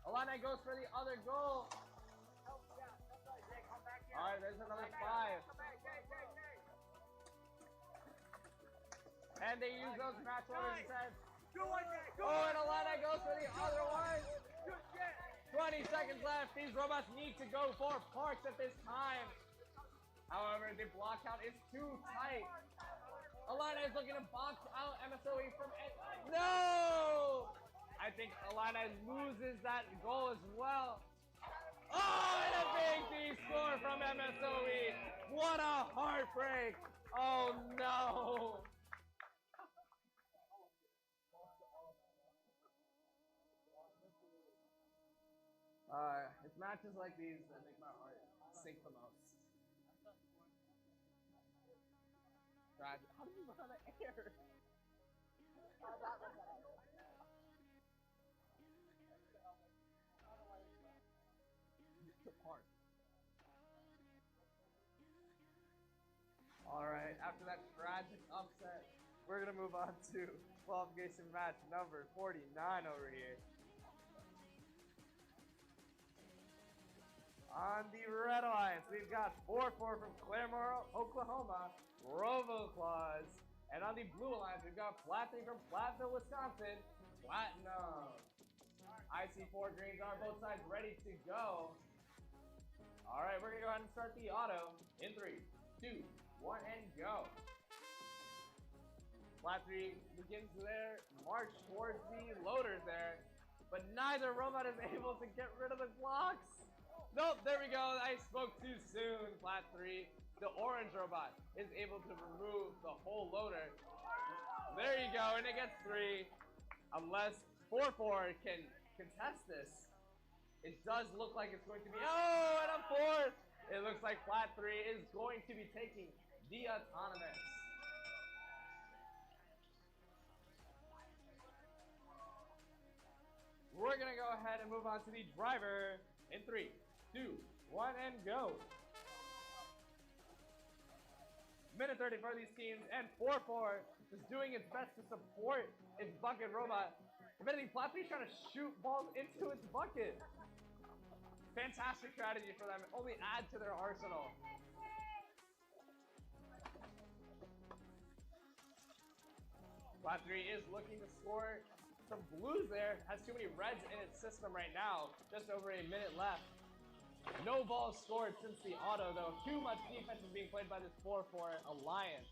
Illini goes for the other goal. Alright, there's another 5. And they use those match orders instead. Oh, and Illini goes for the other one. 20 seconds left. These robots need to go for parks at this time. However, the block count is too tight. Illini is looking to box out MSOE from it. No! I think Illini loses that goal as well. Oh, and a big D score from MSOE. What a heartbreak. Oh, no. It's matches like these that make my heart sink the most. Tragic. How did you run out of air? Alright, after that tragic upset, we're going to move on to qualification match number 49 over here. On the Red Alliance, we've got 4-4 from Claremore, Oklahoma, Robo Claws. And on the Blue Alliance, we've got Flat 3 from Platteville, Wisconsin, Platinum. I see 4 greens on both sides ready to go. All right, we're going to go ahead and start the auto in 3, 2, 1, and go. Flat 3 begins their march towards the loaders there, but neither robot is able to get rid of the blocks. Nope, there we go. I spoke too soon. Flat 3, the orange robot, is able to remove the whole loader. There you go, and it gets 3. Unless 4-4 can contest this. It does look like it's going to be, oh, and a 4th. It looks like Flat 3 is going to be taking the autonomous. We're going to go ahead and move on to the driver in 3, 2, 1, and go. Minute 30 for these teams, and 4-4 is doing its best to support its bucket robot. If anything, Flat 3 is trying to shoot balls into its bucket. Fantastic strategy for them. Only add to their arsenal. Flat 3 is looking to score some blues there. Has too many reds in its system right now. Just over a minute left. No balls scored since the auto, though. Too much defense is being played by this 4-4 alliance.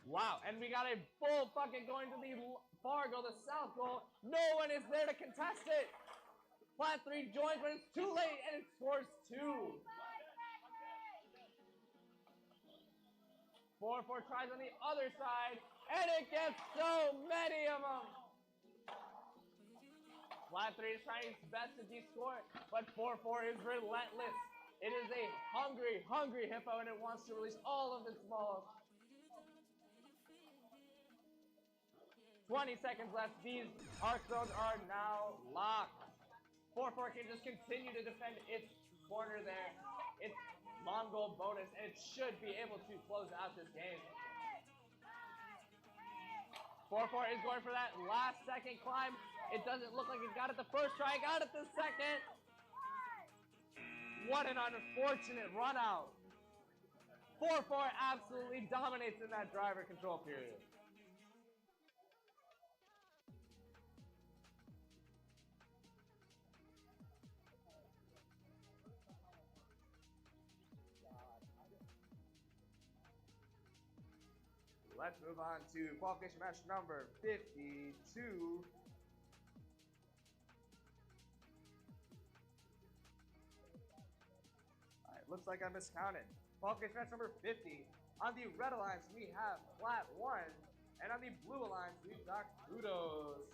Wow, and we got a full bucket going to the far goal, the south goal. No one is there to contest it. Flat 3 joins, but it's too late, and it scores 2. 4-4 tries on the other side, and it gets so many of them. Flat 3 is trying its best to de-score, but 4-4 is relentless. It is a hungry, hungry hippo, and it wants to release all of its balls. 20 seconds left. These arc zones are now locked. 4-4 can just continue to defend its corner there. It's Mongol bonus, and it should be able to close out this game. 4-4 is going for that last second climb. It doesn't look like it got it the first try. Got it the second. What an unfortunate run out. 4-4 absolutely dominates in that driver control period. Let's move on to qualification match number 52. Alright, looks like I miscounted. Qualification match number 50. On the red alliance, we have Flat 1. And on the blue alliance, we've got Kudos.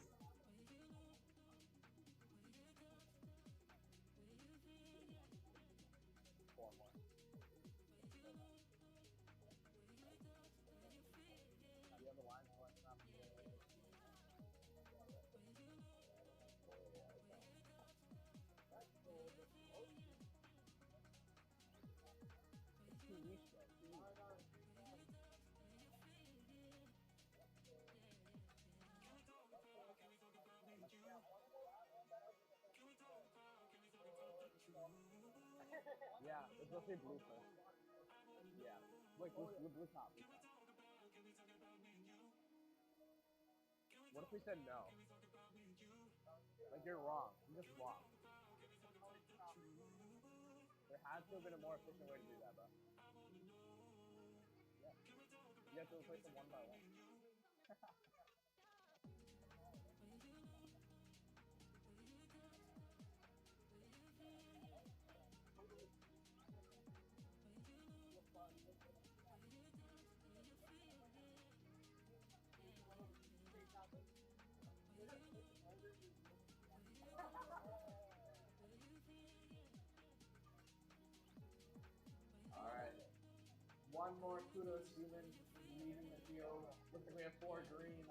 Yeah, let's say blue first. Yeah. Wait, blue top. What if we said no? Like, you're wrong. You're just wrong. There has to have been a more efficient way to do that, bro. Yeah. You have to replace them one by one. Alright. One more Kudos human leaving the field. Looks like we have 4 greens.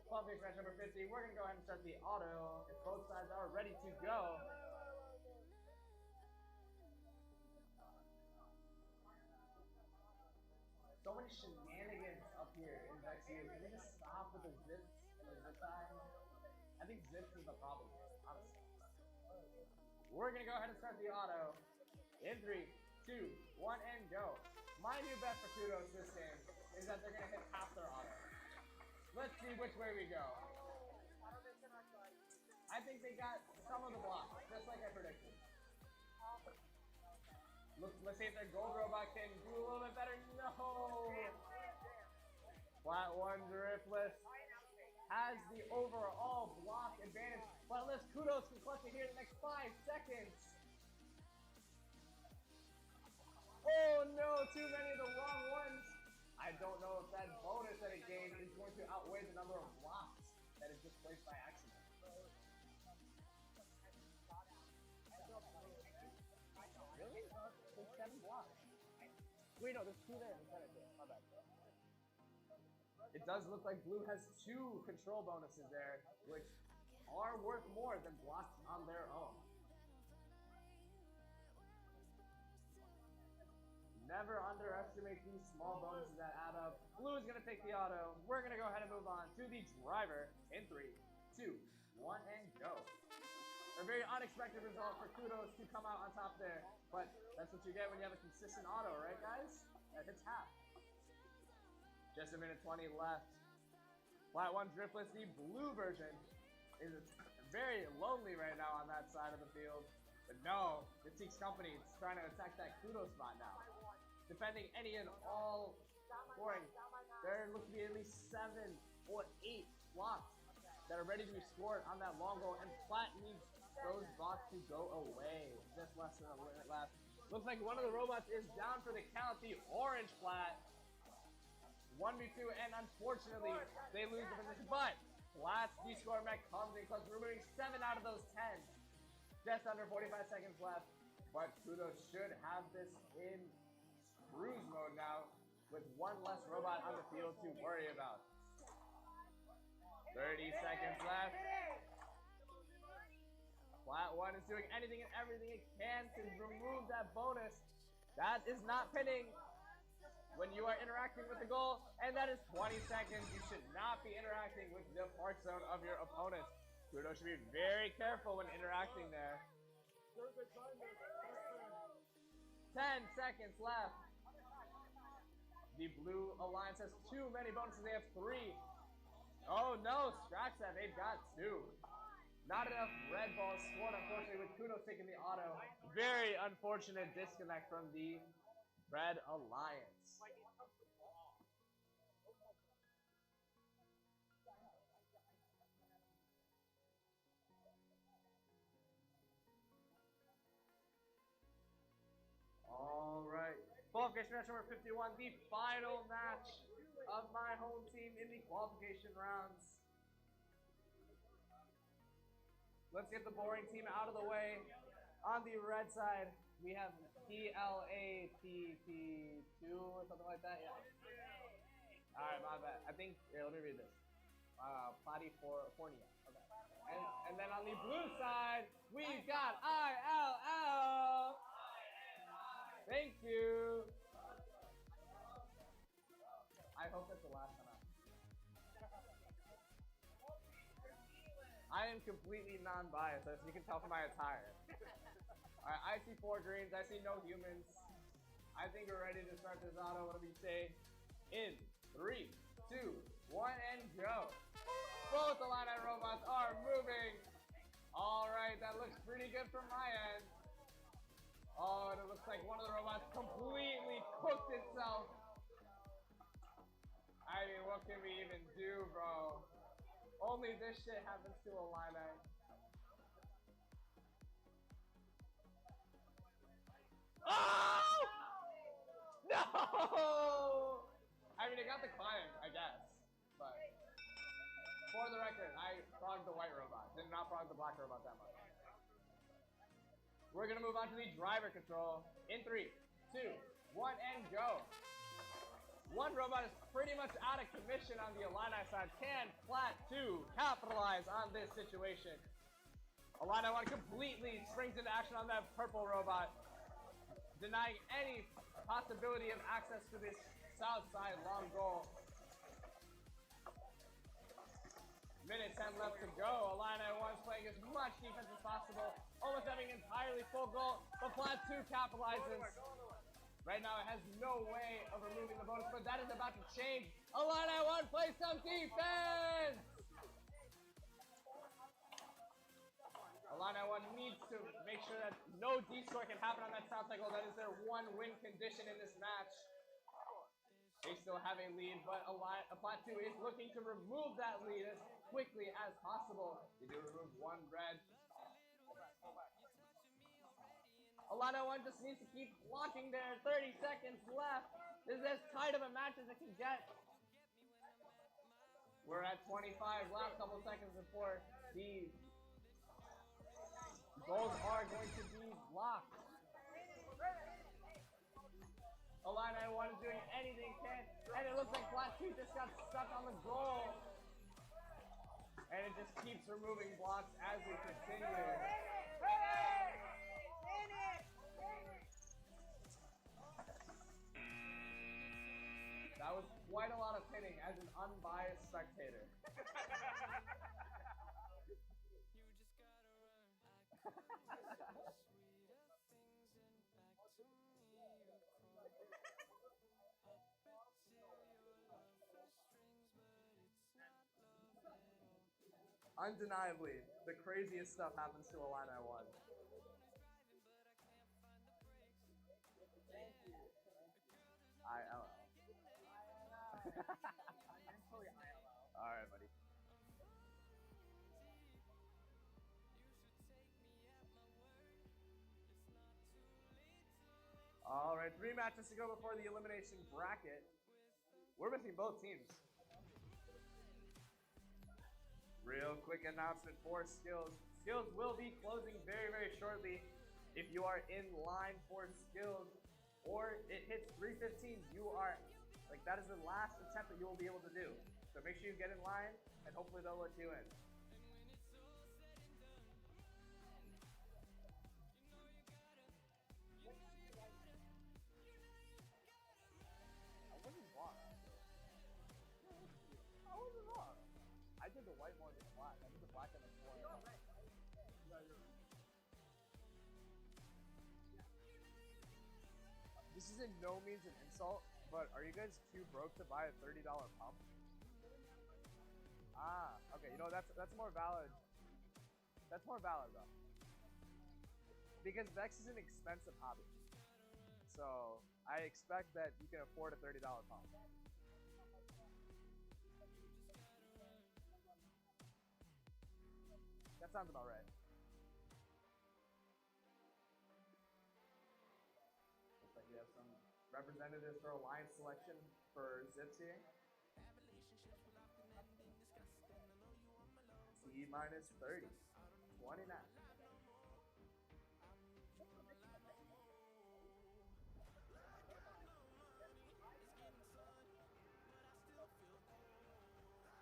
Qualification match number 50. We're going to go ahead and start the auto if both sides are ready to go. So many shenanigans up here in VEX U. Can we just stop with the zips and the zip time? I think zips is the problem here, honestly. We're going to go ahead and start the auto in 3, 2, 1, and go. My new bet for Kudos this game is that they're going to hit half their auto. Let's see which way we go. I think they got some of the blocks, just like I predicted. Let's see if their gold robot can do a little bit better. No! Flat 1 driftless has the overall block advantage, but unless Kudos can clutch it here in the next 5 seconds. Oh no, too many of the wrong ones. I don't know if that bonus that it gained is going to outweigh the number of blocks that it just placed by accident. Really? There's 7 blocks. Wait, no, there's 2 there instead of 2. My bad. It does look like blue has 2 control bonuses there, which are worth more than blocks on their own. Never underestimate these small bonuses that add up. Blue is going to take the auto. We're going to go ahead and move on to the driver in 3, 2, 1, and go. A very unexpected result for Kudos to come out on top there, but that's what you get when you have a consistent auto, right guys? That hits half. Just a minute 20 left. Flat 1 driftless, the blue version, is very lonely right now on that side of the field. But no, the Teaks Company is trying to attack that Kudos spot now. Defending any and all scoring. There looks to be at least 7 or 8 blocks that are ready to be scored on that long goal, and Flat needs those blocks to go away. Just less than a minute left. Looks like one of the robots is down for the count, the orange Flat. 1v2, and unfortunately, they lose the position, but Flat's D-score mech comes in close, removing 7 out of those 10. Just under 45 seconds left, but Kudos should have this in cruise mode now, with 1 less robot on the field to worry about. 30 seconds left. Flat 1 is doing anything and everything it can to remove that bonus. That is not pinning when you are interacting with the goal, and that is 20 seconds. You should not be interacting with the park zone of your opponent. Kudos should be very careful when interacting there. 10 seconds left. The blue alliance has too many bonuses. They have 3. Oh no, scratch that. They've got 2. Not enough red balls scored, unfortunately, with Kuno taking the auto. Very unfortunate disconnect from the red alliance. All right. Qualification match number 51, the final match of my home team in the qualification rounds. Let's get the boring team out of the way. On the red side, we have PLATT2 or something like that. Yeah. All right, my bad. I think, here, let me read this. Platyfornia. Okay. And then on the blue side, we've got ILL. Thank you. I hope that's the last time. I am completely non-biased, as you can tell from my attire. Alright, I see 4 greens, I see no humans. I think we're ready to start this auto. What do we say? In 3, 2, 1, and go. Both Illini robots are moving. Alright, that looks pretty good from my end. Oh, and it looks like one of the robots completely cooked itself. I mean, what can we even do, bro? Only this shit happens to Illini. Oh! No! I mean, it got the climb, I guess. But for the record, I frogged the white robot. Did not frog the black robot that much. We're gonna move on to the driver control. In 3, 2, 1, and go. One robot is pretty much out of commission on the Illini side. Can Plat2 capitalize on this situation? Illini 1 completely springs into action on that purple robot, denying any possibility of access to this south side long goal. Minute 10 left to go. Illini 1's playing as much defense as possible, almost having an entirely full goal, but Plat2 capitalizes. Right now, it has no way of removing the bonus, but that is about to change. Illini 1 plays some defense! Illini 1 needs to make sure that no D-score can happen on that south side goal. That is their one win condition in this match. They still have a lead, but Plat2 is looking to remove that lead as quickly as possible. They do remove 1 red. Illini 1 just needs to keep blocking there. 30 seconds left. This is as tight of a match as it can get. We're at 25. Last couple seconds before the goals are going to be blocked. Illini 1 is doing anything it can, and it looks like Plat2 just got stuck on the goal. And it just keeps removing blocks as we continue. That was quite a lot of pinning as an unbiased spectator. Undeniably, the craziest stuff happens to Illini 1. ILL. Alright, buddy. Alright, 3 matches to go before the elimination bracket. We're missing both teams. Real quick announcement for Skills. Skills will be closing very, very shortly. If you are in line for Skills or it hits 3:15, you are, like, that is the last attempt that you will be able to do. So make sure you get in line and hopefully they'll let you in. I wasn't wrong. I wasn't wrong. I did the white more than black. I did the black and the four. You're right. No, you're right. this is in no means an insult, but are you guys too broke to buy a $30 pump? Ah, okay. You know that's more valid. That's more valid though, because VEX is an expensive hobby. So I expect that you can afford a $30 pump. That sounds about right. Looks like we have some representatives for alliance selection for Zips here. T minus 30. 29.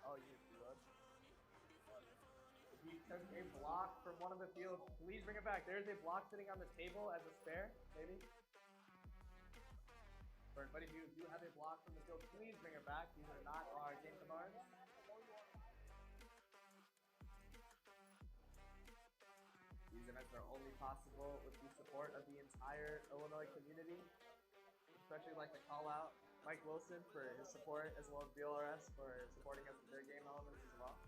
Oh, you good? He took a block from one of the fields. Please bring it back. There's a block sitting on the table as a spare, maybe. For everybody who do have a block from the field, please bring it back. These are not our game commands. These events are only possible with the support of the entire Illinois community. Especially like to call out Mike Wilson for his support, as well as BLRS for supporting us with their game elements as well.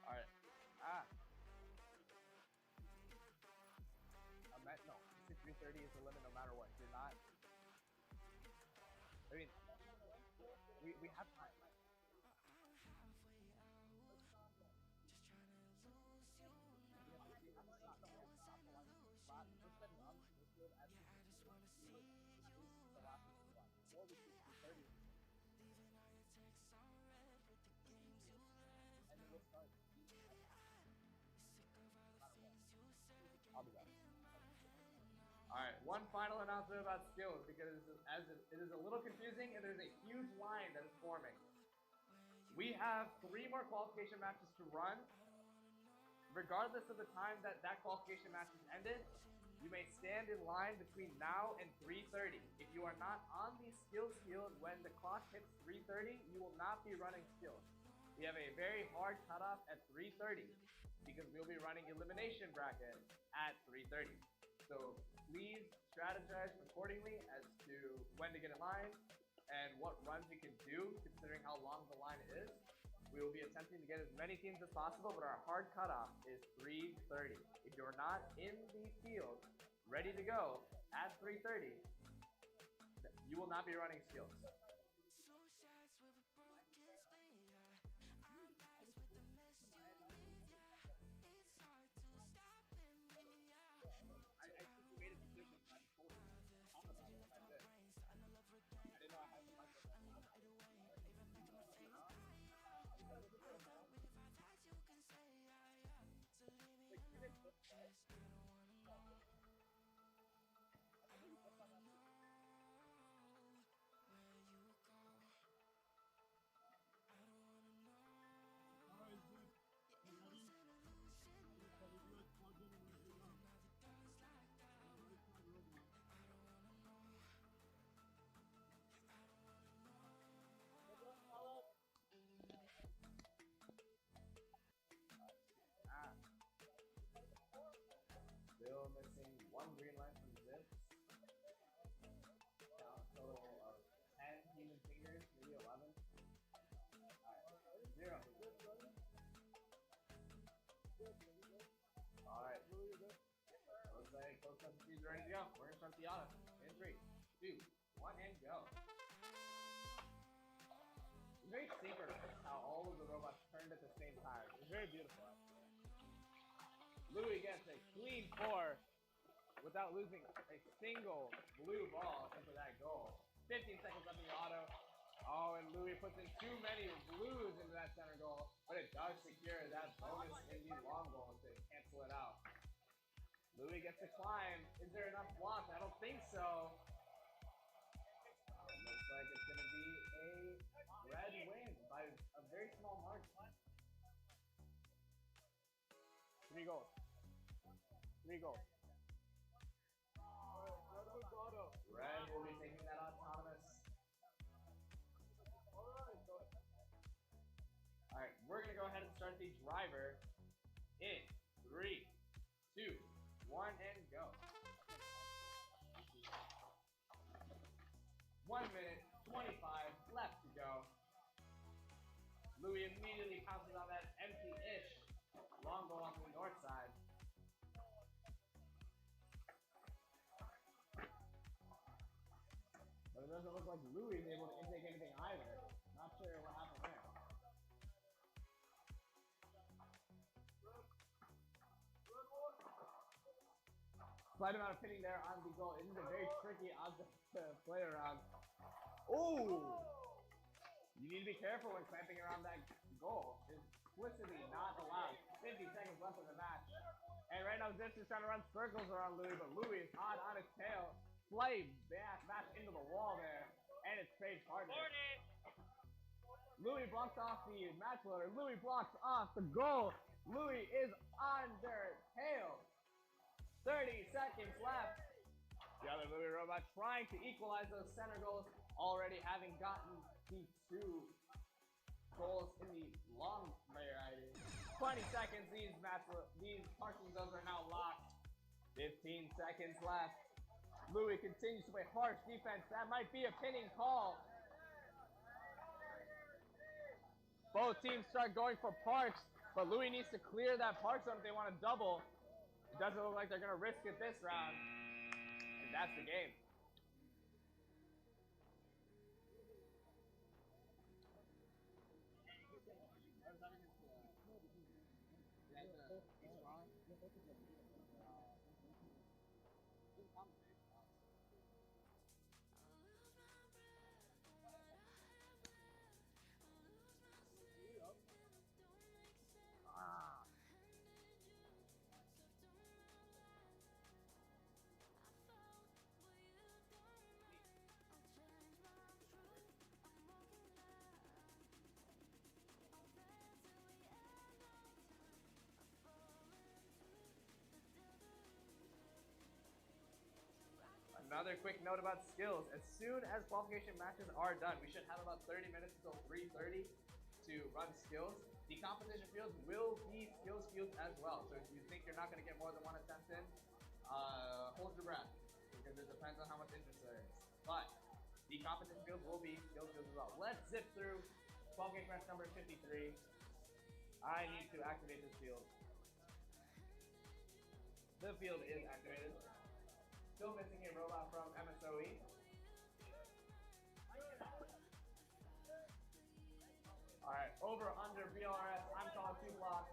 Alright. Ah. No. 6330 is the limit no matter what. You're not. I mean, we have time. I'll be back. Alright, one final announcement about skills, because it is a little confusing and there's a huge line that is forming. We have 3 more qualification matches to run. Regardless of the time that qualification match is ended, you may stand in line between now and 3:30. If you are not on the skills field when the clock hits 3:30, you will not be running skills. We have a very hard cutoff at 3:30 because we'll be running elimination bracket at 3:30. So please strategize accordingly as to when to get in line and what runs you can do considering how long the line is. We will be attempting to get as many teams as possible, but our hard cutoff is 3:30. If you're not in the field, ready to go at 3:30, you will not be running skills. Still missing 1 green light from Zips. Count total of 10 human fingers, maybe 11. Alright, 0. Alright. Looks like both substitutes are ready to go. We're gonna start the auto. In 3, 2, 1, and go. It's very synchronous how all of the robots turned at the same time. It's very beautiful. Louis gets a clean 4 without losing a single blue ball into that goal. 15 seconds left in the auto. Oh, and Louis puts in too many blues into that center goal, but it does secure that bonus in the long goal to cancel it out. Louis gets to climb. Is there enough blocks? I don't think so. Looks like it's going to be a red win by a very small margin. 3 goals. 3 goals. Red will be taking that autonomous. Alright, we're going to go ahead and start the driver in 3, 2, 1, and go. 1 minute, 25 left to go. Louis immediately pounces on that empty-ish long goal off the north side. But it doesn't look like Louis is able to intake anything either. Not sure what happened there. Slight amount of pitting there on the goal. It is a very tricky object to play around. Oh! You need to be careful when clamping around that goal. It's explicitly not allowed. 50 seconds left in the match. And right now, Zips is trying to run circles around Louis, but Louis is on his tail. Slight bash into the wall there. And it's Paige partner. Louis blocks off the match loader. Louis blocks off the goal. Louis is under tail. 30 seconds left. The other Louis robot trying to equalize those center goals, already having gotten the 2 goals in the long variety. 20 seconds, these parking zones are now locked. 15 seconds left. Louis continues to play harsh defense. That might be a pinning call. Both teams start going for parks, but Louis needs to clear that park zone if they want to double. It doesn't look like they're going to risk it this round. And that's the game. Another quick note about skills. As soon as qualification matches are done, we should have about 30 minutes until 3:30 to run skills. The competition fields will be skills fields as well. So if you think you're not going to get more than 1 attempt in, hold your breath, because it depends on how much interest there is. But the competition fields will be skills fields as well. Let's zip through qualification match number 53. I need to activate this field. The field is activated. Still missing a robot from MSOE. Alright, over, under, BLRS. I'm calling 2 blocks.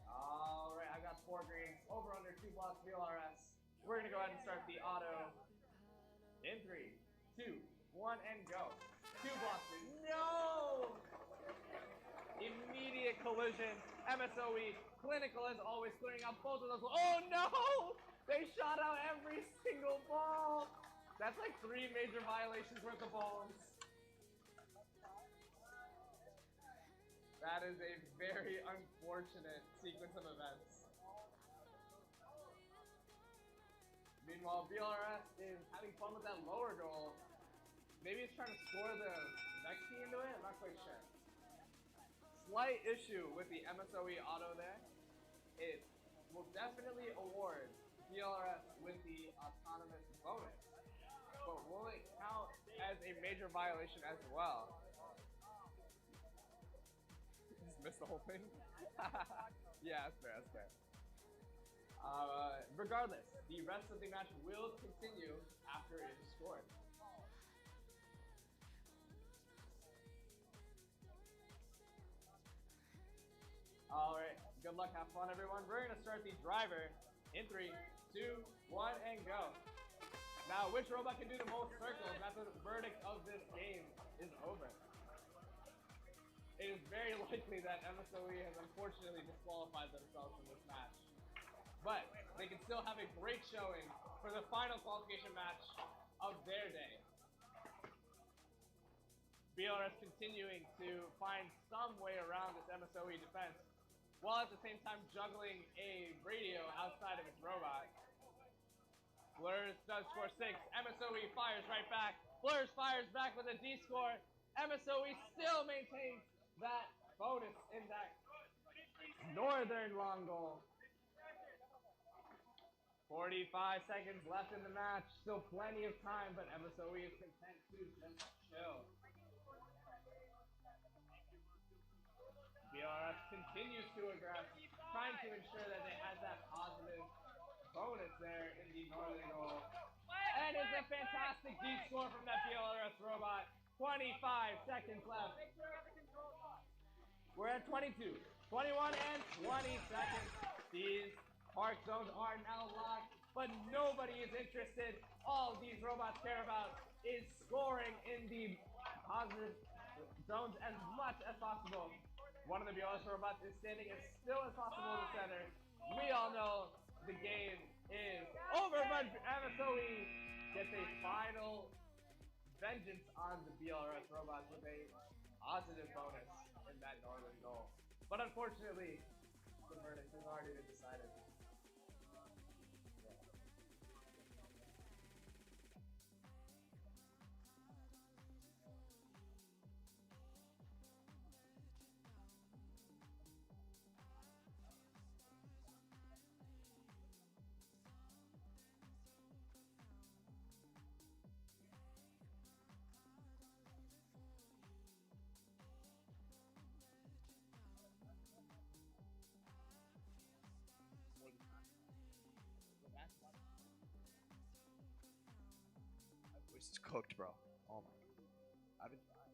Alright, I got 4 greens. Over, under, 2 blocks, BLRS. We're going to go ahead and start the auto in 3, 2, 1, and go. 2 blocks. No! Immediate collision. MSOE, clinical as always, clearing out both of those. Oh no! They shot out every single ball. That's like 3 major violations worth of balls. That is a very unfortunate sequence of events. Meanwhile, VLRS is having fun with that lower goal. Maybe it's trying to score the next key into it? I'm not quite sure. Slight issue with the MSOE auto there. It will definitely award VLRS with the autonomous bonus, but will it count as a major violation as well? Just missed the whole thing? Yeah, that's fair, that's fair. Regardless, the rest of the match will continue after it is scored. All right, good luck, have fun, everyone. We're gonna start the driver in 3, 2, 1, and go. Now, which robot can do the most circles after the verdict of this game is over? It is very likely that MSOE has unfortunately disqualified themselves from this match. But they can still have a great showing for the final qualification match of their day. BLRS continuing to find some way around this MSOE defense, while at the same time juggling a radio outside of its robot. Blurs does score 6. MSOE fires right back. Blurs fires back with a D score. MSOE still maintains that bonus in that northern long goal. 45 seconds left in the match. Still plenty of time, but MSOE is content to just chill. BRS continues to aggress, trying to ensure that they have that positive bonus there in the northern goal. And it's a fantastic D score from that BLRS robot. 25 seconds left. We're at 22, 21, and 20 seconds. These park zones are now locked, but nobody is interested. All these robots care about is scoring in the positive zones as much as possible. One of the BLRS robots is standing as still as possible in the center. We all know the game is over, but MSOE gets a final vengeance on the BLRS robots with a positive bonus in that northern goal. But unfortunately, the verdict has already been decided. My voice is cooked, bro. Oh my. I've been trying.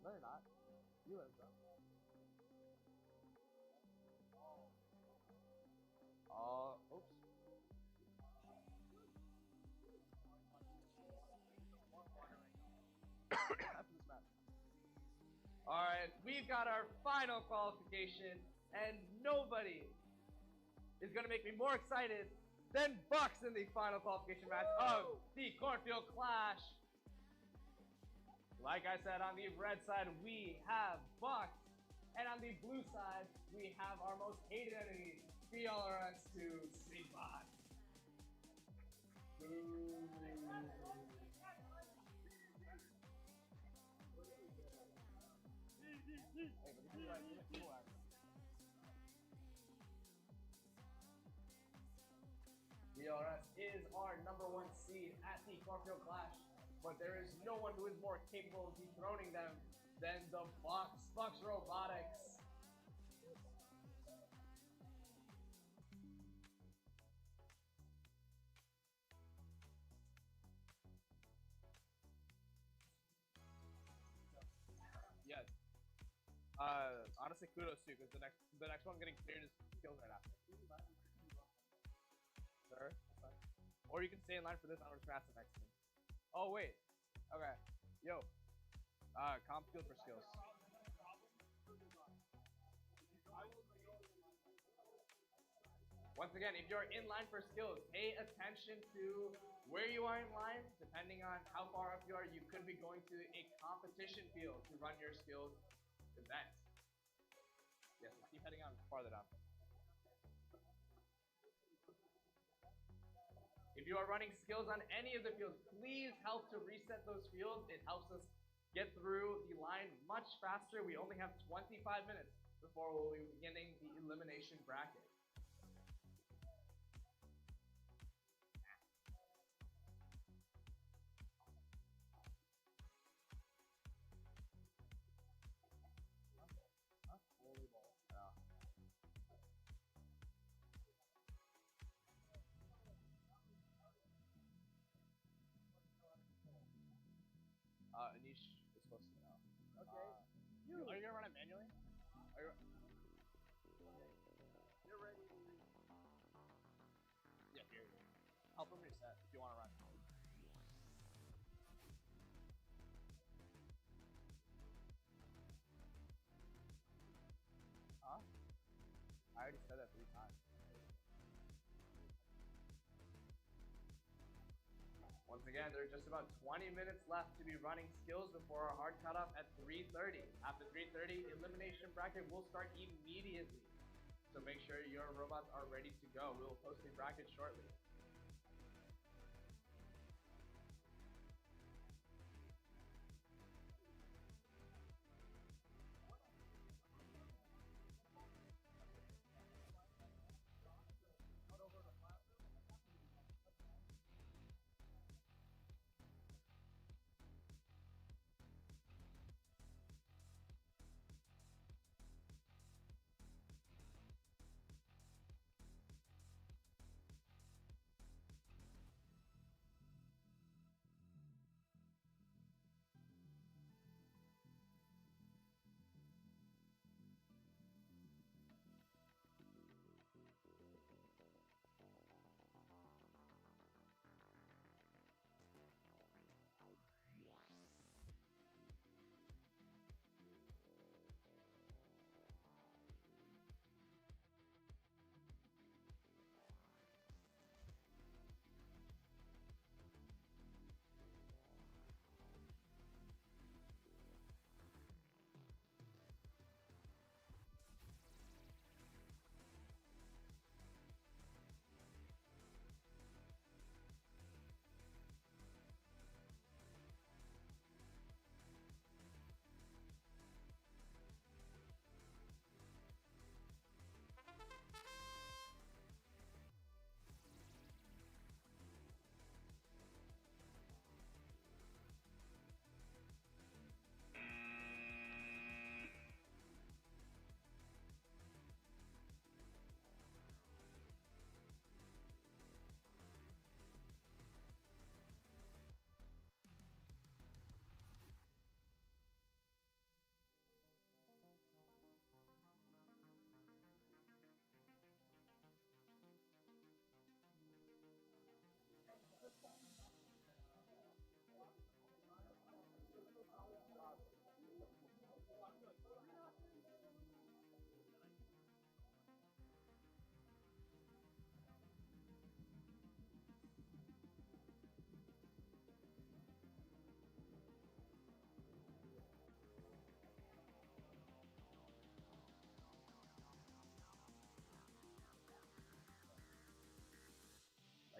No, you're not. You let it go. Oops. After this match. All right, we've got our final qualification, and nobody is going to make me more excited than Bucks in the final qualification match of the Cornfield Clash. Like I said, on the red side, we have Bucks, and on the blue side, we have our most hated enemy, BLRS to Sigbot. BLRS is our #1 seed at the Cornfield Clash, but there is no one who is more capable of dethroning them than the VURC Robotics. Yes. Honestly, kudos to you, because the next one getting cleared is skills right after. Sir, that's fine. Or you can stay in line for this. I'm just gonna ask the next thing. Oh wait. Okay. Yo. Comp field for skills. Once again, if you're in line for skills, pay attention to where you are in line. Depending on how far up you are, you could be going to a competition field to run your skills event. Yes, so keep heading on farther down. If you are running skills on any of the fields, please help to reset those fields. It helps us get through the line much faster. We only have 25 minutes before we'll be beginning the elimination bracket. Anish is supposed to know. help him reset if you want to run. Huh? I already said that 3 times. Once again, there are just about 20 minutes left to be running skills before our hard cutoff at 3:30. After 3:30, elimination bracket will start immediately. So make sure your robots are ready to go. We will post a bracket shortly.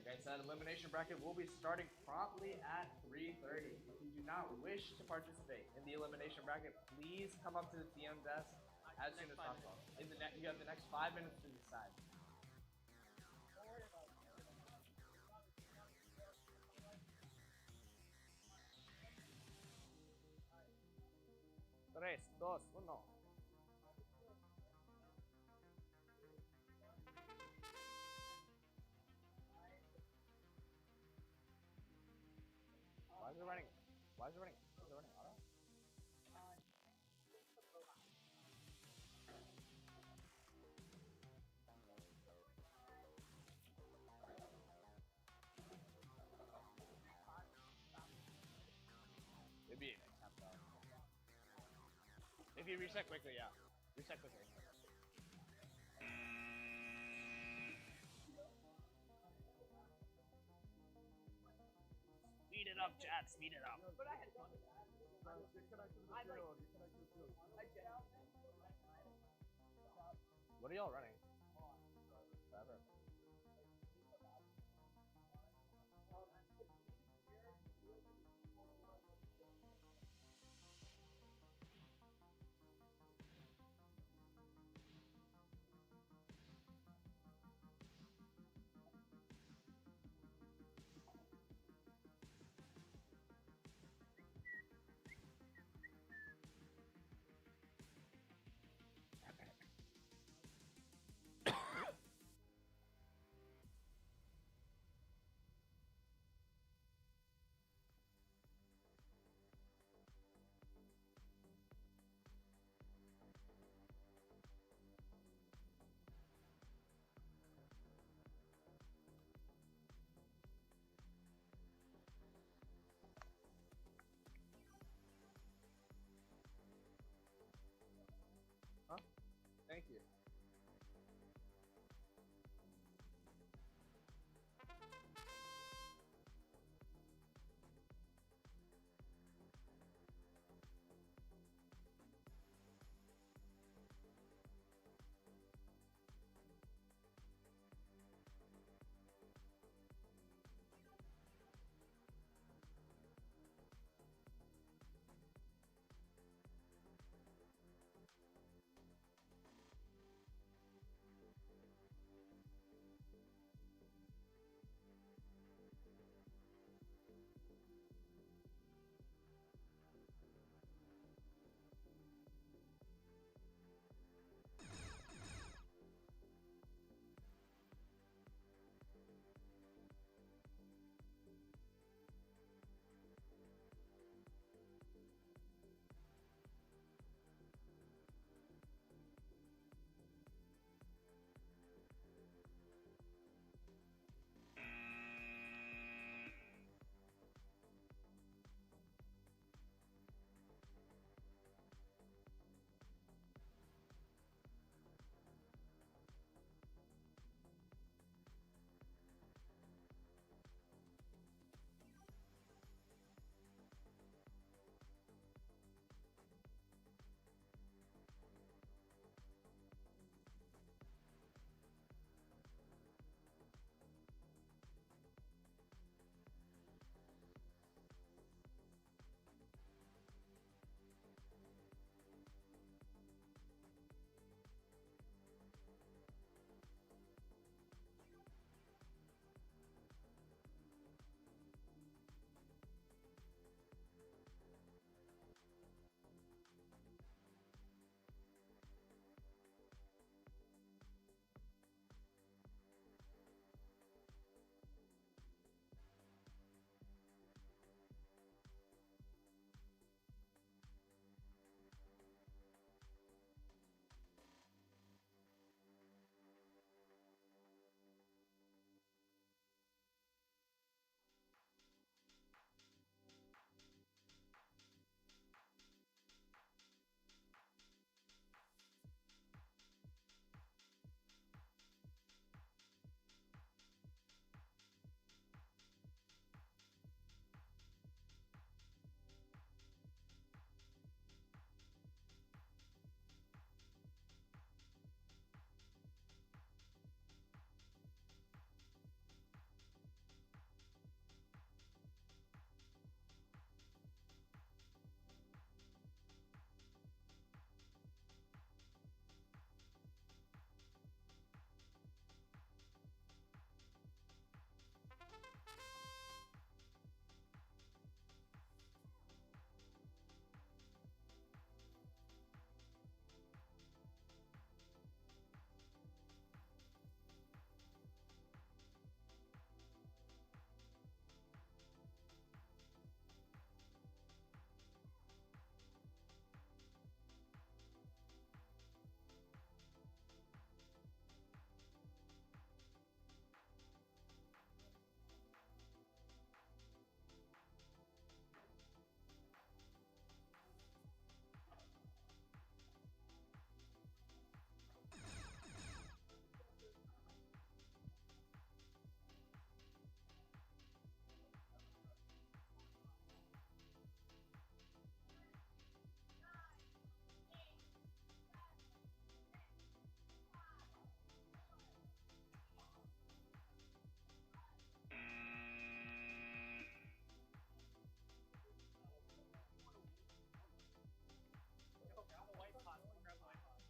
Like I said, elimination bracket will be starting promptly at 3:30. If you do not wish to participate in the elimination bracket, please come up to the TM desk as soon as possible. You have the next 5 minutes to decide. Tres, dos, uno. Why is it running? Why is it running? Is it running auto? It'd be an attempt though. If you reset quickly, yeah. Reset quickly. Speed it up, chat. Speed it up. What are y'all running? Forever.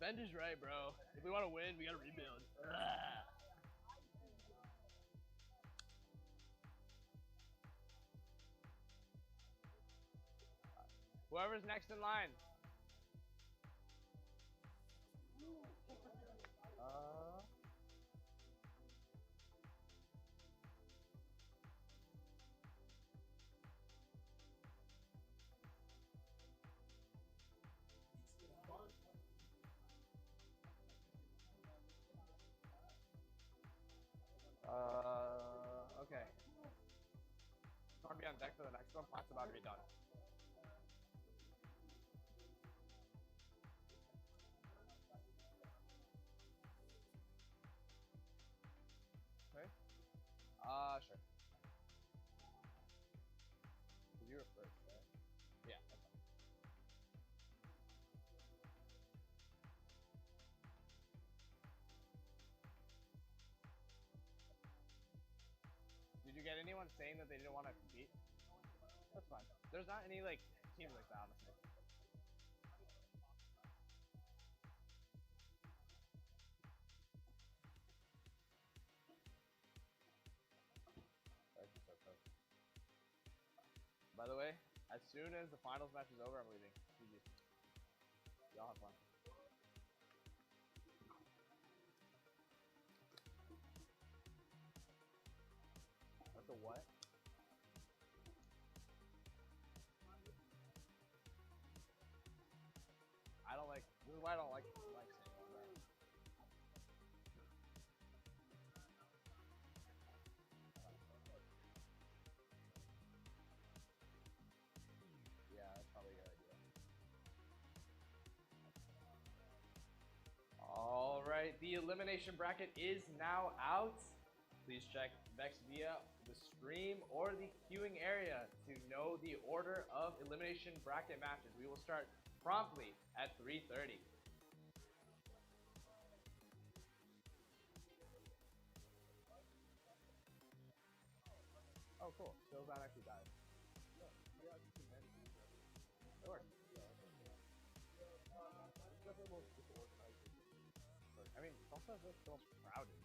Spend is right, bro. If we want to win, we gotta rebuild. Whoever's next in line. Okay. Want to be on deck for the next one? Pot's about to be done. Okay. Sure. You were first, right? Yeah. That's fine. Did you get anyone saying that they didn't want to compete? That's fine. There's not any like teams like that, honestly. By the way, as soon as the finals match is over, I'm leaving. GG. Y'all have fun. What the what? I don't like. This is why I don't like saying that. Yeah, that's probably a good idea. All right, the elimination bracket is now out. Please check VEX via the stream or the queuing area to know the order of elimination bracket matches. We will start promptly at 3:30. Oh, cool. Skills not actually died. It works. I mean, sometimes it's so crowded.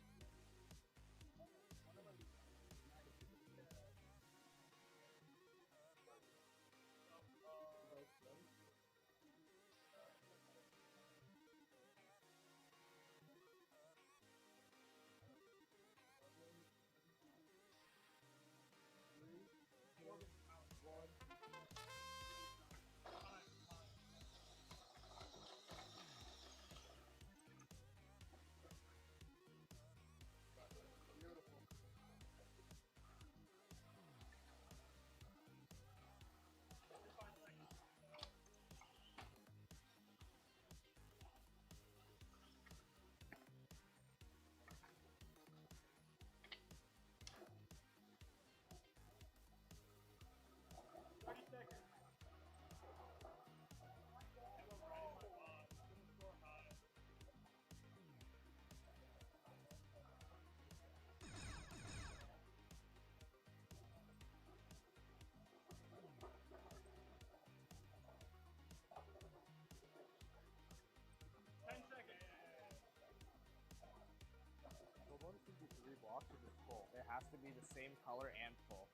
It has to be the same color and full.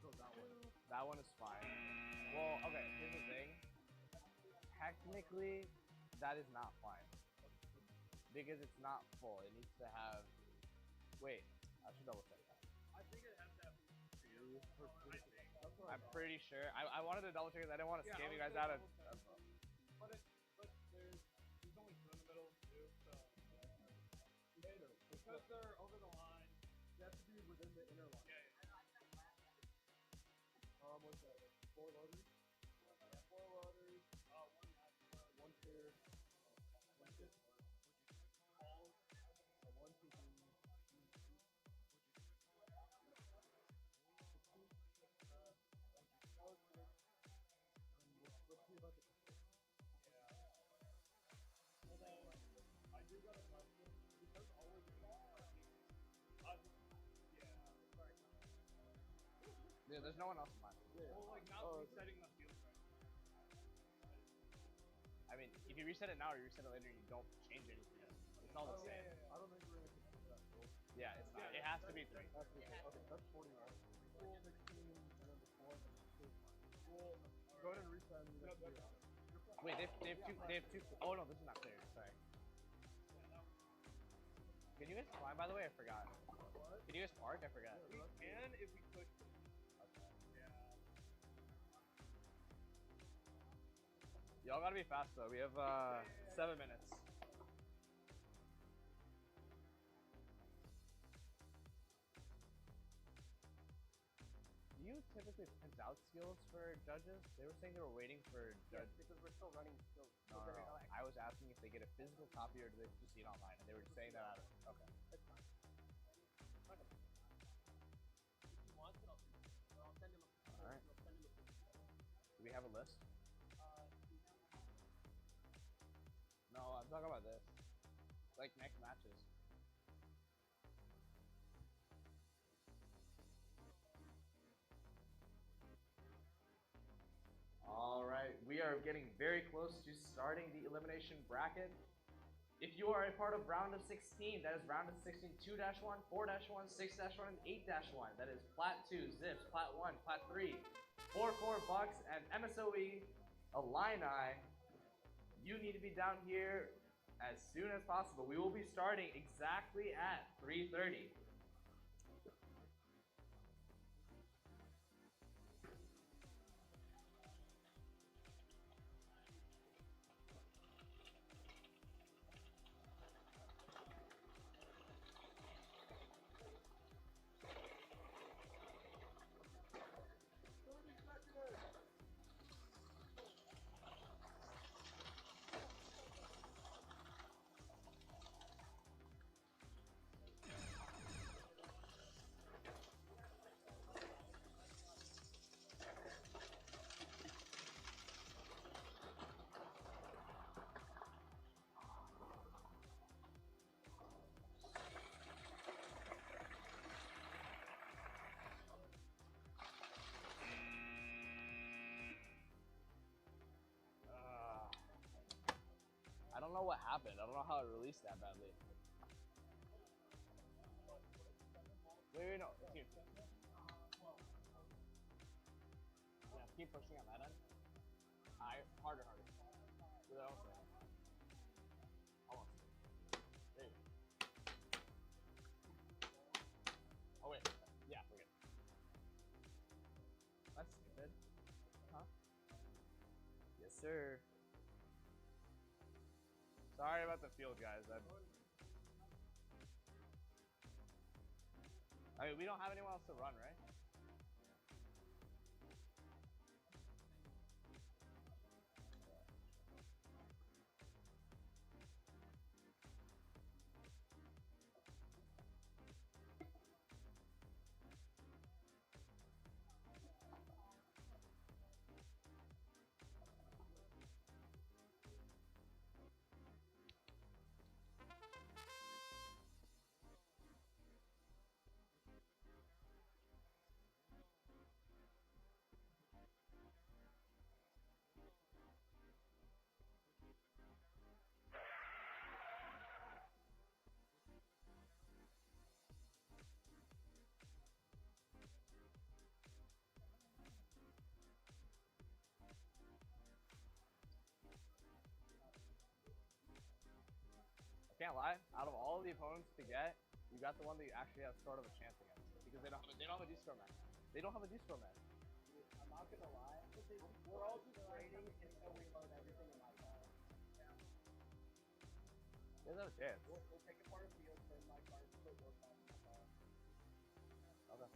So that one is fine. Well, okay, here's the thing. Technically, that is not fine. Because it's not full. It needs to have... Wait, I should double check that. I think it has to have I'm pretty sure. I wanted to double check because I didn't want to scam you guys out of... But there's only two in the middle too, so because they're over the line, They have to be within the inner line. yeah. What's that? 4 loaders? Yeah, 4 loaders, one clear. One hit. all, 1, 2, 3. Let's see about the I do got a question because all of these Yeah, there's no one else in mine. Yeah. well, like not resetting the field right. I I mean, if you reset it now or you reset it later, you don't change anything. It's all the same. I don't think we're gonna consider that goal. Yeah, it's not. It has to be 3. Okay, that's 41. 16, and then the 4, and then 2. We'll go ahead and reset and then do it. Wait, they have two. Oh no, this is not clear. Sorry. Can you guys climb? By the way, I forgot. What? Can you guys park? I forgot. We can if we push it. Okay. Yeah. Y'all gotta be fast though. We have 7 minutes. Do you typically print out skills for judges? They were saying they were waiting for judges. Because we're still running skills. No. I was asking if they get a physical copy or do they just see it online, and they were just saying that out of okay. It's fine. If he wants it, I'll send him a Alright. I'll send him a Do we have a list? uh, No, I'm talking about this. Like next matches. Alright, we are getting very close to starting the elimination bracket. If you are a part of round of 16, that is round of 16 2-1, 4-1, 6-1, and 8-1. That is Plat 2, Zips, Plat 1, Plat 3, 4-4 Bucks, and MSOE Illini. You need to be down here as soon as possible. We will be starting exactly at 3:30. I don't know what happened. I don't know how it released that badly. Wait, no. Here. Yeah, keep pushing on that end. Harder. Really, I don't say. Almost. There you go. Oh, wait. Yeah, we're good. That's stupid. Huh? Yes, sir. Sorry about the field, guys. I mean, we don't have anyone else to run, right? Can't lie, out of all the opponents to get, you got the one that you actually have sort of a chance against. Because they don't have a D-score match. They don't have a D-score match. I'm not gonna lie. We're all just waiting until we load everything in my car. There's no chance. We'll take apart a field, turn my car, put work on my car. Okay.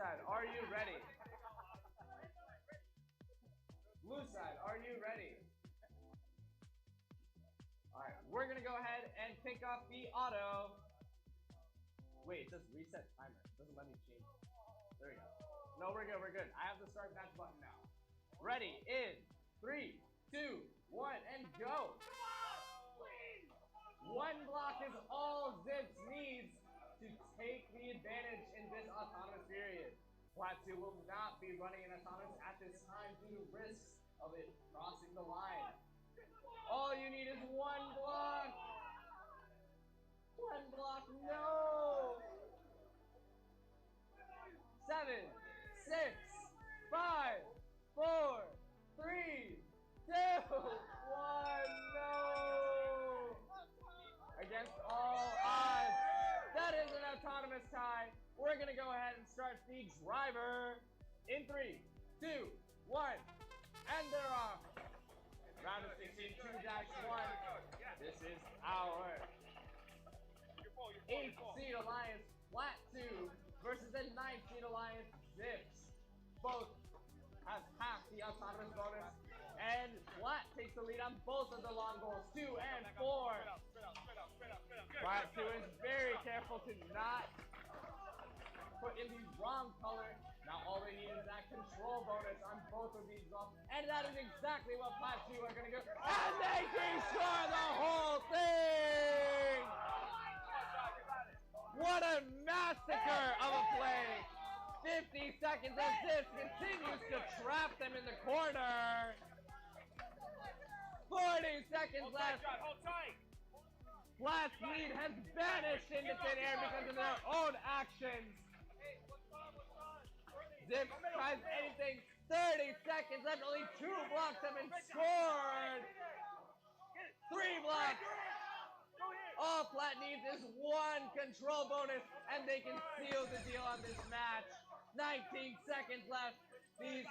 side, are you ready? Blue side, are you ready? Alright, we're gonna go ahead and kick off the auto. Wait, it says reset timer. It doesn't let me change it. There we go. No, we're good, we're good. I have the start match button now. Ready, in 3, 2, 1, and go! One block is all Zips needs to take the advantage in this autonomous period. Plat 2 will not be running an autonomous at this time due to risks of it crossing the line. All you need is one block! One block, no! 7, 6, 5, 4, 3, 2, 1, no! Against all odds, that is an autonomous tie. We're gonna go ahead and start the driver in 3, 2, 1, and they're off. Round of 16, 2-1. This is our 8th seed alliance, Plat 2, versus the 9th seed alliance, Zips. Both have half the autonomous bonus, and Plat takes the lead on both of the long goals, 2 and 4. Plat 2 is very careful to not put in the wrong color. Now all they need is that control bonus on both of these balls, and that is exactly what Plat 2 are going to go. And they can score the whole thing! What a massacre of a play! 50 seconds as this continues to trap them in the corner. 40 seconds left. Plat's lead has vanished into thin air because of their own actions. Zips tries anything. 30 seconds left. Only 2 blocks have been scored. 3 blocks. All Plat needs is 1 control bonus, and they can seal the deal on this match. 19 seconds left. These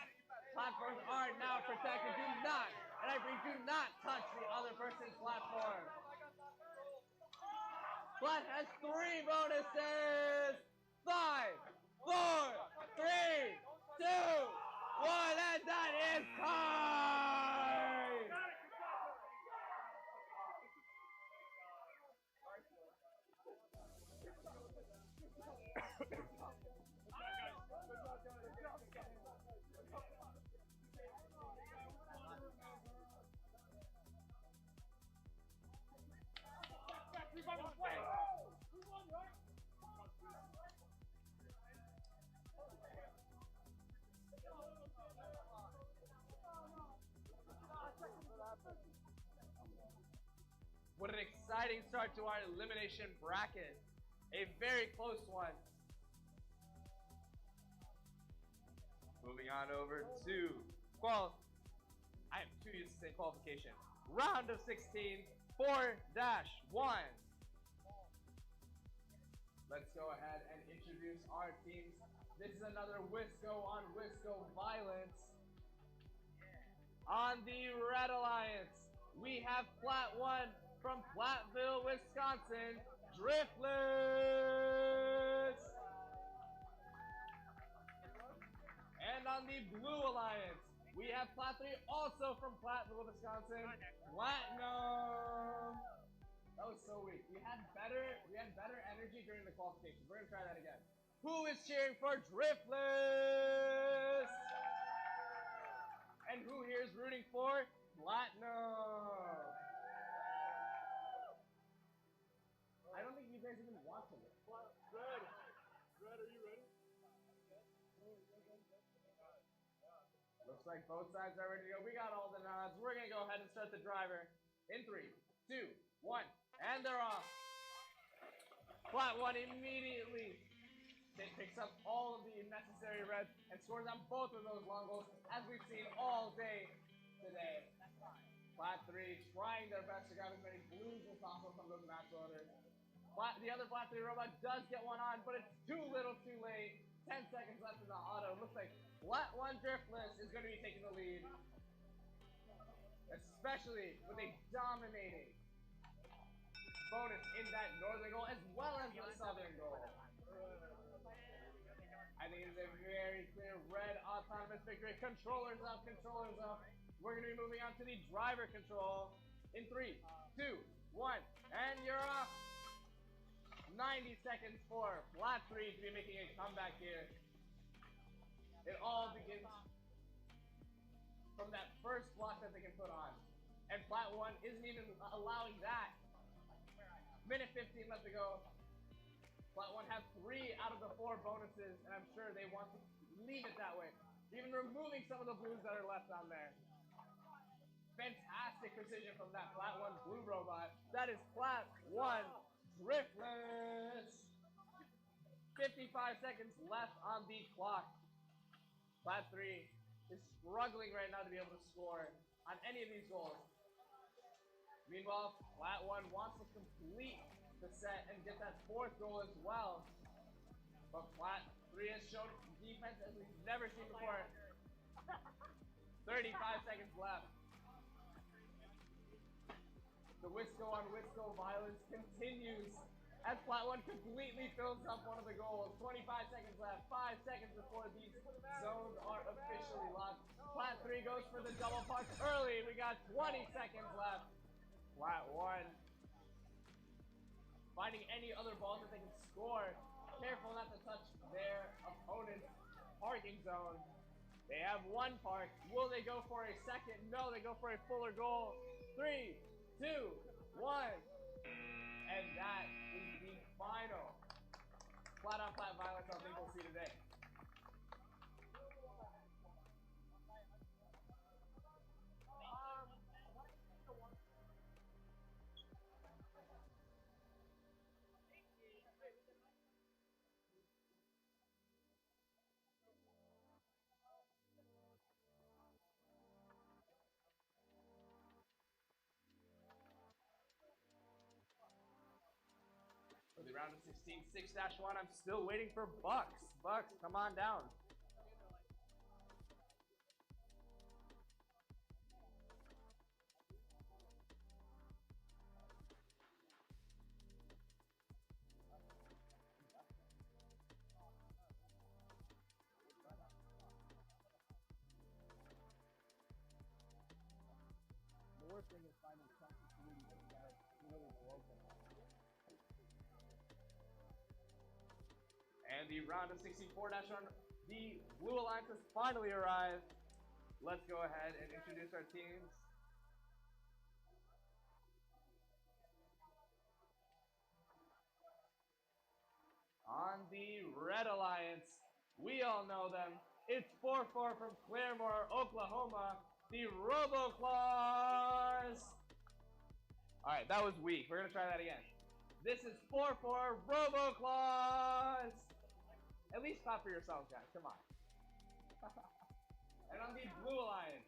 platforms are now protected. Do not, and I repeat, do not touch the other person's platform. Plat has 3 bonuses. 5, 4, 3, 2, 1, and that is time! What an exciting start to our elimination bracket. A very close one. Moving on over to I am too used to say qualification. Round of 16, 4-1. Let's go ahead and introduce our teams. This is another Wisco on Wisco violence. On the Red Alliance, we have Plat 1 from Platteville, Wisconsin, Driftless. And on the Blue Alliance, we have Plat 3 also from Platteville, Wisconsin, Platinum. That was so weak. We had better energy during the qualification. We're gonna try that again. Who is cheering for Driftless? And who here is rooting for Platinum? I don't think you guys even watching it. Red, are you ready? Looks like both sides are ready to go. We got all the nods. We're gonna go ahead and start the driver in 3, 2, 1, and they're off. Plat 1 immediately picks up all of the necessary reds and scores on both of those long goals, as we've seen all day today. Plat 3 trying their best to grab as many blues as possible from those match loaders. The other Plat 3 robot does get one on, but it's too little too late. 10 seconds left in the auto. Looks like Plat 1 Driftless is going to be taking the lead. Especially with a dominating bonus in that northern goal as well as the southern goal. I think it's a very clear red autonomous victory. Controllers up, controllers up. We're going to be moving on to the driver control in 3, 2, 1, and you're off. 90 seconds for Flat 3 to be making a comeback here. It all begins from that first block that they can put on. And Flat 1 isn't even allowing that. Minute 15 left to go. Flat 1 has 3 out of the 4 bonuses, and I'm sure they want to leave it that way. Even removing some of the blues that are left on there. Fantastic precision from that Flat 1 blue robot. That is Flat 1 driftless. 55 seconds left on the clock. Flat 3 is struggling right now to be able to score on any of these goals. Meanwhile, Flat 1 wants to complete the set and get that 4th goal as well. But Flat 3 has shown defense as we've never seen before. 35 seconds left. The Wisco on Wisco violence continues as Flat 1 completely fills up one of the goals. 25 seconds left, 5 seconds before these zones are officially locked. Flat 3 goes for the double punch early. We got 20 seconds left. Flat 1 finding any other balls that they can score. Careful not to touch their opponent's parking zone. They have 1 park. Will they go for a second? No, they go for a fuller goal. 3, 2, 1. And that is the final flat on flat violence I think we'll see today. For the round of 16, 6-1, I'm still waiting for Bucks. Bucks, come on down. The worst thing is finding Texas community that you guys really local. And the round of 64-1, the Blue Alliance has finally arrived. Let's go ahead and introduce our teams. On the Red Alliance, we all know them. It's 4-4 from Claremore, Oklahoma, the RoboClaws. All right, that was weak. We're gonna try that again. This is 4-4 RoboClaws. At least clap for yourselves, guys. Come on. And on the Blue Alliance,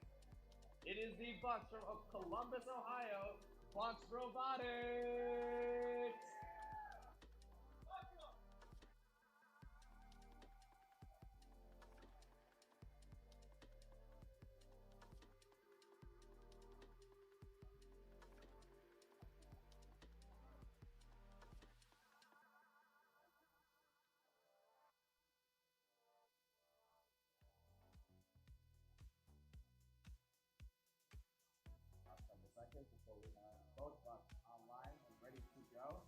it is the Bucks from Columbus, Ohio, Bucks Robotics. Seconds before we have both Bucks online and ready to go.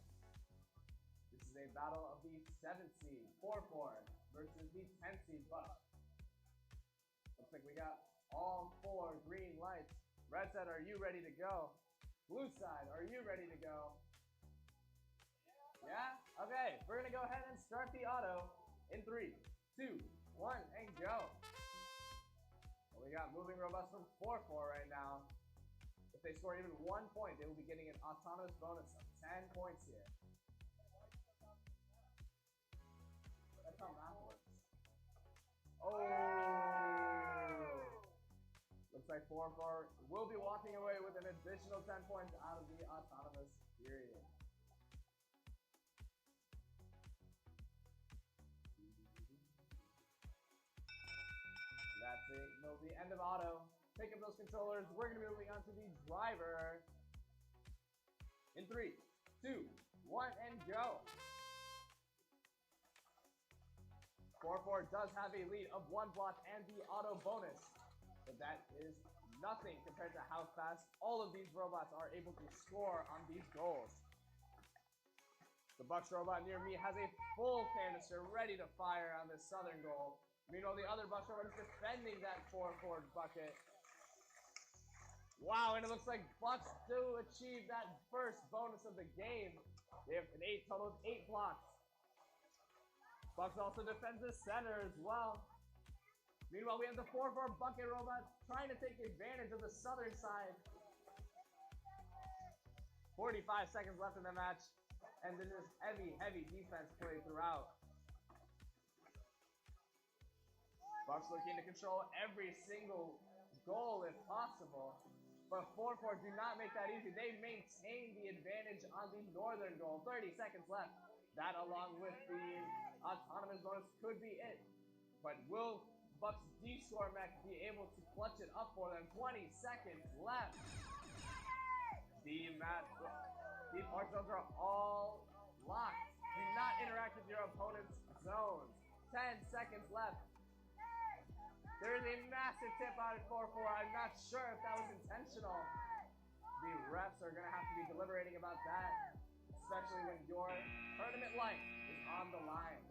This is a battle of the 7th seed, 4-4, versus the 10th seed Bucks. Looks like we got all 4 green lights. Red side, are you ready to go? Blue side, are you ready to go? Yeah? Okay, we're gonna go ahead and start the auto in 3, 2, 1, and go. Well, we got moving robots from 4-4 right now. If they score even 1 point, they will be getting an autonomous bonus of 10 points here. That's how math works. Oh! Looks like 4-4 will be walking away with an additional 10 points out of the autonomous period. That's it. That'll be the end of auto. Pick up those controllers. We're going to be moving on to the driver. In 3, 2, 1, and go. 4-4 does have a lead of 1 block and the auto bonus, but that is nothing compared to how fast all of these robots are able to score on these goals. The Bucks robot near me has a full canister ready to fire on this southern goal. Meanwhile, the other Bucks robot is defending that 4-4 bucket. Wow, and it looks like Bucks do achieve that first bonus of the game. They have an total of 8 blocks. Bucks also defends the center as well. Meanwhile, we have the 4-4 bucket robot trying to take advantage of the southern side. 45 seconds left in the match, and this is heavy defense play throughout. Bucks looking to control every single goal if possible, but 4-4 do not make that easy. They maintain the advantage on the northern goal. 30 seconds left. That, along with the autonomous bonus, could be it. But will Bucks D-score mech be able to clutch it up for them? 20 seconds left. The park zones are all locked. Do not interact with your opponent's zones. 10 seconds left. There is a massive tip out at 4-4. I'm not sure if that was intentional. The refs are going to have to be deliberating about that, especially when your tournament life is on the line.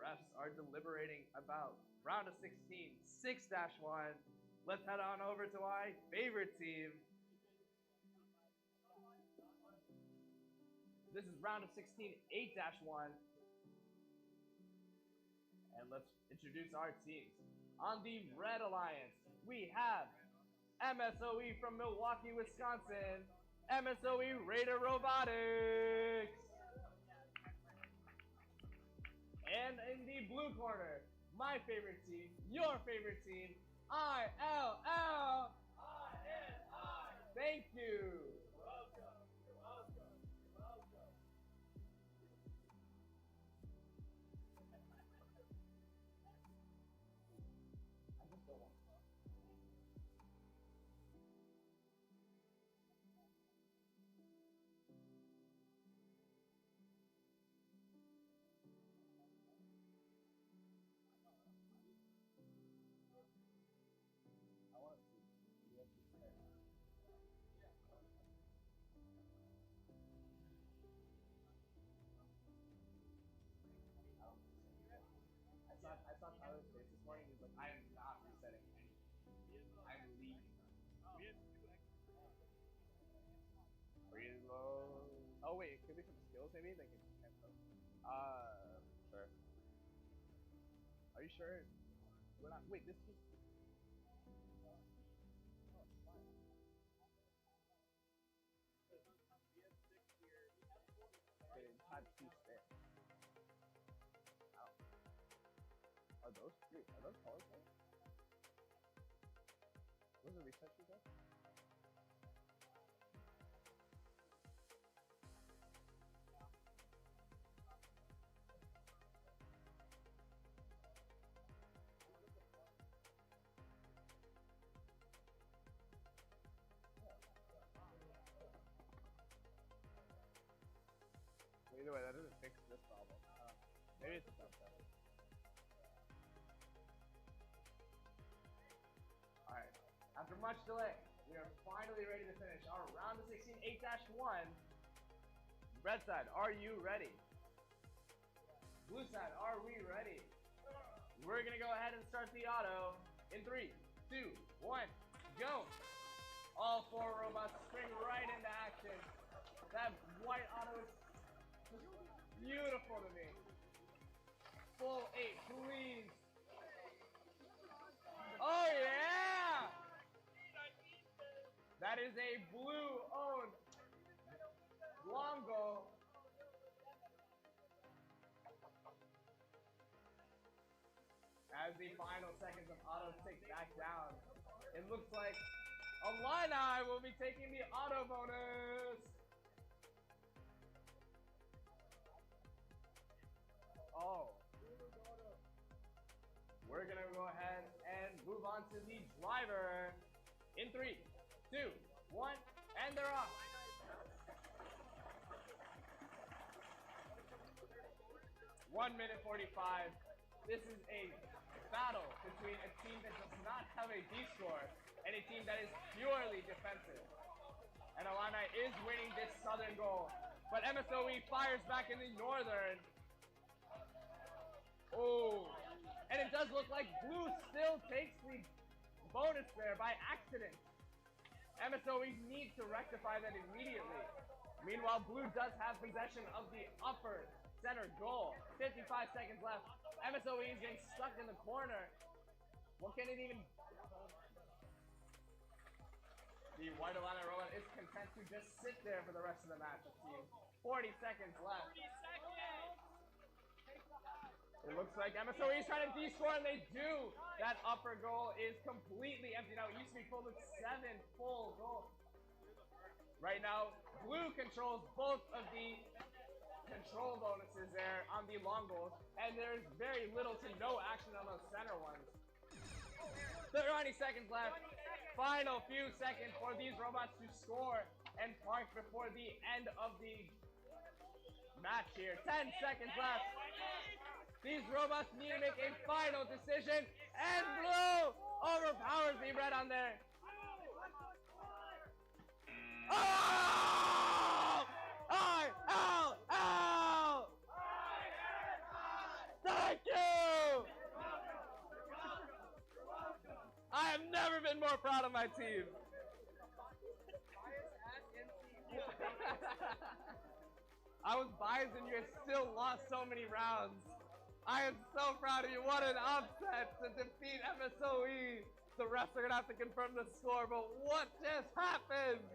Refs are deliberating about round of 16, 6-1. Let's head on over to my favorite team. This is round of 16, 8-1. And let's introduce our teams. On the Red Alliance, we have MSOE from Milwaukee, Wisconsin, MSOE Raider Robotics. And in the blue corner, my favorite team, your favorite team, ILL. Thank you. You're welcome. You're welcome. You're welcome. I just don't want to. I want to see. You have to start. I saw Tyler's face this morning. He's like, I am not resetting anything. I'm leaving. Reload. Oh wait, it could be some skills maybe that can cancel. Sure. Are you sure? We're not. Wait, this is. Okay, type 2 spare. Are those three? Are those colors? Those are reset you guys? Well, either way, that doesn't fix this problem. Maybe it's a subset. Alright, after much delay, we are finally ready to finish our round of 16, 8-1. Red side, are you ready? Blue side, are we ready? We're gonna go ahead and start the auto in 3, 2, 1, go! All 4 robots spring right into action. That white auto is beautiful to me. Full 8, please. Oh yeah! That is a blue-owned long goal. As the final seconds of auto tick back down, it looks like Illini will be taking the auto bonus. Oh. We're gonna go ahead and move on to the driver in 3, 2, 1, and they're off. One minute 45. This is a battle between a team that does not have a D score and a team that is purely defensive. And Illini is winning this southern goal, but MSOE fires back in the northern. Oh, and it does look like blue still takes the bonus there by accident. MSOE needs to rectify that immediately. Meanwhile, blue does have possession of the upper center goal. 55 seconds left. MSOE is getting stuck in the corner. What can it even... The white Illini robot is content to just sit there for the rest of the match, it seems. 40 seconds left. 40 seconds! It looks like MSOE is trying to de-score, and they do. That upper goal is completely emptied out. It used to be full with 7 full goals. Right now, blue controls both of the control bonuses there on the long goals, and there's very little to no action on those center ones. 30 seconds left. Final few seconds for these robots to score and park before the end of the match here. 10 seconds left. These robots need to make a final decision, and blue overpowers the red on there. Oh! Ow! Thank you! I have never been more proud of my team. I was biased and you have still lost so many rounds. I am so proud of you. What an upset to defeat MSOE. The refs are going to have to confirm the score, but what just happened?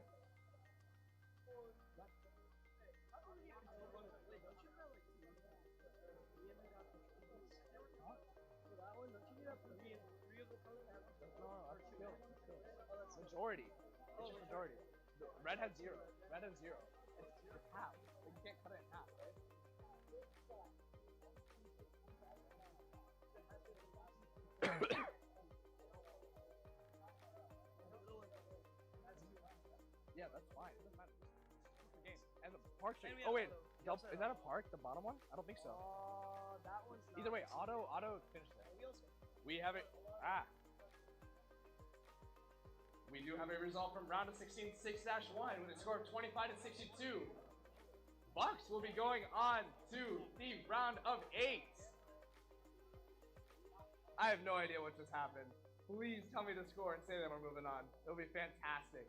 Majority. It's just majority. Red has 0. Red has 0. It's half. You can't cut it in half, right? Yeah, that's fine. It doesn't matter. It's the game. And the park shape. Oh wait, is that a park? The bottom one? I don't think so. That one's not. Either way, auto finish there. We have it. We do have a result from round of 16 6-1 with a score of 25 to 62. Bucks will be going on to the round of 8. I have no idea what just happened. Please tell me the score and say that we're moving on. It'll be fantastic.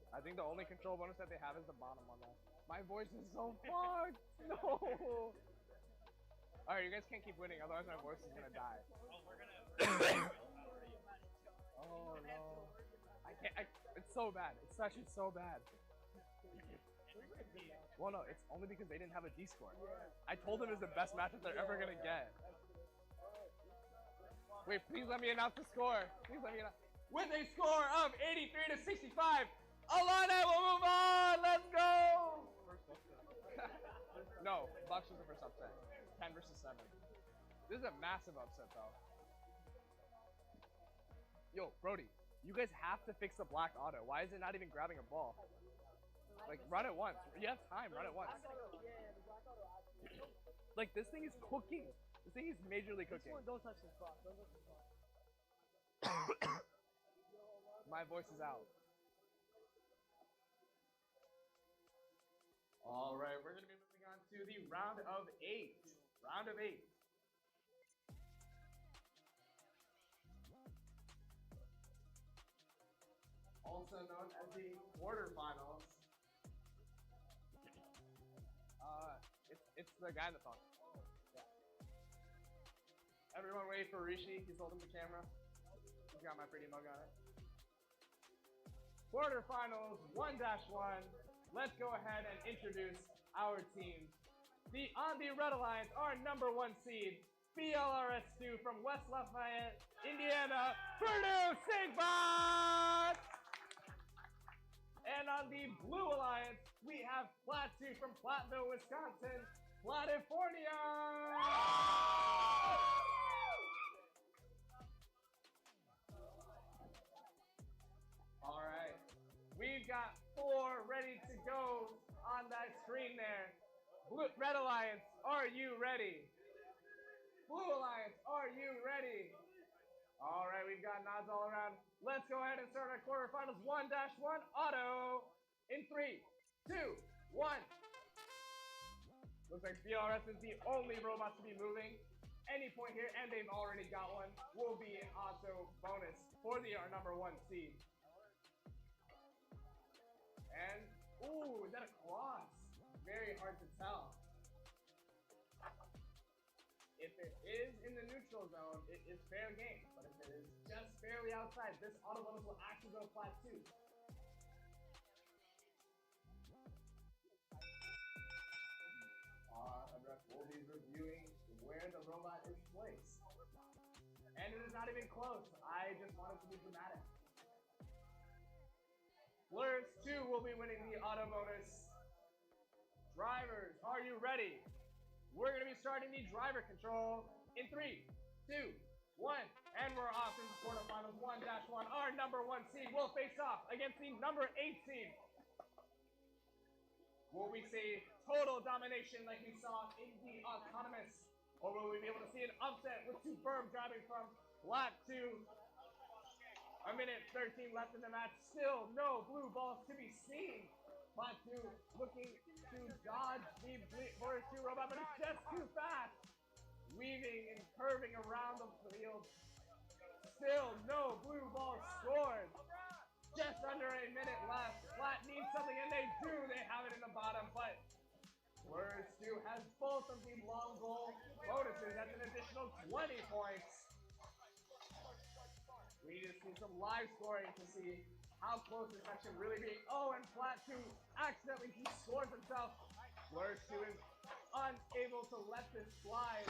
I think the only control bonus that they have is the bottom one though. My voice is so fucked. No. Alright, you guys can't keep winning, otherwise my voice is gonna die. Oh no. I can't. It's so bad. It's actually so bad. Well, no, it's only because they didn't have a D score. I told them it's the best matchup they're ever gonna get. Wait, please let me announce the score. Please let me announce. With a score of 83 to 65, Illini will move on. Let's go. No, Bucks was the first upset. 10 versus 7. This is a massive upset, though. Yo, Brody, you guys have to fix the black auto. Why is it not even grabbing a ball? Like, run it once. You have time. Run it once. Like, this thing is cooking. This thing is majorly cooking. Don't touch this box. Don't touch this box. My voice is out. All right, we're going to be moving on to the round of 8. Round of 8. Also known as the quarterfinals. It's the guy in the phone. Yeah. Everyone wait for Rishi. He's holding the camera. He's got my pretty mug on it. Quarterfinals 1-1. Let's go ahead and introduce our teams. On the Red Alliance, our number 1 seed, BLRS2 from West Lafayette, Indiana, Purdue Sigbot! And on the Blue Alliance, we have Plat 2 from Platteville, Wisconsin, Platifornia! All right, we've got 4 ready to go on that screen there. Red Alliance, are you ready? Blue Alliance, are you ready? All right, we've got nods all around. Let's go ahead and start our quarterfinals 1-1 auto in 3, 2, 1. Looks like BLRS is the only robot to be moving. Any point here, and they've already got one, will be an auto bonus for our number 1 seed. And, ooh, is that a cross? Very hard to tell. If it is in the neutral zone, it is fair game. But if it is just barely outside, this auto bonus will actually go flat 2. Ref will be reviewing where the robot is placed. And it is not even close. I just wanted to be dramatic. Blurs 2 will be winning the auto bonus. Drivers, are you ready? We're going to be starting the driver control in 3, 2, 1. And we're off in the quarterfinals 1-1. Our number 1 seed will face off against the number 8 seed. Will we see total domination like we saw in the autonomous? Or will we be able to see an upset with superb driving from lap 2? A minute 13 left in the match. Still no blue balls to be seen. Lap 2 looking to dodge the VURC robot, but it's just too fast. Weaving and curving around the field. Still no blue balls scored. Just under a minute left. Flat needs something, and they do. They have it in the bottom, but VURC has both of the long goal bonuses. That's an additional 20 points. We need to see some live scoring to see how close this match should really be. Oh, and Flat 2 accidentally he scores himself. VURC is unable to let this slide.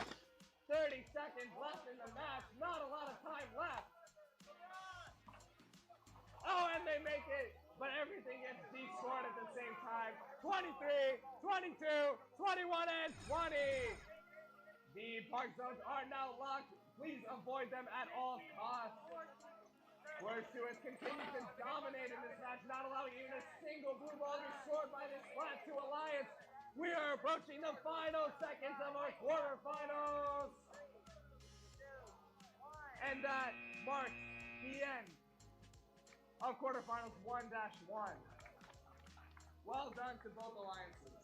30 seconds left in the match. Not a lot of time left. Oh, and they make it, but everything gets descored at the same time. 23, 22, 21, and 20. The park zones are now locked. Please avoid them at all costs. VURC has continued to dominate in this match, not allowing even a single blue ball to be scored by this Flat 2 Alliance. We are approaching the final seconds of our quarterfinals. And that marks the end of quarterfinals 1-1. Well done to both alliances.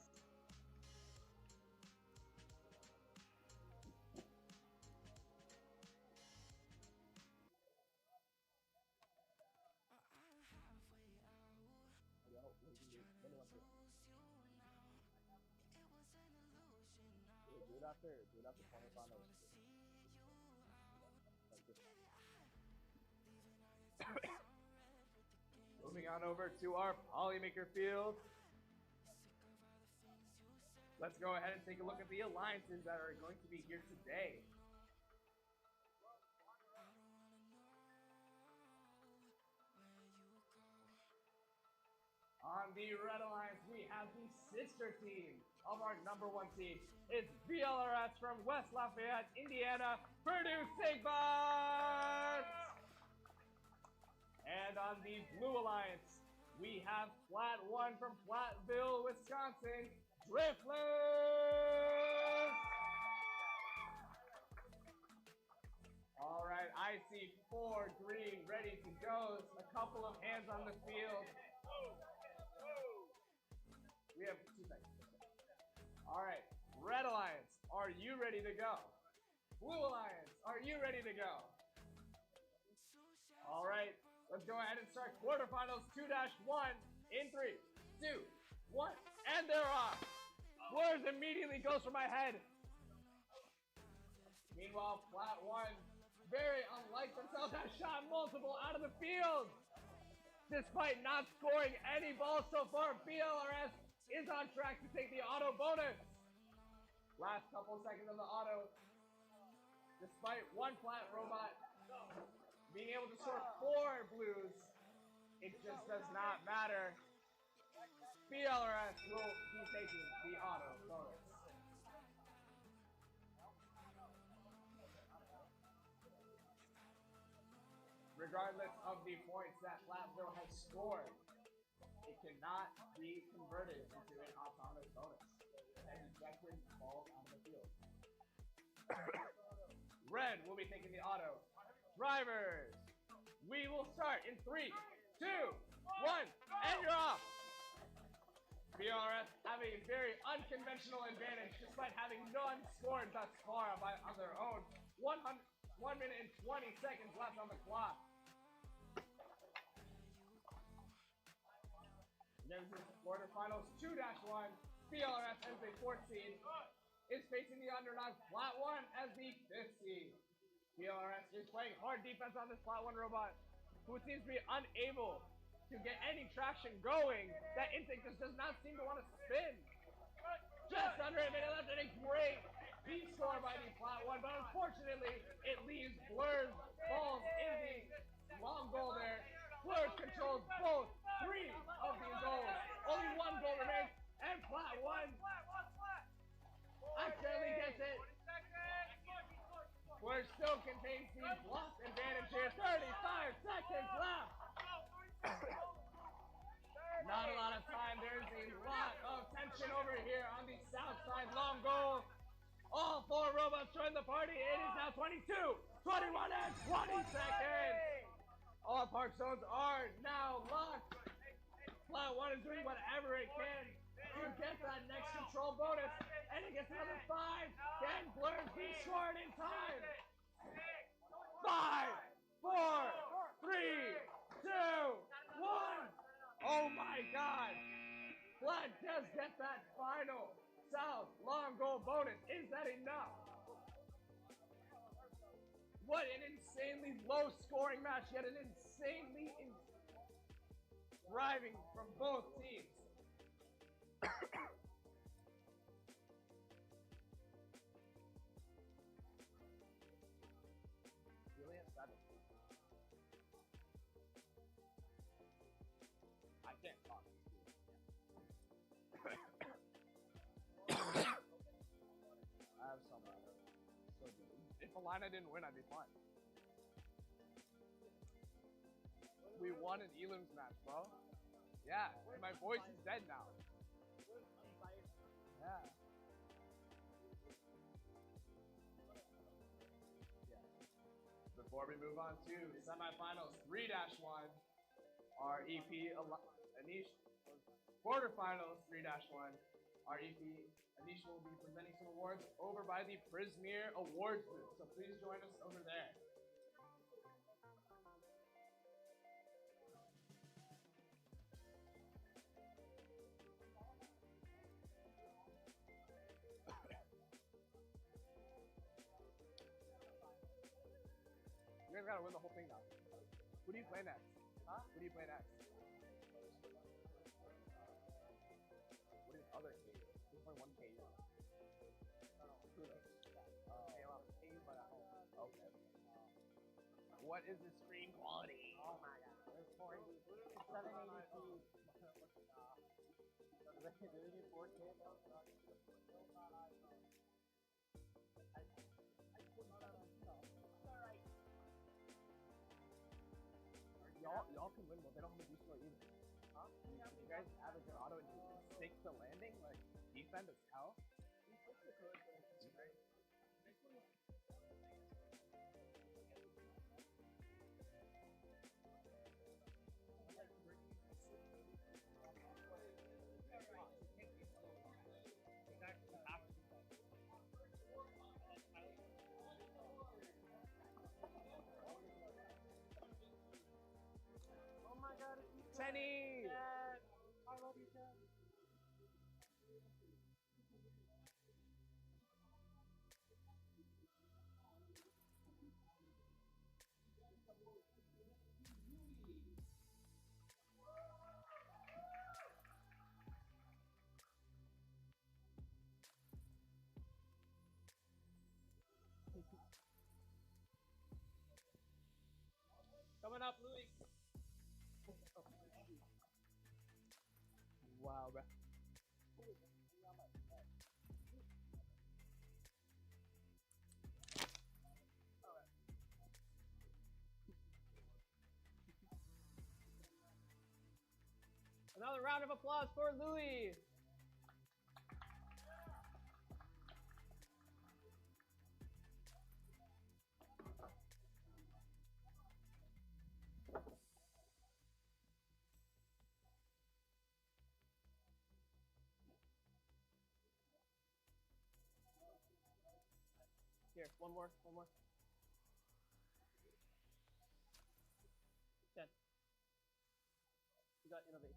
Do it after quarterfinals. Moving on over to our Polymaker field. Let's go ahead and take a look at the alliances that are going to be here today. On the Red Alliance, we have the sister team of our number 1 seed. It's BLRS from West Lafayette, Indiana, Purdue Sigbot! And on the Blue Alliance, we have Flat 1 from Platteville, Wisconsin, Driftless! All right, I see 4 green ready to go. A couple of hands on the field. We have 2 seconds. All right, Red Alliance, are you ready to go? Blue Alliance, are you ready to go? All right, let's go ahead and start quarterfinals 2-1 in 3, 2, 1, and they're off. Blurs immediately goes for my head. Meanwhile, Flat 1, very unlike themselves, has shot multiple out of the field. Despite not scoring any balls so far, BLRS is on track to take the auto bonus. Last couple seconds of the auto. Despite one flat robot being able to score 4 blues, it just does not matter. BLRS will be taking the auto bonus. Regardless of the points that Flatville has scored, it cannot be converted into an autonomous bonus and ejected balls on the field. Red will be taking the auto. Drivers, we will start in 3, 2, 1, and you're off. BRS have a very unconventional advantage despite having none scored thus far on their own. 1 minute and 20 seconds left on the clock. This is quarterfinals 2-1. BLRS as a 4th seed is facing the underdog Flat 1 as the 5th seed. BLRS is playing hard defense on this Flat 1 robot, who seems to be unable to get any traction going. That intake just does not seem to want to spin. Just under a minute left and a great beat score by the Flat 1, but unfortunately it leaves Blur's balls in the long goal there. Blur controls both 3 of these goals. Only 1 goal remains, and Flat 1 accidentally gets it. Blur still contains the block advantage here. 35 seconds left. Not a lot of time. There's a lot of tension over here on the south side. Long goal. All 4 robots join the party. It is now 22, 21, and 20 seconds. All park zones are now locked. Flat 1 is doing whatever it can to get that next control bonus. And it gets another 5. Can Blurs be scored in time? 5, 4, 3, 2, 1. Oh my God. Flat does get that final south long goal bonus. Is that enough? What an insanely low scoring match, yet an insanely driving from both teams. Julian 7. I can't talk. I have some so good. If Illini didn't win, I'd be fine. We won an elims match, bro. Yeah, and my voice is dead now. Yeah. Before we move on to semifinals 3-1, our EP Anish quarterfinals 3-1, our EP Anish will be presenting some awards over by the Prismere Awards booth. So please join us over there. You guys gotta win the whole thing now. Who do you play next? Huh? Who do you play next? What is other KU? Who's playing 1 KU? I don't know. Who knows? KU, but at home. Okay. What is the screen quality? Oh my God. It's 480. It's 780p. Do they do 4K though? Y'all can win, but they don't have a boost score either. Huh? You guys average your auto and stick the landing, like defend as hell. Wow, bro. Another round of applause for Louis. Here, one more. 10. You got innovate.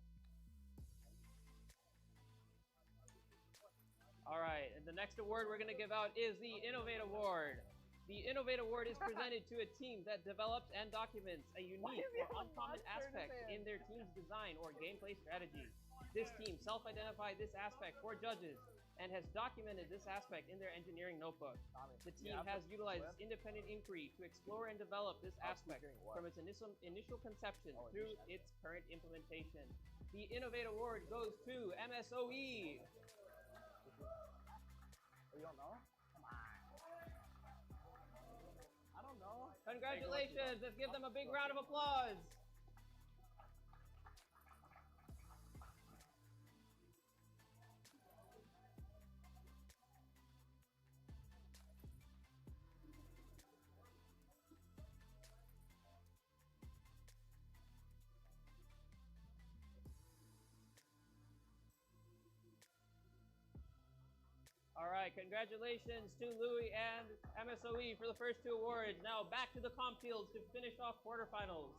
All right, and the next award we're going to give out is the Innovate Award. The Innovate Award is presented to a team that develops and documents a unique or uncommon aspect in their team's design or gameplay strategy. This team self-identified this aspect for judges and has documented this aspect in their engineering notebook. The team has utilized independent inquiry to explore and develop this aspect from its initial conception through its current implementation. The Innovate Award goes to MSOE. You don't know? Come on. I don't know. Congratulations, let's give them a big round of applause. All right, congratulations to Louis and MSOE for the first 2 awards. Now back to the comp fields to finish off quarterfinals.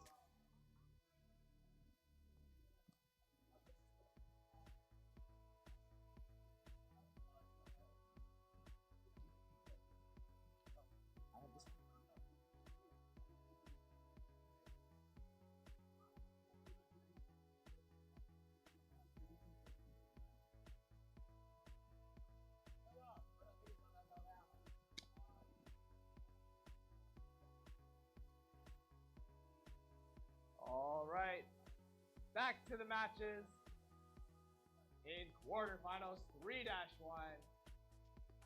All right, back to the matches in quarterfinals 3-1.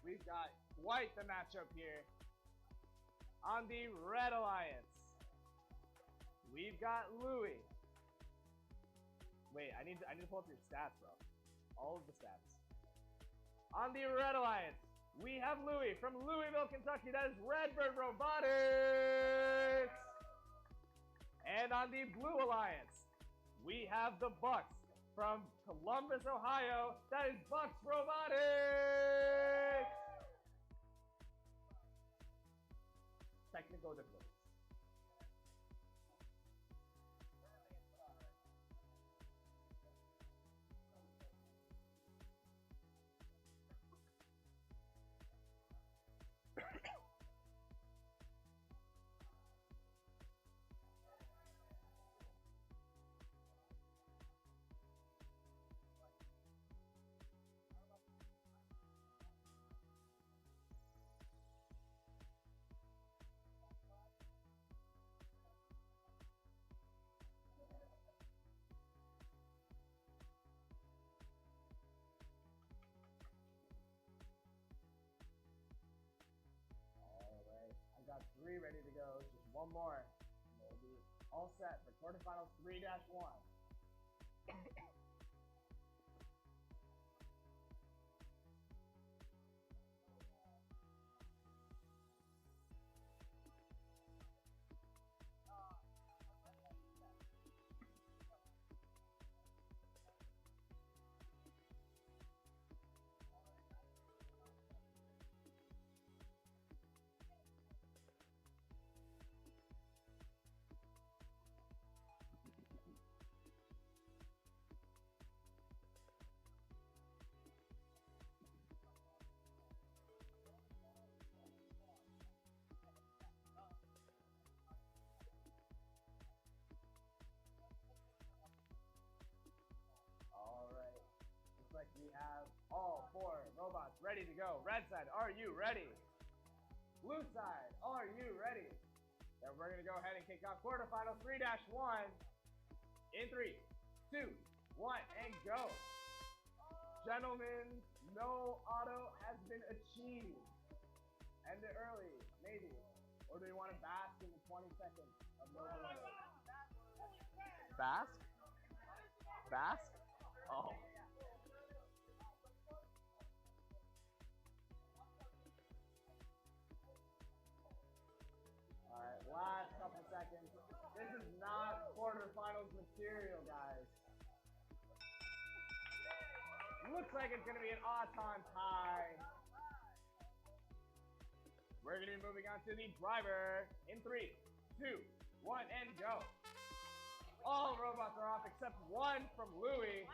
We've got quite the matchup here. On the Red Alliance, we've got Louis. Wait, I need to pull up your stats, bro. All of the stats. On the Red Alliance, we have Louis from Louisville, Kentucky. That is Redbird Robotics. And on the Blue Alliance, we have the Bucks from Columbus, Ohio. That is Bucks Robotics. Technical difficulties. I got 3 ready to go. Just one more. And we'll be all set for quarterfinals 3-1. Like we have all 4 robots ready to go. Red side, are you ready? Blue side, are you ready? Then we're gonna gonna go ahead and kick off quarterfinal 3-1 in 3, 2, 1, and go. Gentlemen, no auto has been achieved. End it early, maybe. Or do you want to bask in the 20 seconds of no auto? Bask? Bask? Oh. Alright, last couple seconds. This is not quarterfinals material, guys. Looks like it's going to be an on-time tie. We're going to be moving on to the driver in 3, 2, 1, and go. All robots are off except one from Louis.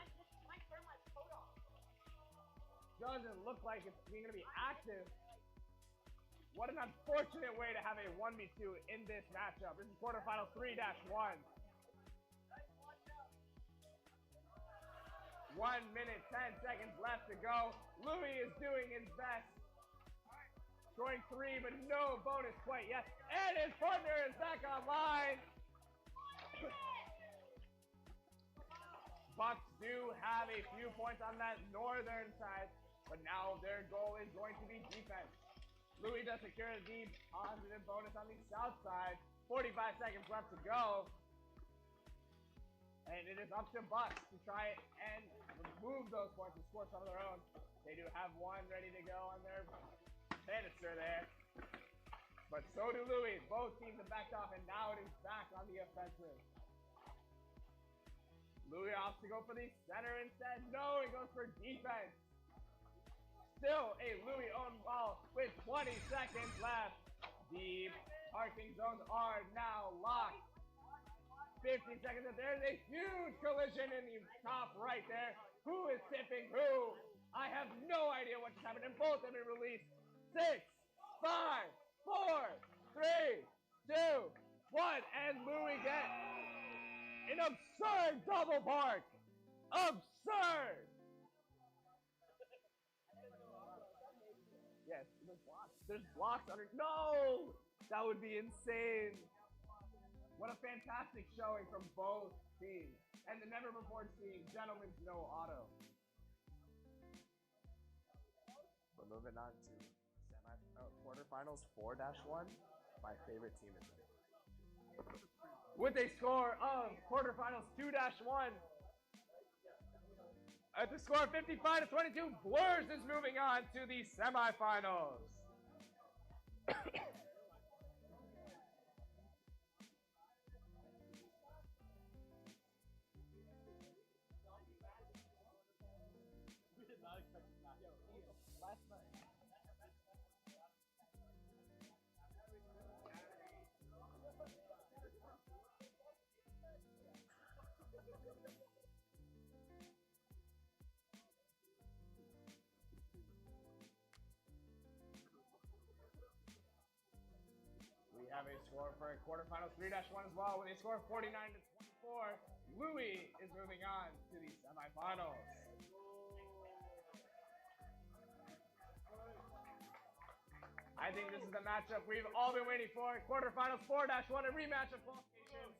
Doesn't look like it's going to be active. What an unfortunate way to have a 1v2 in this matchup. This is quarterfinal 3-1. 1 minute, 10 seconds left to go. Louis is doing his best. Scoring 3, but no bonus quite yet. And his partner is back online. Bucks do have a few points on that northern side, but now their goal is going to be defense. Louis does secure the positive bonus on the south side. 45 seconds left to go. And it is up to Bucks to try and remove those points and score some of their own. They do have one ready to go on their banister there. But so do Louis. Both teams have backed off, and now it is back on the offensive. Louis opts to go for the center instead. No, he goes for defense. Still a Louis owned ball with 20 seconds left. The parking zones are now locked. 15 seconds left. There's a huge collision in the top right there. Who is tipping who? I have no idea what just happened, and both have been released. 6, 5, 4, 3, 2, 1, and Louis gets an absurd double park. Absurd. Yes, there's blocks. There's blocks under. No! That would be insane. What a fantastic showing from both teams. And the never before seen gentlemen's no auto. We're moving on to quarterfinals 4-1. My favorite team is in it. With a score of quarterfinals 2-1. At the score of 55-22, VURC is moving on to the semifinals. We have a score for quarterfinals 3-1 as well with a score of 49-24. Louis is moving on to the semifinals. I think this is the matchup we've all been waiting for. Quarterfinals 4-1, a rematch of qualifications.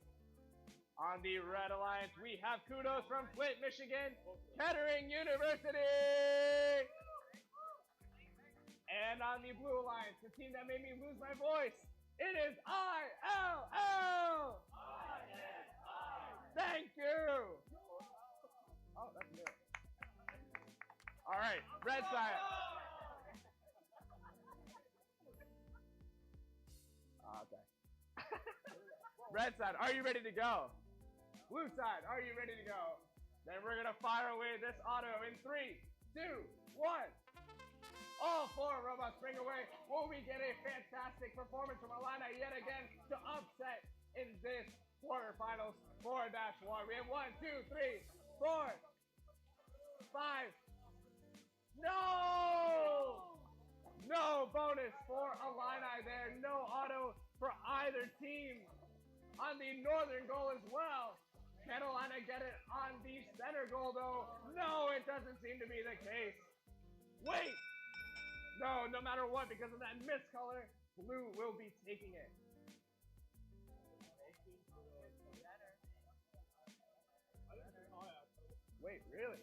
On the Red Alliance, we have kudos from Flint, Michigan, Kettering University. And on the Blue Alliance, the team that made me lose my voice, it is ILL! Thank you! Oh, that's good. All right, red side. Okay. Red side, are you ready to go? Blue side, are you ready to go? Then we're gonna fire away this auto in 3, 2, 1. All 4 robots bring away. Will we get a fantastic performance from Illini yet again to upset in this quarterfinals 4-1? We have 1, 2, 3, 4, 5. No! No bonus for Illini there. No auto for either team. On the northern goal as well. Can Illini get it on the center goal though? No, it doesn't seem to be the case. Wait! No matter what, because of that mist color, blue will be taking it.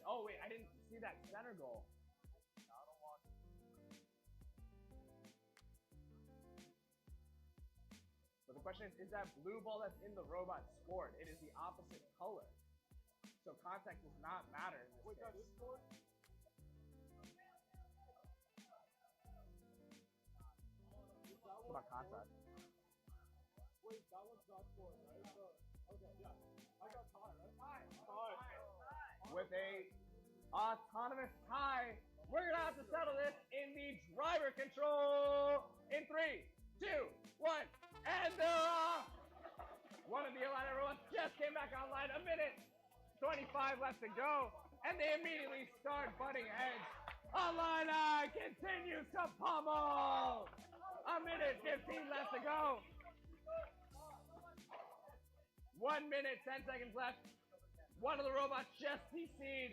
Oh wait, I didn't see that center goal. But the question is that blue ball that's in the robot scored? It is the opposite color. So contact does not matter in this case. That is scored? What about contact? Wait, that one's not scored, right? Okay, yeah. I got tie, right? Tie. With a autonomous tie, we're gonna have to settle this in the driver control in 3, 2, 1, and they're off! One of the Illini robots just came back online, a minute 25 left to go, and they immediately start butting heads. Illini continues to pummel! A minute 15 left to go. 1 minute, 10 seconds left. One of the robots just CC'd.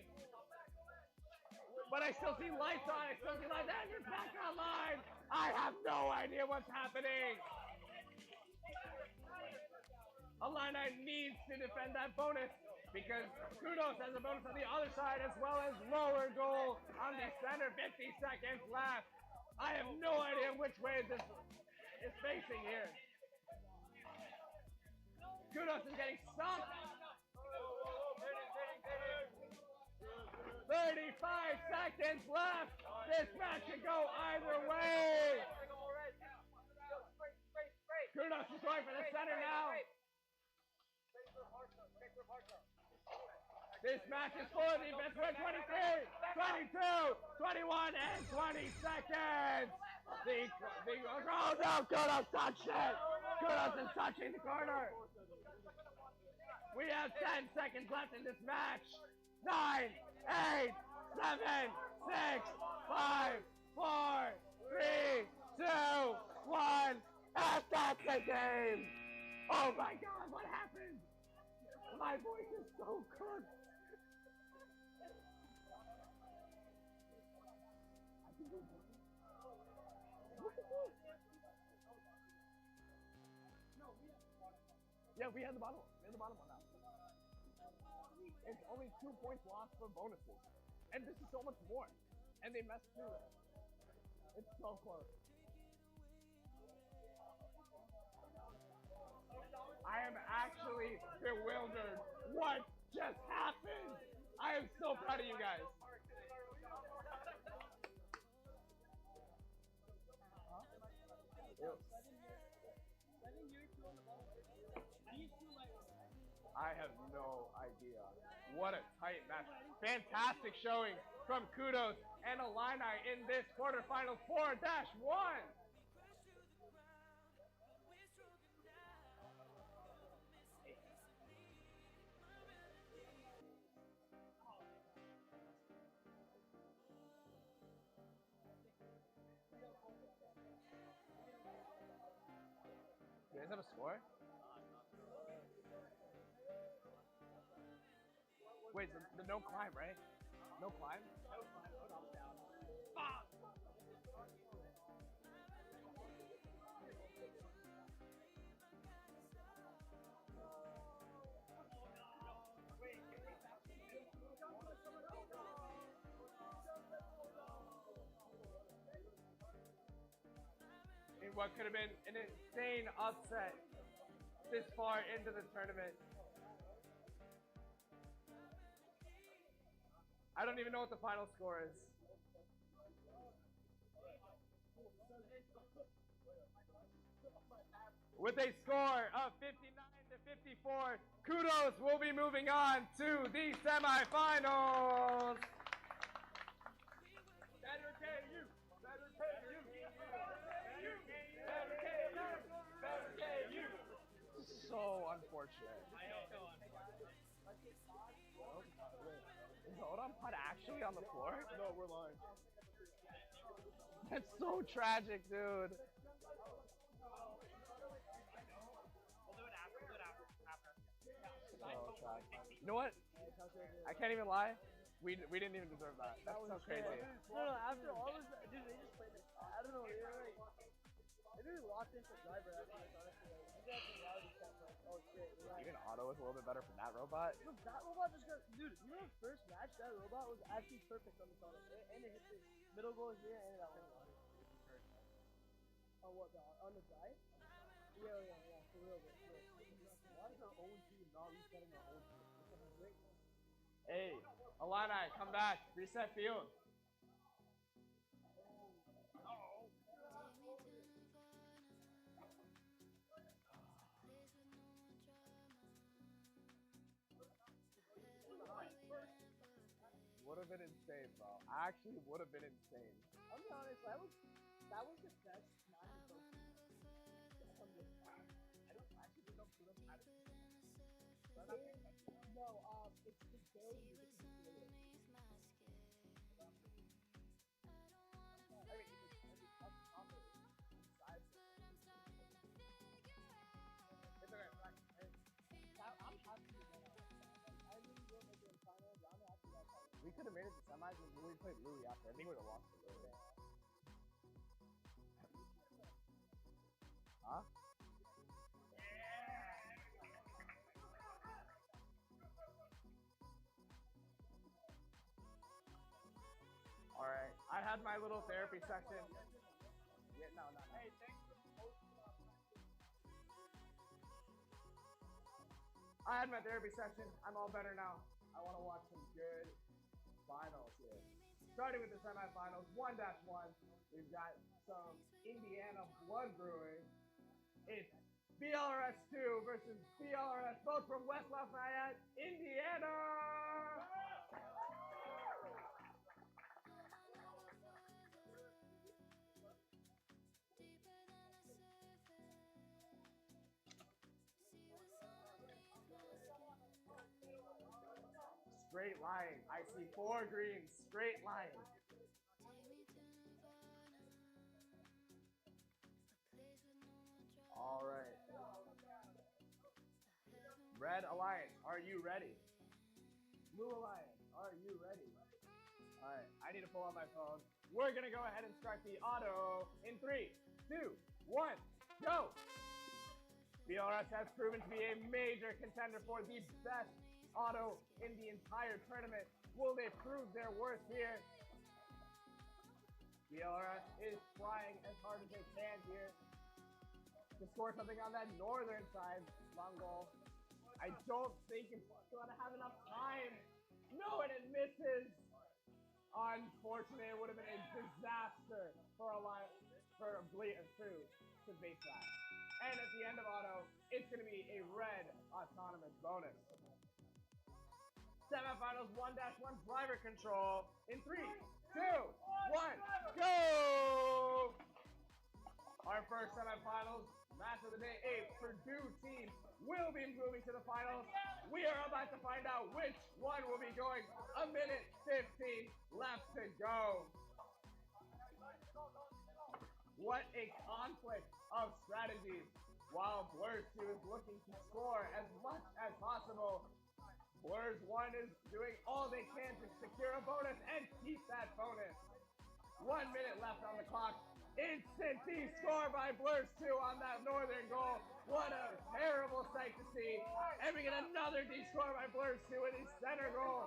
But I still see lights on. I still see lights on. It's back online. I have no idea what's happening. Illini needs to defend that bonus because Kudos has a bonus on the other side as well as lower goal on the center. 50 seconds left. I have no idea which way this is facing here. Kudos is getting stopped. 35 seconds left. This match could go either way. Kudos is going for the center now. This match is for the best for 23, 22, 21, and 20 seconds. Oh no, Kudos touched it. Kudos is touching the corner. We have 10 seconds left in this match. 9, 8, 7, 6, 5, 4, 3, 2, 1. And that's the game. Oh my God, what happened? My voice is so cooked. Yeah, we had the bottom one. We had the bottom one now. It's only 2 points lost for bonuses. And this is so much more. And they messed through it. It's so close. I am actually bewildered. What just happened? I am so proud of you guys. I have no idea. What a tight match. Fantastic showing from Kudos and Illini in this quarterfinal 4-1. You guys have a score? Wait, the no climb, right? No climb? No climb, put on down. Fuck! In what could have been an insane upset this far into the tournament. I don't even know what the final score is. With a score of 59-54, Kudos will be moving on to the semifinals. Better KU, better KU, better KU, better KU. So unfortunate. I know. Is the Odom pod actually on the floor? No, we're lying. That's so tragic, dude. We'll do it after. So tragic. You know what? I can't even lie. We didn't even deserve that. That's so crazy. No, after all this, dude, they just played it. I don't know, they were like, they really locked into driver after this, honestly. Like, you guys in reality check, like, oh shit, we're You can auto auto was a little bit better for that robot. Look, that robot just got, dude, you know the first match, that robot was actually perfect on the auto. And it hit the middle goal here and that one. On what, on the side? Yeah, for real, bro. Why is our own team not resetting our own team? This is great. Hey, Illini, come back. Reset field. Would have been insane, bro. Actually, would have been insane. I'll be honest, that was the best match of both teams. I don't actually think I'm good at it. No, it's the game. I'm happy with that. I really will make it in finals. I'm happy with that. We could have made it to semis if Louis played Louis after. I think we would have lost to Louis. Huh? All right, I had my little therapy session. Yeah, no. Hey, thanks for posting up. I had my therapy session. I'm all better now. I want to watch some good finals here. Starting with the semifinals, 1-1. We've got some Indiana blood brewing. It's BLRS 2 versus BLRS, both from West Lafayette, Indiana. Straight line. I see 4 greens. Straight line. All right. Red Alliance, are you ready? Blue Alliance, are you ready? All right, I need to pull out my phone. We're gonna go ahead and start the auto in 3, 2, 1, go! BLRS has proven to be a major contender for the best auto in the entire tournament. Will they prove their worth here? BLRS is trying as hard as they can here to score something on that northern side. Long goal. I don't think it's going to have enough time. No, and it misses. Unfortunately, it would have been a disaster for to base that. And at the end of auto, it's going to be a red autonomous bonus. Semifinals 1-1 driver control in 3, 2, 1, go! Our first semifinals match of the day, a Purdue team will be moving to the finals. We are about to find out which one will be going. 1 minute 15 left to go. What a conflict of strategies. While Blurs 2 is looking to score as much as possible, Blurs 1 is doing all they can to secure a bonus and keep that bonus. 1 minute left on the clock. Instant score by Blurs 2 on that northern goal. What a terrible sight to see. And we get another D-score by Blurs 2 in the center goal.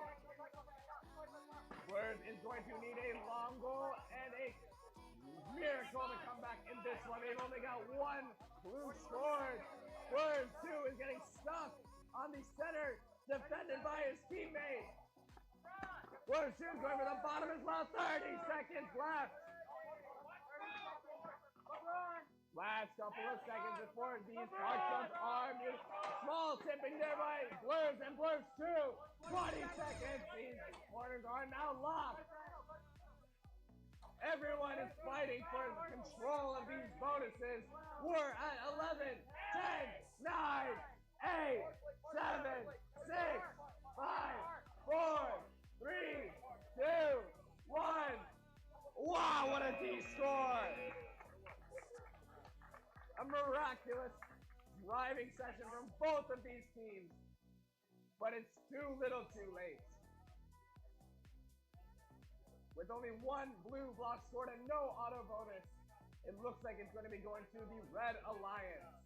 Blurs is going to need a long goal and a miracle to come back in this one. They've only got 1 blue scored. Blurs 2 is getting stuck on the center, defended by his teammate. Blurs 2 is going for the bottom as well. 30 seconds left. Last couple of seconds before these hard jumps are made. Small tipping there by Blurs and Blurs 2. 20 seconds. These corners are now locked. Everyone is fighting for control of these bonuses. We're at 11, 10, 9, 8, 7, 6, 5, 4, 3, 2, 1. Wow, what a D-score! A miraculous driving session from both of these teams, but it's too little too late. With only 1 blue block scored and no auto bonus, it looks like it's going to be going to the Red Alliance.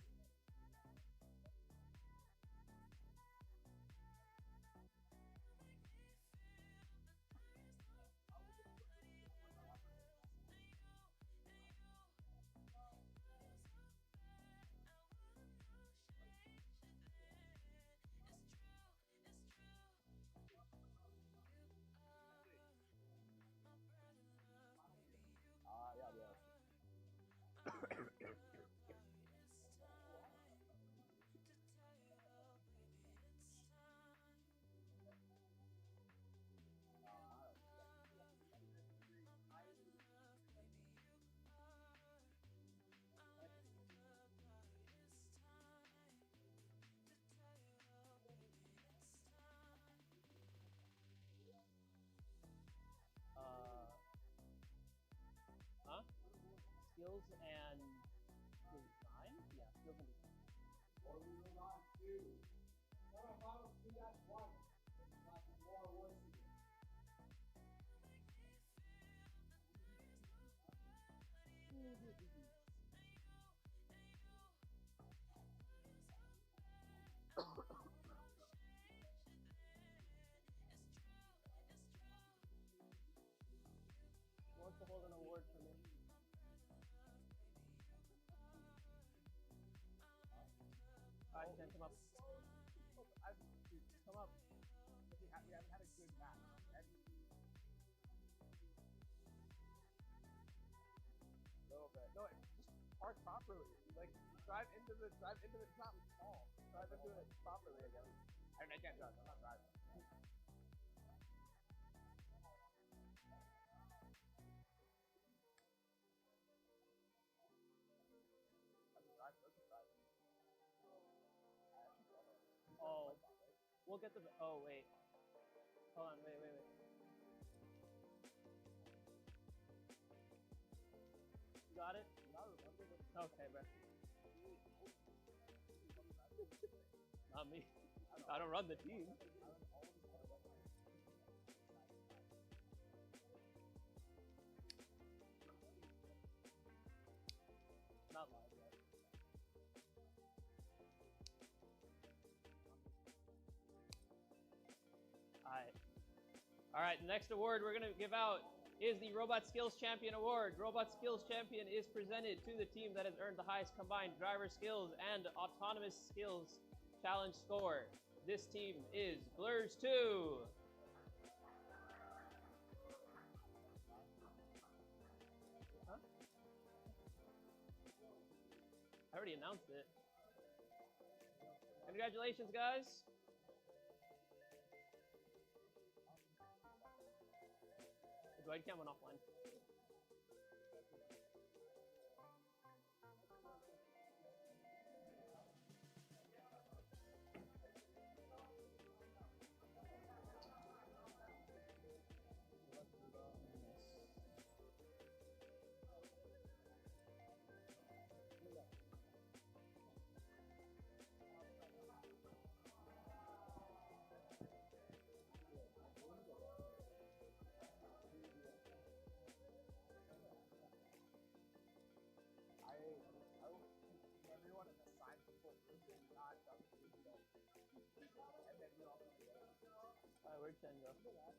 skills and design. Yeah, skills and design. Or we move on to semifinals 2-1. Got some more awards to give. Who wants to hold an award for me? Alright, Jen, come up. Come up. We haven't had a good match. A little bit. No, just park properly. Like drive into the. It's not small. Drive into it properly again. I can't drive. I'm not driving. Oh, we'll get the. Oh wait. Hold on. Wait. You got it? Okay, bro. Not me. I don't run the team. Not live yet. All right. The next award we're gonna give out is the Robot Skills Champion Award. Robot Skills Champion is presented to the team that has earned the highest combined driver skills and autonomous skills challenge score. This team is Blurs 2. Huh? I already announced it. Congratulations, guys. The Droid cam went offline. Where'd Chen go? Design.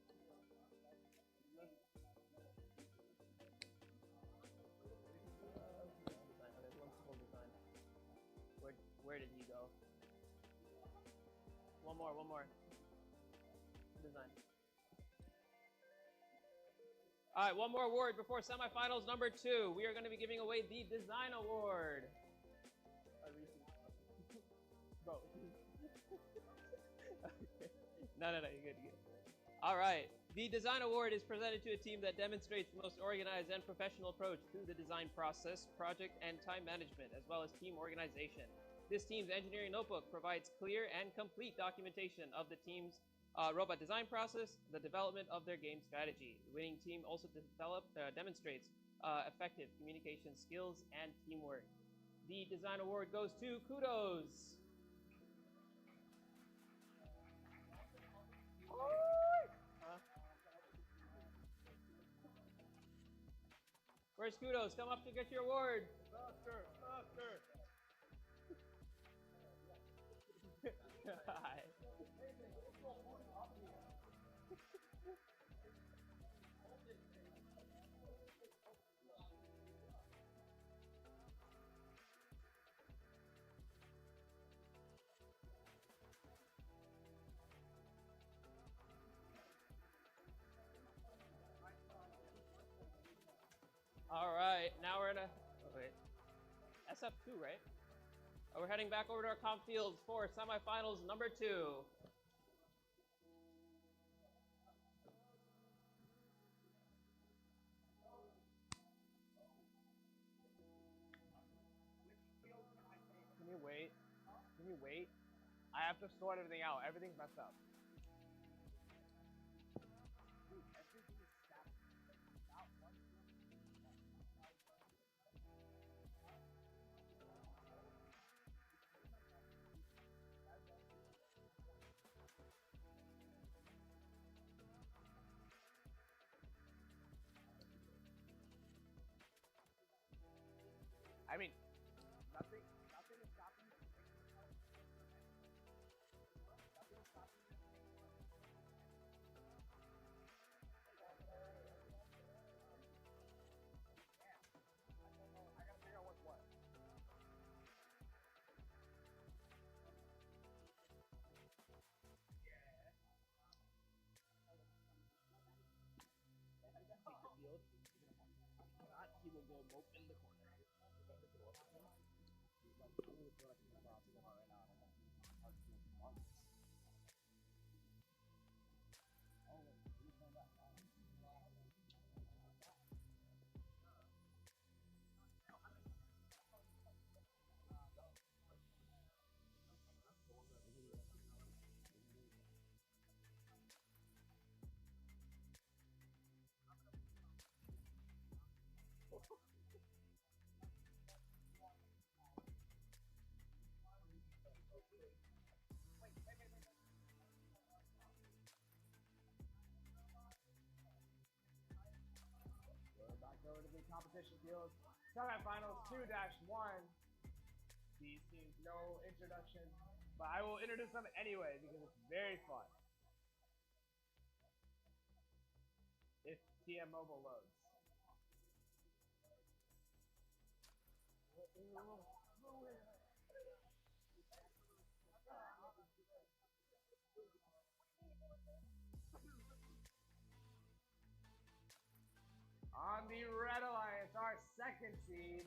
Okay, one simple design. Where did he go? One more. Design. All right, one more award before semifinals number 2. We are going to be giving away the Design Award. Bro. Okay. No, you're good. All right. The Design Award is presented to a team that demonstrates the most organized and professional approach to the design process, project, and time management, as well as team organization. This team's engineering notebook provides clear and complete documentation of the team's robot design process, the development of their game strategy. The winning team also demonstrates effective communication skills and teamwork. The Design Award goes to Kudos. Where's Kudos? Come up to get your award. Faster. Hi. All right, now we're gonna, wait, SF2, right? We're heading back over to our comp fields for semifinals number 2. Can you wait? I have to sort everything out. Everything's messed up. I mean, nothing is stopping you from taking the title. Nothing is stopping you. I gotta figure out what's what. He will go mope in the corner. We're back over to the competition field. Semifinals 2-1. These teams, no introduction, but I will introduce them anyway because it's very fun. If TM Mobile loads. On the Red Alliance, our second seed,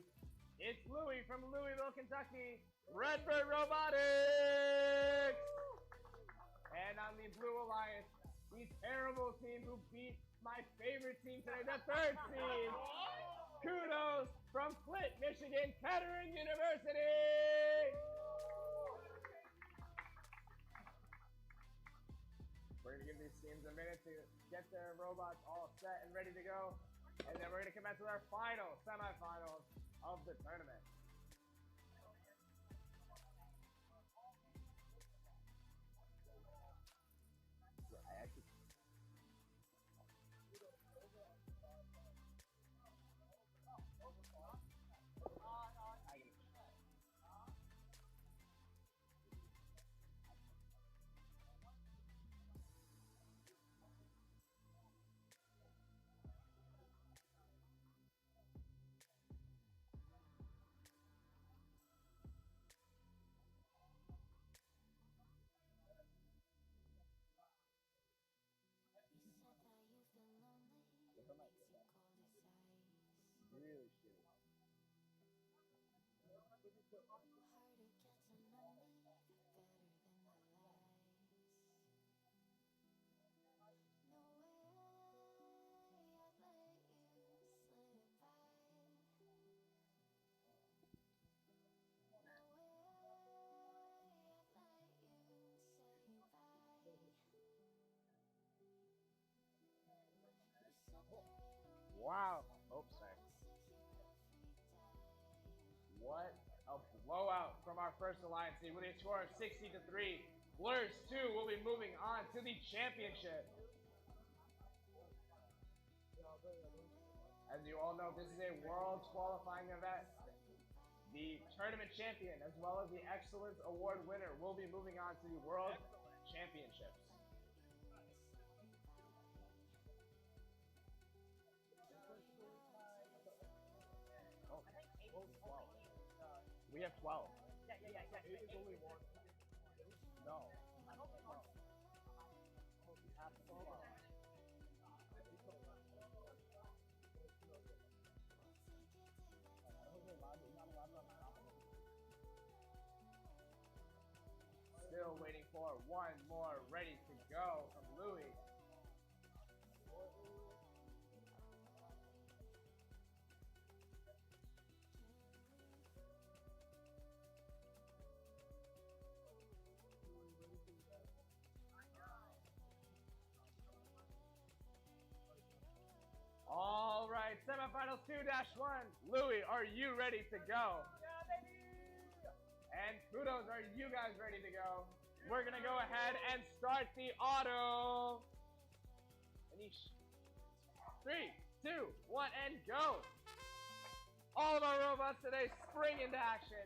it's Louis from Louisville, Kentucky, Redbird Robotics! And on the Blue Alliance, the terrible team who beat my favorite team today, the third seed, Kudos from Flint, Michigan, Kettering University! We're gonna give these teams a minute to get their robots all set and ready to go. And then we're going to commence with our final semifinals of the tournament. Really shitty. Wow. Oops, sorry. What a blowout from our first alliance team with a score of 60-3. Blurs 2 will be moving on to the championship. As you all know, this is a world's qualifying event. The tournament champion, as well as the Excellence Award winner, will be moving on to the World Championships. We have 12. Yeah. It is only one. No. Still waiting for one more ready to go from Louis. All right, semifinals 2-1. Louis, are you ready to go? Yeah, baby! And Kudos, are you guys ready to go? We're gonna go ahead and start the auto. Anish. 3, 2, 1, and go. All of our robots today spring into action,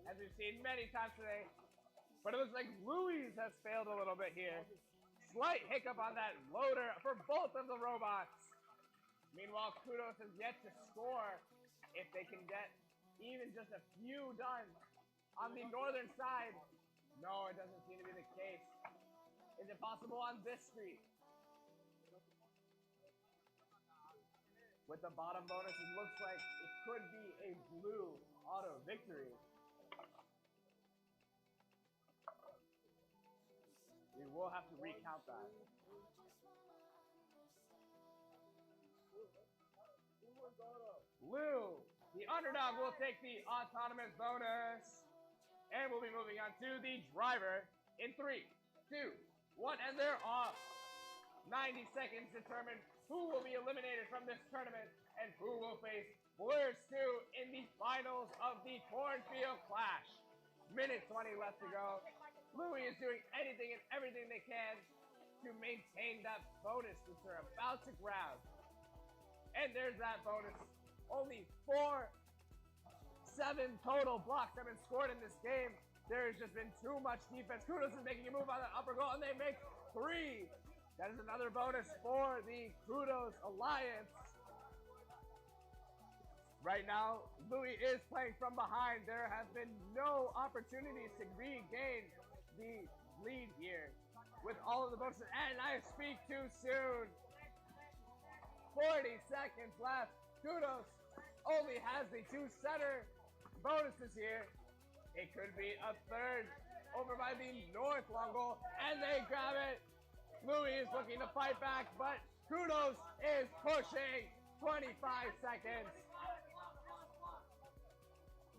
as we've seen many times today. But it looks like Louis has failed a little bit here. Slight hiccup on that loader for both of the robots. Meanwhile, Kudos has yet to score if they can get even just a few done on the northern side. No, it doesn't seem to be the case. Is it possible on this street? With the bottom bonus, it looks like it could be a blue auto victory. We will have to recount that. Blue, the underdog, will take the autonomous bonus. And we'll be moving on to the driver in 3, 2, 1, and they're off. 90 seconds determine who will be eliminated from this tournament and who will face VURC in the finals of the Cornfield Clash. Minute 20 left to go. Louis is doing anything and everything they can to maintain that bonus that they're about to grab. And there's that bonus. Only 7 total blocks have been scored in this game. There has just been too much defense. Kudos is making a move on the upper goal, and they make 3. That is another bonus for the Kudos Alliance. Right now, Louis is playing from behind. There have been no opportunities to regain the lead here with all of the bonuses. And I speak too soon. 40 seconds left. Kudos only has the 2 center bonuses here. It could be a third over by the north long goal, and they grab it. Louis is looking to fight back, but Kudos is pushing. 25 seconds.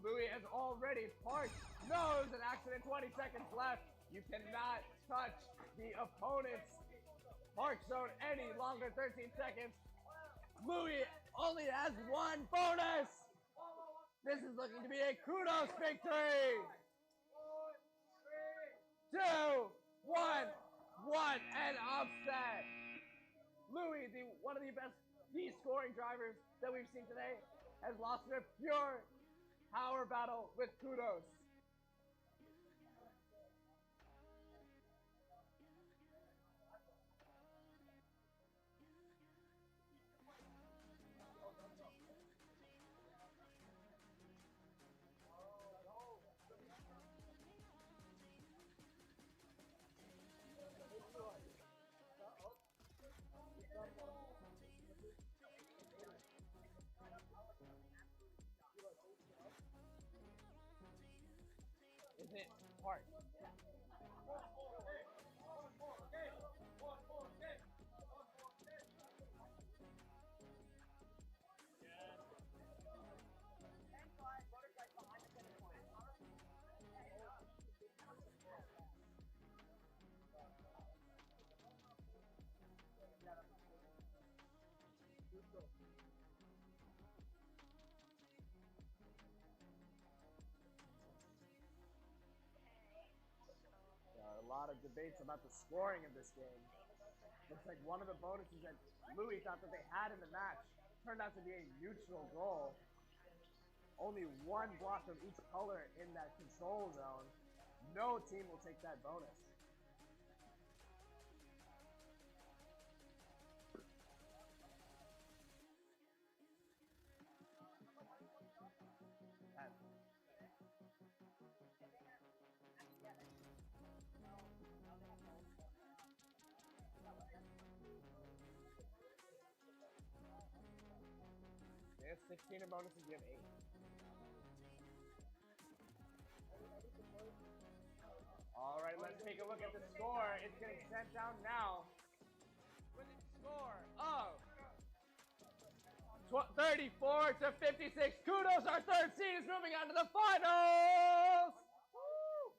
Louis has already parked. No, it was an accident. 20 seconds left. You cannot touch the opponent's park zone any longer. 13 seconds. Louis only has 1 bonus. This is looking to be a Kudos victory. 2, 1, and upset. Louis, one of the best scoring drivers that we've seen today, has lost in a pure power battle with Kudos. Is it hard? A lot of debates about the scoring of this game. Looks like one of the bonuses that Louis thought that they had in the match turned out to be a neutral goal. Only 1 block of each color in that control zone. No team will take that bonus. They have 16 in bonuses, you have 8. All right, let's take a look at the score. It's getting sent down now. With a score of 34 to 56. Kudos, our 3rd seed, is moving on to the finals. Woo!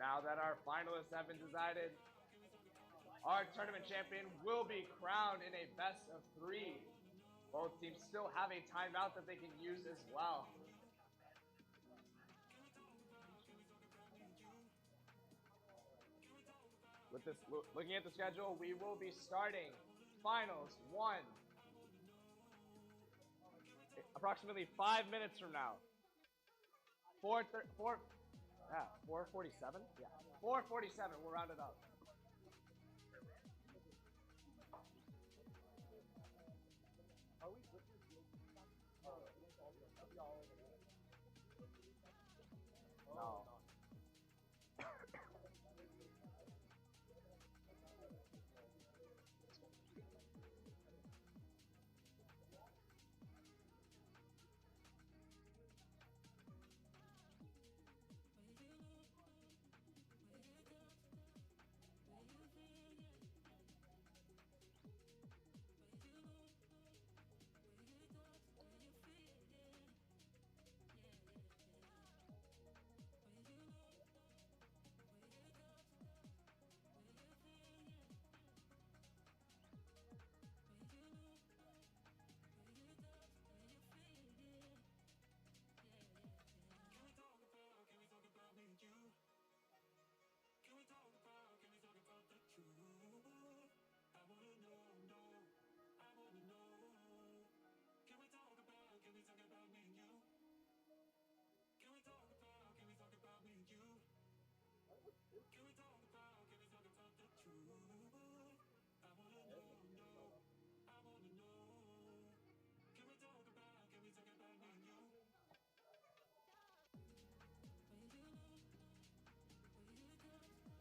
Now that our finalists have been decided, our tournament champion will be crowned in a best of 3. Both teams still have a timeout that they can use as well. With this, looking at the schedule, we will be starting finals 1 approximately 5 minutes from now. 4:47? Yeah, 4:47, we'll round it up. No.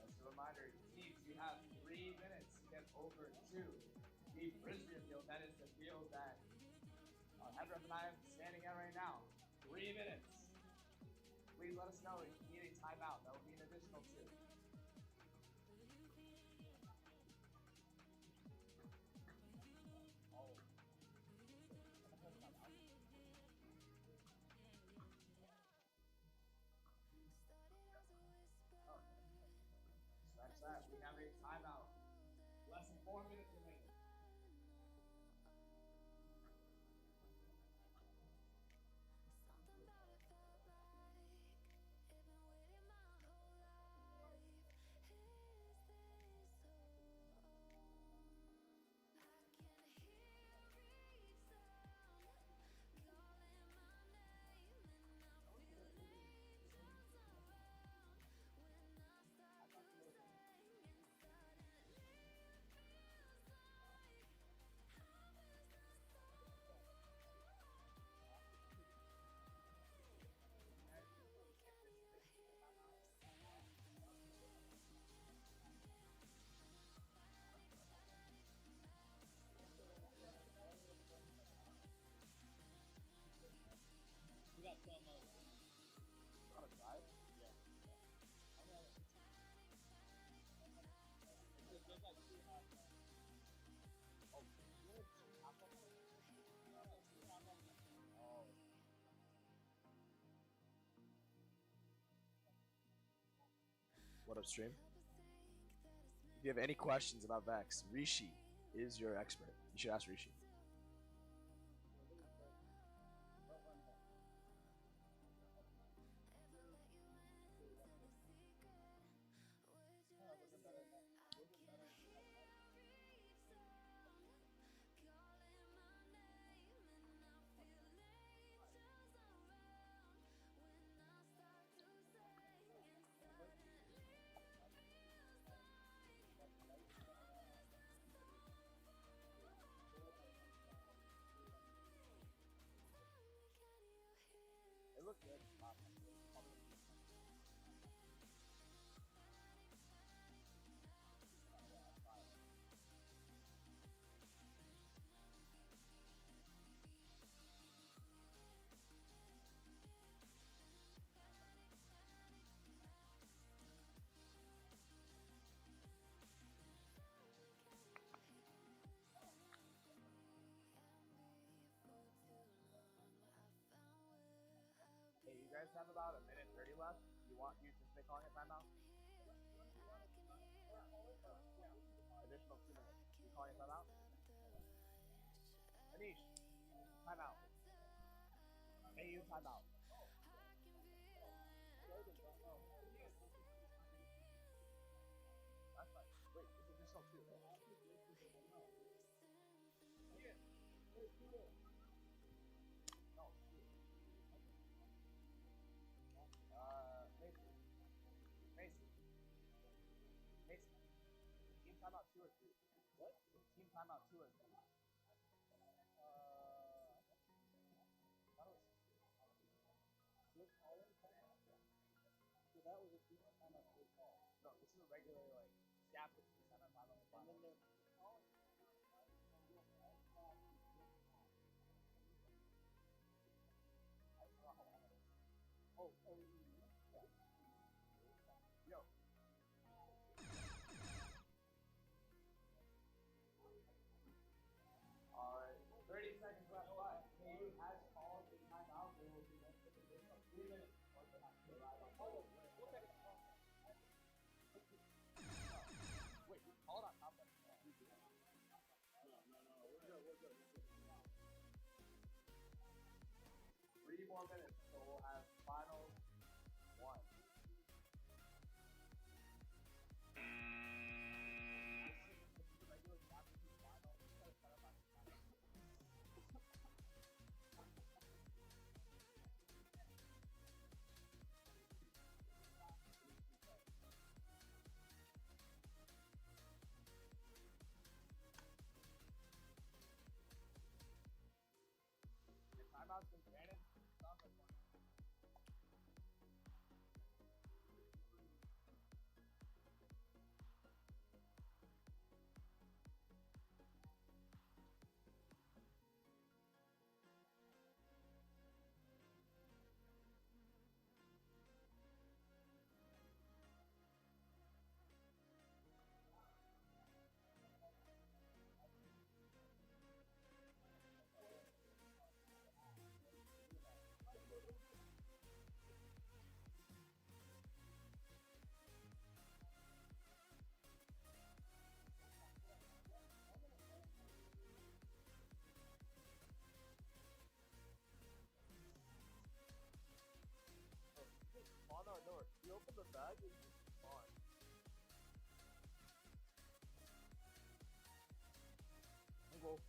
Just a reminder, teams, you have 3 minutes to get over to the Brisbane field. That is the field that Heather and I am standing at right now. 3 minutes. Please let us know if you need a timeout. That will be an additional 2. Scratch that. We have a timeout. Less than 4 minutes remaining. We got some On a drive? there's like 2 half. Oh, you have 2 half of them? Oh. What up, stream? If you have any questions about Vex, Rishi is your expert. You should ask Rishi. It looked good. No, 2 minutes. You calling a timeout? Anish, timeout. AU timeout. That's fine. Wait, it's additional 2, right? No, 2. Mason. Mason. Mason. Team timeout 2 or 3? What? Team timeout 2 or 3? So that was a team timeout they called. No, this is a regular, like, gap between semifinal and And final. then they're I just don't know how long it is. oh, Yo. Alright, 30 seconds left, but KU has called a timeout. They will be next to the game of 3 minutes. Or they have to ride on. Wait, call it on top of it. 3 more minutes, so we'll have finals 1. The timeout's been granted. Sounds like one. on our door. You open the bag and it's on. Go. Circles.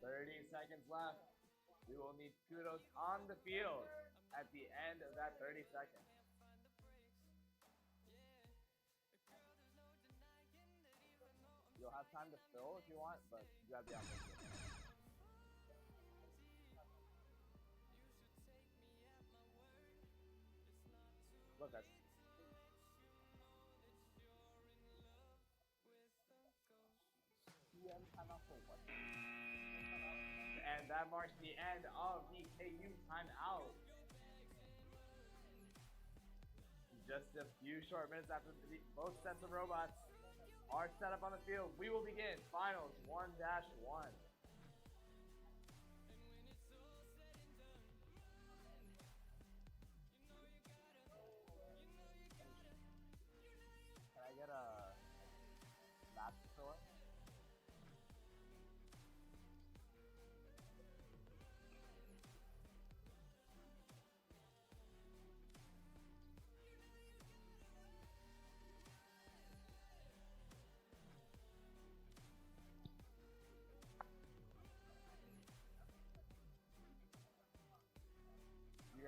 30 seconds left. We will need kudos on the field at the end of that 30 seconds. You'll have time to fill if you want, but you gotta be on this. Look, guys. And that marks the end of the KU timeout. Just a few short minutes after both sets of robots are set up on the field, we will begin finals 1-1.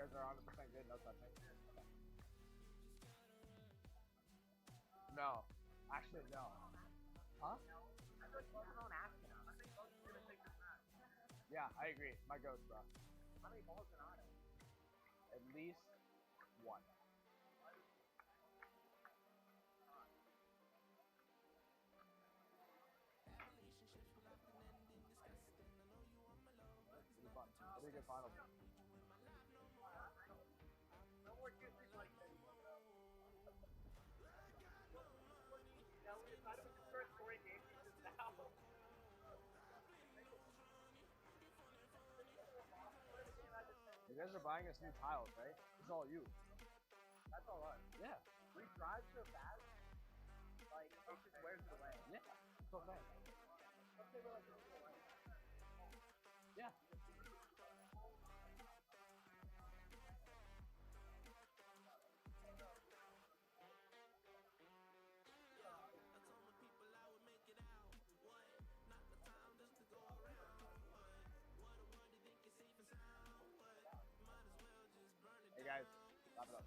guys are 100% good, no touching. No. Actually, no. Huh? Yeah, I agree. My goats, bro. How many balls in auto? At least one. Pretty good final. No more 2-3 like that. Now we decided we could start scoring games just now. You guys are buying us new tiles, right? It's all you. That's all us. Yeah. We drive so fast, like, it just wears it away. Yeah. That's what I'm saying. Okay, we're like, Yeah. Hey guys, wrap it up.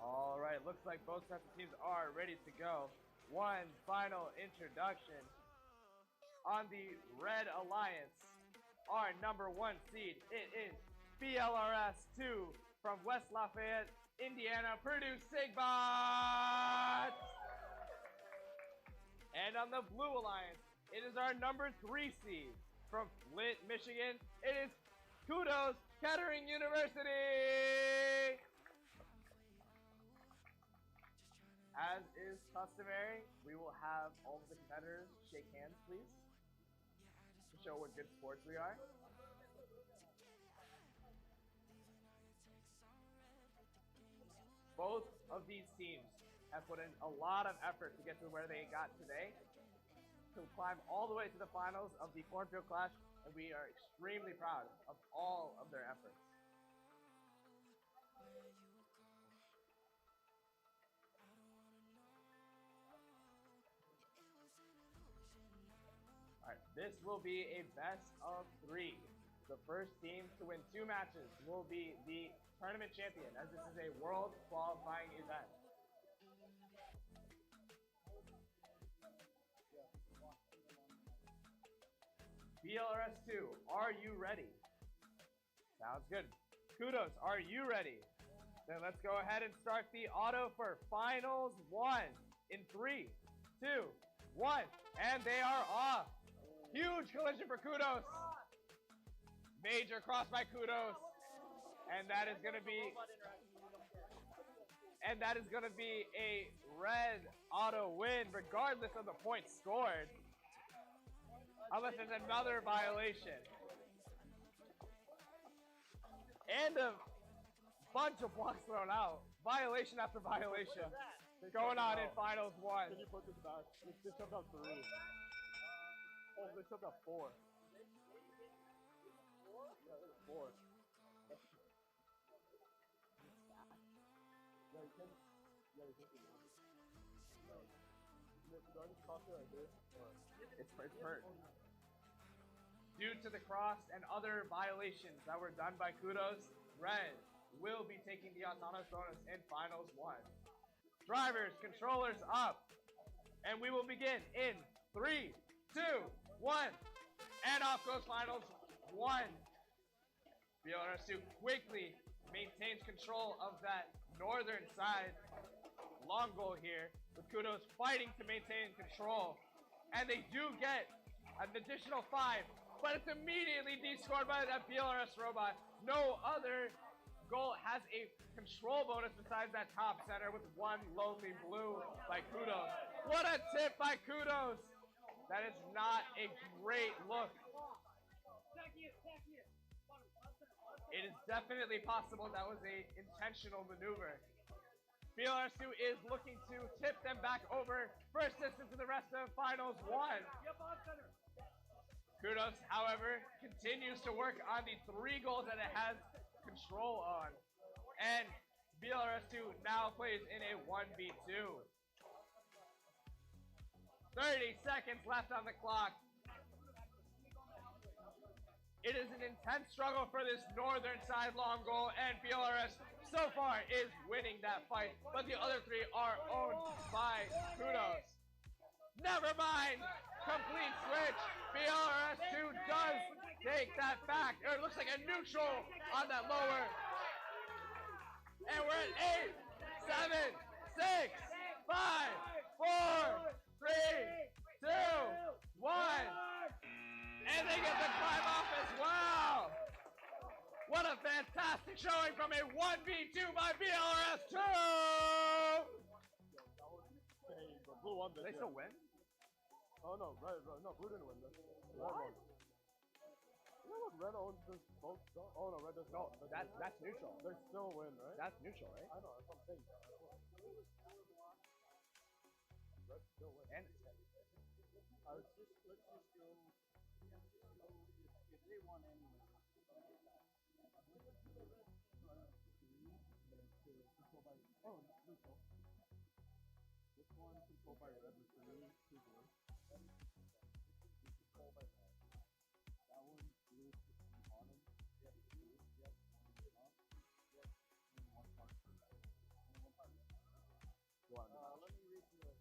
All right, looks like both sets of teams are ready to go. One final introduction. On the Red Alliance, our number 1 seed, it is BLRS 2 from West Lafayette, Indiana, Purdue Sigbot. And on the Blue Alliance, it is our number 3 seed from Flint, Michigan. It is Kudos Kettering University. As is customary, we will have all of the competitors shake hands, please, to show what good sports we are. Both of these teams have put in a lot of effort to get to where they got today, to climb all the way to the finals of the Cornfield Clash, and we are extremely proud of all of their efforts. Alright, this will be a best of 3. The first team to win 2 matches will be the tournament champion, as this is a world qualifying event. BLRS 2, are you ready? Sounds good. Kudos, are you ready? Then let's go ahead and start the auto for finals 1 in 3, 2, 1, and they are off. Huge collision for Kudos. Major cross by Kudos. And that is going to be a red auto win regardless of the points scored. Unless there's another violation. And a bunch of blocks thrown out. Violation after violation. Going on in finals 1. Can you put this back? They shoved out 3. Oh, they shoved out 4. Yeah, it was 4. Yeah, you can. Yeah, you can. Do I just cross it like this? Or? It's hurt. Due to the cross and other violations that were done by Kudos, Red will be taking the autonomous bonus in finals 1. Drivers, controllers up. And we will begin in 3, 2, 1. And off goes finals 1. BLRS2 quickly maintains control of that northern side. Long goal here, with Kudos fighting to maintain control. And they do get an additional 5, but it's immediately descored by that BLRS robot. No other goal has a control bonus besides that top center with 1 lonely blue by Kudos. What a tip by Kudos! That is not a great look. It is definitely possible that was an intentional maneuver. BLRS2 is looking to tip them back over first distance in the rest of finals 1. Kudos, however, continues to work on the 3 goals that it has control on. And BLRS2 now plays in a 1v2. 30 seconds left on the clock. It is an intense struggle for this northern side long goal, and BLRS so far is winning that fight, but the other 3 are owned by Kudos. Never mind! Complete switch. BLRS2 does take that back. It looks like a neutral on that lower. And we're at 8, 7, 6, 5, 4, 3, 2, 1. And they get the climb off as well. What a fantastic showing from a 1v2 by BLRS2. Blue won this. They still win? Oh no, red, no, blue didn't win this. Red won. You know what red owns this both? Oh no, red does not. That's neutral. They still win, right? That's neutral, right? I know, that's what I'm saying. Red still win. And Let's just go. If they won anyway. Oh, neutral. This one controlled by red with 3 blue. Controlled by red. That one blue on the bottom. Yep, blue. Yep, one up. Yep, and one part for red. And one part red. Let me read through it.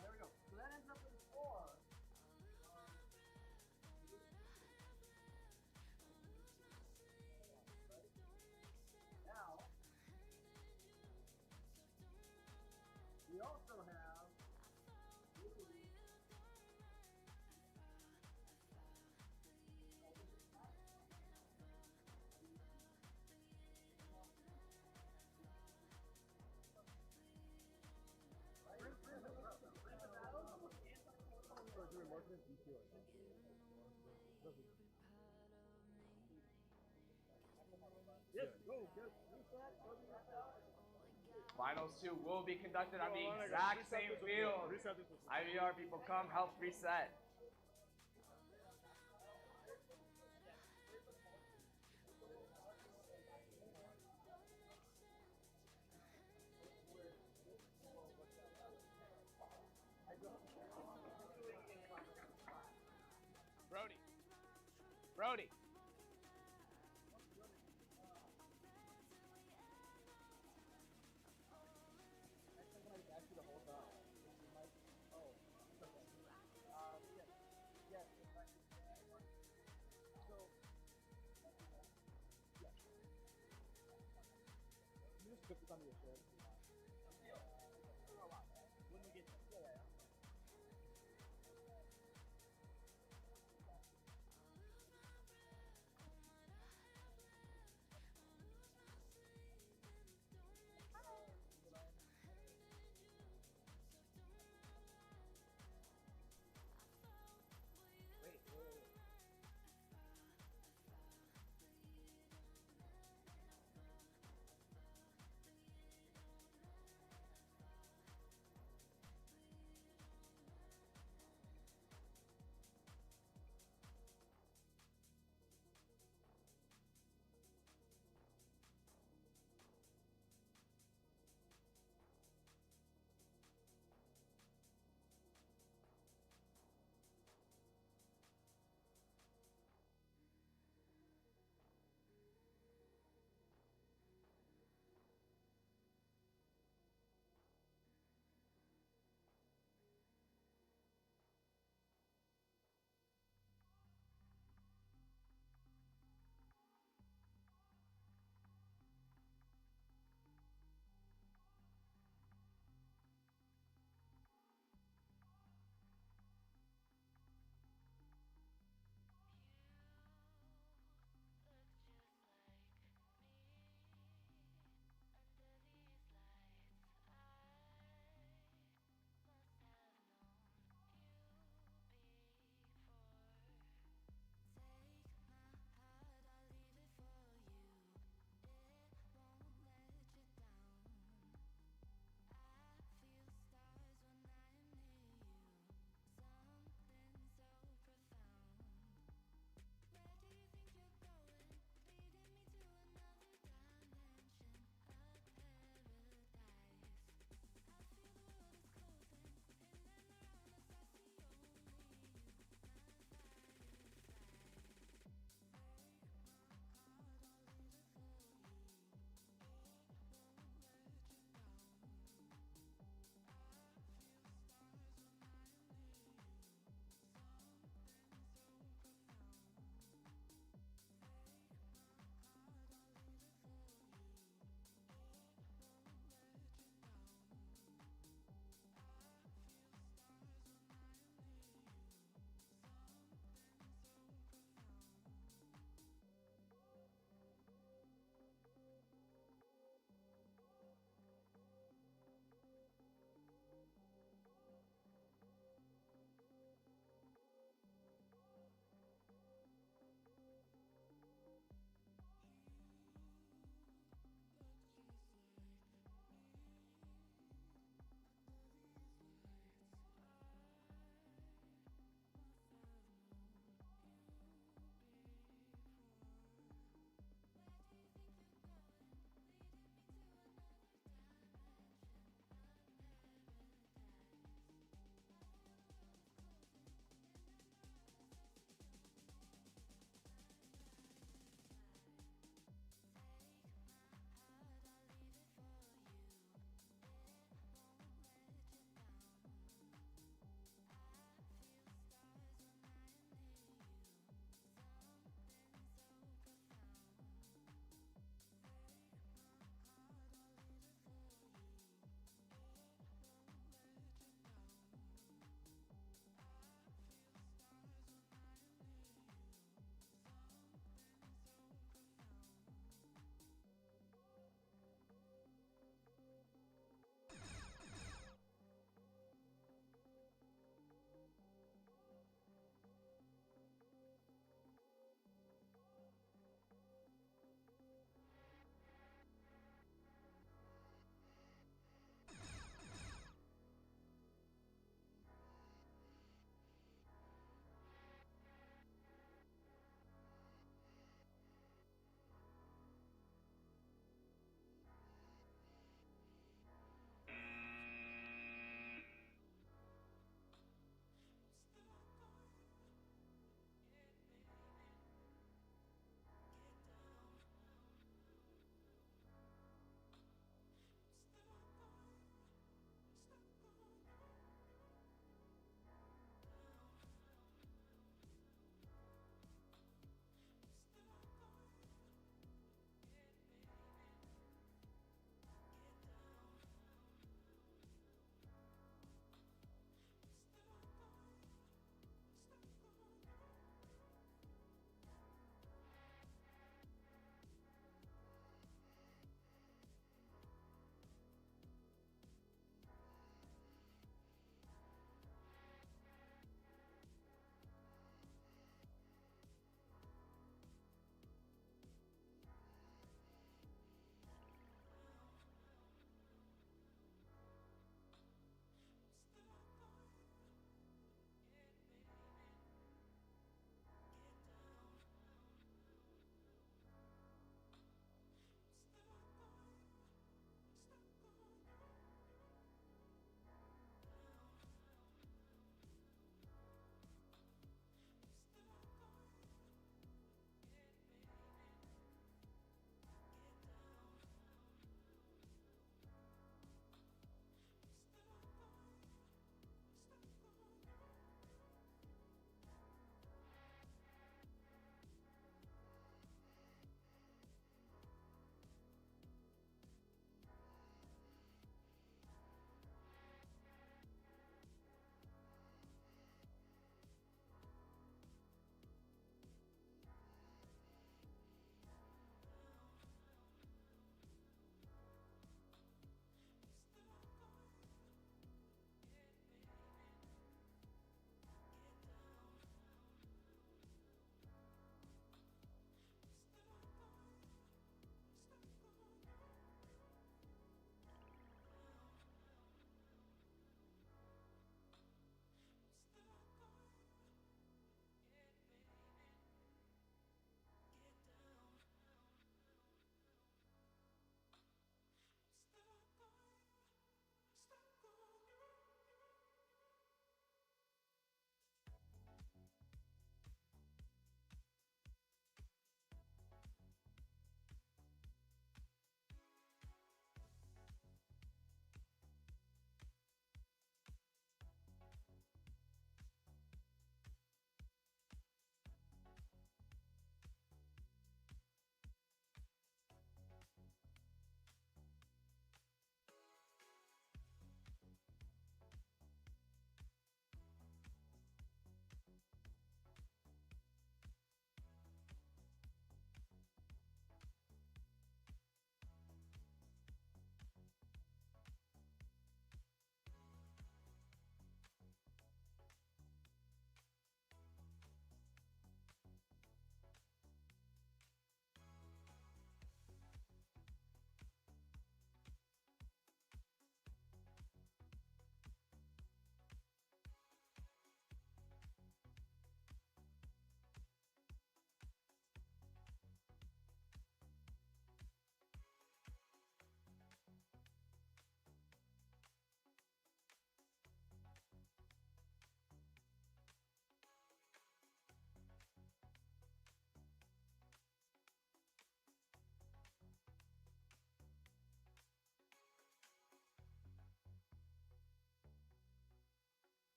There we go. So that ends up with 4. Now, we also have Finals 2 will be conducted on the exact same field. IVR people, come help reset. Brody. Put this on your shirt. When we get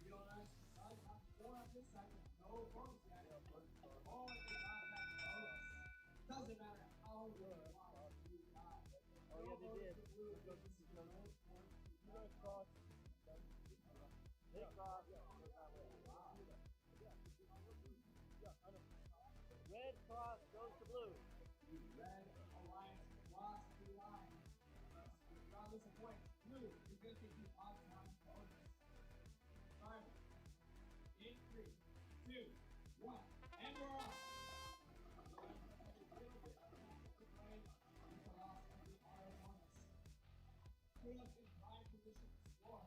VRS does have 4 on this side, but no bonus yet. Oh, they got that bonus. Doesn't matter how you lost, you got. Oh yeah, they did. Blue, Because this is no point. you guys cross. They cross. Goes that way. Yeah, I know. Red cross goes to blue. The Red Alliance lost the line. Regardless of points, Blue is going to take the on-time bonus. Driver, in 3, 2, 1, and we're off. Put us in prime position to score.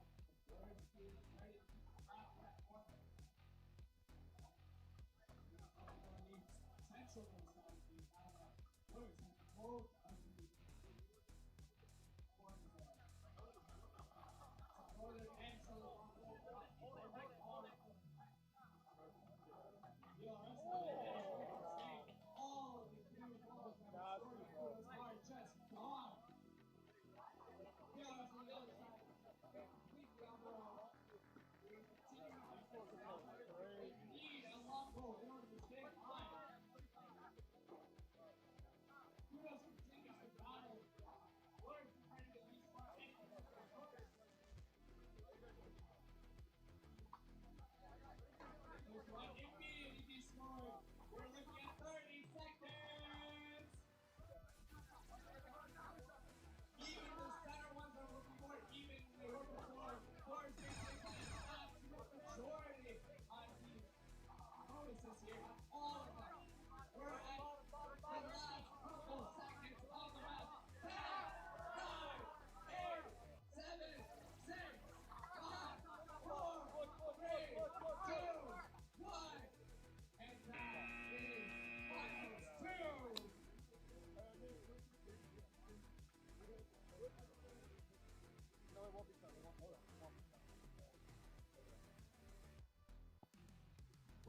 Whereas he is ready to wrap that corner. Central strategy out of works and both of the corners there. Northern and Southern on both sides. All of these new balls that were scored are just gone. DRS on the other side, completely on their own. They continue to force it out. They need a long goal in order to stay high. Kudos continues to battle. Warriors are trying to get these far in. There's one immediately scored. We're looking at 30 seconds. Even the center ones are looking more even than they were before. Warriors are taking an absolute majority on the bonuses here. All of them. We're at the last couple seconds of the round. 10, 9, 8, 7, 6, 5, 4, 3, 2, 1. And that is finals 2. No, it won't be done. It won't be done.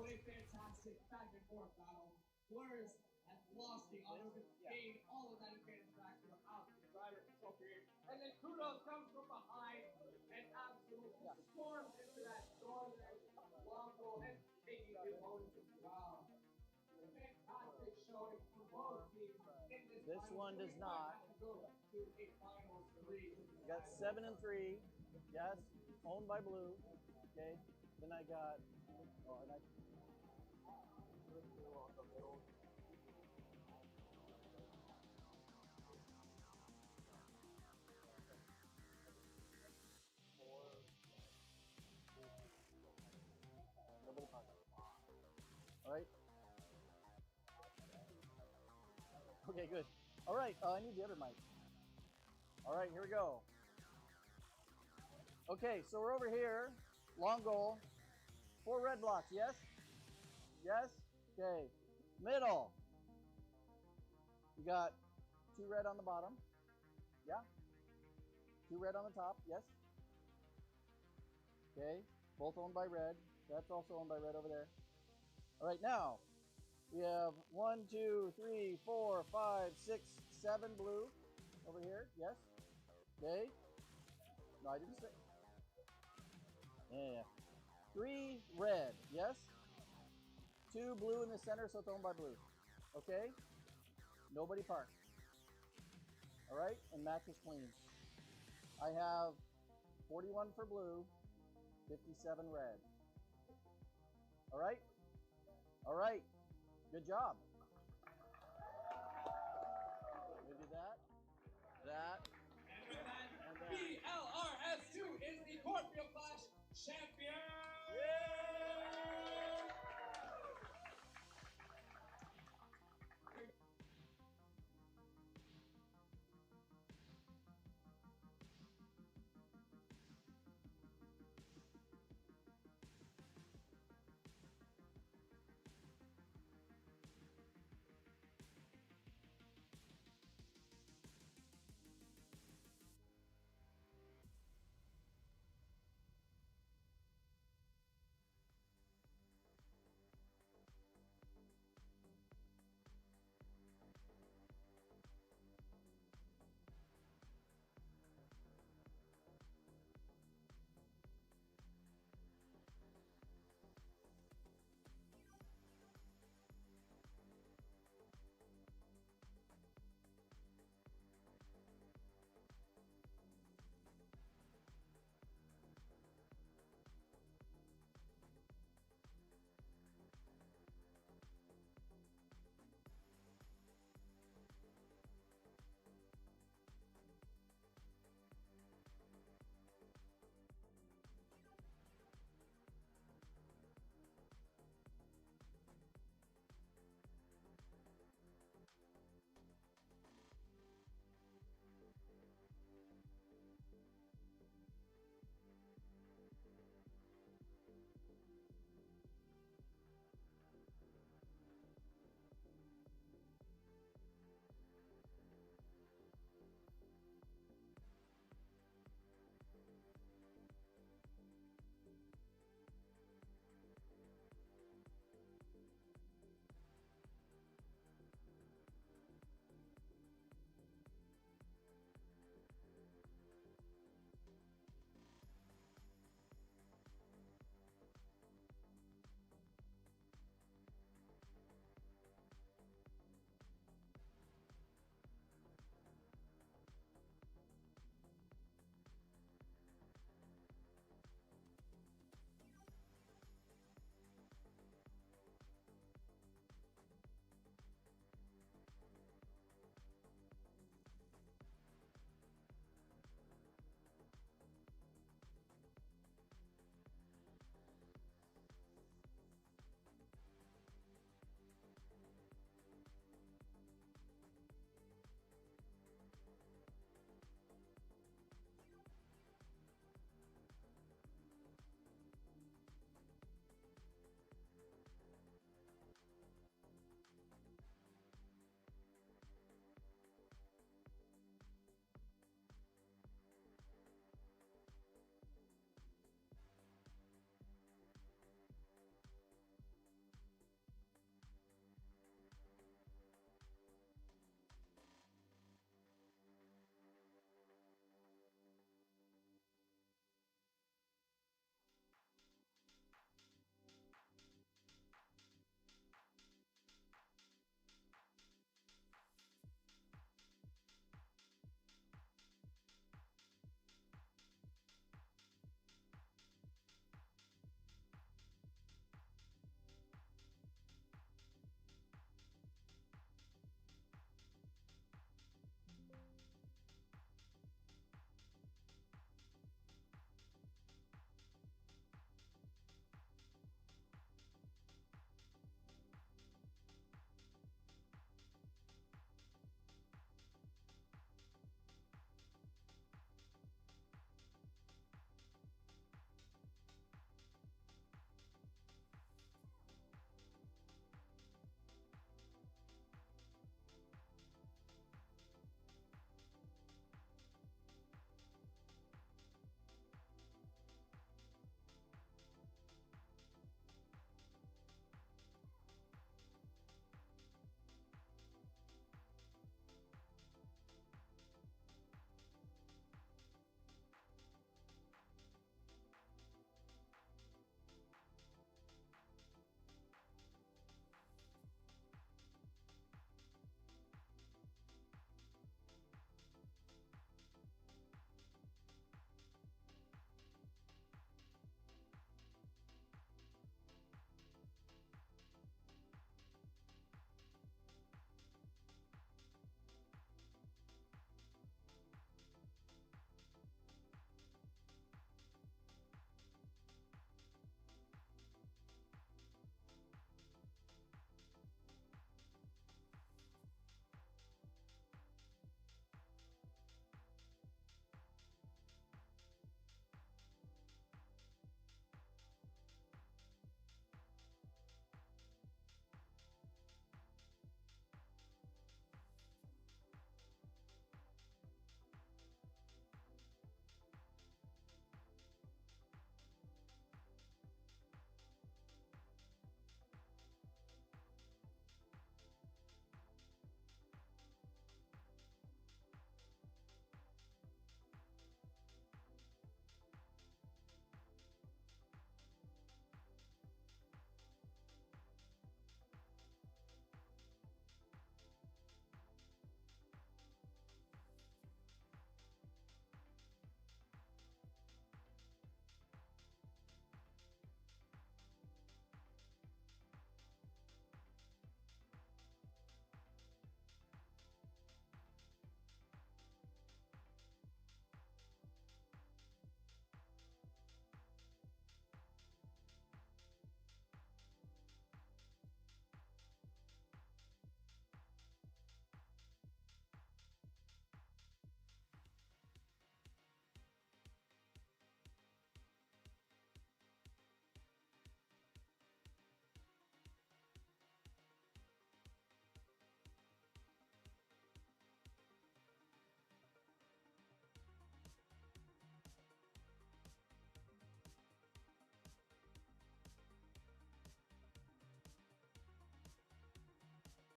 What a fantastic back and forth battle. Warriors have lost the auto, but gained all of that advantage back throughout the driver control period. And then Kudos comes from behind and absolutely storms into that storm there. Long goal and taking the bonus as well. Fantastic showing from both teams in this This one does not. Have to go to a finals 3. I got 7 and 3. Yes, owned by blue. Okay. Then I got. Oh, and I. Nobody pocket. All right. Okay, good. All right. I need the other mic. All right, here we go. Okay, so we're over here. Long goal. 4 red blocks. Yes? Yes? Okay. Middle. We got 2 red on the bottom. Yeah? 2 red on the top. Yes? Okay. Both owned by red. That's also owned by red over there. All right, now we have 1, 2, 3, 4, 5, 6, 7 blue over here. Yes? Okay. No, I didn't say. Yeah. 3 red. Yes? 2 blue in the center, so it's owned by blue. Okay? Nobody parked. All right? And match is clean. I have 41 for blue, 57 red. All right? All right. Good job. We do that. That. And with that, VLRS2 is the Cornfield Clash champion!